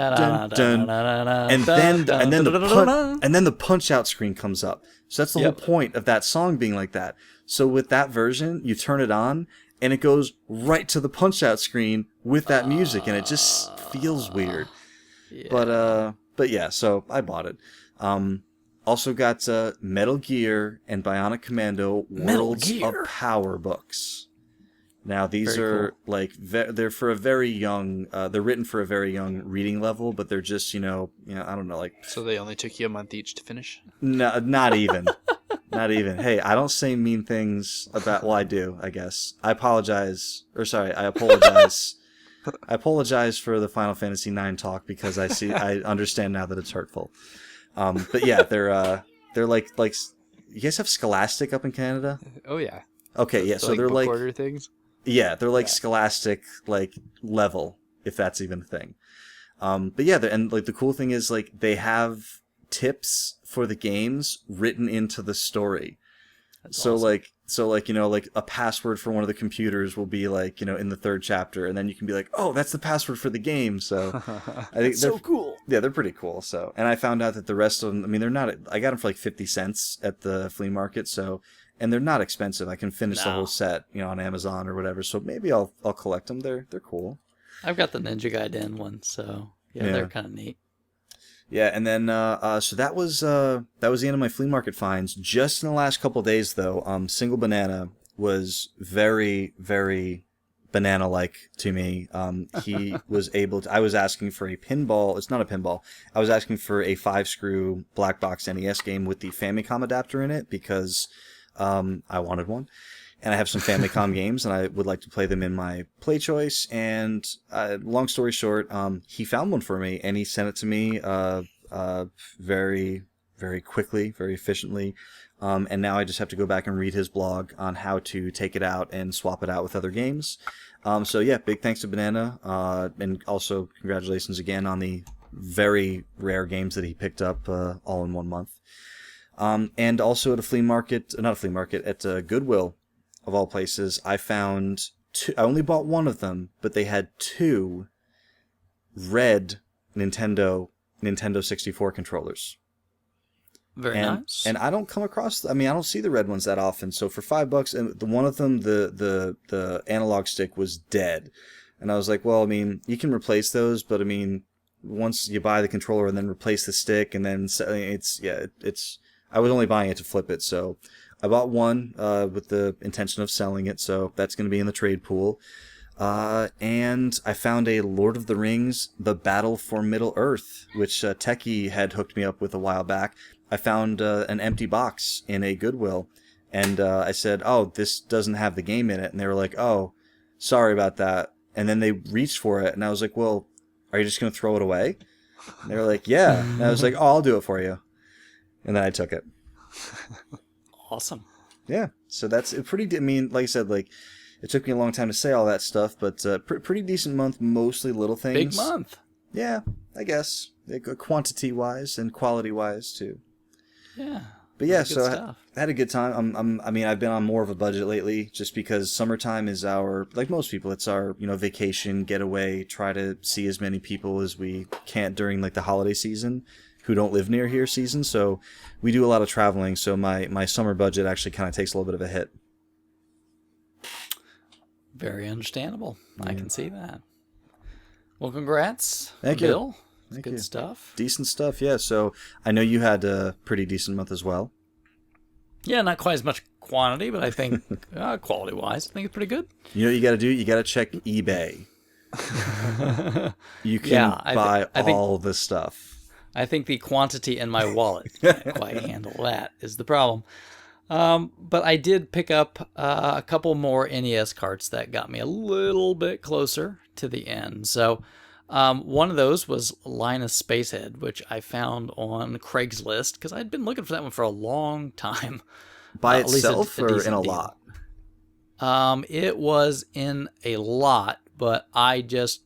C: dun, dun, and then the punch out screen comes up. So that's the whole point of that song being like that. So with that version, you turn it on, and it goes right to the punch out screen with that music, and it just feels weird. Yeah. But yeah, so I bought it. Also got Metal Gear and Bionic Commando Worlds of Power books. Now these are cool. Like they're for a very young. They're written for a very young reading level, but they're just you know I don't know like.
B: So they only took you a month each to finish?
C: No, not even, not even. Hey, I don't say mean things about. Well, I do. I guess I apologize. Or sorry, I apologize. I apologize for the Final Fantasy IX talk because I understand now that it's hurtful. But yeah, they're like you guys have Scholastic up in Canada?
B: Oh yeah.
C: Okay, yeah. So they're like
B: order things.
C: Yeah, they're like Scholastic like level, if that's even a thing. But yeah, and like the cool thing is like they have tips for the games written into the story. That's awesome. So you know, like a password for one of the computers will be like, you know, in the 3rd chapter, and then you can be like, oh, that's the password for the game. So I think they're so cool. Yeah, they're pretty cool. So, and I found out that the rest of them, I mean, they're not. I got them for like 50 cents at the flea market. So. And they're not expensive. I can finish the whole set, you know, on Amazon or whatever. So maybe I'll collect them. They're cool.
A: I've got the Ninja Gaiden one, so yeah. They're kind of neat.
C: Yeah, and then so that was the end of my flea market finds. Just in the last couple of days, though, Single Banana was very, very banana-like to me. He was able to. I was asking for a pinball. It's not a pinball. I was asking for a 5-screw black box NES game with the Famicom adapter in it because. I wanted one, and I have some Famicom games, and I would like to play them in my Play Choice. And long story short, he found one for me, and he sent it to me very, very quickly, very efficiently. And now I just have to go back and read his blog on how to take it out and swap it out with other games. So yeah, big thanks to Banana, and also congratulations again on the very rare games that he picked up all in 1 month. And also at at Goodwill, of all places, I found two. I only bought one of them, but they had two red Nintendo 64 controllers.
A: Very nice.
C: And I don't come across. I don't see the red ones that often. So for $5, and one of them, the analog stick was dead, and I was like, well, you can replace those, but once you buy the controller and then replace the stick, and then it's. I was only buying it to flip it, so I bought one with the intention of selling it. So that's going to be in the trade pool. And I found a Lord of the Rings: The Battle for Middle-earth, which Techie had hooked me up with a while back. I found an empty box in a Goodwill, and I said, oh, this doesn't have the game in it. And they were like, oh, sorry about that. And then they reached for it, and I was like, well, are you just going to throw it away? And they were like, yeah. And I was like, oh, I'll do it for you. And then I took it.
A: Awesome.
C: Yeah, so that's pretty. Like I said, it took me a long time to say all that stuff, but pretty decent month, mostly little things.
A: Big month.
C: Yeah, I guess. Quantity-wise and quality-wise, too.
A: Yeah.
C: But yeah, so I had a good time. I've been on more of a budget lately, just because summertime is like most people, it's our, vacation, getaway, try to see as many people as we can during, the holiday season, who don't live near here season. So we do a lot of traveling, so my summer budget actually kind of takes a little bit of a hit.
A: Very understandable. Yeah. I can see that. Well, congrats.
C: Thank you.
A: Bill.
C: Thank
A: good
C: you.
A: Stuff.
C: Decent stuff, yeah. So I know you had a pretty decent month as well.
A: Yeah, not quite as much quantity, but I think quality-wise, I think it's pretty good.
C: You know what you got to do? You got to check eBay. You can buy all the stuff.
A: I think the quantity in my wallet can't quite handle that is the problem. But I did pick up a couple more NES carts that got me a little bit closer to the end. So one of those was Linus Spacehead, which I found on Craigslist because I'd been looking for that one for a long time.
C: By itself or in a lot?
A: It was in a lot, but I just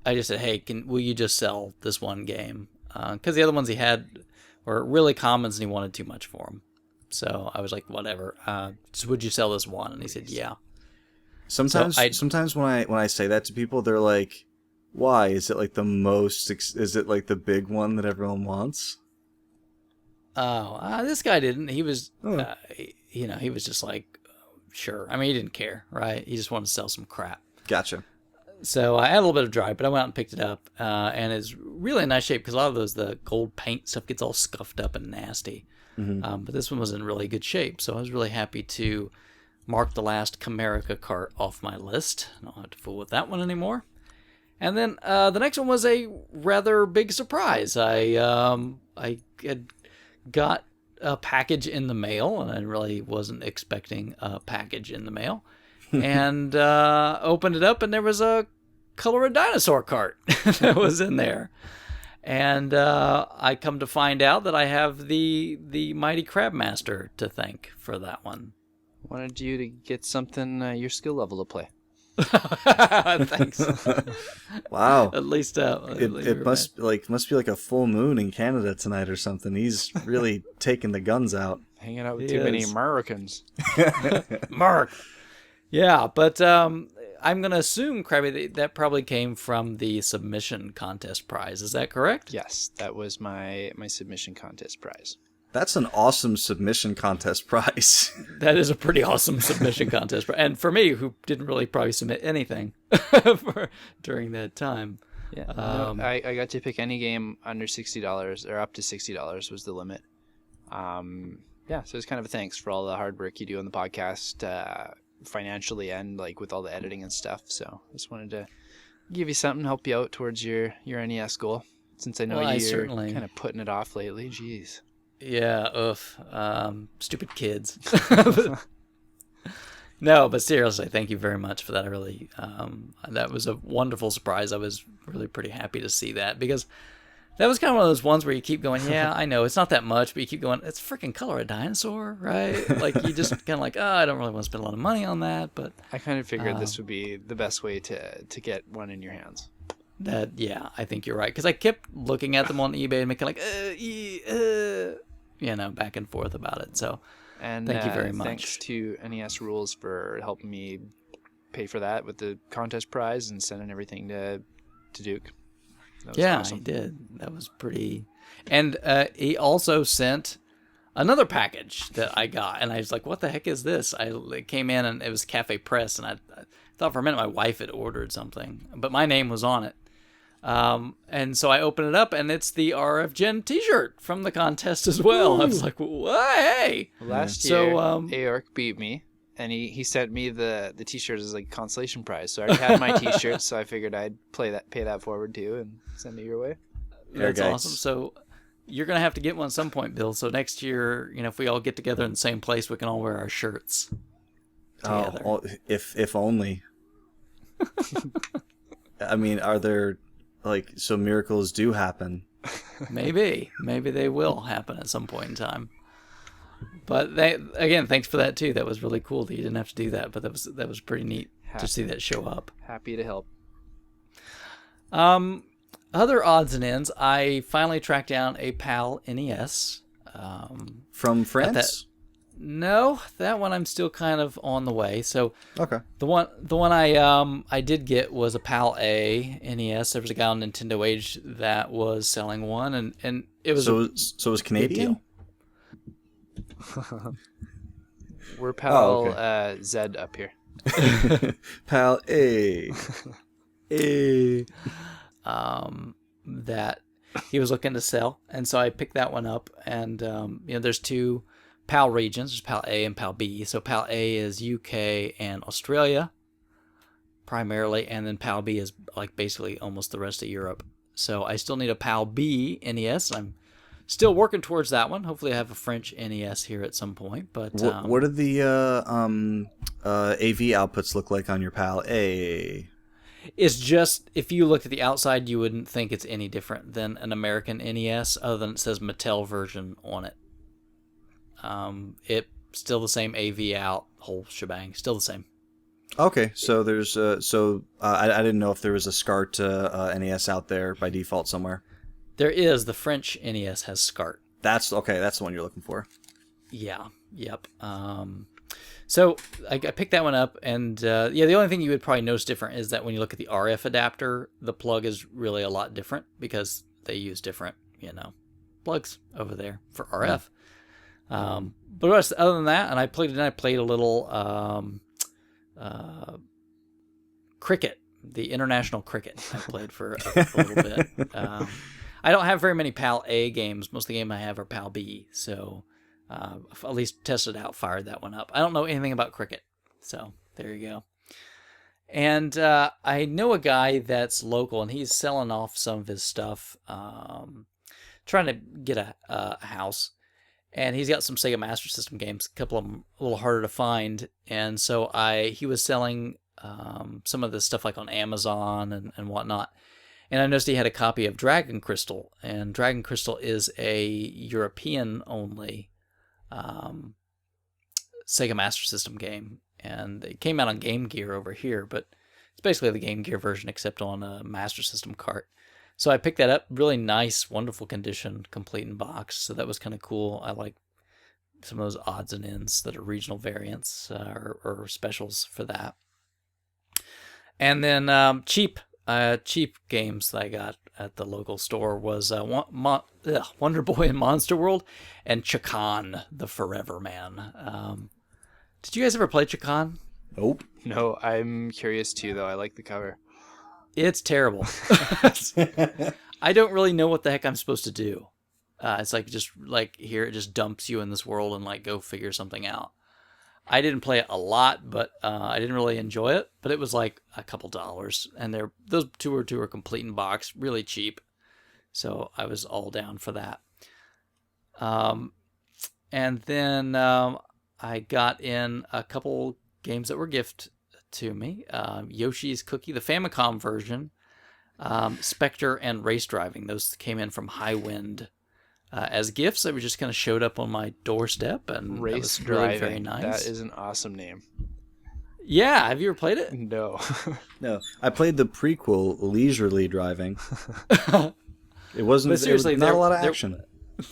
A: said, hey, will you just sell this one game? Because the other ones he had were really commons and he wanted too much for them. So I was like, whatever. So would you sell this one? And he said, yeah.
C: Sometimes when I say that to people, they're like, why? Is it like is it like the big one that everyone wants?
A: Oh, this guy didn't. He was, he was just like, sure. He didn't care, right? He just wanted to sell some crap.
C: Gotcha.
A: So I had a little bit of drive, but I went out and picked it up, and it's really in nice shape because a lot of the gold paint stuff gets all scuffed up and nasty. Mm-hmm. But this one was in really good shape, so I was really happy to mark the last Comerica cart off my list. I don't have to fool with that one anymore. And then the next one was a rather big surprise. I had got a package in the mail, and I really wasn't expecting a package in the mail. And opened it up, and there was a Color a Dinosaur cart that was in there. And I come to find out that I have the Mighty Crabmaster to thank for that one.
B: Wanted you to get something your skill level to play.
A: Thanks.
C: Wow.
A: At least
C: it must be like a full moon in Canada tonight or something. He's really taking the guns out.
B: Hanging out with too many Americans.
A: Mark. Yeah, but I'm going to assume, Krabby, that probably came from the submission contest prize. Is that correct?
B: Yes, that was my submission contest prize.
C: That's an awesome submission contest prize.
A: That is a pretty awesome submission contest prize. And for me, who didn't really probably submit anything during that time.
B: Yeah, I got to pick any game under $60 or up to $60 was the limit. Yeah, so it's kind of a thanks for all the hard work you do on the podcast, financially and like with all the editing and stuff. So I just wanted to give you something, help you out towards your NES goal, since I know you're kind of putting it off lately. Jeez.
A: Yeah, stupid kids. No, but seriously, thank you very much for that. I really, that was a wonderful surprise. I was really pretty happy to see that because that was kind of one of those ones where you keep going, yeah, I know it's not that much, but you keep going, it's freaking Color a Dinosaur, right? Like you just kind of like, I don't really want to spend a lot of money on that, but
B: I kind of figured this would be the best way to get one in your hands.
A: Yeah, I think you're right. Because I kept looking at them on eBay and making like, back and forth about it. So
B: And
A: thank you very much.
B: Thanks to NES Rules for helping me pay for that with the contest prize and sending everything to Duke. That was awesome.
A: He did. That was pretty. And he also sent another package that I got, and I was like, "What the heck is this?" It came in, and it was Cafe Press, and I thought for a minute my wife had ordered something, but my name was on it. And so I open it up, and it's the RFGen T-shirt from the contest as well. I was like, "Hey!"
B: Last year, Aork beat me, and he sent me the T-shirt as like consolation prize. So I already had my T-shirt, so I figured I'd pay that forward too and send it your way.
A: That's awesome. So you're gonna have to get one at some point, Bill. So next year, if we all get together in the same place, we can all wear our shirts together.
C: Oh, if only. I mean, are there so miracles do happen?
A: Maybe they will happen at some point in time. But again, thanks for that too. That was really cool that you didn't have to do that, but that was pretty neat to see that show up.
B: Happy to help.
A: Other odds and ends, I finally tracked down a PAL NES.
C: From France?
A: No, that one I'm still kind of on the way. So
C: okay,
A: the one I did get was a PAL A NES. There was a guy on Nintendo Age that was selling one, and it was
C: so it was Canadian.
B: We're PAL Z up here.
C: PAL A.
A: That he was looking to sell, and so I picked that one up. And there's two PAL regions. There's PAL A and PAL B. So PAL A is UK and Australia primarily, and then PAL B is like basically almost the rest of Europe. So I still need a PAL B NES. I'm still working towards that one. Hopefully I have a French NES here at some point. But
C: what do the AV outputs look like on your PAL A?
A: It's just, if you looked at the outside, you wouldn't think it's any different than an American NES, other than it says Mattel version on it. It's still the same AV out, whole shebang, still the same.
C: Okay, so there's I didn't know if there was a SCART NES out there by default somewhere.
A: There is. The French NES has SCART.
C: That's okay. That's the one you're looking for.
A: Yeah. Yep. So I picked that one up, and the only thing you would probably notice different is that when you look at the RF adapter, the plug is really a lot different because they use different, plugs over there for RF. But other than that, and I played a little cricket, the international cricket. I played for a little bit. I don't have very many PAL A games. Most of the games I have are PAL B, so at least tested out, fired that one up. I don't know anything about cricket, so there you go. And I know a guy that's local, and he's selling off some of his stuff, trying to get a house. And he's got some Sega Master System games, a couple of them a little harder to find. And so he was selling some of this stuff like on Amazon and whatnot. And I noticed he had a copy of Dragon Crystal. And Dragon Crystal is a European-only Sega Master System game. And it came out on Game Gear over here, but it's basically the Game Gear version except on a Master System cart. So I picked that up, really nice, wonderful condition, complete in box. So that was kind of cool. I like some of those odds and ends that are regional variants or specials for that. And then cheap games that I got at the local store was Wonder Boy and Monster World and Chakan, the Forever Man. Did you guys ever play Chakan?
C: Nope.
B: No, I'm curious too, though. I like the cover.
A: It's terrible. I don't really know what the heck I'm supposed to do. It's here it just dumps you in this world and go figure something out. I didn't play it a lot, but I didn't really enjoy it. But it was like a couple dollars, and those two were complete in box, really cheap. So I was all down for that. And then I got in a couple games that were gift to me. Yoshi's Cookie, the Famicom version, Spectre, and Race Driving. Those came in from Highwind as gifts. They just kind of showed up on my doorstep, and
B: Race
A: that was really
B: Driving.
A: very nice.
B: That is an awesome name.
A: Yeah, have you ever played it?
B: No.
C: No, I played the prequel, Leisurely Driving. It wasn't.
A: But seriously,
C: it was not a lot of action.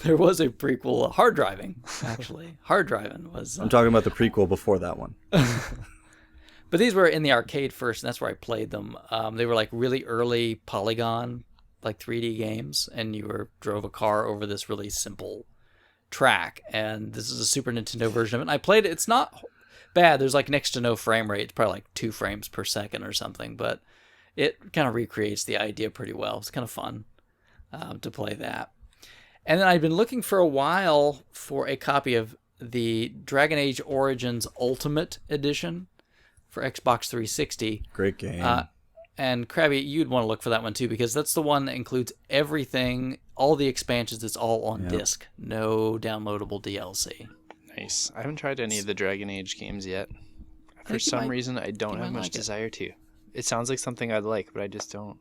A: There was a prequel, Hard Driving, actually. Hard Driving was...
C: I'm talking about the prequel before that one.
A: But these were in the arcade first, and that's where I played them. They were like really early polygon, like 3D games, and you drove a car over this really simple track. And this is a Super Nintendo version of it. And I played it. It's not bad. There's like next to no frame rate. It's probably like 2 frames per second or something, but it kind of recreates the idea pretty well. It's kind of fun to play that. And then I've been looking for a while for a copy of the Dragon Age Origins Ultimate Edition for Xbox 360.
C: Great game.
A: And Krabby, you'd want to look for that one too, because that's the one that includes everything, all the expansions. It's all on disc. No downloadable DLC.
B: Nice. I haven't tried any of the Dragon Age games yet. For some reason, I don't have much desire to. It sounds like something I'd like, but I just don't.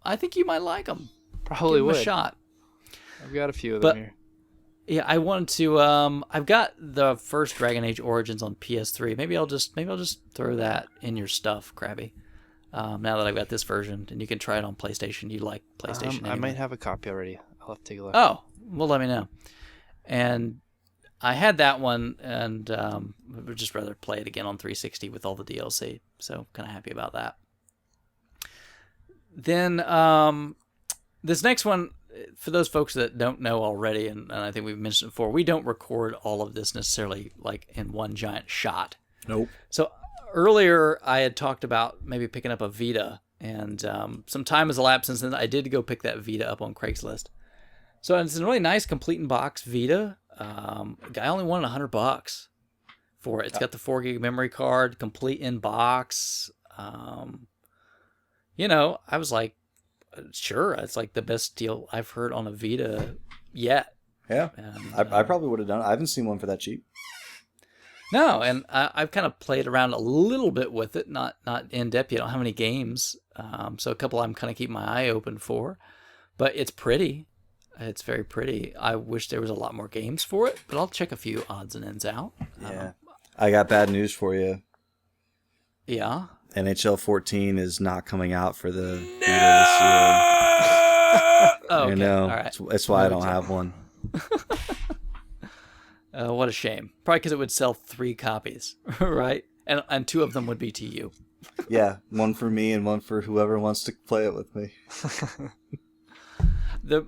A: I think you might like them.
B: Probably
A: Give
B: would.
A: them a shot.
B: I've got a few of them here.
A: Yeah, I wanted to. I've got the first Dragon Age Origins on PS3. Maybe I'll just throw that in your stuff, Krabby. Now that I've got this version, and you can try it on PlayStation. You like PlayStation? Anyway.
B: I might have a copy already. I'll have to take a look.
A: Oh, well, let me know. And I had that one, and would just rather play it again on 360 with all the DLC. So kind of happy about that. Then this next one. For those folks that don't know already, and I think we've mentioned it before, we don't record all of this necessarily like in one giant shot.
C: Nope.
A: So earlier I had talked about maybe picking up a Vita, and some time has elapsed since then. I did go pick that Vita up on Craigslist. So it's a really nice complete in box Vita. I only wanted $100 for it. It's got the 4 gig memory card, complete in box. I was like, sure, it's like the best deal I've heard on a Vita yet.
C: Yeah, I probably would have done it. I haven't seen one for that cheap.
A: No, and I've kind of played around a little bit with it, not in depth yet. I don't have any games, so a couple I'm kind of keeping my eye open for. But it's pretty. It's very pretty. I wish there was a lot more games for it, but I'll check a few odds and ends out.
C: Yeah, I got bad news for you.
A: Yeah.
C: NHL 14 is not coming out for the Vita this year.
A: Oh, okay.
C: I know.
A: All right.
C: That's why I don't have one.
A: What a shame. Probably because it would sell 3 copies, right? And 2 of them would be to you.
C: Yeah, one for me and one for whoever wants to play it with me.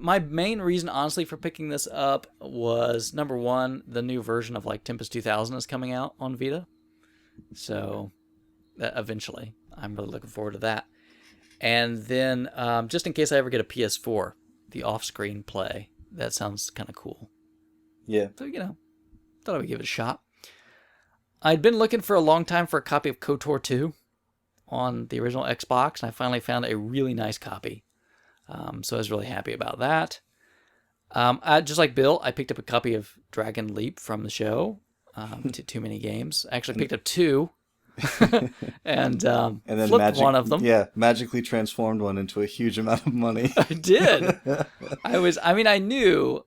A: My main reason, honestly, for picking this up was, number one, the new version of like Tempest 2000 is coming out on Vita. So... eventually. I'm really looking forward to that. And then, just in case I ever get a PS4, the off-screen play. That sounds kind of cool.
C: Yeah.
A: So, thought I would give it a shot. I'd been looking for a long time for a copy of KOTOR 2 on the original Xbox, and I finally found a really nice copy. So I was really happy about that. Just like Bill, I picked up a copy of Dragon Leap from the show. Too many games. I actually picked up 2. and then flipped one of them.
C: Yeah, magically transformed one into a huge amount of money.
A: I did. I knew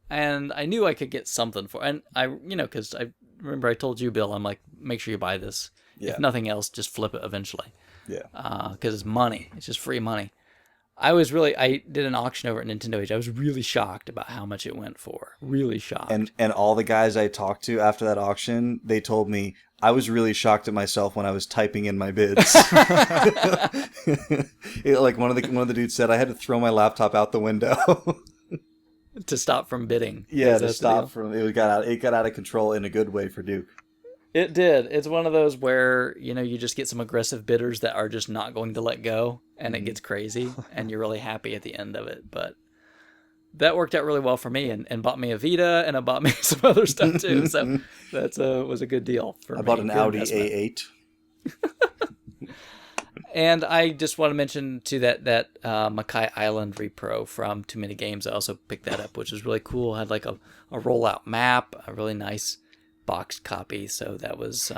A: I could get something for, and because I remember I told you, Bill, I'm like, make sure you buy this. Yeah. If nothing else, just flip it eventually. Yeah. Because it's money. It's just free money. I did an auction over at Nintendo Age. I was really shocked about how much it went for. Really shocked.
C: And all the guys I talked to after that auction, they told me I was really shocked at myself when I was typing in my bids. Like one of the dudes said, I had to throw my laptop out the window
A: to stop from bidding.
C: Yeah, to stop from it got out of control in a good way for Duke.
A: It did. It's one of those where, you just get some aggressive bidders that are just not going to let go, and it gets crazy, and you're really happy at the end of it. But that worked out really well for me, and bought me a Vita, and it bought me some other stuff too. So that was a good deal for me.
C: I bought an Audi A8.
A: And I just want to mention too that Mackay Island repro from Too Many Games. I also picked that up, which was really cool. It had like a rollout map, a really nice boxed copy, so that was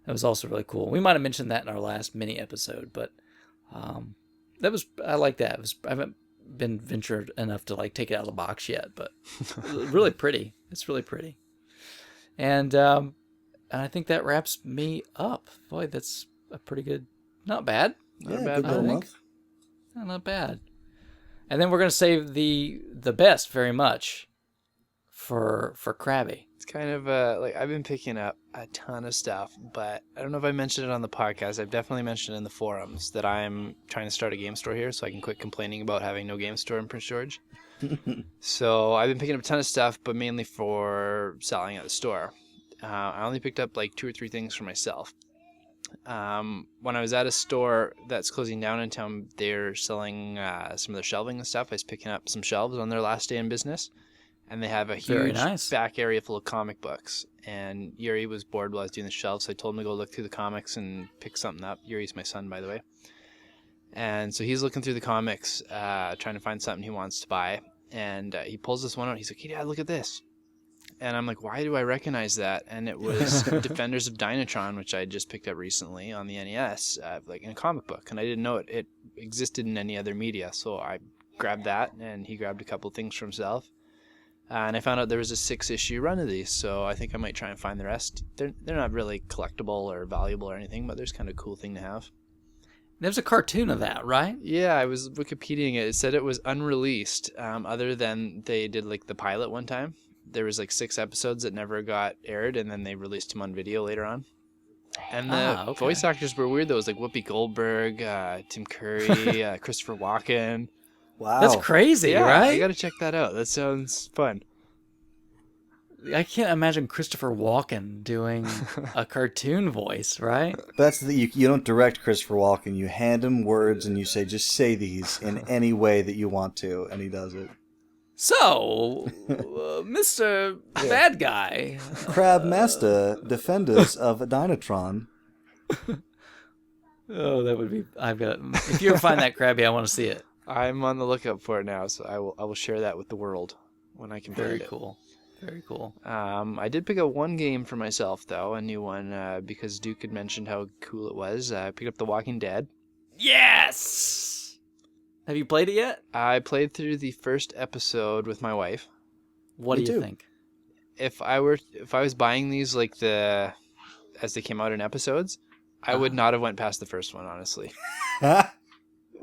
A: also really cool. We might have mentioned that in our last mini episode, but I like that. I haven't been ventured enough to like take it out of the box yet, but really pretty. It's really pretty. And And I think that wraps me up. Boy, that's a pretty good, not bad.
C: Yeah,
B: bad,
C: good little
A: I think.
C: month.
A: Not bad. And then we're gonna save the best very much for Krabby.
B: It's kind of like I've been picking up a ton of stuff, but I don't know if I mentioned it on the podcast. I've definitely mentioned in the forums that I'm trying to start a game store here so I can quit complaining about having no game store in Prince George. So I've been picking up a ton of stuff, but mainly for selling at the store. I only picked up like 2 or 3 things for myself. When I was at a store that's closing down in town, they're selling some of their shelving and stuff. I was picking up some shelves on their last day in business. And they have a
A: Very
B: huge
A: nice.
B: back area full of comic books. And Yuri was bored while I was doing the shelves, so I told him to go look through the comics and pick something up. Yuri's my son, by the way. And so he's looking through the comics, trying to find something he wants to buy. And he pulls this one out. He's like, "Hey, Dad, look at this." And I'm like, "Why do I recognize that?" And it was Defenders of Dynatron, which I just picked up recently on the NES, like in a comic book. And I didn't know it existed in any other media. So I grabbed that, and he grabbed a couple things for himself. And I found out there was a 6-issue run of these, so I think I might try and find the rest. They're not really collectible or valuable or anything, but there's kind of a cool thing to have.
A: There's a cartoon of that, right?
B: Yeah, I was Wikipediaing it. It said it was unreleased, other than they did like the pilot one time. There was like 6 episodes that never got aired, and then they released them on video later on. And the voice actors were weird. There was like Whoopi Goldberg, Tim Curry, Christopher Walken.
C: Wow.
A: That's crazy,
B: Yeah,
A: right?
B: I gotta check that out. That sounds fun.
A: I can't imagine Christopher Walken doing a cartoon voice, right?
C: That's you don't direct Christopher Walken. You hand him words and you say, just say these in any way that you want to, and he does it.
A: So, Mr. Bad Guy.
C: Crab Master, Defenders of Dynatron.
A: Oh, that would be... If you ever find that Krabby, I want to see it.
B: I'm on the lookout for it now, so I will share that with the world when I can find it.
A: Very cool. Very cool.
B: I did pick up one game for myself, though, a new one, because Duke had mentioned how cool it was. I picked up The Walking Dead.
A: Yes! Have you played it yet?
B: I played through the first episode with my wife.
A: What do you think?
B: If I was buying these like as they came out in episodes, I would not have went past the first one, honestly.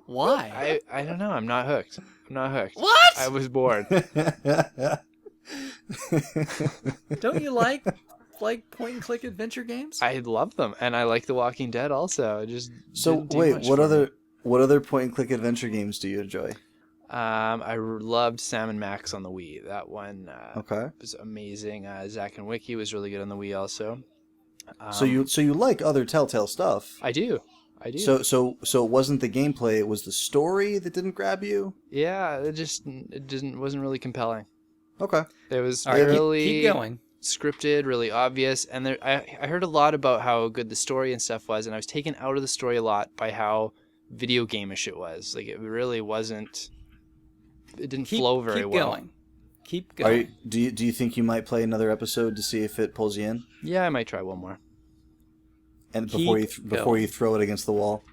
A: Why?
B: I don't know. I'm not hooked.
A: What?
B: I was bored.
A: Don't you like point and click adventure games?
B: I love them, and I like The Walking Dead also.
C: Wait, what other point and click adventure games do you enjoy?
B: I loved Sam and Max on the Wii. That one was amazing. Zack and Wiki was really good on the Wii also.
C: So you like other Telltale stuff?
B: I do.
C: So it wasn't the gameplay; it was the story that didn't grab you.
B: Yeah, it wasn't really compelling.
C: Okay.
B: It was
A: really keep going.
B: Scripted, really obvious, and I heard a lot about how good the story and stuff was, and I was taken out of the story a lot by how video game-ish it was. Like it really wasn't. It didn't flow very well.
A: Keep going.
C: Do you think you might play another episode to see if it pulls you in?
B: Yeah, I might try one more.
C: And before you throw it against the wall.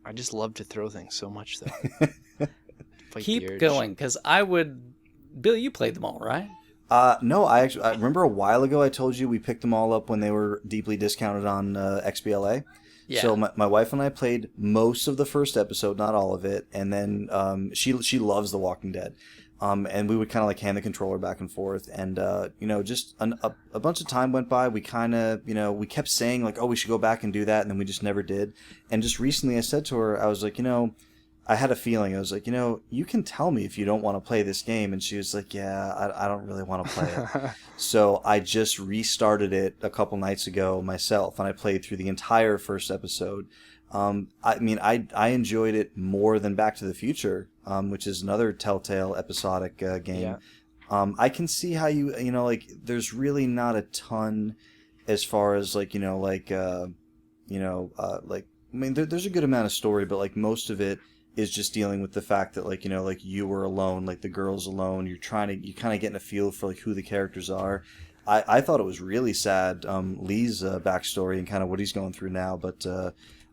B: I just love to throw things so much, though.
A: Keep going, because I would. Bill, you played them all, right?
C: No, I remember a while ago I told you we picked them all up when they were deeply discounted on XBLA. Yeah. So my wife and I played most of the first episode, not all of it, and then she loves The Walking Dead. And we would kind of like hand the controller back and forth, and just a bunch of time went by. We kind of we kept saying like, oh, we should go back and do that, and then we just never did. And just recently I said to her, I was like, I had a feeling. I was like, you can tell me if you don't want to play this game. And she was like, yeah, I don't really want to play it. So I just restarted it a couple nights ago myself, and I played through the entire first episode. I enjoyed it more than Back to the Future, which is another Telltale episodic game. Yeah. I can see how there's really not a ton as far as there's a good amount of story, but like most of it is just dealing with the fact that you were alone, like the girl's alone. You're kind of getting a feel for like who the characters are. I thought it was really sad, Lee's backstory and kind of what he's going through now, but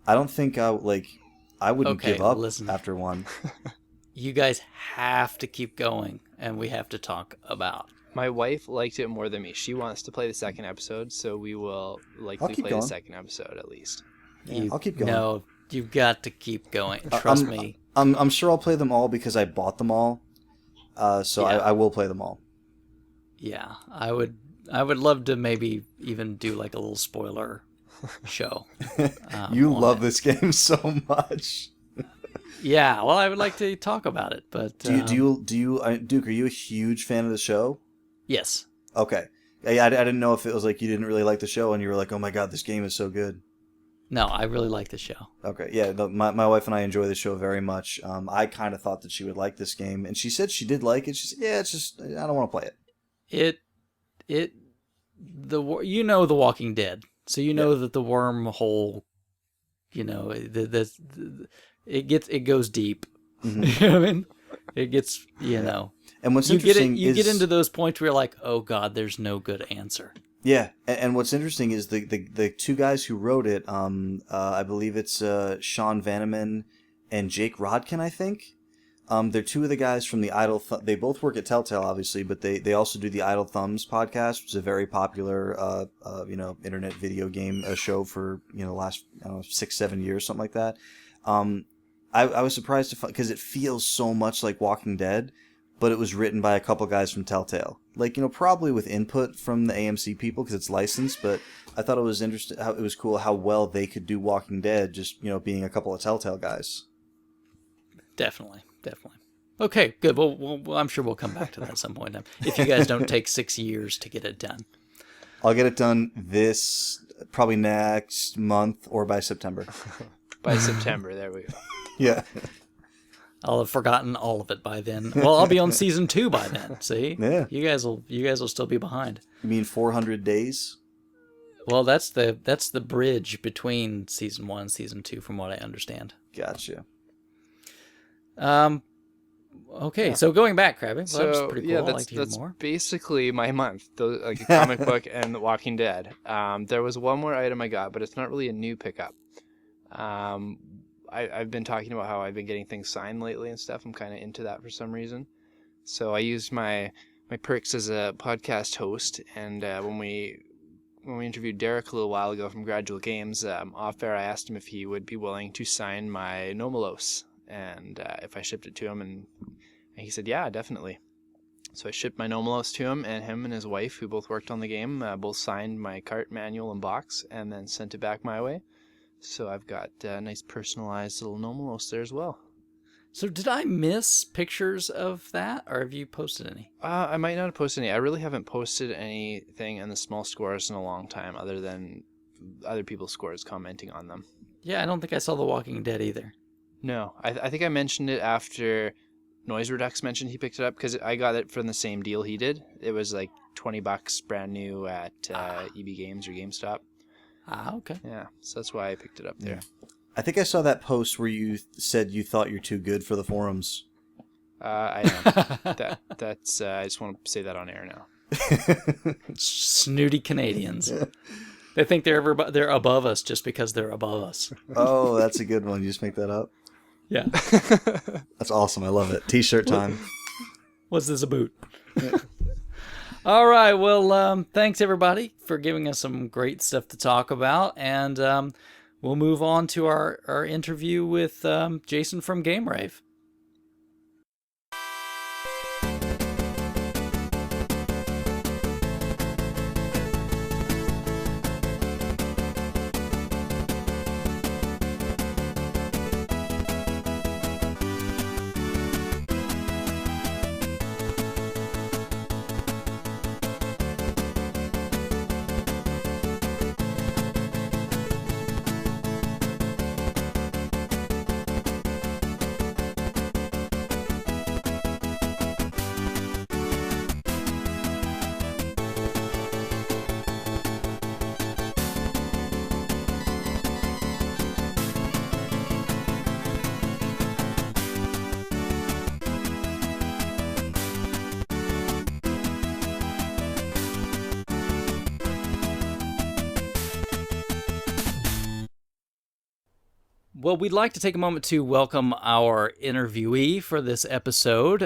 C: I don't think I wouldn't give up after one.
A: you guys have to keep going, and we have to talk about.
B: My wife liked it more than me. She wants to play the second episode, so we will likely play the second episode at least.
C: Yeah, I'll keep going.
A: No, you've got to keep going. Trust me.
C: I'm sure I'll play them all because I bought them all. So
A: Yeah.
C: I will play them all.
A: Yeah, I would love to maybe even do like a little spoiler show.
C: You love this game so much.
A: Yeah, well, I would like to talk about it, but
C: do you Duke? Are you a huge fan of the show?
A: Yes.
C: Okay. I didn't know if it was like you didn't really like the show and you were like, oh my god, this game is so good.
A: No, I really like the show.
C: Okay, yeah, my wife and I enjoy the show very much. I kind of thought that she would like this game, and she said she did like it. She said, yeah, it's just I don't want to play it.
A: The Walking Dead, so that the wormhole, it goes deep.
C: Mm-hmm.
A: You know what I mean? It gets,
C: And what's
A: you
C: interesting
A: you get into those points where you're like, oh god, there's no good answer.
C: Yeah, and what's interesting is the two guys who wrote it. I believe it's Sean Vanneman and Jake Rodkin. I think they're two of the guys from the Idle. They both work at Telltale, obviously, but they also do the Idle Thumbs podcast, which is a very popular internet video game show for the last 6-7 years, something like that. I was surprised to find because it feels so much like Walking Dead. But it was written by a couple guys from Telltale. Like, probably with input from the AMC people because it's licensed, but I thought it was interesting, it was cool how well they could do Walking Dead just, being a couple of Telltale guys.
A: Definitely. Okay, good. Well, I'm sure we'll come back to that at some point. If you guys don't take 6 years to get it done.
C: I'll get it done probably next month or by September.
B: By September, there we go.
C: Yeah.
A: I'll have forgotten all of it by then. Well, I'll be on season 2 by then. See?
C: Yeah.
A: You guys will still be behind.
C: You mean 400 days?
A: Well, that's the bridge between season 1 and season 2, from what I understand.
C: Gotcha.
A: Okay, yeah. So going back, Krabby.
B: So
A: that was pretty cool.
B: Yeah,
A: I'd like to hear
B: that's
A: more.
B: basically my month. Like a comic book and The Walking Dead. There was one more item I got, but it's not really a new pickup. I've been talking about how I've been getting things signed lately and stuff. I'm kind of into that for some reason. So I used my perks as a podcast host, and when we interviewed Derek a little while ago from Gradual Games, off air I asked him if he would be willing to sign my Nomalos, and if I shipped it to him, and he said, yeah, definitely. So I shipped my Nomalos to him, and him and his wife, who both worked on the game, both signed my cart, manual, and box, and then sent it back my way. So I've got a nice personalized little Nomalos there as well.
A: So did I miss pictures of that, or have you posted any?
B: I might not have posted any. I really haven't posted anything in the small scores in a long time, other than other people's scores commenting on them.
A: Yeah, I don't think I saw The Walking Dead either.
B: No, I think I mentioned it after Noise Redux mentioned he picked it up, because I got it from the same deal he did. It was like $20 brand new at EB Games or GameStop.
A: Ah, okay.
B: Yeah, so that's why I picked it up there.
C: I think I saw that post where you said you thought you're too good for the forums.
B: I am. That's. I just want to say that on air now.
A: Snooty Canadians. They think they're above us just because they're above us.
C: Oh, that's a good one. You just make that up?
A: Yeah.
C: That's awesome. I love it. T-shirt time.
A: What's this about? All right. Well, thanks everybody for giving us some great stuff to talk about, and we'll move on to our interview with Jason from Game Rave. Well, we'd like to take a moment to welcome our interviewee for this episode.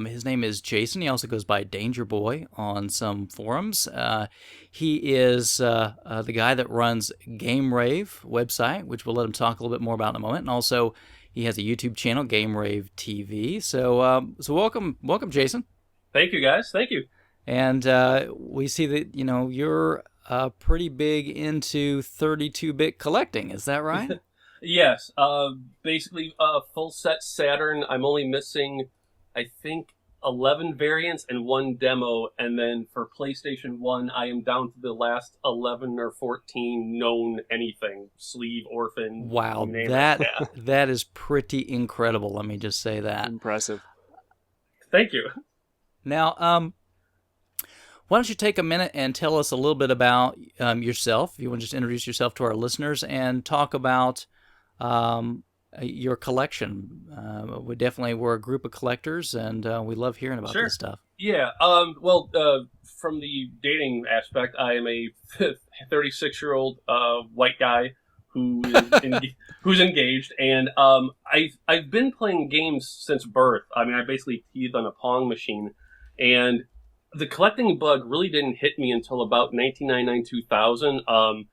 A: His name is Jason. He also goes by Dangerboy on some forums. He is the guy that runs Game Rave website, which we'll let him talk a little bit more about in a moment. And also, he has a YouTube channel, Game Rave TV. So welcome, Jason.
D: Thank you, guys. Thank you.
A: And we see that you're pretty big into 32-bit collecting. Is that right?
D: Yes. Basically, full set Saturn. I'm only missing, I think, 11 variants and one demo. And then for PlayStation 1, I am down to the last 11 or 14 known anything. Sleeve, Orphan.
A: Wow, that is pretty incredible. Let me just say that.
B: Impressive.
D: Thank you.
A: Now, why don't you take a minute and tell us a little bit about yourself? If you want to just introduce yourself to our listeners and talk about your collection. We're a group of collectors, and we love hearing about this stuff.
D: Yeah. From the dating aspect, I am a 36-year-old white guy who's engaged, and I've been playing games since birth. I mean, I basically teethed on a Pong machine, and the collecting bug really didn't hit me until about 1999-2000.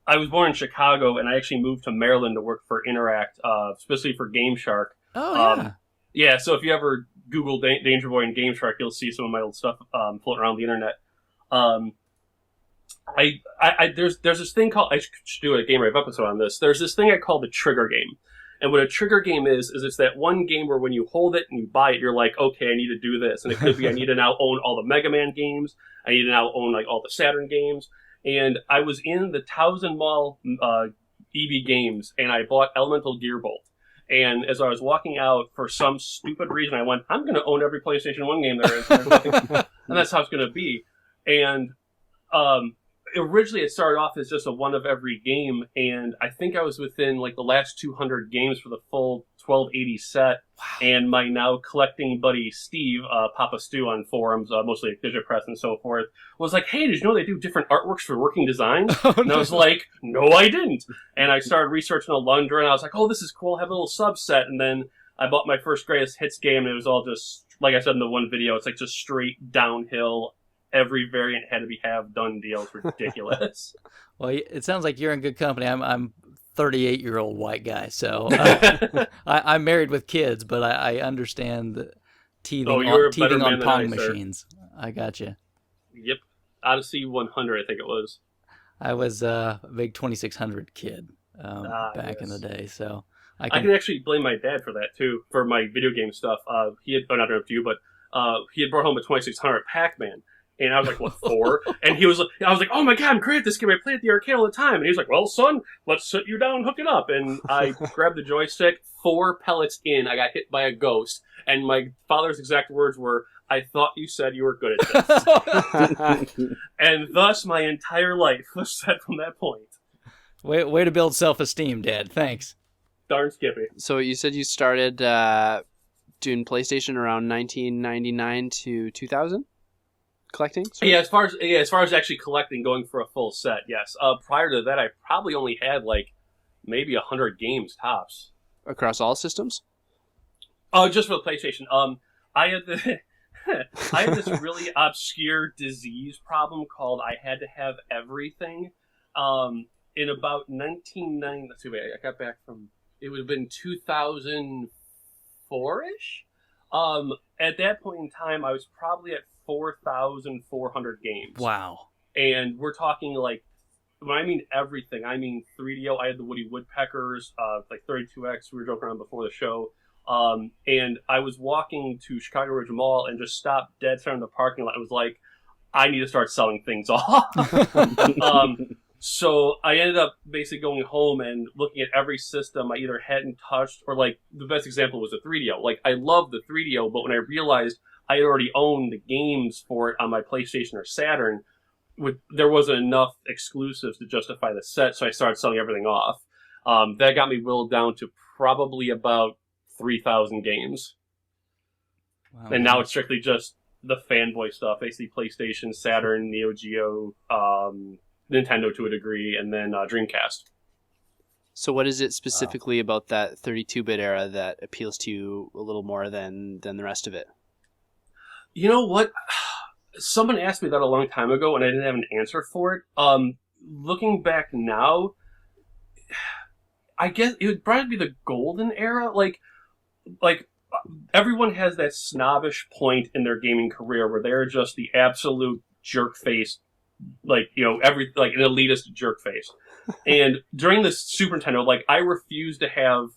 D: I was born in Chicago, and I actually moved to Maryland to work for Interact, specifically for Game Shark.
A: Oh, yeah.
D: Yeah, so if you ever Google Danger Boy and Game Shark, you'll see some of my old stuff floating around the internet. There's this thing called, I should do a Game Rave episode on this. There's this thing I call the trigger game. And what a trigger game is it's that one game where when you hold it and you buy it, you're like, okay, I need to do this. And it could be I need to now own all the Mega Man games. I need to now own like all the Saturn games. And I was in the Towson Mall EB Games, and I bought Elemental Gearbolt. And as I was walking out, for some stupid reason, I went, I'm going to own every PlayStation 1 game there is. And that's how it's going to be. And originally it started off as just a one of every game, and I think I was within like the last 200 games for the full 1280 set. Wow. And my now collecting buddy Steve, Papa Stu on forums, mostly at Digipress and so forth, was like, hey, did you know they do different artworks for working designs? And I was like, no, I didn't. And I started researching Alundra, and I was like, oh, this is cool, have a little subset. And then I bought my first Greatest Hits game, and it was all just, like I said in the one video, it's like just straight downhill. Every variant had to be done deals. Ridiculous.
A: Well, it sounds like you're in good company. I'm 38-year-old white guy, so I'm married with kids, but I understand the teething on Pong machines. I got you.
D: Yep. Odyssey 100, I think it was.
A: I was a big 2600 kid back in the day, so
D: I can actually blame my dad for that too, for my video game stuff. He had, not up to you, but he had brought home a 2600 Pac-Man. And I was like, what, 4? And I was like, oh my god, I'm great at this game. I play at the arcade all the time. And he was like, well, son, let's sit you down and hook it up. And I grabbed the joystick, 4 pellets in, I got hit by a ghost. And my father's exact words were, I thought you said you were good at this. And thus, my entire life was set from that point.
A: Way to build self-esteem, Dad. Thanks.
D: Darn Skippy.
B: So you said you started doing PlayStation around 1999 to 2000? Collecting? Sorry.
D: Yeah, as far as actually collecting, going for a full set, yes. Prior to that, I probably only had like maybe 100 games tops.
B: Across all systems?
D: Oh, just for the PlayStation. I had this really obscure disease problem called I had to have everything. In about 1990, let's see, wait, I got back from, it would have been 2004-ish. At that point in time, I was probably at 4,400 games.
A: Wow.
D: And we're talking like, when I mean everything, I mean 3DO. I had the Woody Woodpeckers, like 32X. We were joking around before the show. And I was walking to Chicago Ridge Mall and just stopped dead center in the parking lot. I was like, I need to start selling things off. So I ended up basically going home and looking at every system I either hadn't touched, or like the best example was the 3DO. Like I loved the 3DO, but when I realized I had already owned the games for it on my PlayStation or Saturn, there wasn't enough exclusives to justify the set, so I started selling everything off. That got me whittled down to probably about 3,000 games. Wow. And now it's strictly just the fanboy stuff, basically PlayStation, Saturn, Neo Geo, Nintendo to a degree, and then Dreamcast.
B: So what is it specifically about that 32-bit era that appeals to you a little more than the rest of it?
D: You know what? Someone asked me that a long time ago, and I didn't have an answer for it. Looking back now, I guess it would probably be the golden era. Like everyone has that snobbish point in their gaming career where they're just the absolute jerk face, like, you know, an elitist jerk face. And during the Super Nintendo, like, I refused to have.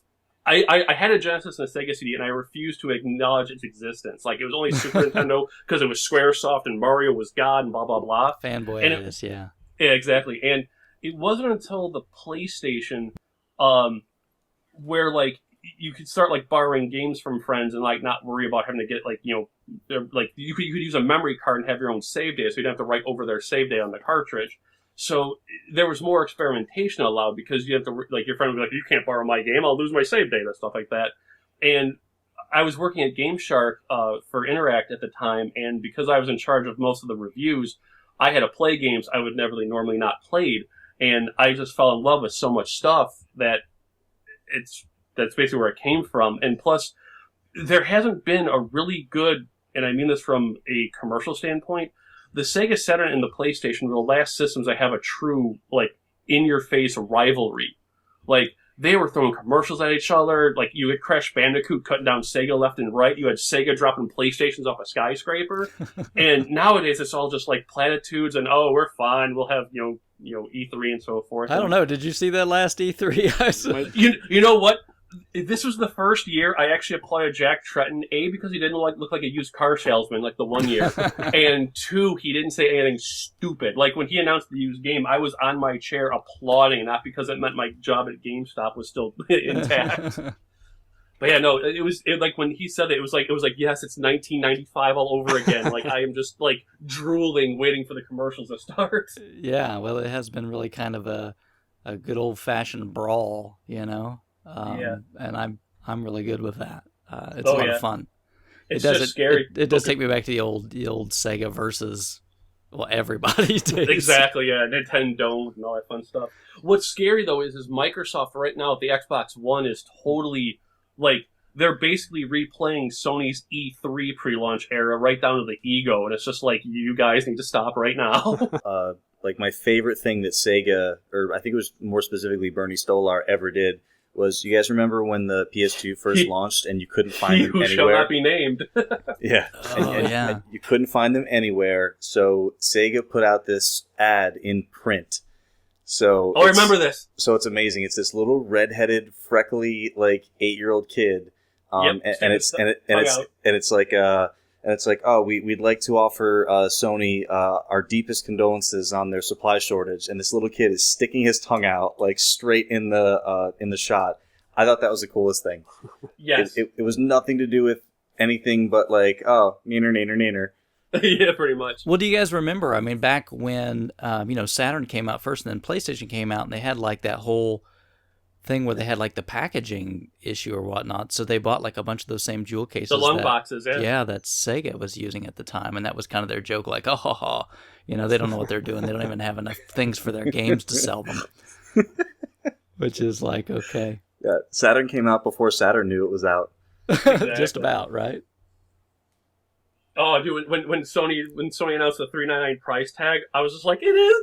D: I had a Genesis and a Sega CD, and I refused to acknowledge its existence. Like, it was only Super Nintendo because it was Squaresoft and Mario was God and blah, blah, blah.
A: Fanboy, yeah.
D: Yeah, exactly. And it wasn't until the PlayStation, where, like, you could start, like, borrowing games from friends and, like, not worry about having to get, like, you know, like, you could use a memory card and have your own save data, so you don't have to write over their save data on the cartridge. So there was more experimentation allowed because you have to, like, your friend would be like, you can't borrow my game, I'll lose my save data, stuff like that. And I was working at Game Shark for Interact at the time, and because I was in charge of most of the reviews, I had to play games I would never normally not played, and I just fell in love with so much stuff that that's basically where it came from. And plus, there hasn't been a really good, and I mean this from a commercial standpoint, the Sega Saturn and the PlayStation were the last systems that have a true, like, in-your-face rivalry. Like, they were throwing commercials at each other. Like, you had Crash Bandicoot cutting down Sega left and right. You had Sega dropping PlayStations off a skyscraper. And nowadays, it's all just, like, platitudes and, oh, we're fine. We'll have, you know, E3 and so forth.
A: I don't know. Did you see that last E3?
D: You know what? This was the first year I actually applauded Jack Tretton, A, because he didn't look like a used car salesman like the one year, and 2, he didn't say anything stupid. Like, when he announced the used game, I was on my chair applauding, not because it meant my job at GameStop was still intact. But yeah, no, like, when he said it was like, yes, it's 1995 all over again. Like, I am just, like, drooling, waiting for the commercials to start.
A: Yeah, well, it has been really kind of a good old-fashioned brawl, you know?
D: Yeah.
A: And I'm really good with that. It's a lot of fun.
D: It's just scary.
A: It does take me back to the old Sega versus, well, everybody days.
D: Exactly, yeah, Nintendo and all that fun stuff. What's scary though is Microsoft right now with the Xbox One is totally, like, they're basically replaying Sony's E3 pre-launch era right down to the ego, and it's just like, you guys need to stop right now.
C: Like, my favorite thing that Sega, or I think it was more specifically Bernie Stolar, ever did was, you guys remember when the PS2 first launched and you couldn't find them anywhere? Who shall
D: not be named.
C: Yeah.
A: And
C: you couldn't find them anywhere, so Sega put out this ad in print. So
D: I remember this.
C: So it's amazing. It's this little redheaded, freckly, like, 8-year-old kid. And it's like, oh, we'd like to offer Sony our deepest condolences on their supply shortage, and this little kid is sticking his tongue out, like, straight in the shot. I thought that was the coolest thing.
D: Yes,
C: it was nothing to do with anything but, like, oh, neener.
D: Yeah, pretty much.
A: Well, do you guys remember? I mean, back when Saturn came out first, and then PlayStation came out, and they had, like, that whole thing where they had, like, the packaging issue or whatnot, so they bought, like, a bunch of those same jewel cases.
D: The lung boxes, yeah.
A: Yeah, that Sega was using at the time, and that was kind of their joke, like, oh, they don't know what they're doing. They don't even have enough things for their games to sell them. Which is like, okay.
C: Yeah, Saturn came out before Saturn knew it was out.
D: Exactly.
A: Just about, right?
D: Oh, dude, when Sony announced the $399 price tag, I was just like, it is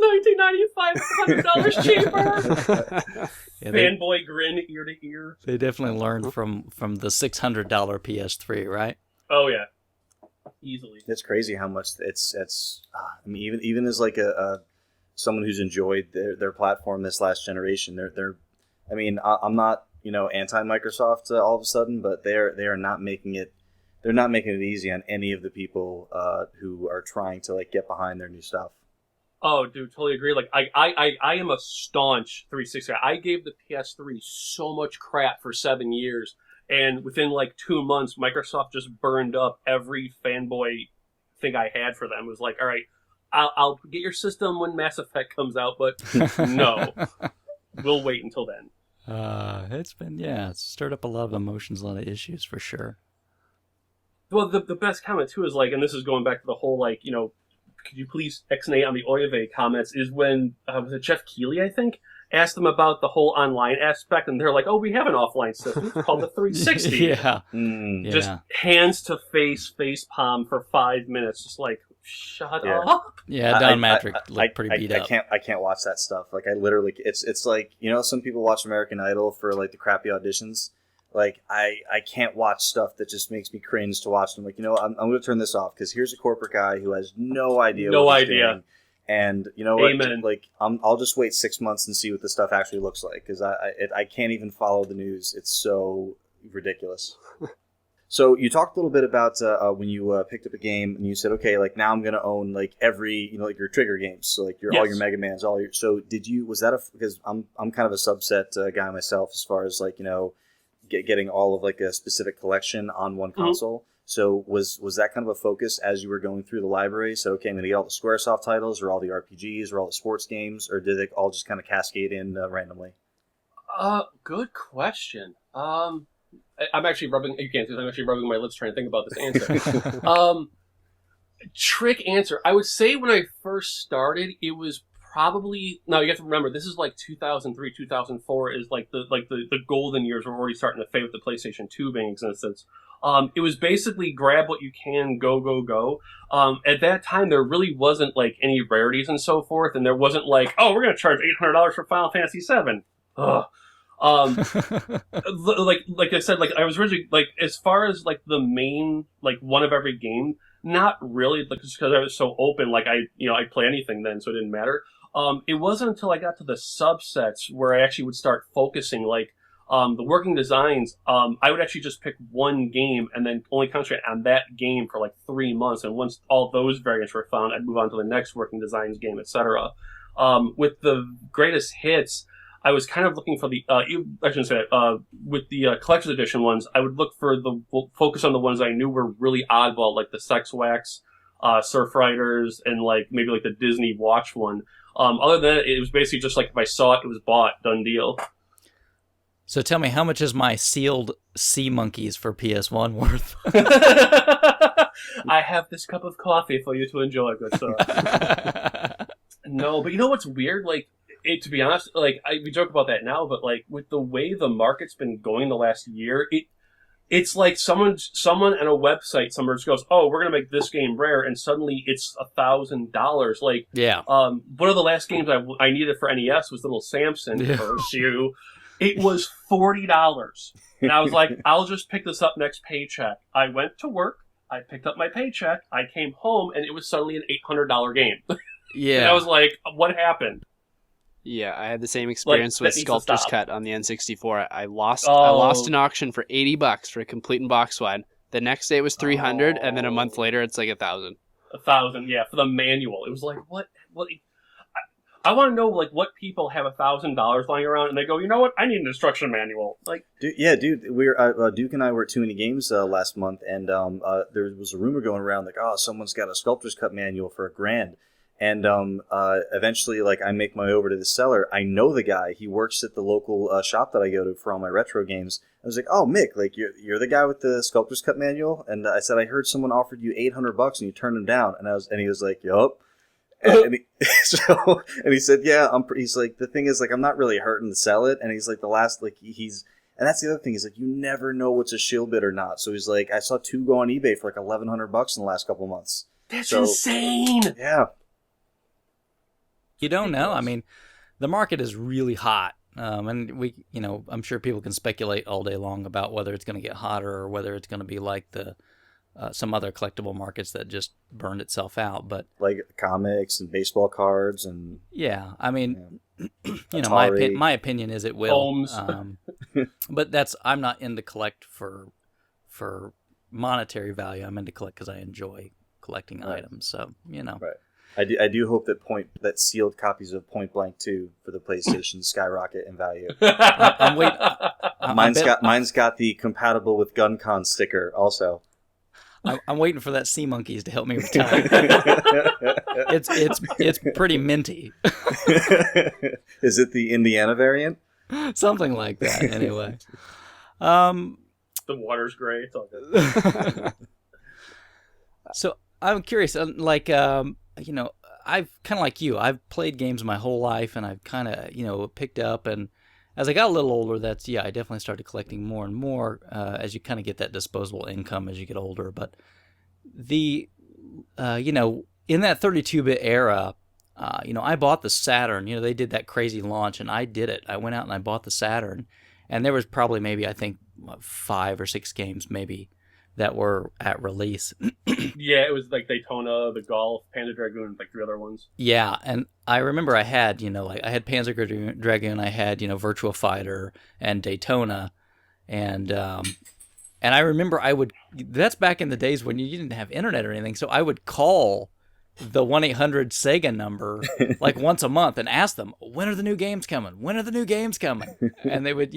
D: $19.95, $100 cheaper.
A: Yeah,
D: fanboy grin ear to ear.
A: They definitely learned from the $600 PS3, right?
D: Oh yeah, easily.
C: It's crazy how much it's. I mean, even as like a someone who's enjoyed their platform this last generation, they're. I mean, I'm not anti Microsoft all of a sudden, but they are not making it. They're not making it easy on any of the people who are trying to, like, get behind their new stuff.
D: Oh, dude, totally agree. Like, I am a staunch 360 guy. I gave the PS3 so much crap for 7 years, and within, like, 2 months, Microsoft just burned up every fanboy thing I had for them. It was like, all right, I'll get your system when Mass Effect comes out, but no. We'll wait until then.
A: It's stirred up a lot of emotions, a lot of issues, for sure.
D: Well, the best comment, too, is, like, and this is going back to the whole, like, could you please X-nay on the Oyave comments, is when, was it Jeff Keighley, I think, asked them about the whole online aspect, and they're like, "Oh, we have an offline system. It's called the 360."
A: Yeah.
D: Just hands to face palm for 5 minutes, just like, shut up.
A: Yeah, Don Matrick looked pretty beat up.
C: I can't watch that stuff. Like, I literally, it's like, you know, some people watch American Idol for like the crappy auditions. Like, I can't watch stuff that just makes me cringe to watch. I'm like, you know, I'm going to turn this off because here's a corporate guy who has no idea. Doing. And you know what?
D: Amen.
C: Like, I'll just wait 6 months and see what the stuff actually looks like because I can't even follow the news. It's so ridiculous. So you talked a little bit about when you picked up a game and you said, okay, like now I'm going to own like every, you know, like your trigger games, so like all your Mega Mans, all your. So was that because I'm kind of a subset guy myself as far as like, you know, getting all of like a specific collection on one console. So was that kind of a focus as you were going through the library? So okay, I'm going to get all the SquareSoft titles, or all the RPGs, or all the sports games, or did they all just kind of cascade in randomly?
D: Good question. I'm actually rubbing. You can't see. I'm actually rubbing my lips trying to think about this answer. Trick answer. I would say when I first started, it was probably. Now you have to remember, this is like 2003, 2004 is like the golden years. We're already starting to fade with the PlayStation 2 being existence. It was basically grab what you can, go. At that time, there really wasn't like any rarities and so forth, and there wasn't like, oh, we're going to charge $800 for Final Fantasy VII. Ugh. Like I said, like I was originally like as far as like the main like one of every game, not really, like just because I was so open. Like I'd play anything then, so it didn't matter. It wasn't until I got to the subsets where I actually would start focusing like. The working designs, I would actually just pick one game and then only concentrate on that game for like 3 months. And once all those variants were found, I'd move on to the next working designs game, etc. With the greatest hits, I was kind of looking for the, I shouldn't say that, with the collector's edition ones, I would look for focus on the ones I knew were really oddball, like the Sex Wax, Surf Riders, and like maybe like the Disney Watch one. Other than that, it was basically just like if I saw it, it was bought, done deal.
A: So tell me, how much is my sealed sea monkeys for PS1 worth?
D: I have this cup of coffee for you to enjoy, good sir. No, but you know what's weird? Like, to be honest, like we joke about that now, but like with the way the market's been going the last year, it's like someone on a website somewhere just goes, "Oh, we're gonna make this game rare," and suddenly it's $1,000. Like, one of the last games I needed for NES was Little Samson for you. It was $40. And I was like, I'll just pick this up next paycheck. I went to work, I picked up my paycheck, I came home, and it was suddenly an $800 game. Yeah. And I was like, what happened?
B: Yeah, I had the same experience with Sculptor's Cut on the N64. I lost an auction for $80 for a complete and box one. The next day it was $300, and then a month later it's like $1,000.
D: $1,000, yeah, for the manual. It was like, what? I want to know, like, what people have $1,000 lying around and they go, you know what? I need an instruction manual. Like,
C: dude, we're Duke and I were at Too Many Games last month, and there was a rumor going around like, oh, someone's got a Sculptor's Cut manual for $1,000. And eventually, like, I make my way over to the seller. I know the guy. He works at the local shop that I go to for all my retro games. I was like, oh, Mick, like, you're the guy with the Sculptor's Cut manual? And I said, I heard someone offered you $800 and you turned him down. And he was like, yup. And he said, yeah, he's like, the thing is, like, I'm not really hurting to sell it. And he's like, and that's the other thing, is like, you never know what's a shill bid or not. So he's like, I saw 2 go on eBay for like $1,100 in the last couple of months.
D: That's insane.
C: Yeah.
A: You don't know. I mean, the market is really hot. And I'm sure people can speculate all day long about whether it's going to get hotter or whether it's going to be like some other collectible markets that just burned itself out, but
C: like comics and baseball cards and
A: I mean, my opinion is it will. But I'm not into collect for monetary value. I'm into collect because I enjoy collecting items. So
C: right. I do hope that sealed copies of Point Blank 2 for the PlayStation skyrocket in value.
A: I'm waiting.
C: Mine's got the compatible with GunCon sticker also.
A: I'm waiting for that Sea Monkeys to help me retire. It's pretty minty.
C: Is it the Indiana variant?
A: Something like that, anyway.
D: The water's gray. It's all good.
A: So I'm curious, I've kind of like you. I've played games my whole life, and I've kind of picked up. And as I got a little older, I definitely started collecting more and more as you kind of get that disposable income as you get older. But the in that 32-bit era, I bought the Saturn. They did that crazy launch, and I did it. I went out and I bought the Saturn, and there was probably maybe, I think, 5 or 6 games maybe that were at release.
D: Yeah, it was like Daytona, the Golf, Panzer Dragoon, and like 3 other ones.
A: Yeah, and I remember I had, I had Panzer Dragoon, I had, Virtua Fighter and Daytona, and I remember that's back in the days when you didn't have internet or anything, so I would call the 1-800 Sega number like once a month and ask them, when are the new games coming? When are the new games coming? And they would,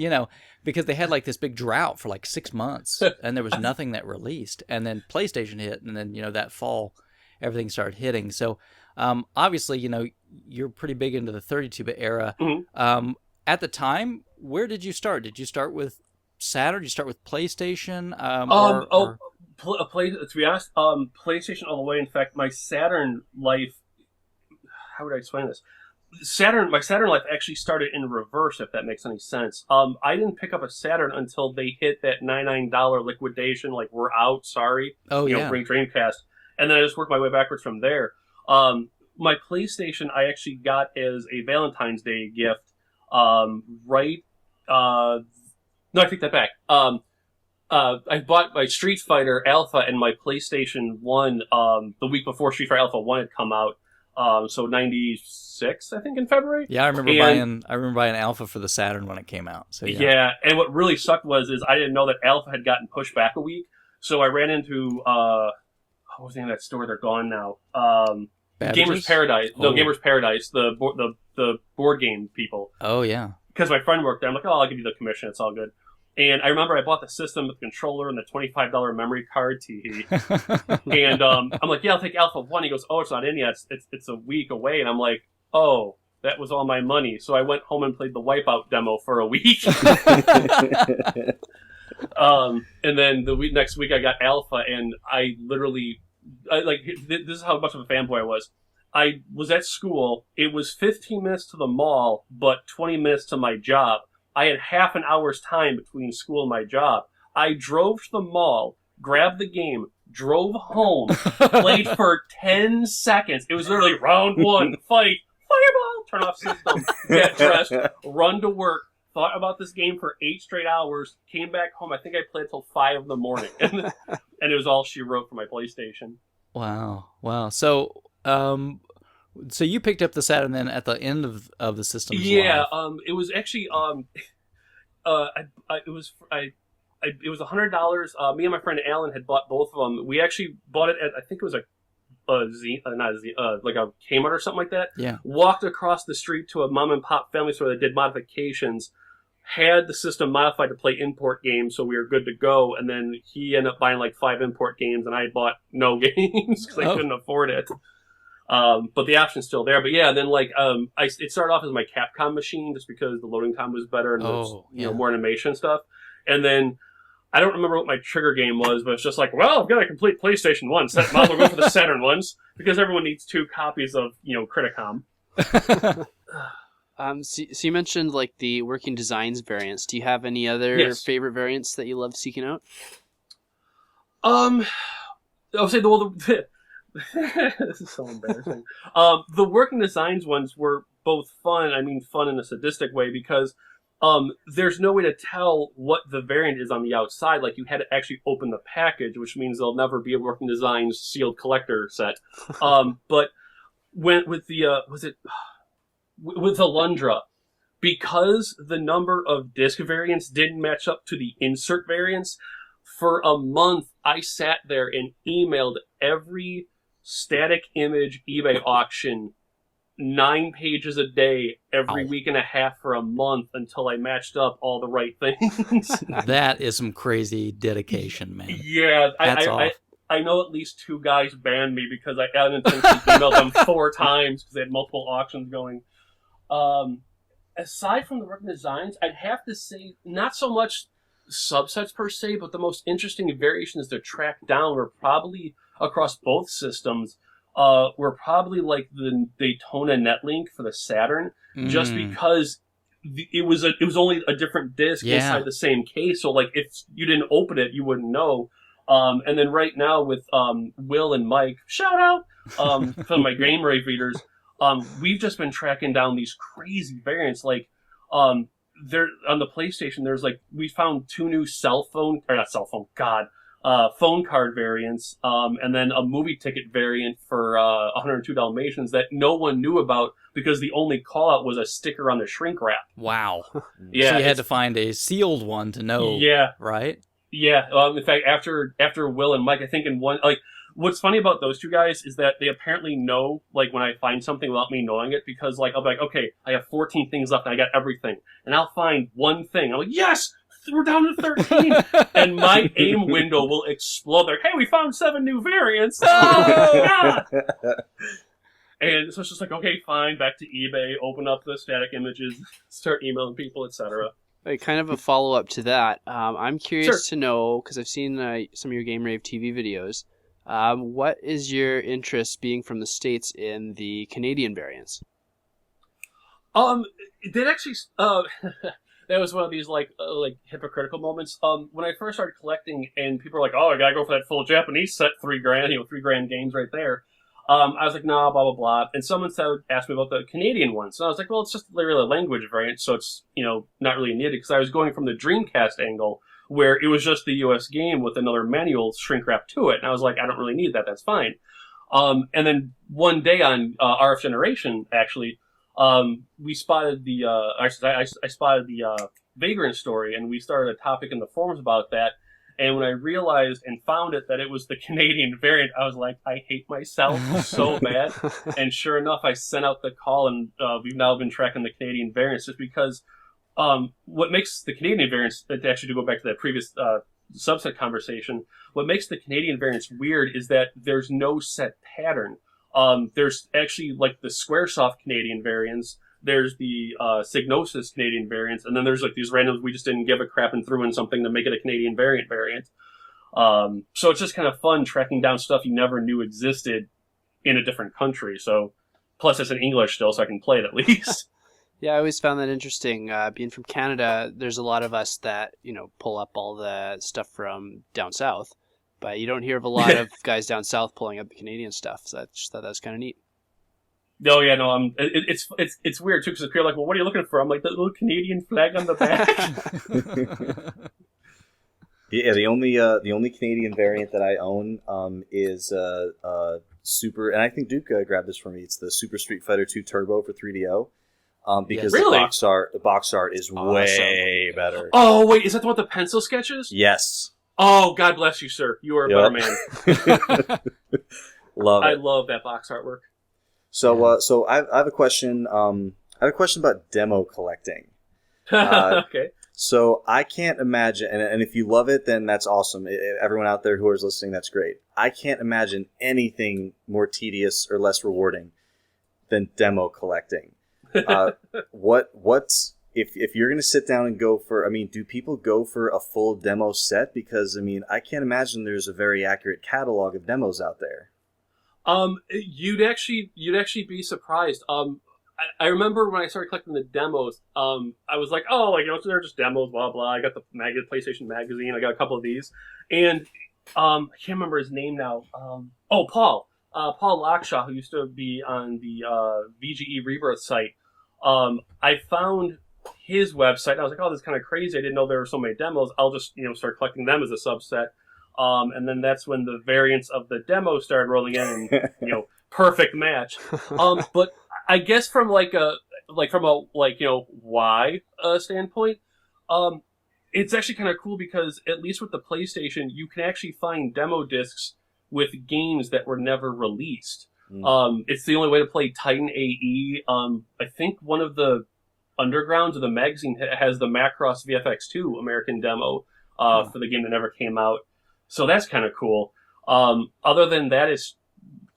A: because they had like this big drought for like 6 months and there was nothing that released. And then PlayStation hit, and then, that fall, everything started hitting. So obviously, you're pretty big into the 32-bit era.
D: Mm-hmm.
A: At the time, where did you start? Did you start with Saturn? Did you start with PlayStation?
D: To be honest, PlayStation all the way. In fact, my Saturn life, how would I explain this? My Saturn life actually started in reverse, if that makes any sense. I didn't pick up a Saturn until they hit that $99 liquidation, like, we're out, sorry. Bring Dreamcast. And then I just worked my way backwards from there. My PlayStation I actually got as a Valentine's Day gift, no, I take that back. I bought my Street Fighter Alpha and my PlayStation 1 the week before Street Fighter Alpha 1 had come out. So 96, I think, in February.
A: Yeah, I remember buying Alpha for the Saturn when it came out. So
D: yeah, and what really sucked was I didn't know that Alpha had gotten pushed back a week. So I ran into what was the name of that store? They're gone now. Gamers Paradise. No, Gamers Paradise. The board game people.
A: Oh yeah.
D: Because my friend worked there. I'm like, I'll give you the commission. It's all good. And I remember I bought the system with the controller and the $25 memory card. And I'm like, yeah, I'll take Alpha 1. He goes, oh, it's not in yet. It's a week away. And I'm like, oh, that was all my money. So I went home and played the Wipeout demo for a week. And then next week I got Alpha, and I literally, this is how much of a fanboy I was. I was at school. It was 15 minutes to the mall, but 20 minutes to my job. I had half an hour's time between school and my job. I drove to the mall, grabbed the game, drove home, played for 10 seconds. It was literally round 1, fight, fireball, turn off system, get dressed, run to work, thought about this game for 8 straight hours, came back home. I think I played till 5 in the morning. And it was all she wrote for my PlayStation.
A: Wow. So, so you picked up the Saturn then at the end of the system's
D: life.
A: It
D: was actually it was $100. Me and my friend Alan had bought both of them. We actually bought it at, I think it was like a Kmart or something like that.
A: Yeah.
D: Walked across the street to a mom and pop family store that did modifications. Had the system modified to play import games, so we were good to go. And then he ended up buying like 5 import games, and I bought no games because I couldn't afford it. But the option's still there. But yeah, then it started off as my Capcom machine just because the loading time was better and more animation stuff. And then I don't remember what my trigger game was, but it's just like, well, I've got a complete PlayStation 1 set. Might as well go for the Saturn ones because everyone needs 2 copies of Criticom.
B: So you mentioned like the working designs variants. Do you have any other favorite variants that you love seeking out?
D: I would say this is so embarrassing. The working designs ones were both fun. I mean, fun in a sadistic way because there's no way to tell what the variant is on the outside. Like, you had to actually open the package, which means there'll never be a working designs sealed collector set. But with the Lundra, because the number of disc variants didn't match up to the insert variants, for a month I sat there and emailed every static image eBay auction 9 pages a day every week and a half for a month until I matched up all the right things.
A: That is some crazy dedication, man.
D: Yeah, I know at least 2 guys banned me because I unintentionally emailed them 4 times because they had multiple auctions going. Aside from the working designs, I'd have to say not so much subsets per se, but the most interesting variations to track down were probably across both systems. were probably like the Daytona Netlink for the Saturn, just because it was only a different disc inside the same case. So like if you didn't open it, you wouldn't know. And then right now with Will and Mike, shout out from my Game Rave readers, we've just been tracking down these crazy variants. Like there on the PlayStation, there's like we found 2 new phone card variants, and then a movie ticket variant for 102 Dalmatians that no one knew about because the only call out was a sticker on the shrink wrap.
A: Wow.
D: Yeah,
A: so you had to find a sealed one to know.
D: Yeah.
A: Right?
D: Yeah. In fact, after Will and Mike, I think in one, like, what's funny about those two guys is that they apparently know, like, when I find something without me knowing it, because, like, I'll be like, okay, I have 14 things left and I got everything. And I'll find one thing. I'm like, yes! We're down to 13! And my aim window will explode. Like, hey, we found 7 new variants! Oh, yeah! And so it's just like, okay, fine, back to eBay, open up the static images, start emailing people, etc.
B: Hey, kind of a follow-up to that. I'm curious to know, because I've seen some of your Game Rave TV videos, what is your interest, being from the States, in the Canadian variants?
D: That actually, that was one of these, like hypocritical moments. When I first started collecting, and people were like, oh, I gotta go for that full Japanese set, $3,000, $3,000 games right there. I was like, nah, blah, blah, blah. And someone asked me about the Canadian one. So I was like, well, it's just literally a language variant, so it's, not really needed. Because I was going from the Dreamcast angle, where it was just the US game with another manual shrink wrap to it. And I was like, I don't really need that, that's fine. And then one day on RF Generation, actually, we spotted I spotted the Vagrant story, and we started a topic in the forums about that. And when I realized and found that it was the Canadian variant, I was like, I hate myself so bad. And sure enough, I sent out the call, and we've now been tracking the Canadian variants just because what makes the Canadian variants, actually to go back to that previous subset conversation, what makes the Canadian variants weird is that there's no set pattern. There's actually like the Squaresoft Canadian variants, there's the Psygnosis Canadian variants, and then there's like these randoms we just didn't give a crap and threw in something to make it a Canadian variant. So it's just kind of fun tracking down stuff you never knew existed in a different country. So plus it's in English still, so I can play it at least.
B: Yeah, I always found that interesting. Being from Canada, there's a lot of us that, pull up all the stuff from down south, but you don't hear of a lot of guys down south pulling up the Canadian stuff. So I just thought that was kind of neat.
D: Oh yeah, no, it's weird too, because people are like, well, what are you looking for? I'm like, the little Canadian flag on the back.
C: Yeah, the only Canadian variant that I own is Super, and I think Duke grabbed this for me. It's the Super Street Fighter 2 Turbo for 3DO. Because
D: really?
C: the box art is way better.
D: Oh wait, is that the one with the pencil sketches?
C: Yes.
D: Oh, God bless you, sir. You are a better man.
C: Love it.
D: I love that box artwork.
C: So I have a question. I have a question about demo collecting.
D: Okay.
C: So I can't imagine, and if you love it, then that's awesome. Everyone out there who is listening, that's great. I can't imagine anything more tedious or less rewarding than demo collecting. If you're going to sit down and go for, do people go for a full demo set? Because, I can't imagine there's a very accurate catalog of demos out there.
D: You'd actually be surprised. I remember when I started collecting the demos, I was like, oh, they're just demos, blah, blah. I got the PlayStation magazine. I got a couple of these. And, I can't remember his name now. Paul Lockshaw, who used to be on the, VGE Rebirth site. I found his website, and I was like, oh, this is kind of crazy. I didn't know there were so many demos. I'll just, start collecting them as a subset. And then that's when the variants of the demo started rolling in, and, perfect match. But I guess from why standpoint, it's actually kind of cool because at least with the PlayStation, you can actually find demo discs with games that were never released. It's the only way to play Titan AE. I think one of the undergrounds of the magazine has the Macross VFX2 American demo for the game that never came out. So that's kind of cool. Other than that, it's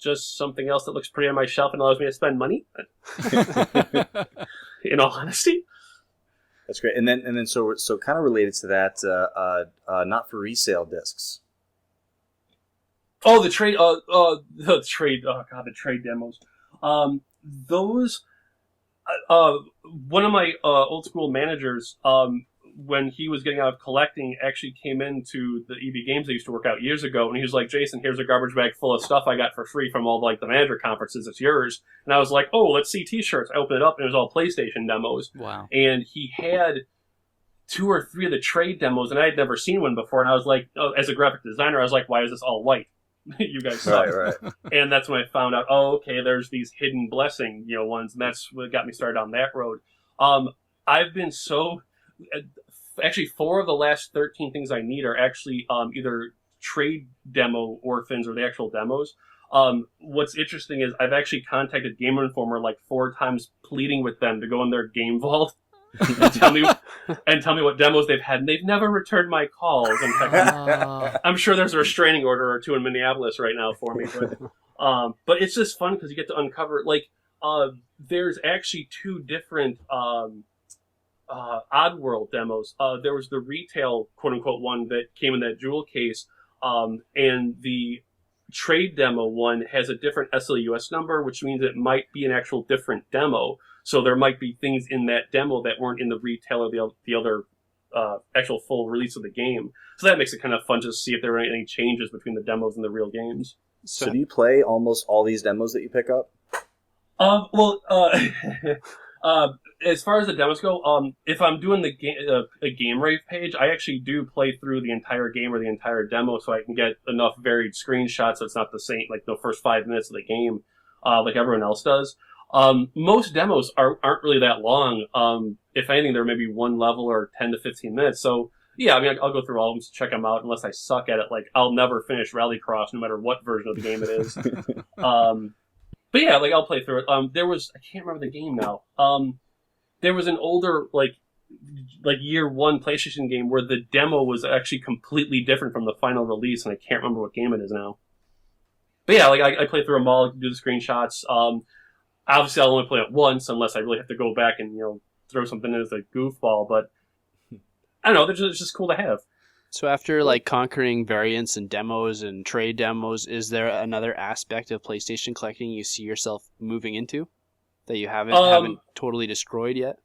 D: just something else that looks pretty on my shelf and allows me to spend money. In all honesty.
C: That's great. And then so kind of related to that, not for resale discs.
D: Oh, the trade. The trade. Oh god, the trade demos. Those. One of my old school managers, when he was getting out of collecting, actually came into the EB Games I used to work out years ago, and he was like, "Jason, here's a garbage bag full of stuff I got for free from all like the manager conferences. It's yours." And I was like, "Oh, let's see T-shirts." I opened it up, and it was all PlayStation demos.
A: Wow.
D: And he had 2 or 3 of the trade demos, and I had never seen one before. And I was like, as a graphic designer, I was like, "Why is this all white?" You guys suck.
C: Right.
D: And that's when I found out, oh, okay, there's these hidden blessing, ones, and that's what got me started on that road. I've been actually 4 of the last 13 things I need are actually either trade demo orphans or the actual demos. What's interesting is I've actually contacted Gamer Informer like 4 times, pleading with them to go in their game vault and tell me what demos they've had, and they've never returned my calls. In fact, I'm sure there's a restraining order or 2 in Minneapolis right now for me. But it's just fun because you get to uncover there's actually 2 different Oddworld demos. There was the retail quote unquote one that came in that jewel case, and the trade demo one has a different SLUS number, which means it might be an actual different demo. So there might be things in that demo that weren't in the retail or the other actual full release of the game. So that makes it kind of fun to see if there were any changes between the demos and the real games.
C: So do you play almost all these demos that you pick up?
D: As far as the demos go, if I'm doing a Game Rave page, I actually do play through the entire game or the entire demo so I can get enough varied screenshots so it's not the same, like the first 5 minutes of the game, like everyone else does. Most demos aren't really that long. If anything, they're maybe 1 level or 10 to 15 minutes. So, yeah, I mean, I'll go through all of them to check them out unless I suck at it. Like, I'll never finish Rallycross no matter what version of the game it is. But yeah, like, I'll play through it. I can't remember the game now. There was an older, like year 1 PlayStation game where the demo was actually completely different from the final release, and I can't remember what game it is now. But yeah, like, I play through them all, do the screenshots. Obviously, I'll only play it once unless I really have to go back and, throw something in as a goofball. But I don't know, it's just cool to have.
B: So after like conquering variants and demos and trade demos, is there another aspect of PlayStation collecting you see yourself moving into that you haven't totally destroyed yet?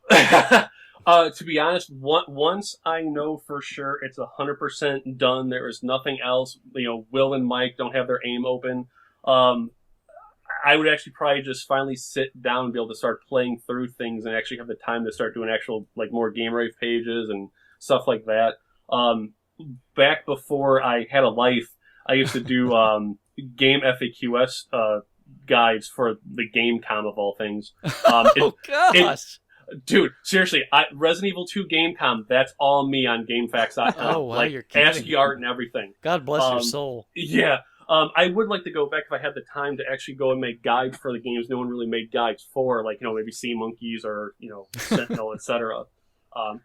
D: To be honest, once I know for sure it's 100% done, there is nothing else. Will and Mike don't have their aim open. I would actually probably just finally sit down and be able to start playing through things and actually have the time to start doing actual, like, more Game Rave pages and stuff like that. Back before I had a life, I used to do game FAQs guides for the Gamecom of all things.
A: Gosh!
D: Dude, seriously, Resident Evil 2 Gamecom, that's all me on GameFAQs.com.
A: Oh, wow, you're kidding.
D: ASCII art and everything.
A: God bless your soul.
D: Yeah. I would like to go back if I had the time to actually go and make guides for the games no one really made guides for, like, maybe Sea Monkeys or, Sentinel, etc.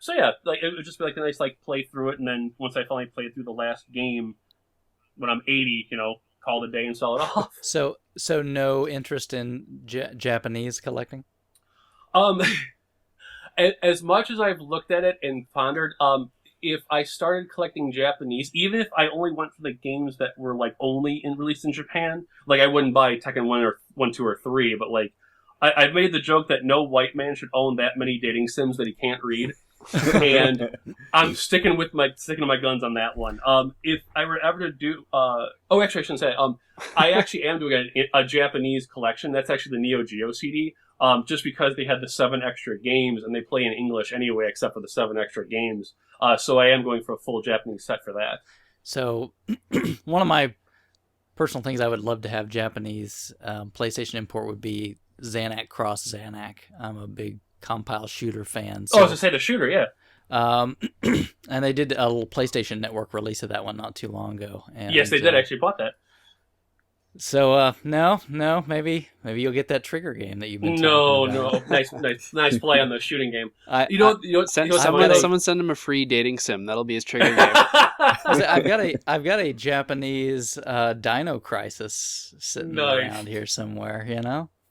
D: So yeah, like, it would just be like a nice, like, play through it, and then once I finally play through the last game, when I'm 80, call it a day and sell it off.
A: So no interest in Japanese collecting?
D: As much as I've looked at it and pondered, if I started collecting Japanese, even if I only went for the games that were, like, only released in Japan, like, I wouldn't buy Tekken 1, 2, or 3, but, like, I've made the joke that no white man should own that many dating sims that he can't read, and I'm sticking to my guns on that one. If I were ever to do, actually, I shouldn't say, I actually am doing a Japanese collection. That's actually the Neo Geo CD. Just because they had the 7 extra games and they play in English anyway, except for the 7 extra games. So I am going for a full Japanese set for that.
A: So one of my personal things I would love to have Japanese PlayStation import would be Xanac Cross Xanac. I'm a big compile shooter fan. So,
D: I was going to say the shooter, yeah.
A: And they did a little PlayStation Network release of that one not too long ago. And,
D: yes, they did actually bought that.
A: So, no, maybe you'll get that Trigger game that you've been talking about.
D: No. Nice play on the shooting game.
B: Someone send him a free dating sim. That'll be his Trigger game.
A: I've got a Japanese Dino Crisis sitting around here somewhere,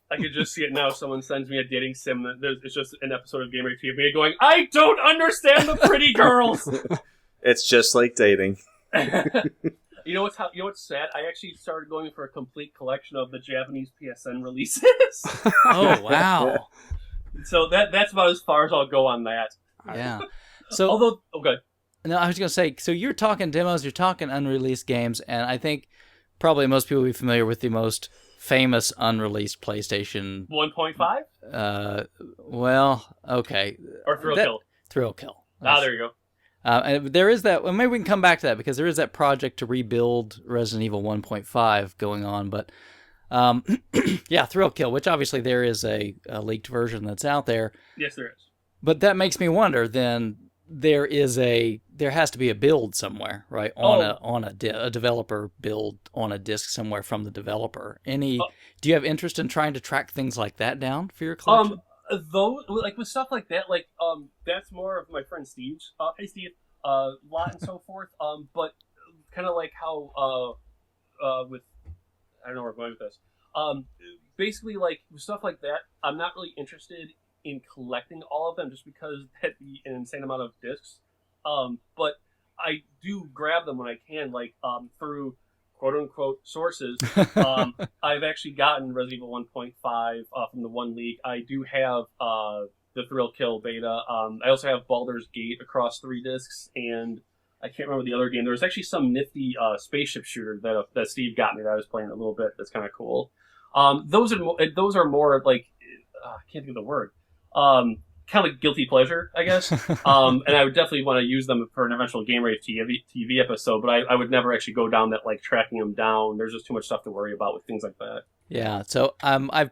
D: I could just see it now. Someone sends me a dating sim. It's just an episode of Game Rave TV going, I don't understand the pretty girls!
C: It's just like dating.
D: You know what's sad? I actually started going for a complete collection of the Japanese PSN releases.
A: Oh wow.
D: So that's about as far as I'll go on that.
A: Yeah. So
D: although okay.
A: No, I was going to say, so you're talking demos, you're talking unreleased games, and I think probably most people will be familiar with the most famous unreleased PlayStation
D: 1.5?
A: Well, okay.
D: Or Thrill
A: Kill.
D: There you go.
A: And there is that, well, maybe we can come back to that, because there is that project to rebuild Resident Evil 1.5 going on, but yeah, Thrill Kill, which obviously there is a leaked version that's out there.
D: Yes, there is.
A: But that makes me wonder, then, there has to be a build somewhere, right? On a developer build on a disc somewhere from the developer. Do you have interest in trying to track things like that down for your collection?
D: Though, like with stuff like that, that's more of my friend Steve's. Hey Steve, lot and so forth. But kind of like how with I don't know where I'm going with this. Basically, like with stuff like that, I'm not really interested in collecting all of them just because that'd be an insane amount of discs. But I do grab them when I can, through quote unquote sources. I've actually gotten Resident Evil 1.5 from the one leak. I do have the Thrill Kill beta. I also have Baldur's Gate across 3 discs, and I can't remember the other game. There was actually some nifty spaceship shooter that Steve got me that I was playing a little bit. That's kind of cool. Those are more like I can't think of the word. Kind of like guilty pleasure, I guess. And I would definitely want to use them for an eventual Game Rave TV episode, but I would never actually go down that, like, tracking them down. There's just too much stuff to worry about with things like that.
A: Yeah, so I've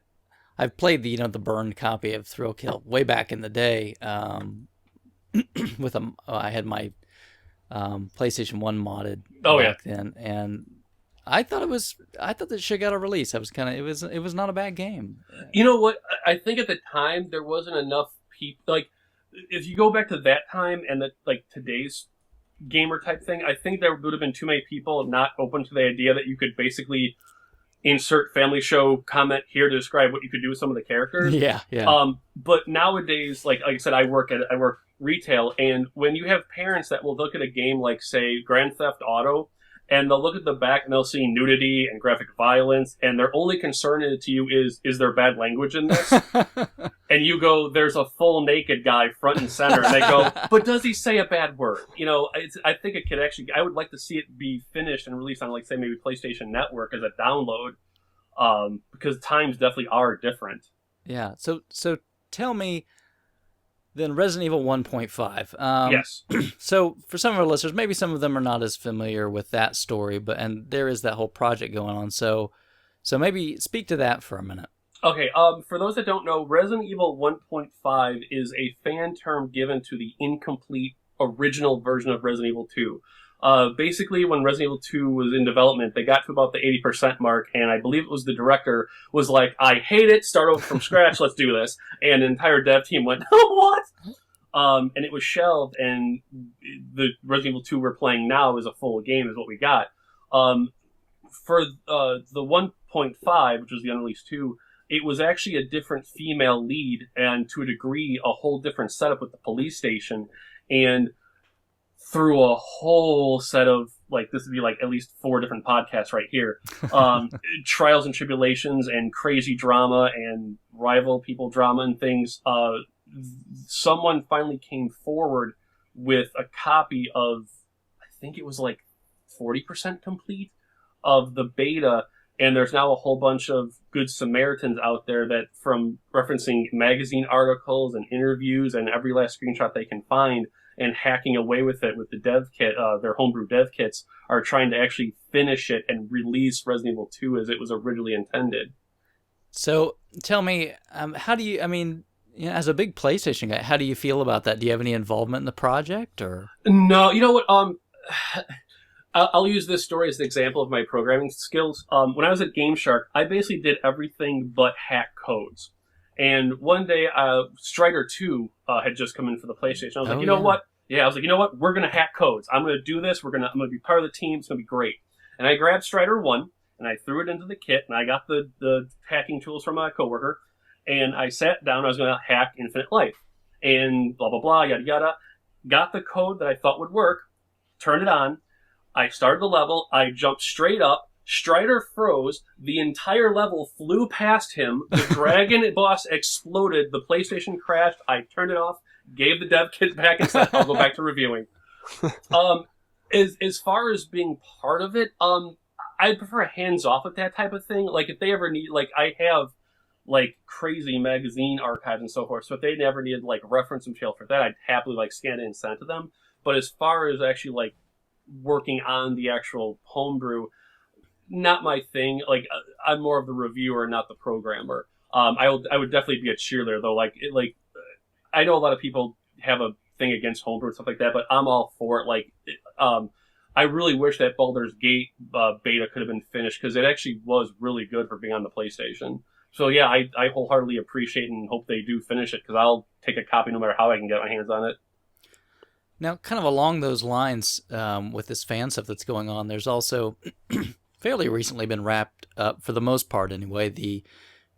A: played the burned copy of Thrill Kill way back in the day. I had my PlayStation 1 modded back then, and I thought that shit got a release. It was not a bad game.
D: You know what? I think at the time there wasn't enough people. Like, if you go back to that time and today's gamer type thing, I think there would have been too many people not open to the idea that you could basically insert family show comment here to describe what you could do with some of the characters.
A: Yeah.
D: But nowadays, like I said, I work retail, and when you have parents that will look at a game like, say, Grand Theft Auto, and they'll look at the back and they'll see nudity and graphic violence, and their only concern to you is there bad language in this? And you go, there's a full naked guy front and center, and they go, but does he say a bad word? I think it could actually, I would like to see it be finished and released on, like, say, maybe PlayStation Network as a download, because times definitely are different.
A: Yeah, so tell me, then, Resident Evil 1.5.
D: Yes.
A: So, for some of our listeners, maybe some of them are not as familiar with that story, and there is that whole project going on. So maybe speak to that for a minute.
D: Okay, for those that don't know, Resident Evil 1.5 is a fan term given to the incomplete original version of Resident Evil 2. Basically, when Resident Evil 2 was in development, they got to about the 80% mark, and I believe it was the director was like, I hate it, start over from scratch, let's do this. And the entire dev team went, oh, what? And it was shelved, and the Resident Evil 2 we're playing now is a full game, is what we got. For the 1.5, which was the unreleased 2, it was actually a different female lead, and to a degree, a whole different setup with the police station, and through a whole set of, like, this would be like at least 4 different podcasts right here. Trials and tribulations and crazy drama and rival people drama and things. Someone finally came forward with a copy of, I think it was like 40% complete of the beta. And there's now a whole bunch of good Samaritans out there that, from referencing magazine articles and interviews and every last screenshot they can find, and hacking away with it with the dev kit, their homebrew dev kits, are trying to actually finish it and release Resident Evil 2 as it was originally intended. So
A: tell me, how do you, as a big PlayStation guy, how do you feel about that? Do you have any involvement in the project, or?
D: No, you know what? I'll use this story as an example of my programming skills. When I was at Game Shark, I basically did everything but hack codes. And one day, Strider 2 had just come in for the PlayStation. I was like, you know what? Yeah, I was like, you know what? We're going to hack codes. I'm going to do this. I'm going to be part of the team. It's going to be great. And I grabbed Strider 1, and I threw it into the kit, and I got the hacking tools from my coworker, and I sat down. I was going to hack Infinite Life. And blah, blah, blah, yada, yada. Got the code that I thought would work, turned it on. I started the level, I jumped straight up, Strider froze, the entire level flew past him, the dragon boss exploded, the PlayStation crashed, I turned it off, gave the dev kit back and said, I'll go back to reviewing. As far as being part of it, I prefer hands off with that type of thing. Like, if they ever need, like, I have, like, crazy magazine archives and so forth, so if they never needed, like, reference material for that, I'd happily, like, scan it and send it to them. But as far as actually, like, working on the actual homebrew, not my thing. Like, I'm more of the reviewer, not the programmer. I would definitely be a cheerleader, though. I know a lot of people have a thing against homebrew and stuff like that, but I'm all for it. Like, I really wish that Baldur's Gate beta could have been finished, because it actually was really good for being on the PlayStation. So yeah, I wholeheartedly appreciate and hope they do finish it, because I'll take a copy no matter how I can get my hands on it.
A: Now, kind of along those lines, with this fan stuff that's going on, there's also fairly recently been wrapped up, for the most part anyway, the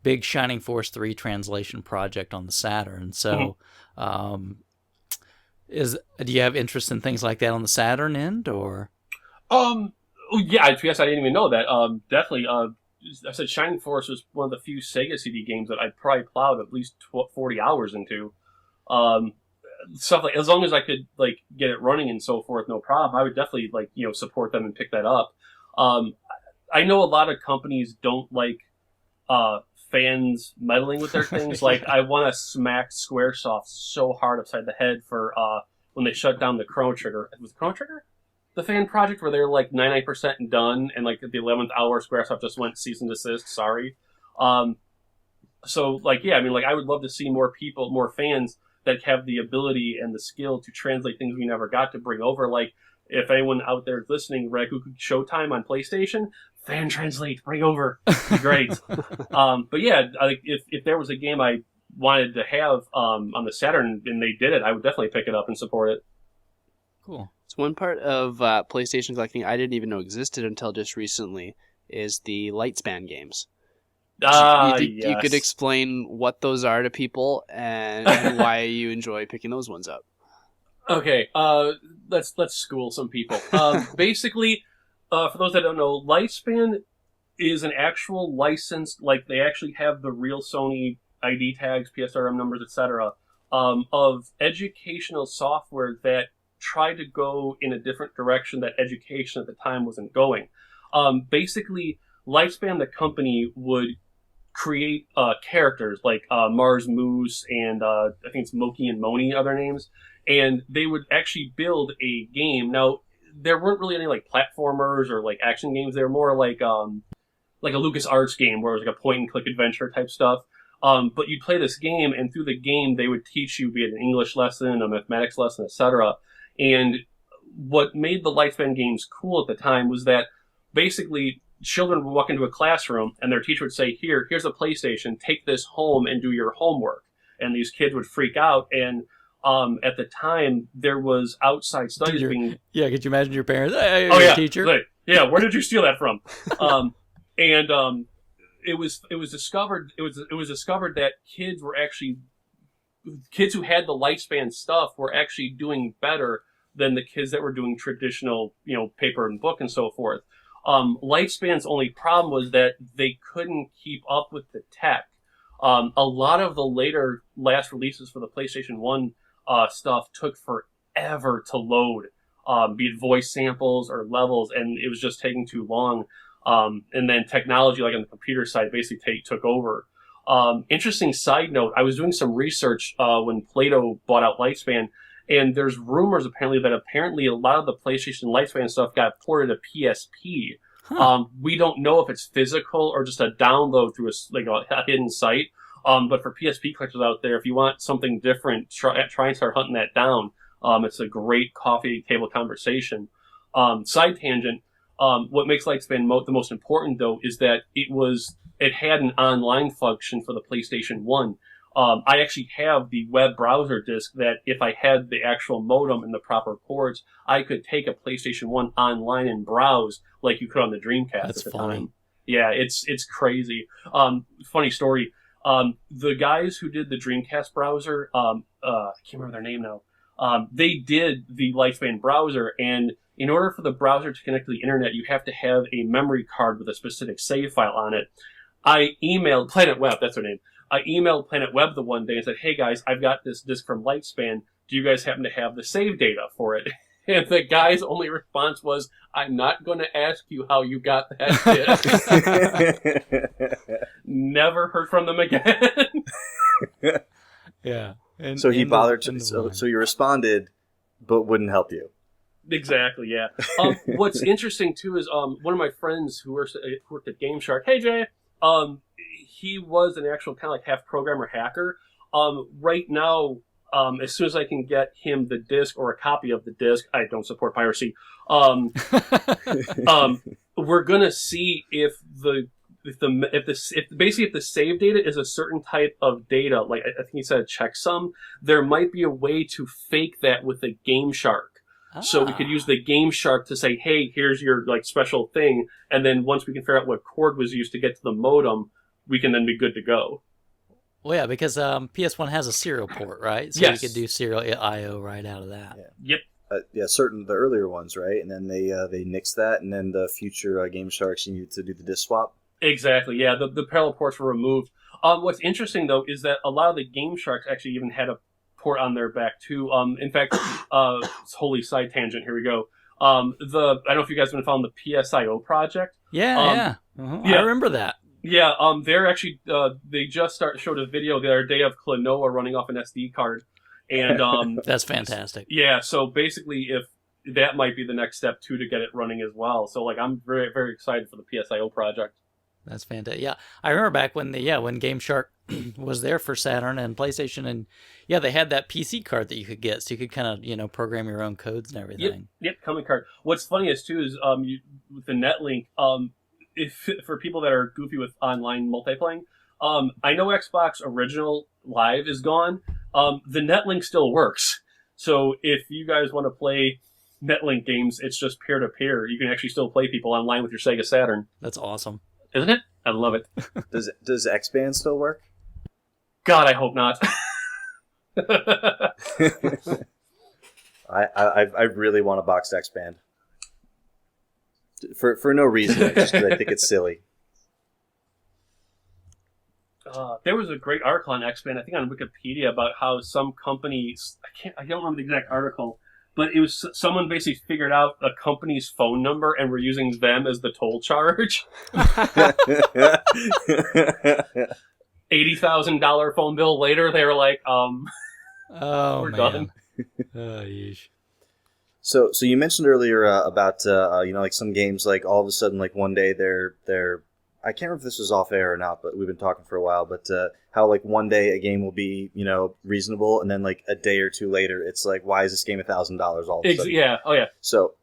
A: big Shining Force 3 translation project on the Saturn. So, do you have interest in things like that on the Saturn end, or?
D: Yeah, yes, I didn't even know that. Definitely. I said Shining Force was one of the few Sega CD games that I probably plowed at least 40 hours into. Stuff like, as long as I could, like, get it running and so forth, no problem. I would definitely, like, support them and pick that up. I know a lot of companies don't like fans meddling with their things. Like, I want to smack Squaresoft so hard upside the head for when they shut down the Chrono Trigger. Was it Chrono Trigger? The fan project where they're like 99% done, and like at the 11th hour, Squaresoft just went cease and desist. Sorry. So, like, yeah, I mean, like, I would love to see more people, more fans that have the ability and the skill to translate things we never got to bring over. Like, if anyone out there is listening, Rakuku Showtime on PlayStation, fan translate, bring over. It'd be great. But yeah, if there was a game I wanted to have on the Saturn and they did it, I would definitely pick it up and support it.
A: Cool.
B: So one part of PlayStation collecting I didn't even know existed until just recently is the Lightspan games.
D: Yes.
B: You could explain what those are to people and why you enjoy picking those ones up.
D: Okay, let's school some people. Basically, for those that don't know, Lightspan is an actual licensed, like, they actually have the real Sony ID tags, PSRM numbers, etc., of educational software that tried to go in a different direction that education at the time wasn't going. Basically, Lightspan, the company, would create characters like Mars Moose and I think it's Moki and Moni, other names, and they would actually build a game. Now, there weren't really any like platformers or like action games. They were more like a LucasArts game where it was like a point and click adventure type stuff. But you'd play this game, and through the game they would teach you, be it an English lesson, a mathematics lesson, etc. And what made the Lightspan games cool at the time was that basically children would walk into a classroom and their teacher would say, here's a PlayStation, take this home and do your homework. And these kids would freak out. And at the time, there was outside studies being...
A: Yeah, could you imagine your parents? Hey,
D: oh, yeah.
A: Teacher.
D: Like, yeah, where did you steal that from? It was discovered that kids who had the Lightspan stuff were actually doing better than the kids that were doing traditional, paper and book and so forth. Lightspan's only problem was that they couldn't keep up with the tech. A lot of the last releases for the PlayStation 1 stuff took forever to load, be it voice samples or levels, and it was just taking too long. And then technology, like on the computer side, basically took over. Interesting side note, I was doing some research when Plato bought out Lightspan, and there's rumors apparently that a lot of the PlayStation Lightspan stuff got ported to PSP. Huh. We don't know if it's physical or just a download through a hidden site. But for PSP collectors out there, if you want something different, try and start hunting that down. It's a great coffee table conversation. Side tangent. What makes Lightspan the most important, though, is that it had an online function for the PlayStation 1. I actually have the web browser disk that if I had the actual modem and the proper ports, I could take a PlayStation 1 online and browse like you could on the Dreamcast at the time. Yeah, it's crazy. Funny story. The guys who did the Dreamcast browser, I can't remember their name now. They did the Lightspan browser, and in order for the browser to connect to the internet, you have to have a memory card with a specific save file on it. I emailed Planet Web, that's their name. I emailed Planet Web the one day and said, hey guys, I've got this disk from Lightspan. Do you guys happen to have the save data for it? And the guy's only response was, I'm not going to ask you how you got that disk. Never heard from them again.
A: Yeah.
C: So he bothered to. So you responded, but wouldn't help you.
D: Exactly. Yeah. What's interesting too is one of my friends who worked at Game Shark. Hey Jay. He was an actual kind of like half programmer hacker. Right now, as soon as I can get him the disc or a copy of the disc, I don't support piracy. We're gonna see if the save data is a certain type of data, like I think he said a checksum, there might be a way to fake that with a Game Shark. So we could use the Game Shark to say, hey, here's your like special thing, and then once we can figure out what cord was used to get to the modem, we can then be good to go.
A: Well, yeah, because PS1 has a serial port, right? So
D: yes.
A: You could do serial I/O right out of that.
D: Yeah.
C: Yep. The earlier ones, right? And then they nixed that, and then the future Game Sharks you need to do the disk swap.
D: Exactly. Yeah, the parallel ports were removed. What's interesting though is that a lot of the Game Sharks actually even had a port on their back too. In fact, holy side tangent. Here we go. I don't know if you guys have been following the PSIO project.
A: Yeah. I remember that.
D: Yeah, they're actually they just showed a video the other day of Klonoa running off an SD card, and
A: that's fantastic.
D: Yeah, so basically, if that might be the next step too to get it running as well. So like, I'm very very excited for the PSIO project.
A: That's fantastic. Yeah, I remember back when when Game Shark was there for Saturn and PlayStation, and they had that PC card that you could get, so you could kind of program your own codes and everything.
D: Yep, coming card. What's funny is too is with the NetLink. If for people that are goofy with online multiplaying, I know Xbox Original Live is gone. The NetLink still works. So if you guys want to play NetLink games, it's just peer-to-peer. You can actually still play people online with your Sega Saturn.
A: That's awesome.
D: Isn't it? I love it.
C: Does X-Band still work?
D: God, I hope not.
C: I really want a boxed X-Band. For no reason, just because I think it's silly.
D: There was a great article on X-Band, I think on Wikipedia, about how some companies, I don't remember the exact article, but it was someone basically figured out a company's phone number and were using them as the toll charge. $80,000 phone bill later, they were like, we're done.
A: Oh, yeesh.
C: So you mentioned earlier about like some games, like all of a sudden, like one day they're I can't remember if this was off air or not, but we've been talking for a while. But how like one day a game will be reasonable, and then like a day or two later, it's like, why is this game $1,000 all of a sudden?
D: Yeah. Oh yeah.
C: So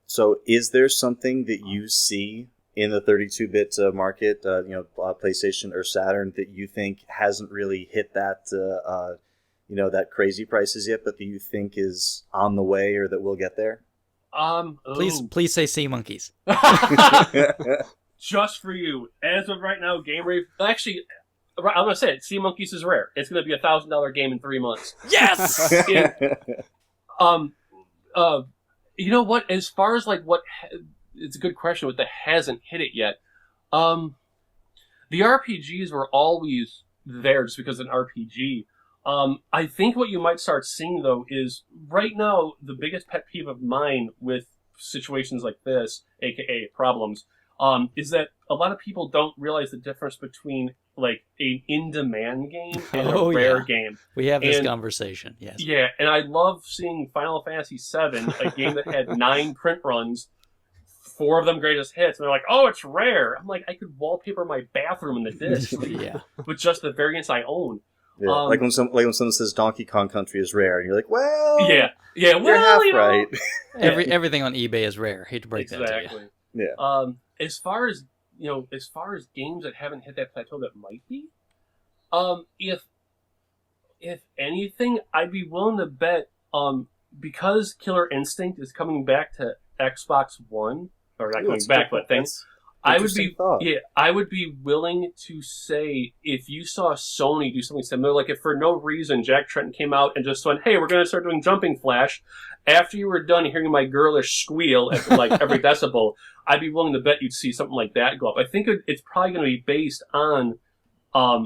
C: is there something that you see in the 32-bit market, PlayStation or Saturn, that you think hasn't really hit that that crazy prices yet, but that you think is on the way or that will get there?
A: Please say Sea Monkeys.
D: Just for you, as of right now, Game Rave. Actually, I'm gonna say it. Sea Monkeys is rare. It's gonna be a $1,000 game in 3 months.
A: Yes.
D: You know what? As far as like it's a good question. What hasn't hit it yet? The RPGs were always there just because of an RPG. I think what you might start seeing, though, is right now the biggest pet peeve of mine with situations like this, aka problems, is that a lot of people don't realize the difference between like an in-demand game and a rare game.
A: We have this conversation, yes.
D: Yeah, and I love seeing Final Fantasy VII, a game that had 9 print runs, 4 of them greatest hits, and they're like, oh, it's rare. I'm like, I could wallpaper my bathroom in the disc with just the variants I own.
C: Yeah, like when someone says Donkey Kong Country is rare, and you're like, well,
D: well,
C: you're half right.
A: Everything on eBay is rare. Hate to break that to you.
C: Yeah.
D: As far as games that haven't hit that plateau that might be, if anything, I'd be willing to bet, because Killer Instinct is coming back to Xbox One, or not coming back, but things. I would be willing to say if you saw Sony do something similar, like if for no reason Jack Tretton came out and just went, hey, we're going to start doing Jumping Flash, after you were done hearing my girlish squeal at like every decibel, I'd be willing to bet you'd see something like that go up. I think it's probably going to be based on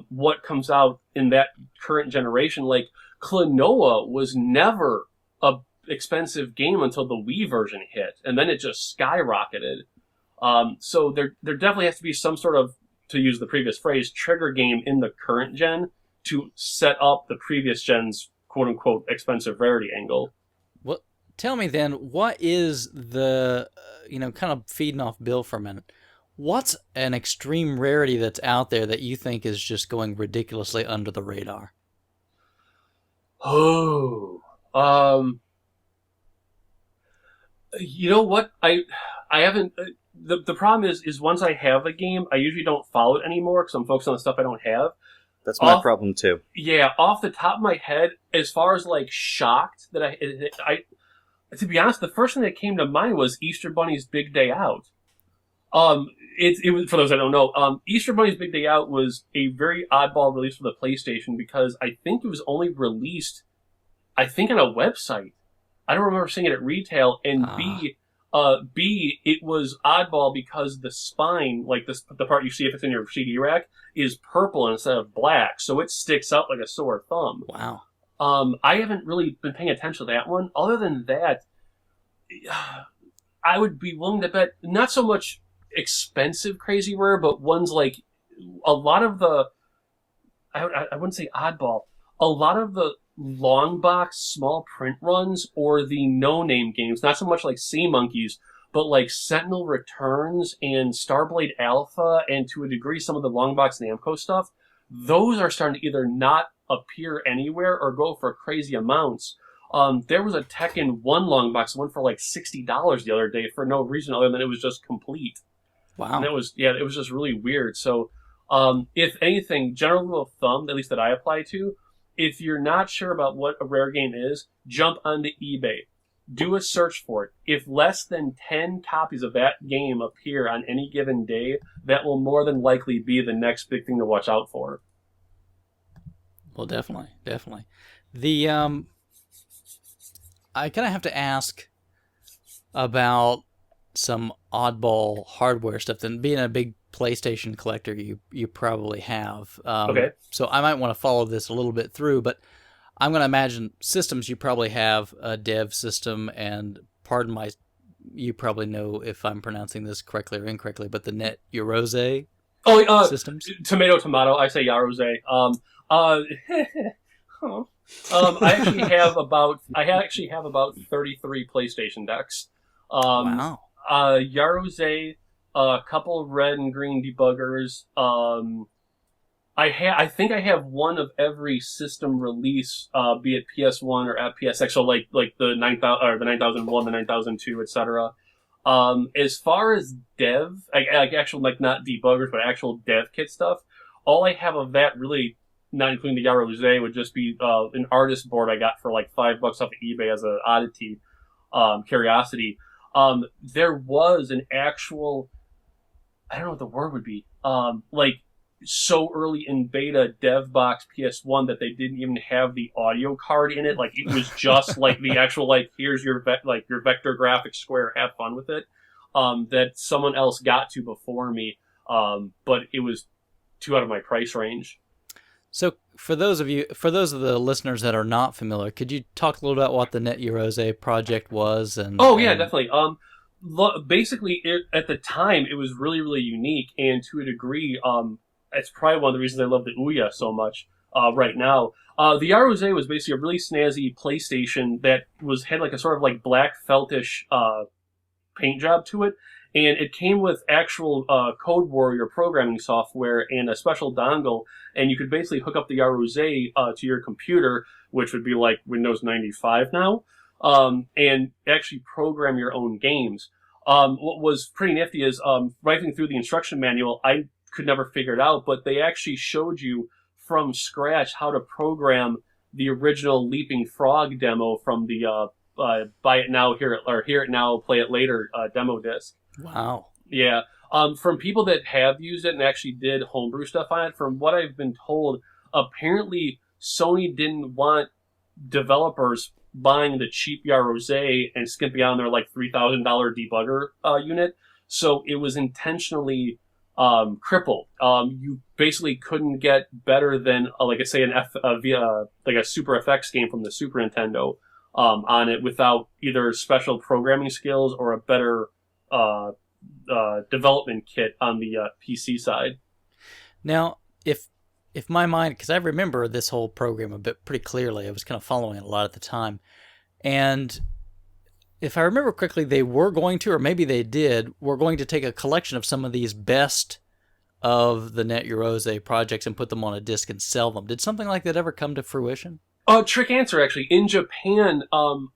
D: what comes out in that current generation. Like, Klonoa was never a expensive game until the Wii version hit, and then it just skyrocketed. So there definitely has to be some sort of, to use the previous phrase, trigger game in the current gen to set up the previous gen's quote-unquote expensive rarity angle.
A: Well, tell me then, what is the, kind of feeding off Bill for a minute, what's an extreme rarity that's out there that you think is just going ridiculously under the radar?
D: Oh, you know what? I haven't. The problem is once I have a game, I usually don't follow it anymore because I'm focused on the stuff I don't have.
C: That's my problem too.
D: Yeah, off the top of my head, as far as like shocked that I to be honest, the first thing that came to mind was Easter Bunny's Big Day Out. It was, for those that don't know, Easter Bunny's Big Day Out was a very oddball release for the PlayStation because I think it was only released, I think, on a website. I don't remember seeing it at retail. And B, it was oddball because the spine, like the part you see if it's in your CD rack, is purple instead of black, so it sticks out like a sore thumb.
A: Wow.
D: I haven't really been paying attention to that one. Other than that, I would be willing to bet not so much expensive crazy rare, but ones like a lot of the, I wouldn't say oddball, a lot of the long box small print runs or the no-name games, not so much like Sea Monkeys, but like Sentinel Returns and Starblade Alpha, and to a degree some of the long box Namco stuff, those are starting to either not appear anywhere or go for crazy amounts. There was a Tekken 1 long box, one for like $60 the other day for no reason other than it was just complete.
A: Wow.
D: And it was just really weird. So, if anything, general rule of thumb, at least that I apply to, if you're not sure about what a rare game is, jump onto eBay. Do a search for it. If less than 10 copies of that game appear on any given day, that will more than likely be the next big thing to watch out for.
A: Well, definitely. The, I kind of have to ask about some oddball hardware stuff. Then, being a big PlayStation collector, you probably have.
D: Okay.
A: So I might want to follow this a little bit through, but I'm going to imagine systems you probably have a dev system, and pardon my, you probably know if I'm pronouncing this correctly or incorrectly, but the Net Eurose systems.
D: Tomato. I say Yarose. I actually have about 33 PlayStation decks.
A: Wow.
D: Yarose, a couple of red and green debuggers. I think I have one of every system release, be it PS1 or at PSX, so like the 9000 or the 9001, the 9002, etc. As far as dev, like actual, like not debuggers, but actual dev kit stuff, all I have of that, really, not including the Yarose, would just be an artist board I got for like $5 off of eBay as an oddity, curiosity. There was an actual, I don't know what the word would be, like so early in beta dev box PS1 that they didn't even have the audio card in it. Like, it was just like the actual, like, here's your your vector graphics square, have fun with it. That someone else got to before me. But it was too out of my price range.
A: So for those of the listeners that are not familiar, could you talk a little about what the Net Eurose project was?
D: Yeah, definitely. Basically, at the time, it was really, really unique, and to a degree, it's probably one of the reasons I love the Ouya so much right now. The Yarose was basically a really snazzy PlayStation that had like a sort of like black feltish paint job to it, and it came with actual Code Warrior programming software and a special dongle, and you could basically hook up the Yarose to your computer, which would be like Windows 95 now, and actually program your own games. What was pretty nifty is writing through the instruction manual, I could never figure it out, but they actually showed you from scratch how to program the original Leaping Frog demo from the buy it now, hear it now, play it later demo disc.
A: Wow.
D: Yeah. From people that have used it and actually did homebrew stuff on it, from what I've been told, apparently Sony didn't want developers buying the cheap Yarose and skimping out on their like $3,000 debugger unit. So it was intentionally crippled. You basically couldn't get better than, like I say, like a Super FX game from the Super Nintendo on it without either special programming skills or a better development kit on the PC side.
A: Now, if my mind, because I remember this whole program a bit pretty clearly, I was kind of following it a lot at the time, and if I remember correctly, they were going to, or maybe they did, were going to take a collection of some of these best of the Net Yarose projects and put them on a disc and sell them. Did something like that ever come to fruition?
D: Trick answer, actually. In Japan, I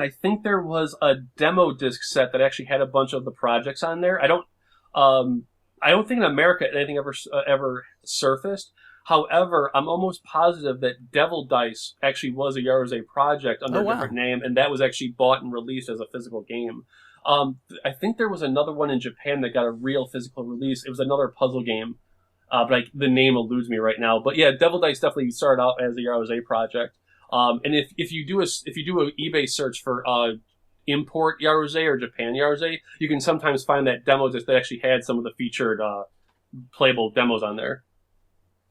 D: think there was a demo disc set that actually had a bunch of the projects on there. I don't think in America anything ever surfaced. However, I'm almost positive that Devil Dice actually was a Yarose project under a different name, and that was actually bought and released as a physical game. I think there was another one in Japan that got a real physical release. It was another puzzle game, but the name eludes me right now. But yeah, Devil Dice definitely started out as a Yarose project. And if you do an eBay search for import Yarose or Japan Yarose, you can sometimes find that demo disc that actually had some of the featured playable demos on there.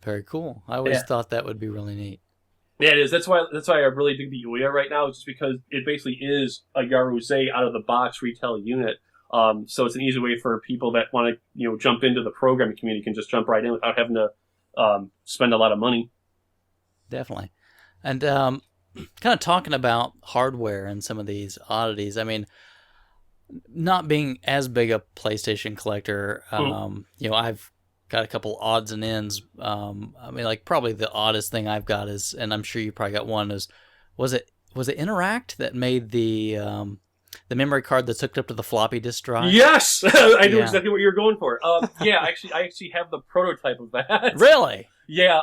A: Very cool. I always thought that would be really neat.
D: Yeah, it is. That's why I really dig the Ouya right now, just because it basically is a Yarose out of the box retail unit. So it's an easy way for people that want to jump into the programming community can just jump right in without having to spend a lot of money.
A: Definitely. And kind of talking about hardware and some of these oddities, I mean, not being as big a PlayStation collector, I've got a couple odds and ends. I mean, like probably the oddest thing I've got is, and I'm sure you probably got one, was it Interact that made the memory card that's hooked up to the floppy disk drive?
D: Yes, I knew exactly what you were going for. I actually have the prototype of that.
A: Really?
D: Yeah.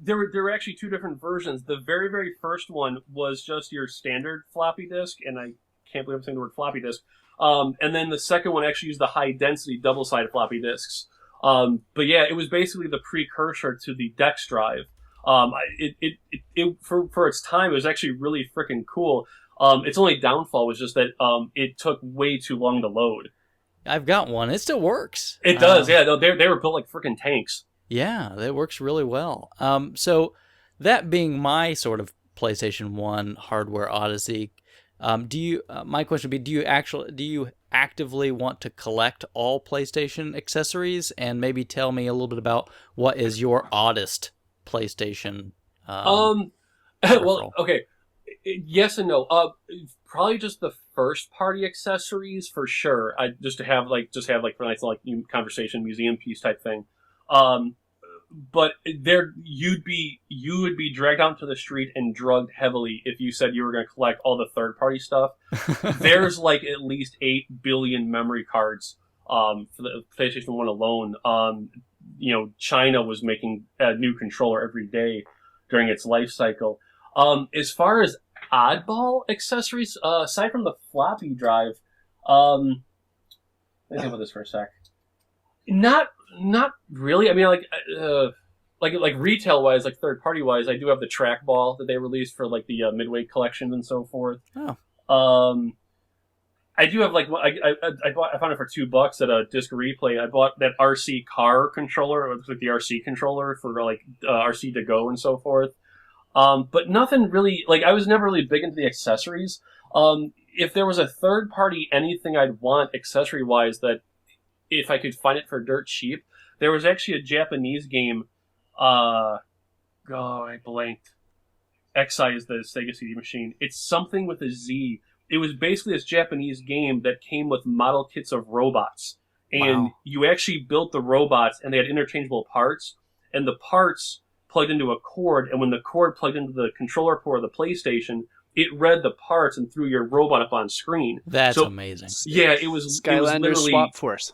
D: There were actually two different versions. The very, very first one was just your standard floppy disk, and I can't believe I'm saying the word floppy disk. And then the second one actually used the high density double-sided floppy disks. But yeah, it was basically the precursor to the Dex drive. For its time, it was actually really freaking cool. Its only downfall was just that it took way too long to load.
A: I've got one. It still works.
D: It does, yeah. They were built like freaking tanks.
A: Yeah, that works really well. So that being my sort of PlayStation 1 hardware odyssey, my question would be, do you actively want to collect all PlayStation accessories, and maybe tell me a little bit about what is your oddest PlayStation
D: well, okay. Yes and no. Probably just the first party accessories for sure. Just to have for nice conversation museum piece type thing. But there you would be dragged out to the street and drugged heavily if you said you were going to collect all the third party stuff. There's like at least 8 billion memory cards for the PlayStation 1 alone. China was making a new controller every day during its life cycle. As far as oddball accessories, aside from the floppy drive, let me think about this for a sec. Not really. I mean, like retail wise, like third party wise, I do have the trackball that they released for like the Midway collections and so forth.
A: Oh.
D: I do have like I found it for $2 at a Disc Replay. I bought that RC car controller. It looks like the RC controller for like RC to go and so forth. But nothing really. Like I was never really big into the accessories. If there was a third party anything I'd want accessory wise that if I could find it for dirt cheap, there was actually a Japanese game. I blanked. Xi is the Sega CD machine. It's something with a Z. It was basically this Japanese game that came with model kits of robots. And you actually built the robots, and they had interchangeable parts. And the parts plugged into a cord, and when the cord plugged into the controller port of the PlayStation, it read the parts and threw your robot up on screen.
A: That's amazing.
D: Yeah, it was
B: Skylander
D: literally
B: Swap Force.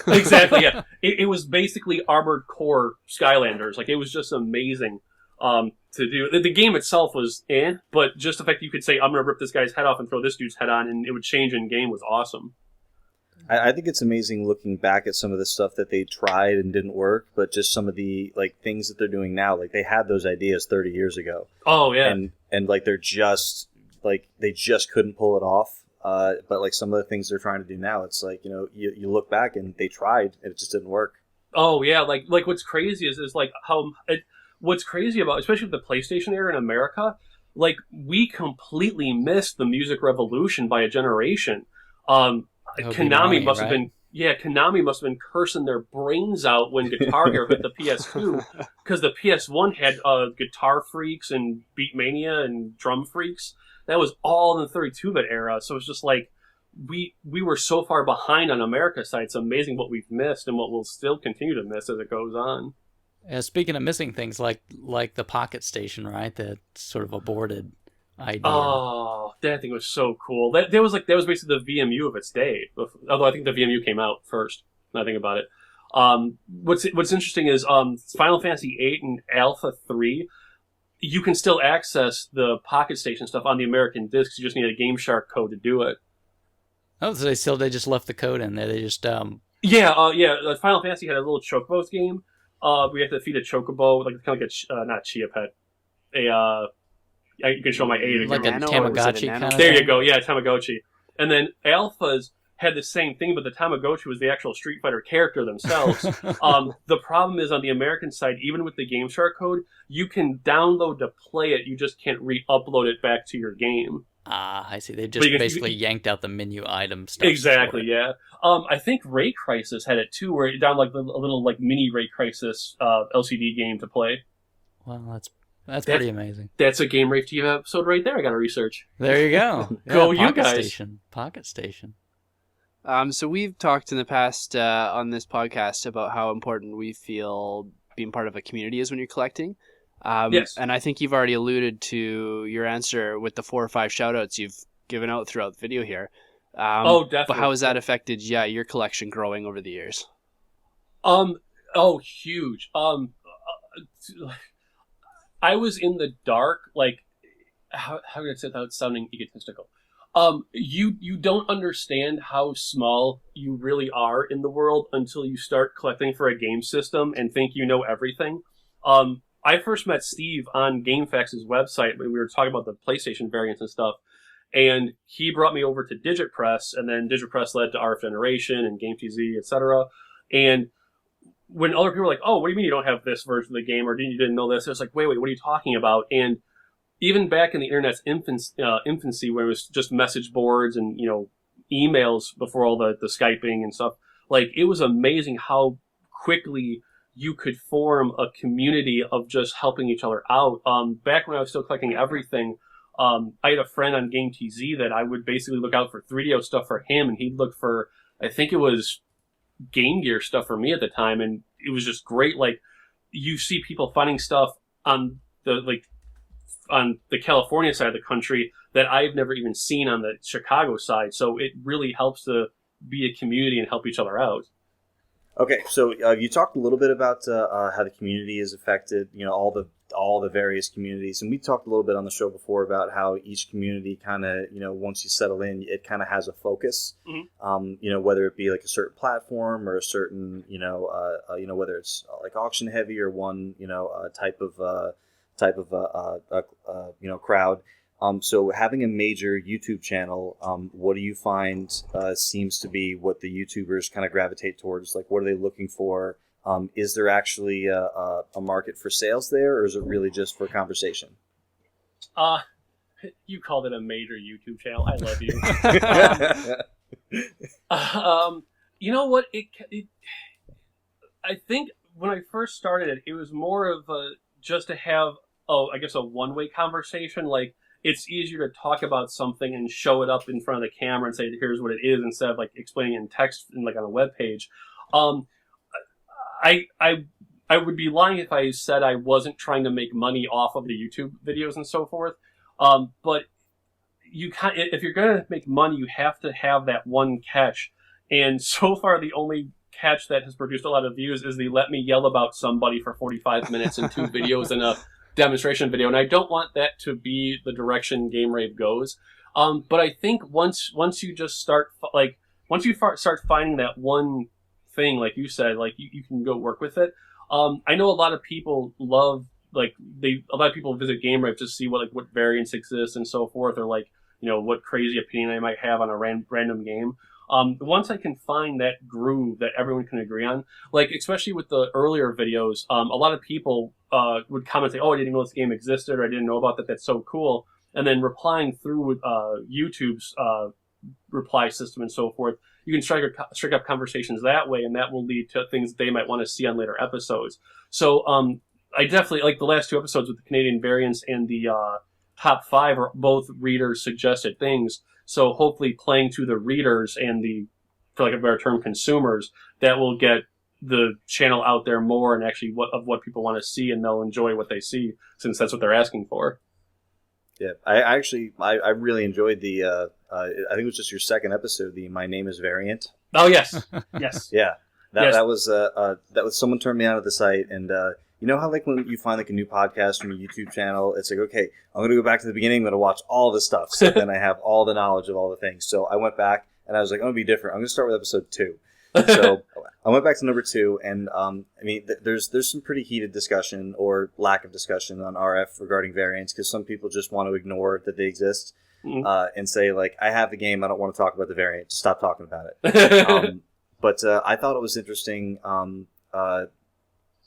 D: Exactly. Yeah, it was basically Armored Core Skylanders. Like it was just amazing to do. The game itself was but just the fact that you could say, "I'm going to rip this guy's head off and throw this dude's head on," and it would change in game was awesome.
C: I think it's amazing looking back at some of the stuff that they tried and didn't work, but just some of the like things that they're doing now. Like they had those ideas 30 years ago.
D: Oh yeah.
C: And like they're just like they just couldn't pull it off. But like some of the things they're trying to do now, it's like, you know, you look back and they tried and it just didn't work.
D: Oh yeah, like what's crazy is like what's crazy about, especially with the PlayStation era in America, like we completely missed the music revolution by a generation. Konami must have been Konami must have been cursing their brains out when Guitar Hero hit the PS2, because the PS1 had Guitar Freaks and Beatmania and Drum Freaks. That was all in the 32-bit era. So it's just like we were so far behind on America's side. It's amazing what we've missed and what we'll still continue to miss as it goes on.
A: Speaking of missing things, like the Pocket Station, right? That sort of aborted idea.
D: Oh, that thing was so cool. That was basically the VMU of its day. Although I think the VMU came out first. When I think about it. What's interesting is Final Fantasy VIII and Alpha 3. You can still access the Pocket Station stuff on the American discs. You just need a Game Shark code to do it.
A: Oh, so they just left the code in there. They just
D: Final Fantasy had a little Chocobos game. We have to feed a Chocobo, like kind of like a not Chia Pet, you can show my age.
A: Like a Tamagotchi kind of
D: There
A: thing?
D: you go, yeah, Tamagotchi. And then Alphas had the same thing, but the Tamagotchi was the actual Street Fighter character themselves. The problem is on the American side, even with the Game Shark code, you can download to play it, you just can't re-upload it back to your game.
A: Ah, I see. They just basically yanked out the menu item stuff.
D: Exactly, yeah. I think Ray Crisis had it too, where you download a little like mini Ray Crisis LCD game to play.
A: Well, that's pretty amazing.
D: That's a Game Rave TV episode right there. I got to research.
A: There you go.
D: Go you guys.
A: Pocket Station.
B: So we've talked in the past on this podcast about how important we feel being part of a community is when you're collecting.
D: Yes.
B: And I think you've already alluded to your answer with the 4 or 5 shout-outs you've given out throughout the video here.
D: Definitely.
B: But how has that affected, your collection growing over the years?
D: Huge. I was in the dark, like, how did I say that without sounding egotistical? You don't understand how small you really are in the world until you start collecting for a game system and think you know everything. I first met Steve on GameFAQs' website when we were talking about the PlayStation variants and stuff, and he brought me over to DigitPress, and then DigitPress led to RF Generation and GameTZ, etc. And when other people were like, "Oh, what do you mean you don't have this version of the game, or you didn't know this?" I was like, "Wait, what are you talking about?" And even back in the internet's infancy, when it was just message boards and emails before all the Skyping and stuff, like it was amazing how quickly you could form a community of just helping each other out. Back when I was still collecting everything, I had a friend on GameTZ that I would basically look out for 3DO stuff for him, and he'd look for, I think it was Game Gear stuff for me at the time, and it was just great. Like, you see people finding stuff on the California side of the country that I've never even seen on the Chicago side, so it really helps to be a community and help each other out.
C: Okay, so you talked a little bit about how the community is affected, all the various communities, and we talked a little bit on the show before about how each community kind of, once you settle in, it kind of has a focus, whether it be like a certain platform or a certain, whether it's like auction heavy or one, type of crowd. So having a major YouTube channel, what do you find seems to be what the YouTubers kind of gravitate towards? Like, what are they looking for? Is there actually a market for sales there, or is it really just for conversation?
D: You called it a major YouTube channel. I love you. You know what? I think when I first started it was more of just to have, a one-way conversation. Like, it's easier to talk about something and show it up in front of the camera and say, here's what it is, instead of like explaining in text and like on a web page. I would be lying if I said I wasn't trying to make money off of the YouTube videos and so forth. But if you're going to make money, you have to have that one catch. And so far, the only catch that has produced a lot of views is the let me yell about somebody for 45 minutes in 2 videos and a demonstration video, and I don't want that to be the direction Game Rave goes. But I think once you just start like once you start finding that one thing, like you said, like you can go work with it. I know a lot of people love, like, a lot of people visit Game Rave to see what variants exist and so forth, or like, you know, what crazy opinion I might have on a random game. Once I can find that groove that everyone can agree on, like, especially with the earlier videos, a lot of people would comment, say, oh, I didn't know this game existed, or I didn't know about that, that's so cool. And then replying through YouTube's reply system and so forth, you can strike up conversations that way, and that will lead to things they might want to see on later episodes. So I definitely, like the last two episodes with the Canadian variants and the top 5 are both readers suggested things. So hopefully playing to the readers and the, for like a better term, consumers, that will get the channel out there more and actually what people want to see, and they'll enjoy what they see since that's what they're asking for.
C: Yeah, I really enjoyed the, I think it was just your second episode, the My Name is Variant.
D: Oh, yes. Yes.
C: Yeah.
D: Yes.
C: That was someone turned me on to the site, and you know how like when you find like a new podcast from a YouTube channel, it's like, okay, I'm going to go back to the beginning, I'm going to watch all this stuff, so then I have all the knowledge of all the things. So I went back, and I was like, I'm going to be different. I'm going to start with episode 2. So I went back to number 2, and I mean, there's some pretty heated discussion or lack of discussion on RF regarding variants, because some people just want to ignore that they exist, and say like, I have the game, I don't want to talk about the variant, just stop talking about it. But I thought it was interesting,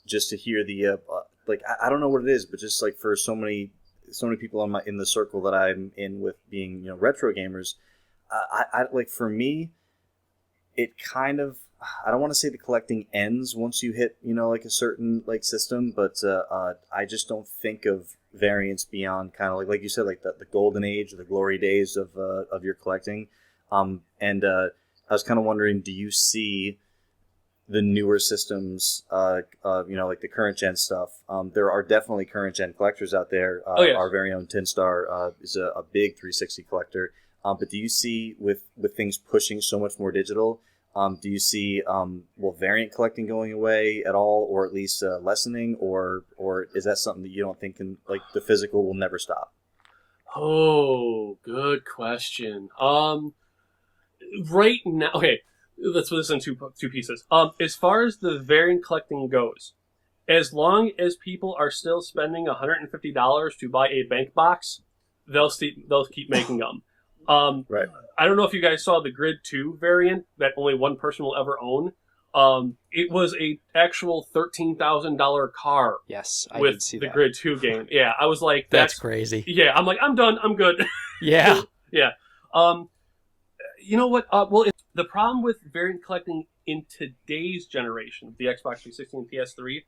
C: just to hear the like, I don't know what it is, but just like for so many people in the circle that I'm in with being, you know, retro gamers, I like, for me, it kind of, I don't want to say the collecting ends once you hit, you know, like a certain like system, but I just don't think of variants beyond kind of like you said, like the golden age or the glory days of your collecting. And I was kind of wondering, do you see the newer systems, you know, like the current gen stuff? There are definitely current gen collectors out there.
D: Yes.
C: Our very own Tin Star is a big 360 collector. But do you see with things pushing so much more digital, do you see variant collecting going away at all, or at least lessening, or is that something that you don't think can, like, the physical will never stop?
D: Oh, good question. Right now, okay, let's put this in two pieces. As far as the variant collecting goes, as long as people are still spending $150 to buy a bank box, they'll keep making them.
C: Right.
D: I don't know if you guys saw the Grid 2 variant that only one person will ever own. It was a actual $13,000 car.
B: Yes, I
D: with
B: did see
D: the
B: that.
D: Grid 2 game. Yeah, I was like,
A: That's crazy.
D: Yeah, I'm like, I'm done. I'm good.
A: Yeah.
D: Yeah. You know what? The problem with variant collecting in today's generation, the Xbox 360 and PS3,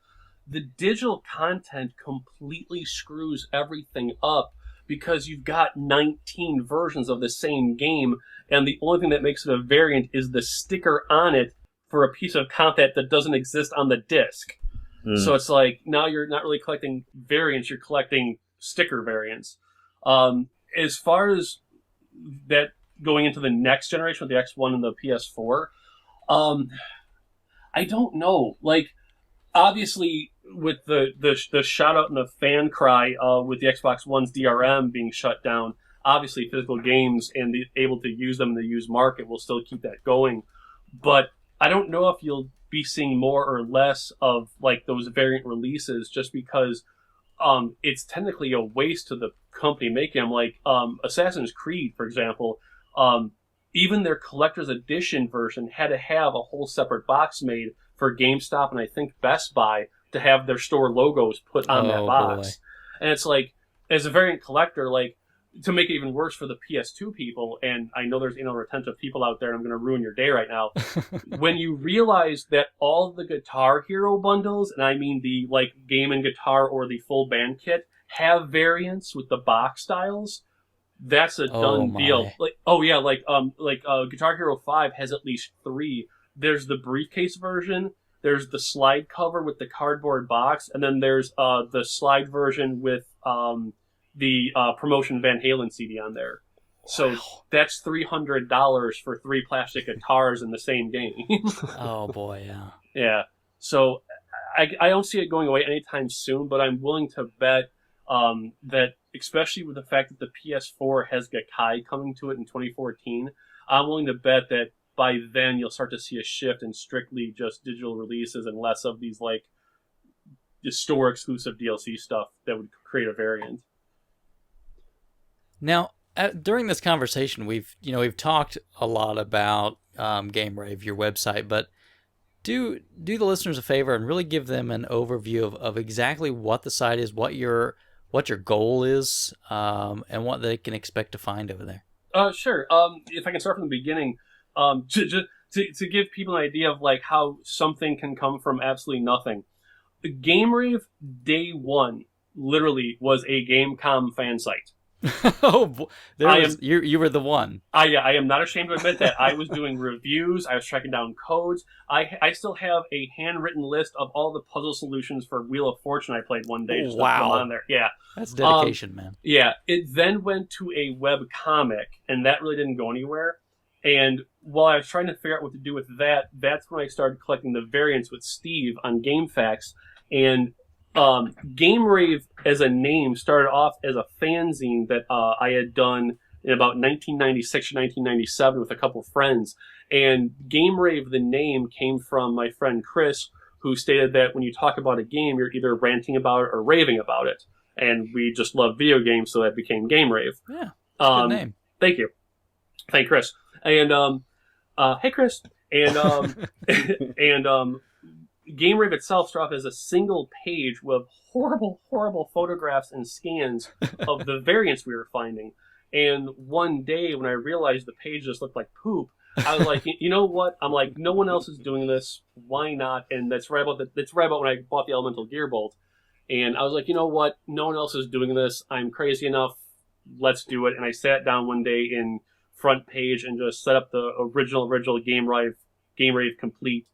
D: the digital content completely screws everything up, because you've got 19 versions of the same game, and the only thing that makes it a variant is the sticker on it for a piece of content that doesn't exist on the disc. So it's like, now you're not really collecting variants, you're collecting sticker variants. As far as that going into the next generation with the X1 and the PS4, I don't know. Like, obviously, with the shout out and the fan cry with the Xbox One's DRM being shut down, obviously physical games and able to use them in the used market will still keep that going. But I don't know if you'll be seeing more or less of like those variant releases, just because it's technically a waste to the company making them. Like Assassin's Creed, for example, even their collector's edition version had to have a whole separate box made for GameStop and I think Best Buy to have their store logos put on that box. Boy. And it's like, as a variant collector, like, to make it even worse for the PS2 people, and I know there's retentive people out there, and I'm going to ruin your day right now, when you realize that all the Guitar Hero bundles, and I mean the like game and guitar or the full band kit, have variants with the box styles, that's a done deal. Like, Guitar Hero 5 has at least 3. There's the briefcase version, there's the slide cover with the cardboard box, and then there's the slide version with the promotion Van Halen CD on there. So that's $300 for 3 plastic guitars in the same game.
A: Oh boy, yeah.
D: Yeah. So I don't see it going away anytime soon, but I'm willing to bet that, especially with the fact that the PS4 has Gakkai coming to it in 2014, I'm willing to bet that by then you'll start to see a shift in strictly just digital releases and less of these like store exclusive DLC stuff that would create a variant.
A: Now, during this conversation, we've talked a lot about Game Rave, your website, but do the listeners a favor and really give them an overview of exactly what the site is, what your goal is, and what they can expect to find over there.
D: Sure. If I can start from the beginning, to give people an idea of like how something can come from absolutely nothing. Game Rave day one literally was a Gamecom fan site.
A: Oh, you were the one.
D: I am not ashamed to admit that. I was doing reviews. I was tracking down codes. I still have a handwritten list of all the puzzle solutions for Wheel of Fortune I played one day. Just to put them on there. Yeah,
A: that's dedication, man.
D: Yeah, it then went to a web comic, and that really didn't go anywhere. And while I was trying to figure out what to do with that, that's when I started collecting the variants with Steve on GameFAQs. And Game Rave as a name started off as a fanzine that I had done in about 1996 or 1997 with a couple friends. And Game Rave, the name, came from my friend Chris, who stated that when you talk about a game, you're either ranting about it or raving about it. And we just love video games, so that became Game Rave.
A: Yeah, good name.
D: Thank you. Thank Chris. And hey Chris. And and Game Rave itself started off as a single page with horrible photographs and scans of the variants we were finding. And one day when I realized the page just looked like poop, I was like, you know what? I'm like, no one else is doing this. Why not? And that's right about when I bought the Elemental Gearbolt. And I was like, you know what? No one else is doing this. I'm crazy enough. Let's do it. And I sat down one day in Front Page and just set up the original Game Rave complete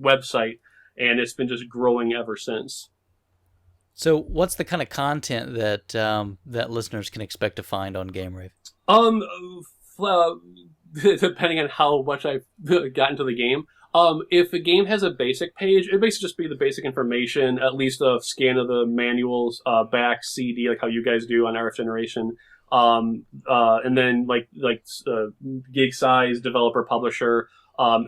D: website, and it's been just growing ever since.
A: So what's the kind of content that that listeners can expect to find on Game Rave?
D: Depending on how much I've gotten to the game. If a game has a basic page, it basically just be the basic information, at least a scan of the manuals, back, CD, like how you guys do on RF Generation. And then like gig size, developer, publisher,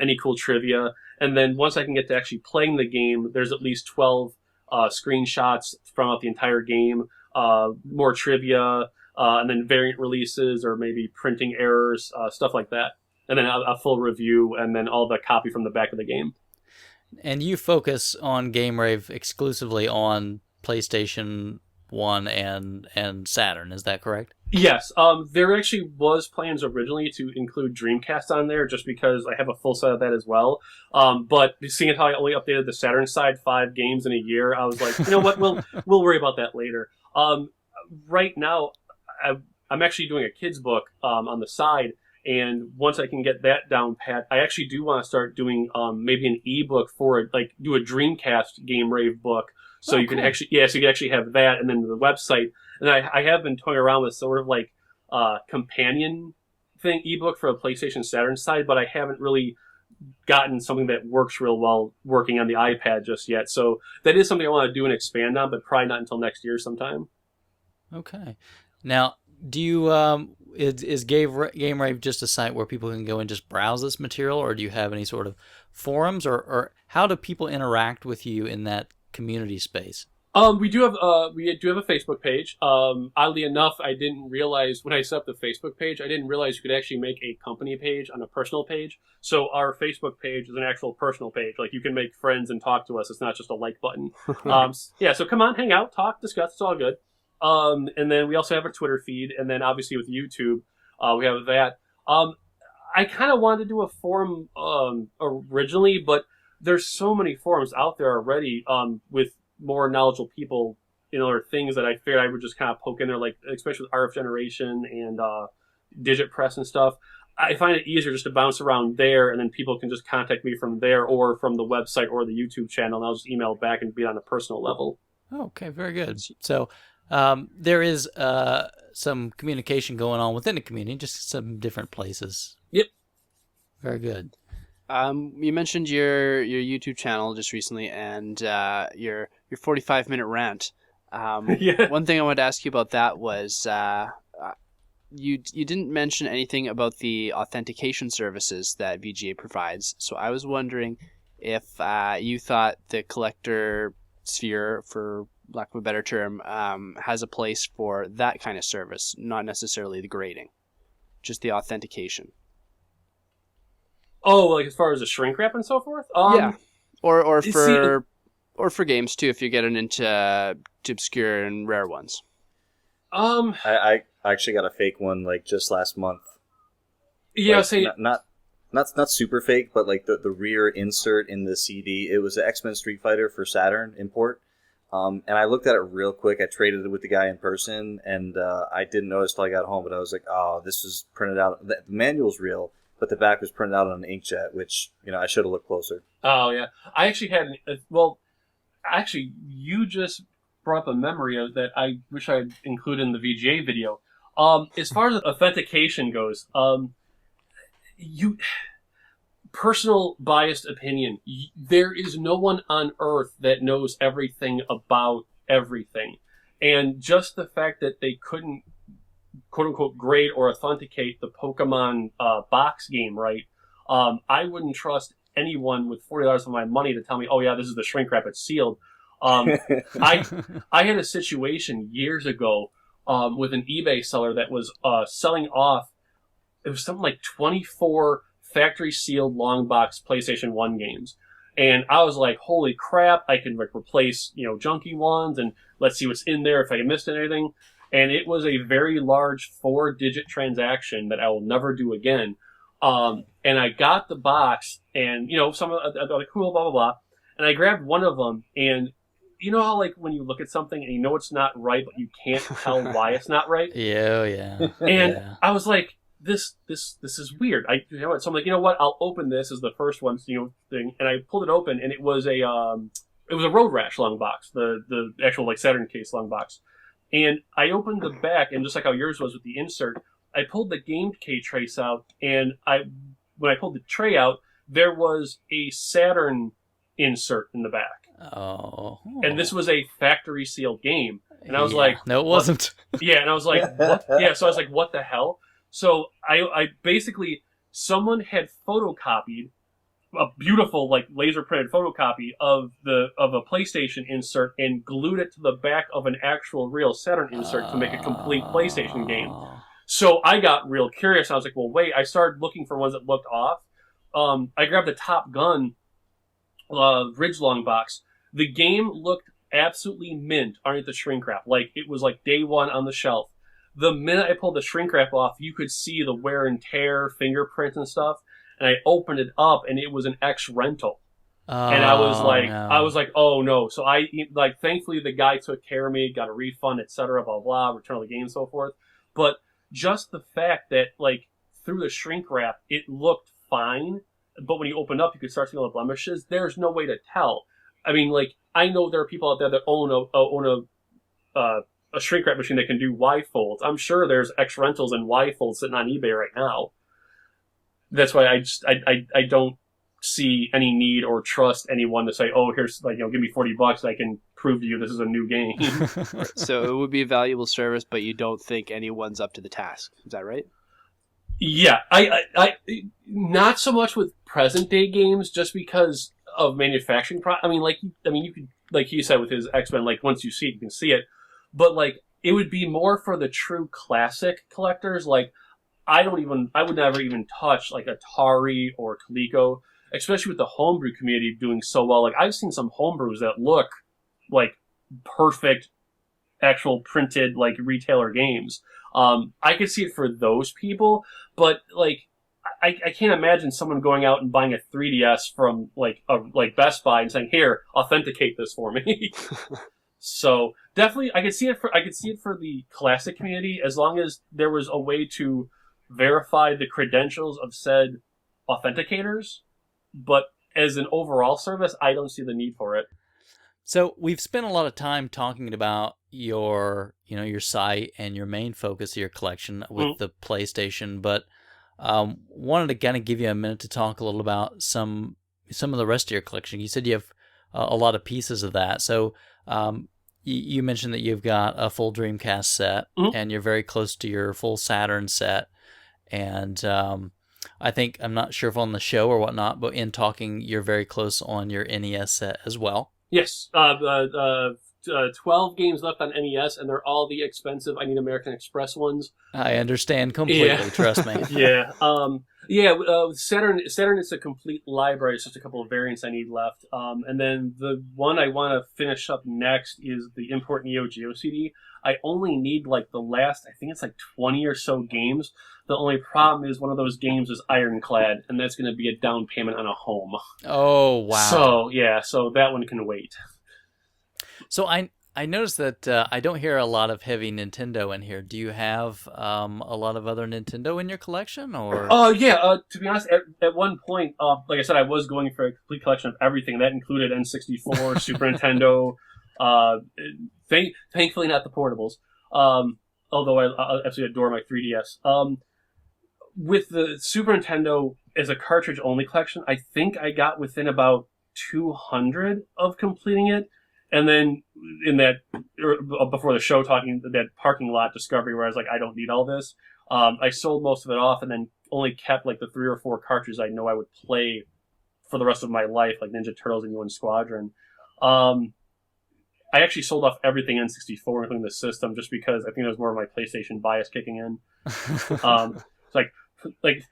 D: any cool trivia. And then once I can get to actually playing the game, there's at least 12 screenshots from the entire game, more trivia, and then variant releases or maybe printing errors, stuff like that. And then a full review, and then all the copy from the back of the game.
A: And you focus on Game Rave exclusively on PlayStation 1 and Saturn, is that correct?
D: Yes. There actually was plans originally to include Dreamcast on there, just because I have a full set of that as well. But seeing how I only updated the Saturn side 5 games in a year, I was like, you know what, we'll worry about that later. Right now, I'm actually doing a kids book on the side. And once I can get that down pat, I actually do want to start doing maybe an ebook for it, like do a Dreamcast Game Rave book. So you can actually, so you can actually have that, and then the website. And I have been toying around with sort of like companion thing ebook for the PlayStation Saturn side, but I haven't really gotten something that works real well working on the iPad just yet. So that is something I want to do and expand on, but probably not until next year sometime.
A: Okay. Now, do you is Game Rave just a site where people can go and just browse this material, or do you have any sort of forums, or how do people interact with you in that community space?
D: We do have a Facebook page. Oddly enough, I didn't realize when I set up the Facebook page, I didn't realize you could actually make a company page on a personal page. So our Facebook page is an actual personal page. Like you can make friends and talk to us. It's not just a like button. So come on, hang out, talk, discuss. It's all good. And then we also have a Twitter feed, and then obviously with YouTube, we have that. I kind of wanted to do a forum originally, but there's so many forums out there already with more knowledgeable people, or things that I figured I would just kind of poke in there, like especially with RF Generation and Digit Press and stuff. I find it easier just to bounce around there, and then people can just contact me from there or from the website or the YouTube channel, and I'll just email back and be on a personal level.
A: Okay, very good. So there is some communication going on within the community, just some different places.
D: Yep.
A: Very good.
B: You mentioned your YouTube channel just recently, and your 45-minute rant.
D: Yeah.
B: One thing I wanted to ask you about that was you didn't mention anything about the authentication services that VGA provides. So I was wondering if you thought the collector sphere, for lack of a better term, has a place for that kind of service, not necessarily the grading, just the authentication.
D: Oh, like as far as the shrink wrap and so forth?
B: Yeah, or
D: see,
B: for games too, if you're getting into to obscure and rare ones.
C: I actually got a fake one like just last month.
D: Yeah,
C: like,
D: say
C: not super fake, but like the rear insert in the CD. It was an X-Men Street Fighter for Saturn import. And I looked at it real quick. I traded it with the guy in person, and I didn't notice till I got home. But I was like, "Oh, this was printed out. The manual's real, but the back was printed out on an inkjet, which I should have looked closer."
D: Oh yeah, I actually had. Actually, you just brought up a memory of that. I wish I had included in the VGA video. As far as authentication goes, personal biased opinion, there is no one on earth that knows everything about everything. And just the fact that they couldn't, quote unquote, grade or authenticate the Pokemon box game right, I wouldn't trust anyone with $40 of my money to tell me, oh yeah, this is the shrink wrap, it's sealed. I had a situation years ago with an eBay seller that was selling off, it was something like 24 factory sealed long box PlayStation 1 games. And I was like, holy crap, I can like replace, junky ones and let's see what's in there if I missed anything. And it was a very large 4-digit transaction that I will never do again. And I got the box and, some of the like, cool, blah, blah, blah. And I grabbed one of them and you know how like when you look at something and you know it's not right, but you can't tell why it's not right?
A: Yeah.
D: And
A: yeah.
D: I was like, this is weird. So I'm like, you know what? I'll open this as the first one, thing. And I pulled it open, and it was a Road Rash long box, the actual like Saturn case long box. And I opened the back, and just like how yours was with the insert, I pulled the game K trace out, and when I pulled the tray out, there was a Saturn insert in the back.
A: Oh.
D: And this was a factory sealed game, and I was like,
A: no, it wasn't.
D: Yeah, and I was like, what? Yeah, so I was like, what the hell? So I basically, someone had photocopied a beautiful like laser printed photocopy of a PlayStation insert and glued it to the back of an actual real Saturn insert to make a complete PlayStation game. So I got real curious. I was like, well, wait. I started looking for ones that looked off. I grabbed the Top Gun Ridge long box. The game looked absolutely mint underneath the shrink wrap. Like it was like day one on the shelf. The minute I pulled the shrink wrap off, you could see the wear and tear, fingerprints and stuff. And I opened it up, and it was an X rental. And I was like, oh no. So thankfully the guy took care of me, got a refund, etc., blah, blah, return of the game and so forth. But just the fact that, like, through the shrink wrap, it looked fine. But when you open up, you could start seeing all the blemishes. There's no way to tell. I mean, like, I know there are people out there that own a shrink wrap machine that can do Y folds. I'm sure there's X rentals and Y folds sitting on eBay right now. That's why I don't see any need or trust anyone to say, oh, here's give me $40 and I can prove to you this is a new game.
B: So it would be a valuable service, but you don't think anyone's up to the task. Is that right?
D: Yeah, I not so much with present day games, just because of manufacturing. You could, like he said with his X-Men, like once you see it, you can see it. But like it would be more for the true classic collectors. Like I would never even touch like Atari or Coleco, especially with the homebrew community doing so well. Like I've seen some homebrews that look like perfect, actual printed like retailer games. I could see it for those people, but like I can't imagine someone going out and buying a 3DS from like Best Buy and saying, "Here, authenticate this for me." So definitely, I could see it for the classic community as long as there was a way to verify the credentials of said authenticators. But as an overall service, I don't see the need for it.
A: So we've spent a lot of time talking about your site and your main focus of your collection with the PlayStation, but wanted to kind of give you a minute to talk a little about some of the rest of your collection. You said you have a lot of pieces of that. So you mentioned that you've got a full Dreamcast set, and you're very close to your full Saturn set. And I think, I'm not sure if on the show or whatnot, but in talking, you're very close on your NES set as well.
D: Yes. 12 games left on NES, and they're all the expensive I Need American Express ones.
A: I understand completely, trust me.
D: Yeah. Saturn is a complete library. It's just a couple of variants I need left. And then the one I want to finish up next is the Import Neo Geo CD. I only need like the last, I think it's like 20 or so games. The only problem is one of those games is Ironclad, and that's going to be a down payment on a home.
A: Oh, wow.
D: So that one can wait.
A: So I noticed that I don't hear a lot of heavy Nintendo in here. Do you have a lot of other Nintendo in your collection, or?
D: To be honest, at one point, like I said, I was going for a complete collection of everything. That included N64, Super Nintendo. Thankfully, not the portables. Although I absolutely adore my 3DS. With the Super Nintendo as a cartridge-only collection, I think I got within about 200 of completing it. And then in that, before the show, talking that parking lot discovery where I was like, I don't need all this. I sold most of it off and then only kept like the 3 or 4 cartridges I know I would play for the rest of my life, like Ninja Turtles and UN Squadron. I actually sold off everything N64, including the system, just because I think there was more of my PlayStation bias kicking in. It's like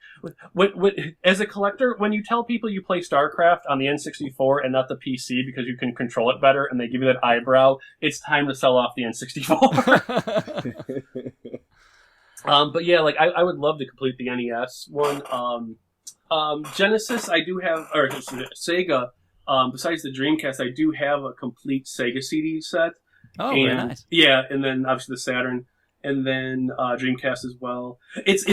D: as a collector, when you tell people you play StarCraft on the N64 and not the PC because you can control it better, and they give you that eyebrow, it's time to sell off the N64. But yeah, like I would love to complete the NES one. Genesis, I do have, or Sega. Besides the Dreamcast, I do have a complete Sega CD set.
A: Oh, very nice.
D: Yeah, and then obviously the Saturn. And then Dreamcast as well. It's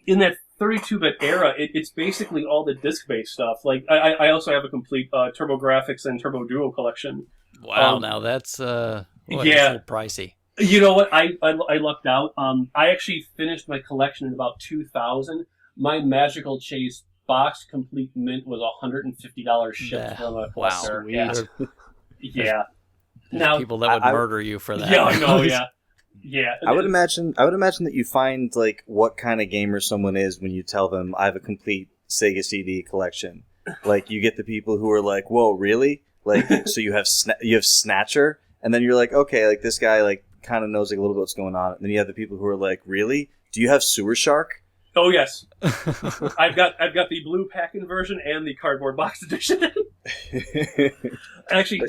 D: in that 32-bit era. It's basically all the disc-based stuff. Like I also have a complete TurboGrafx and Turbo Duo collection.
A: Wow, now that's that's a little pricey.
D: You know what? I lucked out. I actually finished my collection in about 2000. My Magical Chase box complete mint was $150 shipped from a collector.
A: Wow,
D: yeah.
A: Now people that would murder you for that.
D: Yeah, I know. Yeah. Yeah,
C: I would imagine that you find like what kind of gamer someone is when you tell them I have a complete Sega CD collection. Like you get the people who are like, "Whoa, really?" Like so you have Snatcher, and then you're like, "Okay, like this guy like kind of knows like a little bit what's going on." And then you have the people who are like, "Really? Do you have Sewer Shark?"
D: Oh yes, I've got the blue pack-in version and the cardboard box edition. Actually,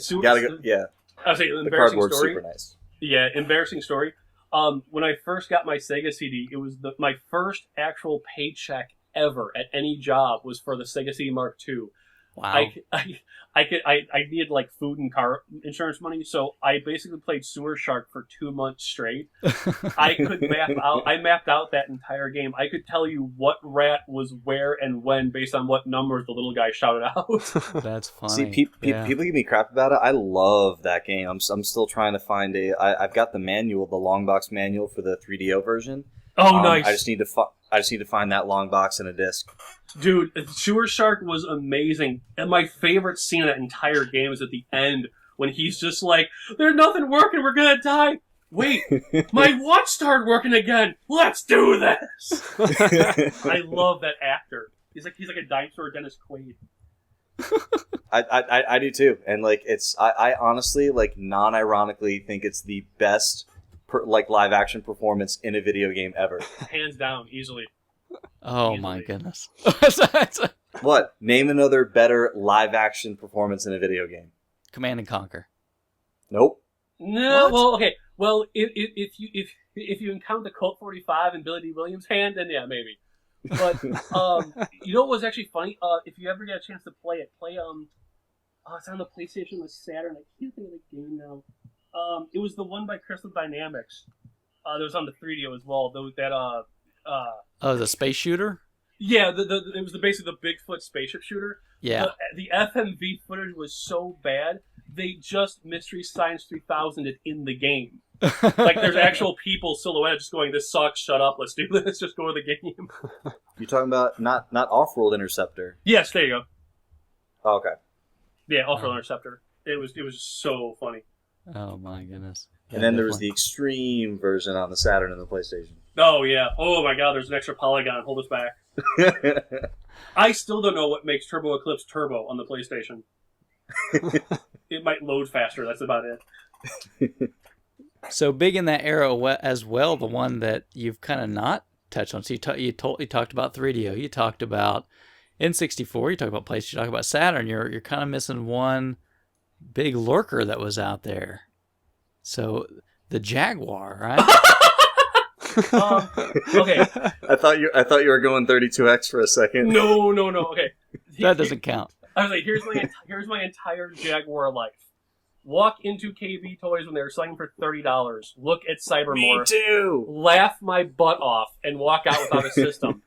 C: yeah.
D: I'll say an
C: the
D: embarrassing
C: cardboard's
D: story.
C: super nice.
D: Yeah, embarrassing story. When I first got my Sega CD, it was my first actual paycheck ever at any job was for the Sega CD Mark II.
A: Wow.
D: I needed like food and car insurance money, so I basically played Sewer Shark for 2 months straight. I mapped out that entire game. I could tell you what rat was where and when based on what numbers the little guy shouted out.
A: That's funny.
C: See, people give me crap about it. I love that game. I'm still trying to find I've got the manual, the long box manual for the 3DO version.
D: Oh, nice.
C: I just need to find that long box and a disc.
D: Dude, Sewer Shark was amazing. And my favorite scene of that entire game is at the end when he's just like, "There's nothing working, we're gonna die." Wait, my watch started working again. Let's do this. I love that actor. He's like a dinosaur Dennis Quaid.
C: I do too. And like I honestly like non-ironically think it's the best live action performance in a video game ever.
D: Hands down, easily.
A: Oh my goodness.
C: What? Name another better live action performance in a video game.
A: Command and Conquer.
C: Nope.
D: No. What? Well, okay. Well, if you count the Colt 45 and Billy D. Williams' hand, then yeah, maybe. But you know what was actually funny? If you ever get a chance to play it, it's on the PlayStation with Saturn. I can't think of the game now. It was the one by Crystal Dynamics. That was on the 3DO as well.
A: The space shooter?
D: Yeah, it was basically the Bigfoot spaceship shooter.
A: Yeah.
D: The FMV footage was so bad, they just Mystery Science 3000 it in the game. Like, there's actual people silhouetted just going, "This sucks, shut up, let's do this, just go to the game."
C: You're talking about not Off-World Interceptor.
D: Yes, there you go.
C: Oh, okay.
D: Yeah, Off-World Interceptor. It was so funny.
A: Oh my goodness.
C: And then there was the extreme version on the Saturn and the PlayStation.
D: Oh, yeah. Oh, my God, there's an extra polygon. Hold us back. I still don't know what makes Turbo Eclipse turbo on the PlayStation. It might load faster. That's about it.
A: So big in that era as well, the one that you've kind of not touched on. So you talked about 3DO. You talked about N64. You talked about PlayStation. You talked about Saturn. You're kind of missing one big lurker that was out there. So the Jaguar, right?
D: Okay.
C: I thought you were going 32X for a second.
D: No. Okay.
A: That doesn't count.
D: I was like, here's my entire Jaguar life. Walk into KB Toys when they were selling for $30. Look at Cybermorph.
C: Me too.
D: Laugh my butt off and walk out without a system.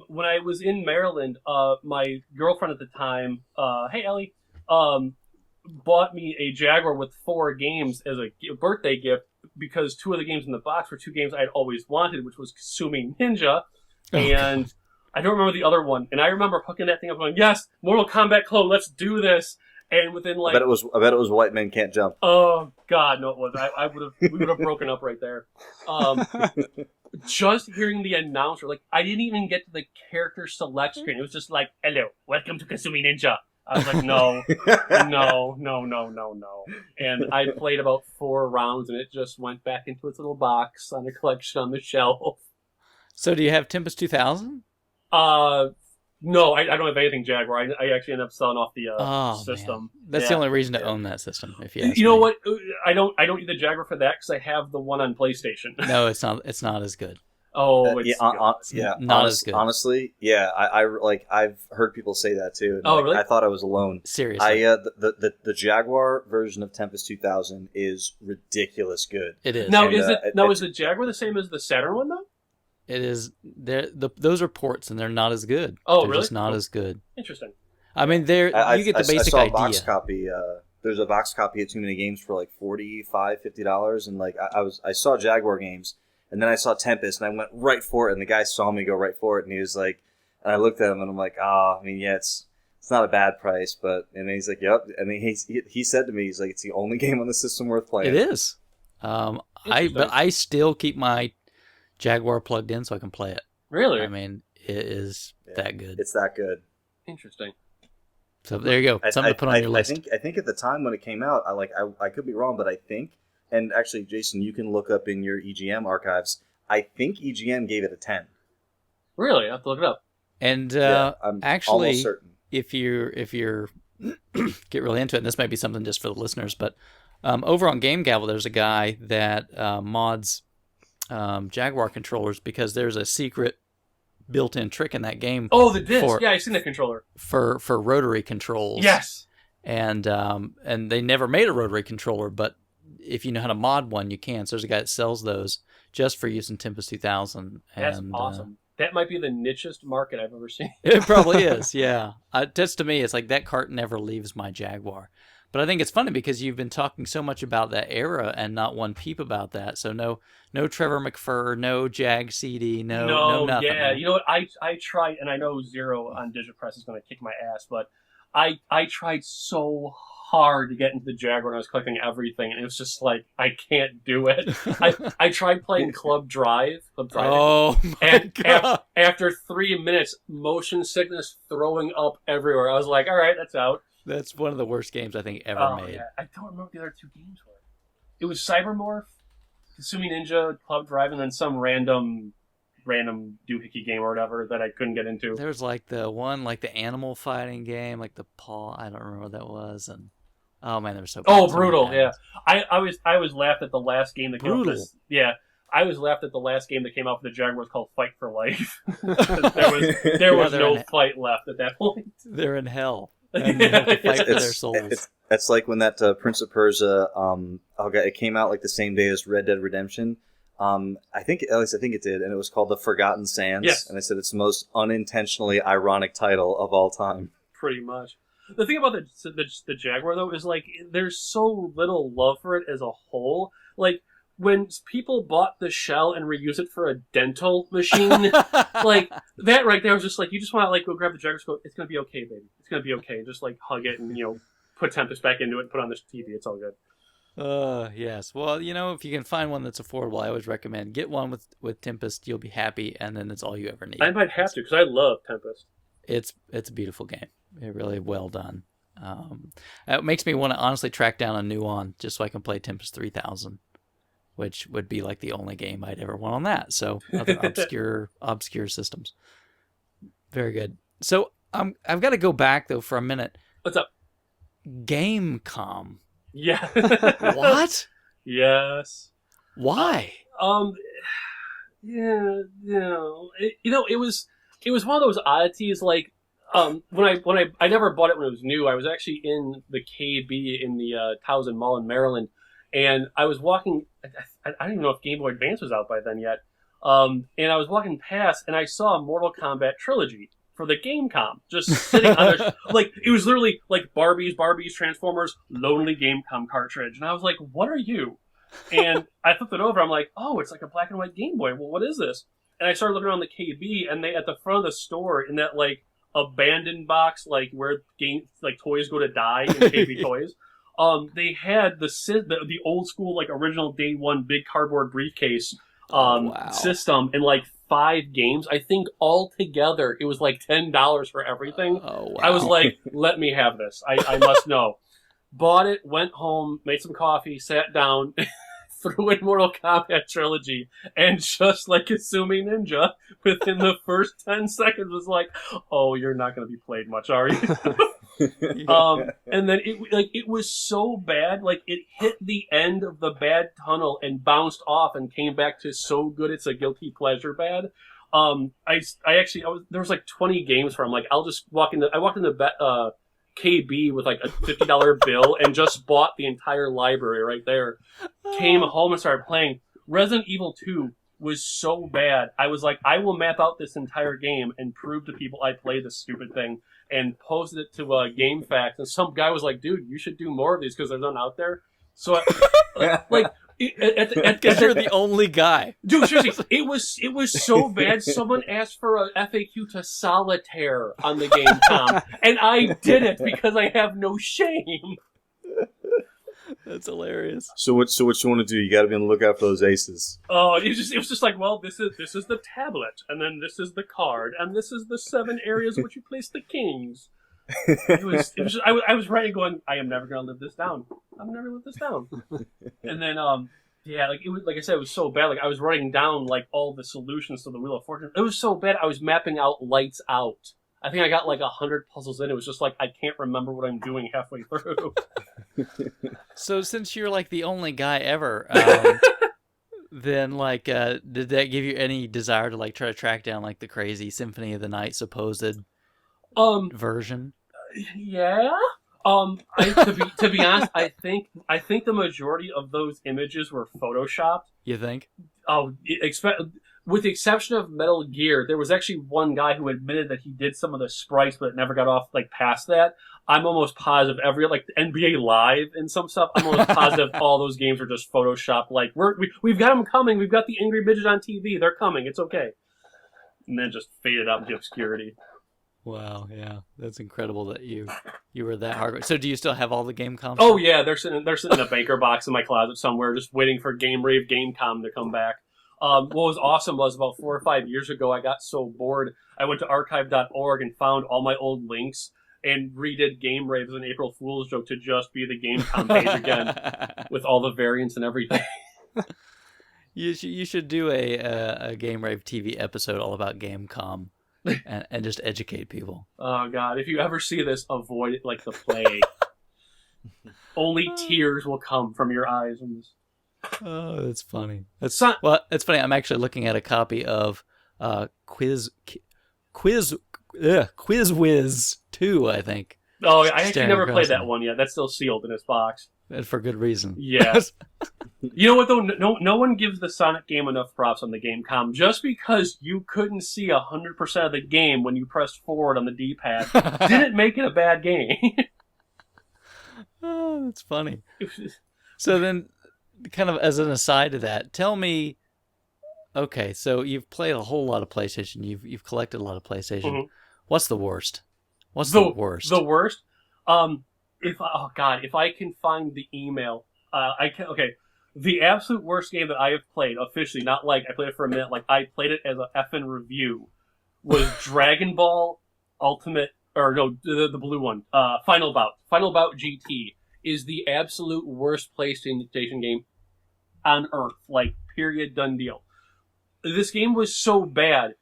D: When I was in Maryland, my girlfriend at the time, hey Ellie, bought me a Jaguar with 4 games as a birthday gift because 2 of the games in the box were 2 games I'd always wanted, which was Kasumi Ninja and I don't remember the other one. And I remember hooking that thing up going, yes, Mortal Kombat clone, let's do this. And within like,
C: I bet it was White Men Can't Jump.
D: Oh God, no, it wasn't. We would have broken up right there. Just hearing the announcer, like I didn't even get to the character select screen. It was just like, hello, welcome to Kasumi Ninja. I was like, no. And I played about 4 rounds, and it just went back into its little box on a collection on the shelf.
A: So do you have Tempest 2000?
D: No, I don't have anything Jaguar. I actually ended up selling off the system.
A: Man. That's the only reason to own that system. If you ask
D: know
A: me.
D: what, I don't need the Jaguar for that because I have the one on PlayStation.
A: No, it's not. It's not as good.
D: Oh,
A: Not as good.
C: Honestly, yeah, I've heard people say that too. And
D: really?
C: I thought I was alone.
A: Seriously,
C: the Jaguar version of Tempest 2000 is ridiculous good.
A: It is.
D: Now is the Jaguar the same as the Saturn one though?
A: It is. Those are ports, and they're not as good.
D: Oh,
A: they're
D: really?
A: just not as good.
D: Interesting.
A: I mean, you get the basic
C: I saw
A: idea.
C: A box copy. There's a box copy of Too Many Games for like $45-$50, and like I saw Jaguar games, and then I saw Tempest, and I went right for it, and the guy saw me go right for it, and he was like, and I looked at him, and I'm like, I mean, yeah, it's not a bad price, but, and then he's like, yep, and then he said to me, he's like, it's the only game on the system worth playing.
A: It is. But I still keep my Jaguar plugged in so I can play it.
D: Really?
A: I mean, it is that good.
C: It's that good.
D: Interesting.
A: So there you go. Something to put on your list.
C: I think at the time when it came out, I could be wrong, but I think, and actually, Jason, you can look up in your EGM archives. I think EGM gave it a 10.
D: Really? I have to look it up.
A: And
C: I'm
A: actually,
C: almost certain.
A: if you're get really into it, and this might be something just for the listeners, but over on Game Gavel, there's a guy that mods Jaguar controllers because there's a secret built-in trick in that game.
D: Oh, the disc. Yeah, I've seen the controller.
A: For rotary controls.
D: Yes.
A: And they never made a rotary controller, but if you know how to mod one, you can. So there's a guy that sells those just for use in Tempest 2000.
D: That's awesome. That might be the nichest market I've ever seen.
A: It probably is, yeah. Just to me, it's like that cart never leaves my Jaguar. But I think it's funny because you've been talking so much about that era and not one peep about that. So no Trevor McFur, no Jag CD, no nothing.
D: Yeah, you know what? I tried, and I know Zero on Digipress is going to kick my ass, but I tried so hard to get into the Jaguar when I was collecting everything, and it was just like, I can't do it. I tried playing Club Driving.
A: Oh, my God.
D: After 3 minutes, motion sickness throwing up everywhere. I was like, all right, that's out.
A: That's one of the worst games I think ever made.
D: Yeah. I don't remember what the other 2 games were. It was Cybermorph, Kasumi Ninja, Club Drive, and then some random doohickey game or whatever that I couldn't get into.
A: There was like the one, like the animal fighting game, like the paw. I don't remember what that was. And oh man, they were so.
D: Oh, Brutal! Yeah, I was laughed at the last game that came out. Yeah, I was laughed at the last game that came out for the Jaguars called Fight for Life. there was no fight left at that point.
A: They're in hell. And they have to fight for their souls.
C: It's like when that Prince of Persia, it came out like the same day as Red Dead Redemption. At least I think it did, and it was called The Forgotten Sands.
D: Yes.
C: And I said it's the most unintentionally ironic title of all time.
D: Pretty much. The thing about the Jaguar though is like there's so little love for it as a whole. Like when people bought the shell and reused it for a dental machine, like that right there was just like you just want to like go grab the Jaguar, go, it's gonna be okay, baby, it's gonna be okay, and just like hug it and put Tempest back into it and put on this TV, it's all good.
A: Yes. Well, if you can find one that's affordable, I always recommend get one with Tempest. You'll be happy, and then it's all you ever need.
D: I might have to because I love Tempest.
A: It's a beautiful game. It really well done. It makes me want to honestly track down a new one just so I can play Tempest 3000, which would be like the only game I'd ever want on that. So other obscure systems. Very good. So I've got to go back though for a minute.
D: What's up?
A: Gamecom.
D: Yeah.
A: What?
D: Yes.
A: Why?
D: Yeah, it was one of those oddities. Like, when I never bought it when it was new. I was actually in the KB in the Towson Mall in Maryland, and I was walking. I don't even know if Game Boy Advance was out by then yet. And I was walking past, and I saw a Mortal Kombat trilogy for the Gamecom, just sitting on there. Like, it was literally like Barbies, Transformers, Lonely Gamecom cartridge. And I was like, what are you? And I flipped it over. I'm like, oh, it's like a black and white Game Boy. Well, what is this? And I started looking around the KB, and they, at the front of the store, in that, like, abandoned box, like, where toys go to die in KB Toys, they had the old school, like, original day one big cardboard briefcase system, and, like, 5 games. I think all together it was like $10 for everything.
A: Oh, wow.
D: I was like, let me have this. I must know. Bought it, went home, made some coffee, sat down, threw in Mortal Kombat Trilogy, and just like Kasumi Ninja, within the first 10 seconds was like, oh, you're not going to be played much, are you? And then it was so bad, like it hit the end of the bad tunnel and bounced off and came back to so good it's a guilty pleasure bad. There was like 20 games for him. Like, I walked into KB with like a $50 bill and just bought the entire library right there. Came home and started playing. Resident Evil 2 was so bad. I was like, I will map out this entire game and prove to people I played this stupid thing, and posted it to GameFAQs. And some guy was like, dude, you should do more of these because there's none out there. So, like,
A: because you're the only guy.
D: Dude, seriously, it was so bad. Someone asked for a FAQ to Solitaire on the Gamecom, and I did it because I have no shame.
A: That's hilarious.
C: So what you want to do? You got to be on the lookout for those aces.
D: Oh, it was just like, well, this is the tablet, and then this is the card, and this is the 7 areas in which you place the kings. It was just, I was writing going, I am never going to live this down. I'm never live this down. And then, like, it was, like I said, it was so bad. Like, I was writing down, like, all the solutions to the Wheel of Fortune. It was so bad, I was mapping out Lights Out. I think I got, like, 100 puzzles in. It was just like, I can't remember what I'm doing halfway through.
A: So, since you're, like, the only guy ever, then, like, did that give you any desire to, like, try to track down, like, the crazy Symphony of the Night supposed version?
D: Yeah. To be honest, I think the majority of those images were photoshopped.
A: You think?
D: Oh, with the exception of Metal Gear, there was actually one guy who admitted that he did some of the sprites, but it never got off, like, past that. I'm almost positive like, NBA Live and some stuff, I'm almost positive all those games are just photoshopped. Like, we've got them coming. We've got the Angry Midget on TV. They're coming. It's okay. And then just faded out into obscurity.
A: Wow, yeah, that's incredible that you were that hard. So, do you still have all the Gamecom?
D: Oh yeah, they're sitting in a banker box in my closet somewhere, just waiting for Game Rave Gamecom to come back. What was awesome was about 4 or 5 years ago, I got so bored, I went to archive.org and found all my old links and redid Game Rave as an April Fool's joke to just be the Gamecom page again, with all the variants and everything.
A: You should do a Game Rave TV episode all about Gamecom. And just educate people.
D: Oh, God. If you ever see this, avoid it like the plague. Only tears will come from your eyes.
A: Oh, that's funny. That's funny. I'm actually looking at a copy of Quiz Whiz 2, I think.
D: Oh, I actually never played that one yet. That's still sealed in its box.
A: And for good reason.
D: Yes. You know what, though? No one gives the Sonic game enough props on the Gamecom. Just because you couldn't see 100% of the game when you pressed forward on the D-pad didn't make it a bad game.
A: Oh, that's funny. So then, kind of as an aside to that, tell me, okay, so you've played a whole lot of PlayStation. You've collected a lot of PlayStation. Mm-hmm. What's the worst? What's the worst?
D: The worst? If I can find the email, Okay. The absolute worst game that I have played officially, not like I played it for a minute, like I played it as a effing review, was Dragon Ball Ultimate, or no, the blue one, Final Bout. Final Bout GT is the absolute worst PlayStation game on earth. Like, period, done deal. This game was so bad.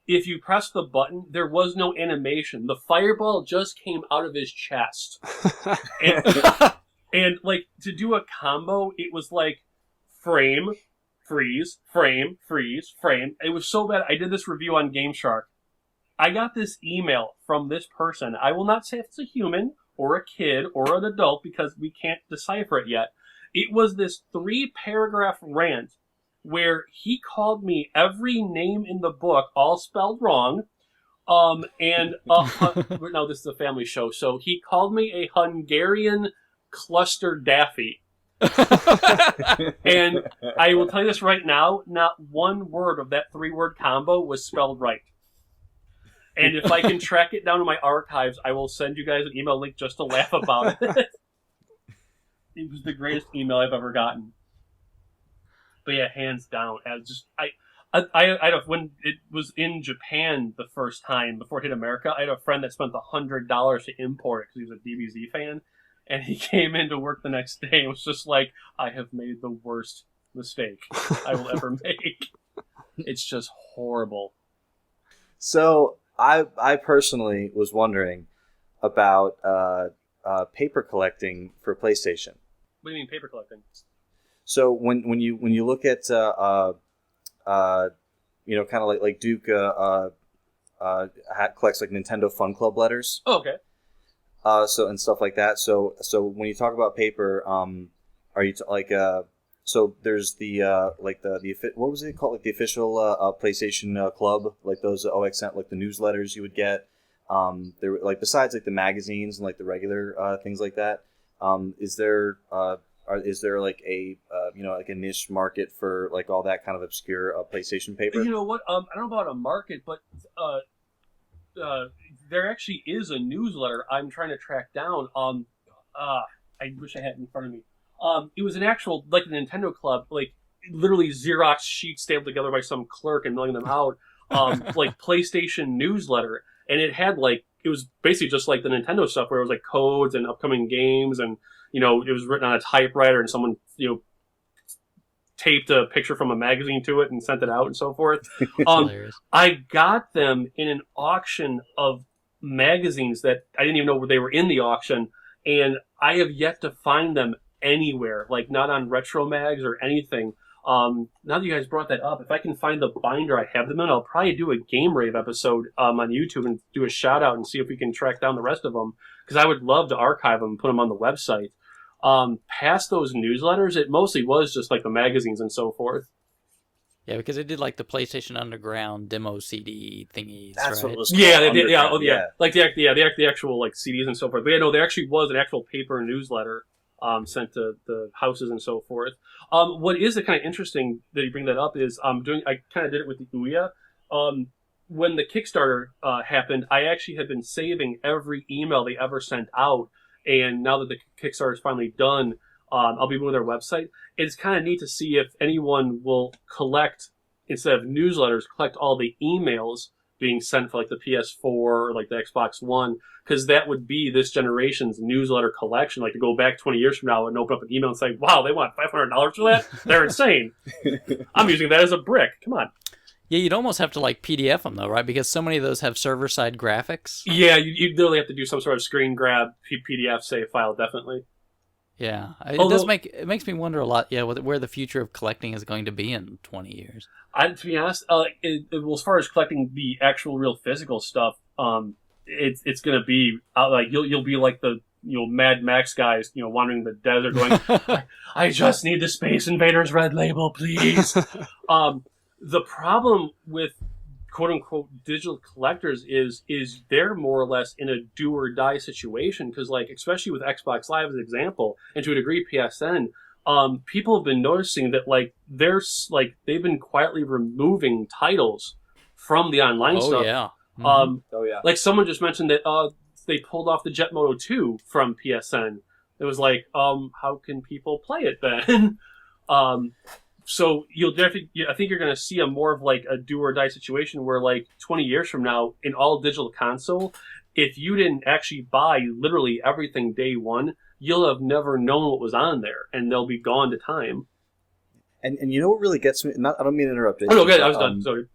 D: If you press the button, there was no animation. The fireball just came out of his chest. And like, to do a combo, it was like frame, freeze, frame, freeze, frame. It was so bad. I did this review on Game Shark. I got this email from this person. I will not say if it's a human or a kid or an adult because we can't decipher it yet. It was this 3-paragraph rant where he called me every name in the book, all spelled wrong. No, this is a family show, so he called me a Hungarian cluster daffy. And I will tell you this right now, not one word of that 3-word combo was spelled right. And if I can track it down in my archives, I will send you guys an email link just to laugh about it. It was the greatest email I've ever gotten. But yeah, hands down. When it was in Japan the first time, before it hit America, I had a friend that spent $100 to import it because he was a DBZ fan. And he came into work the next day and was just like, I have made the worst mistake I will ever make. It's just horrible.
C: So I personally was wondering about paper collecting for PlayStation.
D: What do you mean paper collecting?
C: So when you look at kind of like Duke collects like Nintendo Fun Club letters.
D: Oh, okay.
C: So and stuff like that. So when you talk about paper, are you so there's the what was it called, like the official PlayStation club, like those OXN, like the newsletters you would get. There were, like, besides like the magazines and like the regular things like that. Is there like a like a niche market for like all that kind of obscure PlayStation paper?
D: You know what? I don't know about a market, but there actually is a newsletter I'm trying to track down. I wish I had it in front of me. It was an actual, like, a Nintendo club, like literally Xerox sheets stapled together by some clerk and mailing them out, like PlayStation newsletter, and it had like, it was basically just like the Nintendo stuff where it was like codes and upcoming games, and it was written on a typewriter and someone taped a picture from a magazine to it and sent it out and so forth. I got them in an auction of magazines that I didn't even know where they were in the auction, and I have yet to find them anywhere, like not on Retro Mags or anything. Now that you guys brought that up, if I can find the binder I have them in, I'll probably do a Game Rave episode on YouTube and do a shout out and see if we can track down the rest of them, because I would love to archive them and put them on the website. Past those newsletters, it mostly was just like the magazines and so forth.
A: Yeah, because they did like the PlayStation Underground demo CD thingies.
C: That's
A: right?
C: what it was called.
D: Yeah. Like the actual like CDs and so forth. But yeah, no, there actually was an actual paper newsletter sent to the houses and so forth. What is kind of interesting that you bring that up is I kind of did it with the Ouya. When the Kickstarter happened, I actually had been saving every email they ever sent out, and now that the Kickstarter is finally done, I'll be moving their website. It's kind of neat to see if anyone will collect, instead of newsletters, collect all the emails being sent for like the PS4 or like the Xbox One, because that would be this generation's newsletter collection. Like, to go back 20 years from now and open up an email and say, wow, they want $500 for that? They're insane. I'm using that as a brick. Come on.
A: Yeah, you'd almost have to like PDF them though, right? Because so many of those have server-side graphics.
D: Yeah, you literally have to do some sort of screen grab PDF save file, definitely.
A: Yeah, it makes me wonder a lot. Yeah, where the future of collecting is going to be in 20 years.
D: To be honest, as far as collecting the actual real physical stuff, it's going to be like you'll be like the Mad Max guys, wandering the desert, going, I just need the Space Invaders red label, please. The problem with quote unquote digital collectors is they're more or less in a do or die situation, because like, especially with Xbox Live as an example, and to a degree PSN, people have been noticing that like they've been quietly removing titles from the online stuff.
A: Yeah.
D: Like someone just mentioned that they pulled off the Jet Moto 2 from PSN It was like, how can people play it then? So you'll definitely, I think you're going to see a more of like a do or die situation where like 20 years from now, in all digital console, if you didn't actually buy literally everything day one, you'll have never known what was on there, and they'll be gone to time.
C: And you know what really gets me? I don't mean to interrupt.
D: Oh no, good. I was done. Sorry.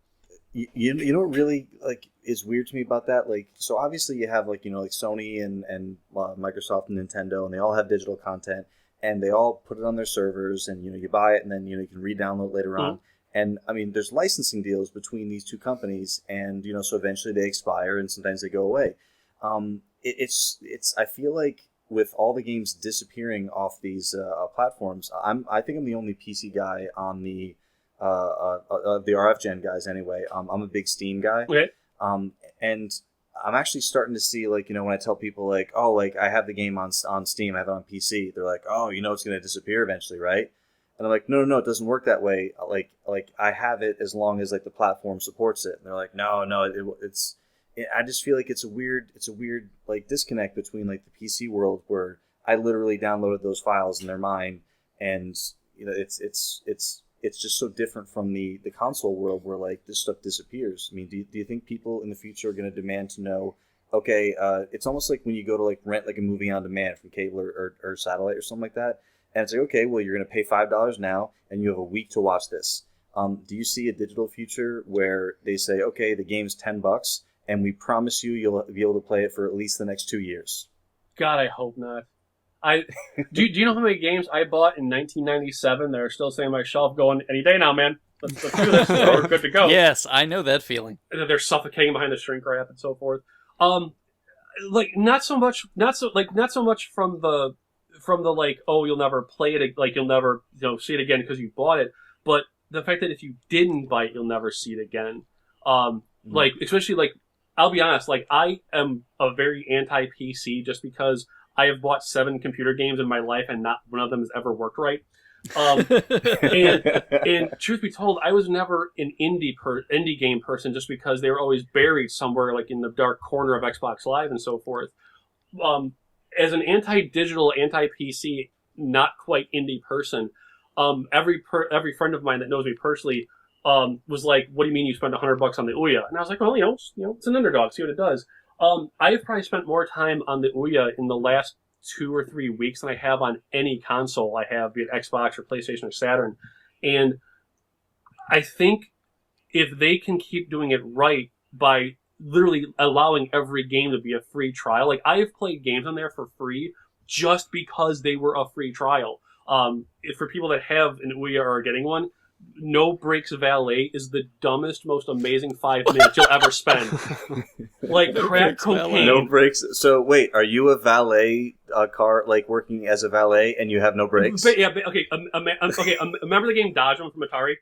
C: You know what really like is weird to me about that? Like, so obviously you have like like Sony and Microsoft and Nintendo, and they all have digital content, and they all put it on their servers, and you buy it, and then you can re-download later on. And I mean, there's licensing deals between these two companies, and so eventually they expire, and sometimes they go away. It's I feel like with all the games disappearing off these platforms, I think I'm the only PC guy on the RFGen guys anyway. I'm a big Steam guy.
D: Okay.
C: And I'm actually starting to see like when I tell people like, oh, like I have the game on Steam, I have it on PC. They're like, oh, it's going to disappear eventually, right? And I'm like, no, it doesn't work that way. Like I have it as long as like the platform supports it. And they're like, no, it's. I just feel like it's a weird like disconnect between like the PC world where I literally downloaded those files and they're mine, and it's just so different from the console world where like this stuff disappears. I mean, do you think people in the future are going to demand to know? Okay, it's almost like when you go to like rent like a movie on demand from cable or satellite or something like that, and it's like, okay, well you're going to pay $5 now and you have a week to watch this. Do you see a digital future where they say, okay, the game's $10 and we promise you'll be able to play it for at least the next 2 years?
D: God, I hope not. Do you know how many games I bought in 1997 that are still sitting on my shelf going, any day now, man. Let's do this. We're good to go.
A: Yes, I know that feeling.
D: And they're suffocating behind the shrink wrap and so forth. Like not so much from the like, oh, you'll never play it, like you'll never see it again because you bought it, but the fact that if you didn't buy it, you'll never see it again. Like especially like, I'll be honest, like I am a very anti-PC just because I have bought 7 computer games in my life and not one of them has ever worked right. And truth be told, I was never an indie game person just because they were always buried somewhere like in the dark corner of Xbox Live and so forth. As an anti-digital, anti-PC, not quite indie person, every friend of mine that knows me personally was like, what do you mean you spent $100 on the Ouya? And I was like, well, it's an underdog, see what it does. I've probably spent more time on the Ouya in the last 2 or 3 weeks than I have on any console I have, be it Xbox or PlayStation or Saturn. And I think if they can keep doing it right by literally allowing every game to be a free trial, like I have played games on there for free just because they were a free trial. For people that have an Ouya or are getting one, No Brakes Valet is the dumbest, most amazing 5 minutes you'll ever spend. Like crack cocaine.
C: No brakes. So wait, are you a valet car, like working as a valet, and you have no brakes?
D: Okay. Remember the game Dodge'em from Atari?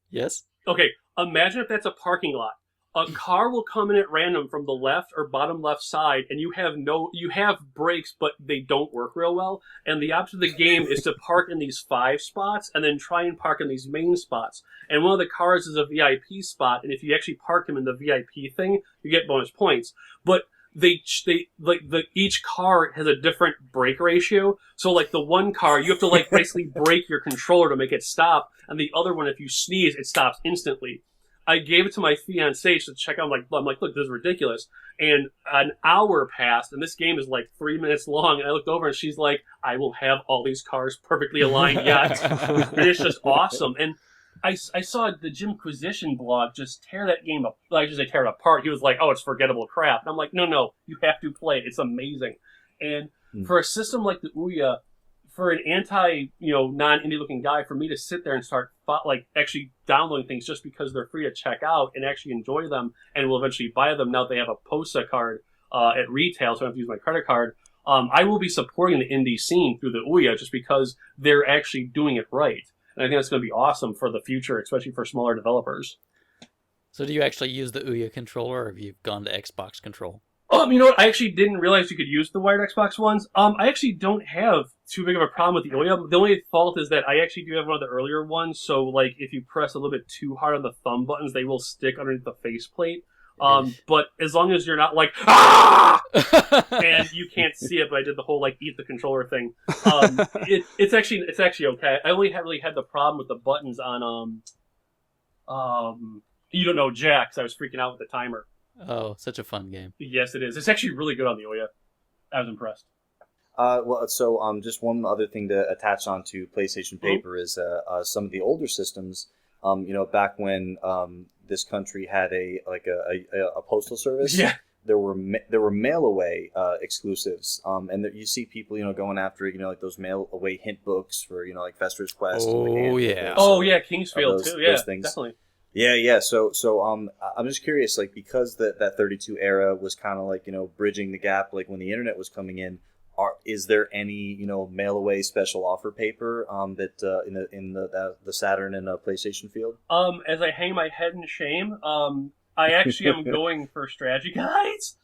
A: Yes.
D: Okay, imagine if that's a parking lot. A car will come in at random from the left or bottom left side, and you have brakes, but they don't work real well. And the option of the game is to park in these 5 spots, and then try and park in these main spots. And one of the cars is a VIP spot, and if you actually park him in the VIP thing, you get bonus points. But each car has a different brake ratio. So like the one car, you have to like basically brake your controller to make it stop, and the other one, if you sneeze, it stops instantly. I gave it to my fiancée to check out. I'm like, look, this is ridiculous. And an hour passed, and this game is like 3 minutes long. And I looked over, and she's like, I will have all these cars perfectly aligned yet. And it's just awesome. And I saw the Jim Quisition blog just tear that game up. I just say tear it apart. He was like, oh, it's forgettable crap. And I'm like, no, you have to play it. It's amazing. And for a system like the Ouya, for an non-indie looking guy, for me to sit there and start actually downloading things just because they're free to check out and actually enjoy them and will eventually buy them now that they have a POSA card at retail, so I don't have to use my credit card, I will be supporting the indie scene through the Ouya just because they're actually doing it right. And I think that's going to be awesome for the future, especially for smaller developers.
A: So do you actually use the Ouya controller, or have you gone to Xbox control?
D: You know what? I actually didn't realize you could use the wired Xbox ones. I actually don't have too big of a problem with the Ouya. The only fault is that I actually do have one of the earlier ones, so like if you press a little bit too hard on the thumb buttons, they will stick underneath the faceplate. But as long as you're not like, ah! And you can't see it, but I did the whole like eat the controller thing. It's actually okay. I only really had the problem with the buttons on you don't know Jack, 'cause I was freaking out with the timer.
A: Oh, such a fun game.
D: Yes, it is. It's actually really good on the Ouya. I was impressed.
C: Just one other thing to attach onto PlayStation Paper is some of the older systems. Back when this country had a postal service.
D: Yeah.
C: There were mail away exclusives, and you see people going after like those mail away hint books for like Fester's Quest.
A: Oh yeah.
D: Oh yeah, Kingsfield too. Yeah,
C: those things.
D: Definitely.
C: Yeah. So I'm just curious, like, because that 32 era was kind of like bridging the gap, like when the internet was coming in. Is there any mail away special offer paper that in the Saturn and PlayStation field?
D: As I hang my head in shame, I actually am going for strategy guides,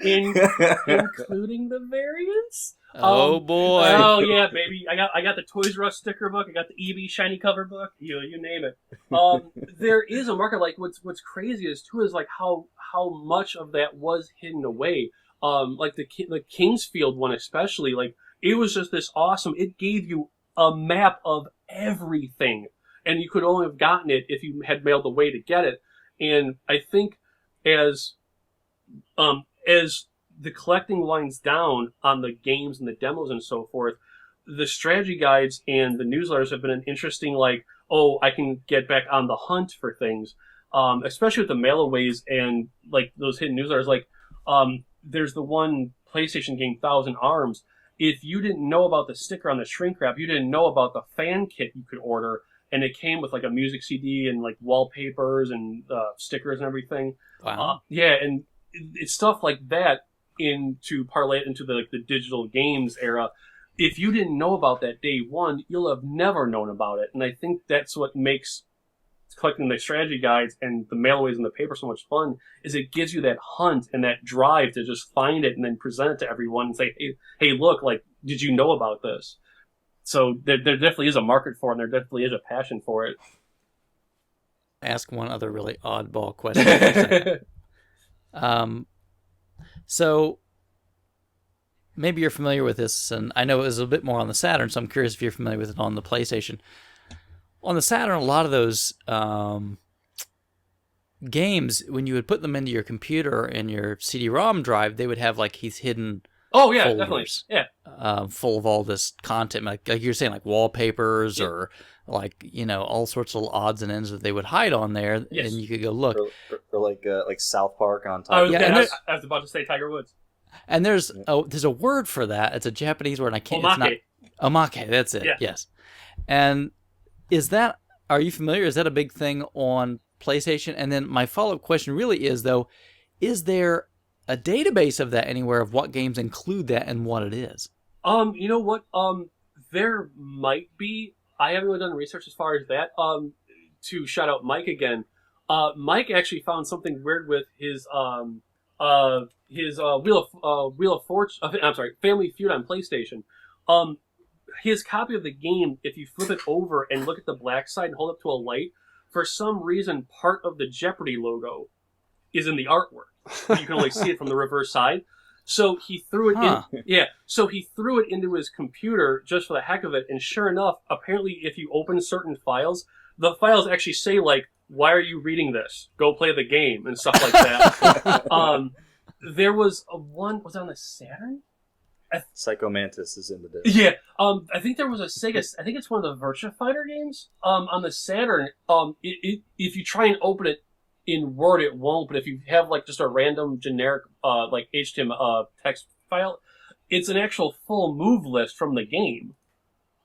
D: including the variants.
A: Oh boy!
D: Oh yeah, baby! I got the Toys R Us sticker book. I got the EB shiny cover book. You name it. There is a market. Like what's crazy is like how much of that was hidden away. Like the Kingsfield one especially, like it was just this awesome. It gave you a map of everything, and you could only have gotten it if you had mailed away to get it. And I think as the collecting winds down on the games and the demos and so forth, the strategy guides and the newsletters have been an interesting I can get back on the hunt for things, especially with the mailaways and like those hidden newsletters. There's the one PlayStation game, Thousand Arms. If you didn't know about the sticker on the shrink wrap, you didn't know about the fan kit you could order, and it came with like a music CD and like wallpapers and stickers and everything.
A: Wow.
D: And it's stuff like that to parlay it into the digital games era. If you didn't know about that day one, you'll have never known about it. And I think that's what makes collecting the strategy guides and the mailaways and the paper so much fun, is it gives you that hunt and that drive to just find it and then present it to everyone and say, hey, look, like, did you know about this? So there definitely is a market for it, and there definitely is a passion for it.
A: Ask one other really oddball question. So maybe you're familiar with this, and I know it was a bit more on the Saturn, so I'm curious if you're familiar with it on the PlayStation. On the Saturn, a lot of those games, when you would put them into your computer and your CD-ROM drive, they would have like these hidden folders, full of all this content, like you're saying, like wallpapers or like all sorts of odds and ends that they would hide on there, and you could go look.
C: Or like South Park on top.
D: I was about to say Tiger Woods.
A: And there's a word for that. It's a Japanese word. And I can't.
D: Omake.
A: It's not omake. That's it.
D: Yeah.
A: Yes. And are you familiar? Is that a big thing on PlayStation? And then my follow-up question really is, though, is there a database of that anywhere of what games include that and what it is?
D: You know what? There might be. I haven't really done research as far as that. To shout out Mike again. Mike actually found something weird with his Wheel of Fortune. I'm sorry, Family Feud on PlayStation. His copy of the game, if you flip it over and look at the black side and hold it to a light, for some reason, part of the Jeopardy logo is in the artwork. You can only see it from the reverse side. So he threw it in. Yeah. So he threw it into his computer just for the heck of it. And sure enough, apparently, if you open certain files, the files actually say like, "Why are you reading this? Go play the game," and stuff like that. There was one. Was it on the Saturn?
C: Psycho Mantis is in the disc.
D: Yeah. I think there was a Sega. I think it's one of the Virtua Fighter games. On the Saturn. If you try and open it in Word, it won't. But if you have like just a random generic like HTML text file, it's an actual full move list from the game.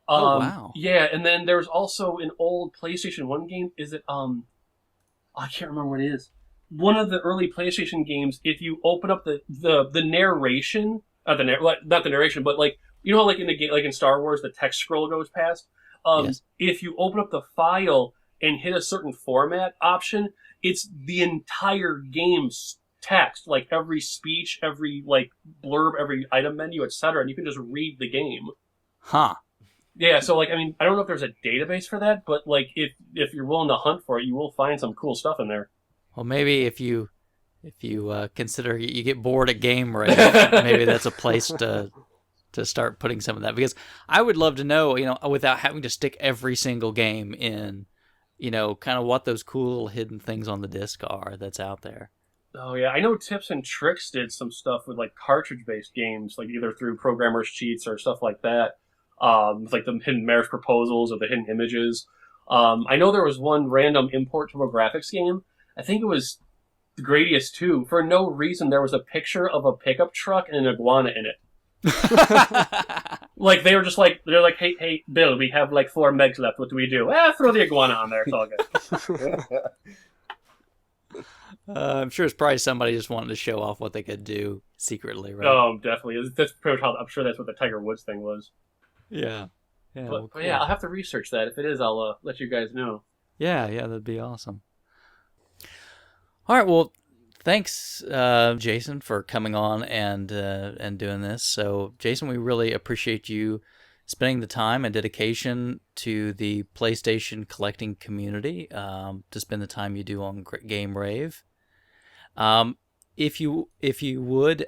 A: Oh wow.
D: Yeah, and then there's also an old PlayStation 1 game. Is it I can't remember what it is. One of the early PlayStation games, if you open up the narration, not the narration, but like, you know, like in the game, like in Star Wars, the text scroll goes past.
A: Yes.
D: If you open up the file and hit a certain format option, it's the entire game's text, like every speech, every like blurb, every item menu, etc., and you can just read the game.
A: Huh.
D: Yeah, so like, I mean, I don't know if there's a database for that, but like, if you're willing to hunt for it, you will find some cool stuff in there.
A: Well, maybe if you consider you get bored at Game Rave, maybe that's a place to start putting some of that. Because I would love to know, without having to stick every single game in, kind of what those cool little hidden things on the disc are that's out there.
D: Oh yeah, I know Tips and Tricks did some stuff with like cartridge-based games, like either through programmers' cheats or stuff like that. Like the hidden marriage proposals or the hidden images. I know there was one random import to a graphics game. I think it was Gradius 2. For no reason, there was a picture of a pickup truck and an iguana in it. Like they're like, hey, Bill, we have like 4 megs left. What do we do? Throw the iguana on there. It's all good.
A: I'm sure it's probably somebody just wanted to show off what they could do secretly, right?
D: Oh, definitely. That's pretty much how, I'm sure that's what the Tiger Woods thing was.
A: Yeah. Yeah.
D: But
A: Cool.
D: yeah, I'll have to research that. If it is, I'll let you guys know.
A: Yeah, that'd be awesome. All right, well, thanks, Jason, for coming on and doing this. So, Jason, we really appreciate you spending the time and dedication to the PlayStation collecting community, to spend the time you do on Game Rave. If you would,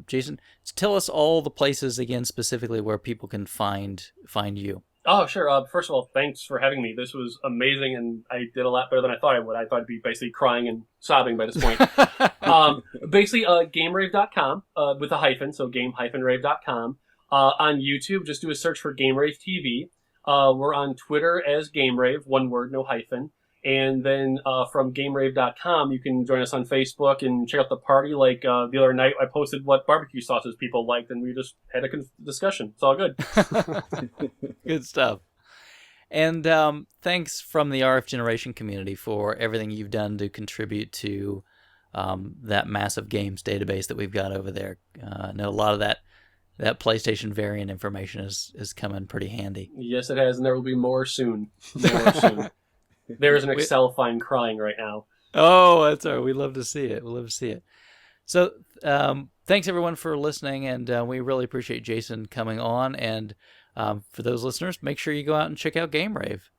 A: Jason, tell us all the places again specifically where people can find you.
D: Oh, sure. First of all, thanks for having me. This was amazing, and I did a lot better than I thought I would. I thought I'd be basically crying and sobbing by this point. Basically, GameRave.com with a hyphen, so game-rave.com. On YouTube, just do a search for Game Rave TV. We're on Twitter as Game Rave, one word, no hyphen. And then from GameRave.com, you can join us on Facebook and check out the party. Like the other night, I posted what barbecue sauces people liked, and we just had a discussion. It's all good.
A: Good stuff. And thanks from the RF Generation community for everything you've done to contribute to that massive games database that we've got over there. I know a lot of that PlayStation variant information is come in pretty handy.
D: Yes, it has, and there will be more soon. There's an Excel file crying right now.
A: Oh, that's all right. We love to see it. So, thanks everyone for listening, and we really appreciate Jason coming on. And for those listeners, make sure you go out and check out Game Rave.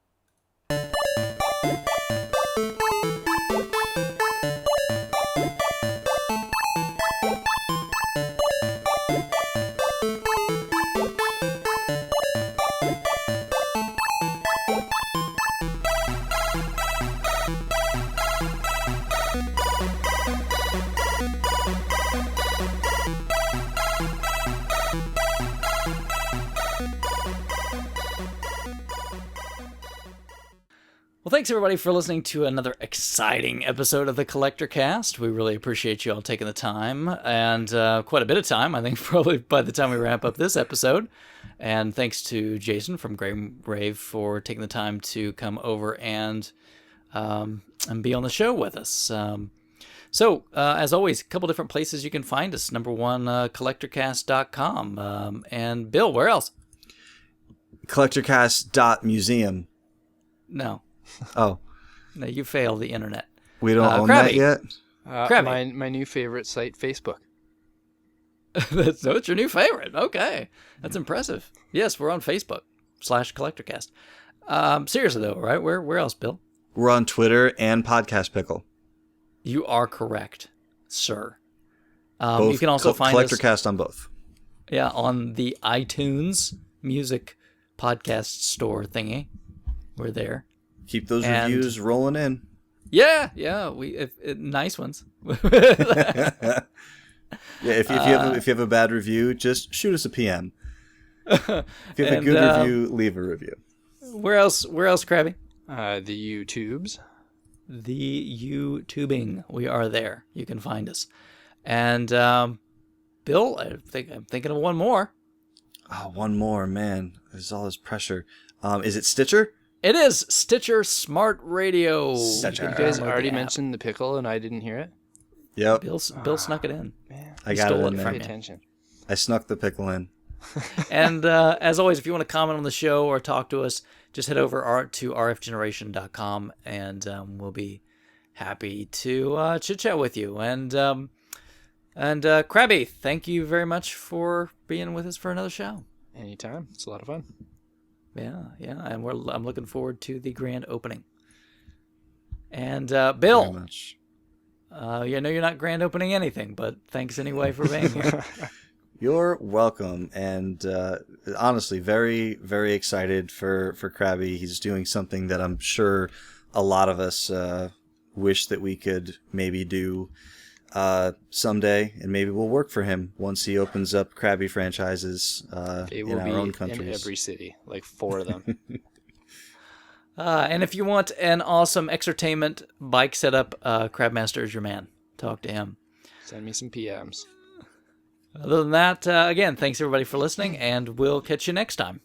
A: Well, thanks everybody for listening to another exciting episode of the Collectorcast. We really appreciate you all taking the time, and quite a bit of time, I think, probably by the time we wrap up this episode. And thanks to Jason from Game Rave for taking the time to come over and be on the show with us. So, as always, a couple different places you can find us. Number one, collectorcast.com. And Bill, where else?
C: Collectorcast.museum.
A: No.
C: Oh.
A: No, you failed the internet.
C: We don't own
A: Krabby.
C: that yet?
B: My new favorite site, Facebook.
A: So it's your new favorite. Okay. That's impressive. Yes, we're on Facebook /Collectorcast. Seriously, though, right? Where else, Bill?
C: We're on Twitter and Podcast Pickle.
A: You are correct, sir.
C: Both
A: you can also find us...
C: Collectorcast on both.
A: Yeah, on the iTunes music podcast store thingy. We're there.
C: Keep those reviews rolling in.
A: Yeah, nice ones.
C: If you have a bad review, just shoot us a PM. If you have a good review, leave a review.
A: Where else, Krabby?
B: The YouTubes.
A: The YouTubing. We are there. You can find us. And Bill, I'm thinking of one more.
C: Oh, one more, man. There's all this pressure. Is it Stitcher?
A: It is Stitcher Smart Radio.
C: Stitcher.
B: You guys already mentioned the pickle, and I didn't hear it.
C: Yep.
A: Bill snuck it in.
B: Man,
C: I got it in there.
B: Pay attention.
C: I snuck the pickle in.
A: And as always, if you want to comment on the show or talk to us, just head over to rfgeneration.com, and we'll be happy to chit-chat with you. And Krabby, thank you very much for being with us for another show.
B: Anytime. It's a lot of fun.
A: Yeah, and I'm looking forward to the grand opening. And
C: Very
A: Bill,
C: much.
A: I know you're not grand opening anything, but thanks anyway for being here.
C: You're welcome, and honestly, very, very excited for Krabby. He's doing something that I'm sure a lot of us wish that we could maybe do someday, and maybe we'll work for him once he opens up Krabby franchises in our own countries.
B: In every city, like 4 of them.
A: And if you want an awesome exertainment bike setup, Crabmaster is your man. Talk to him.
B: Send me some PMs.
A: Other than that, again, thanks everybody for listening, and we'll catch you next time.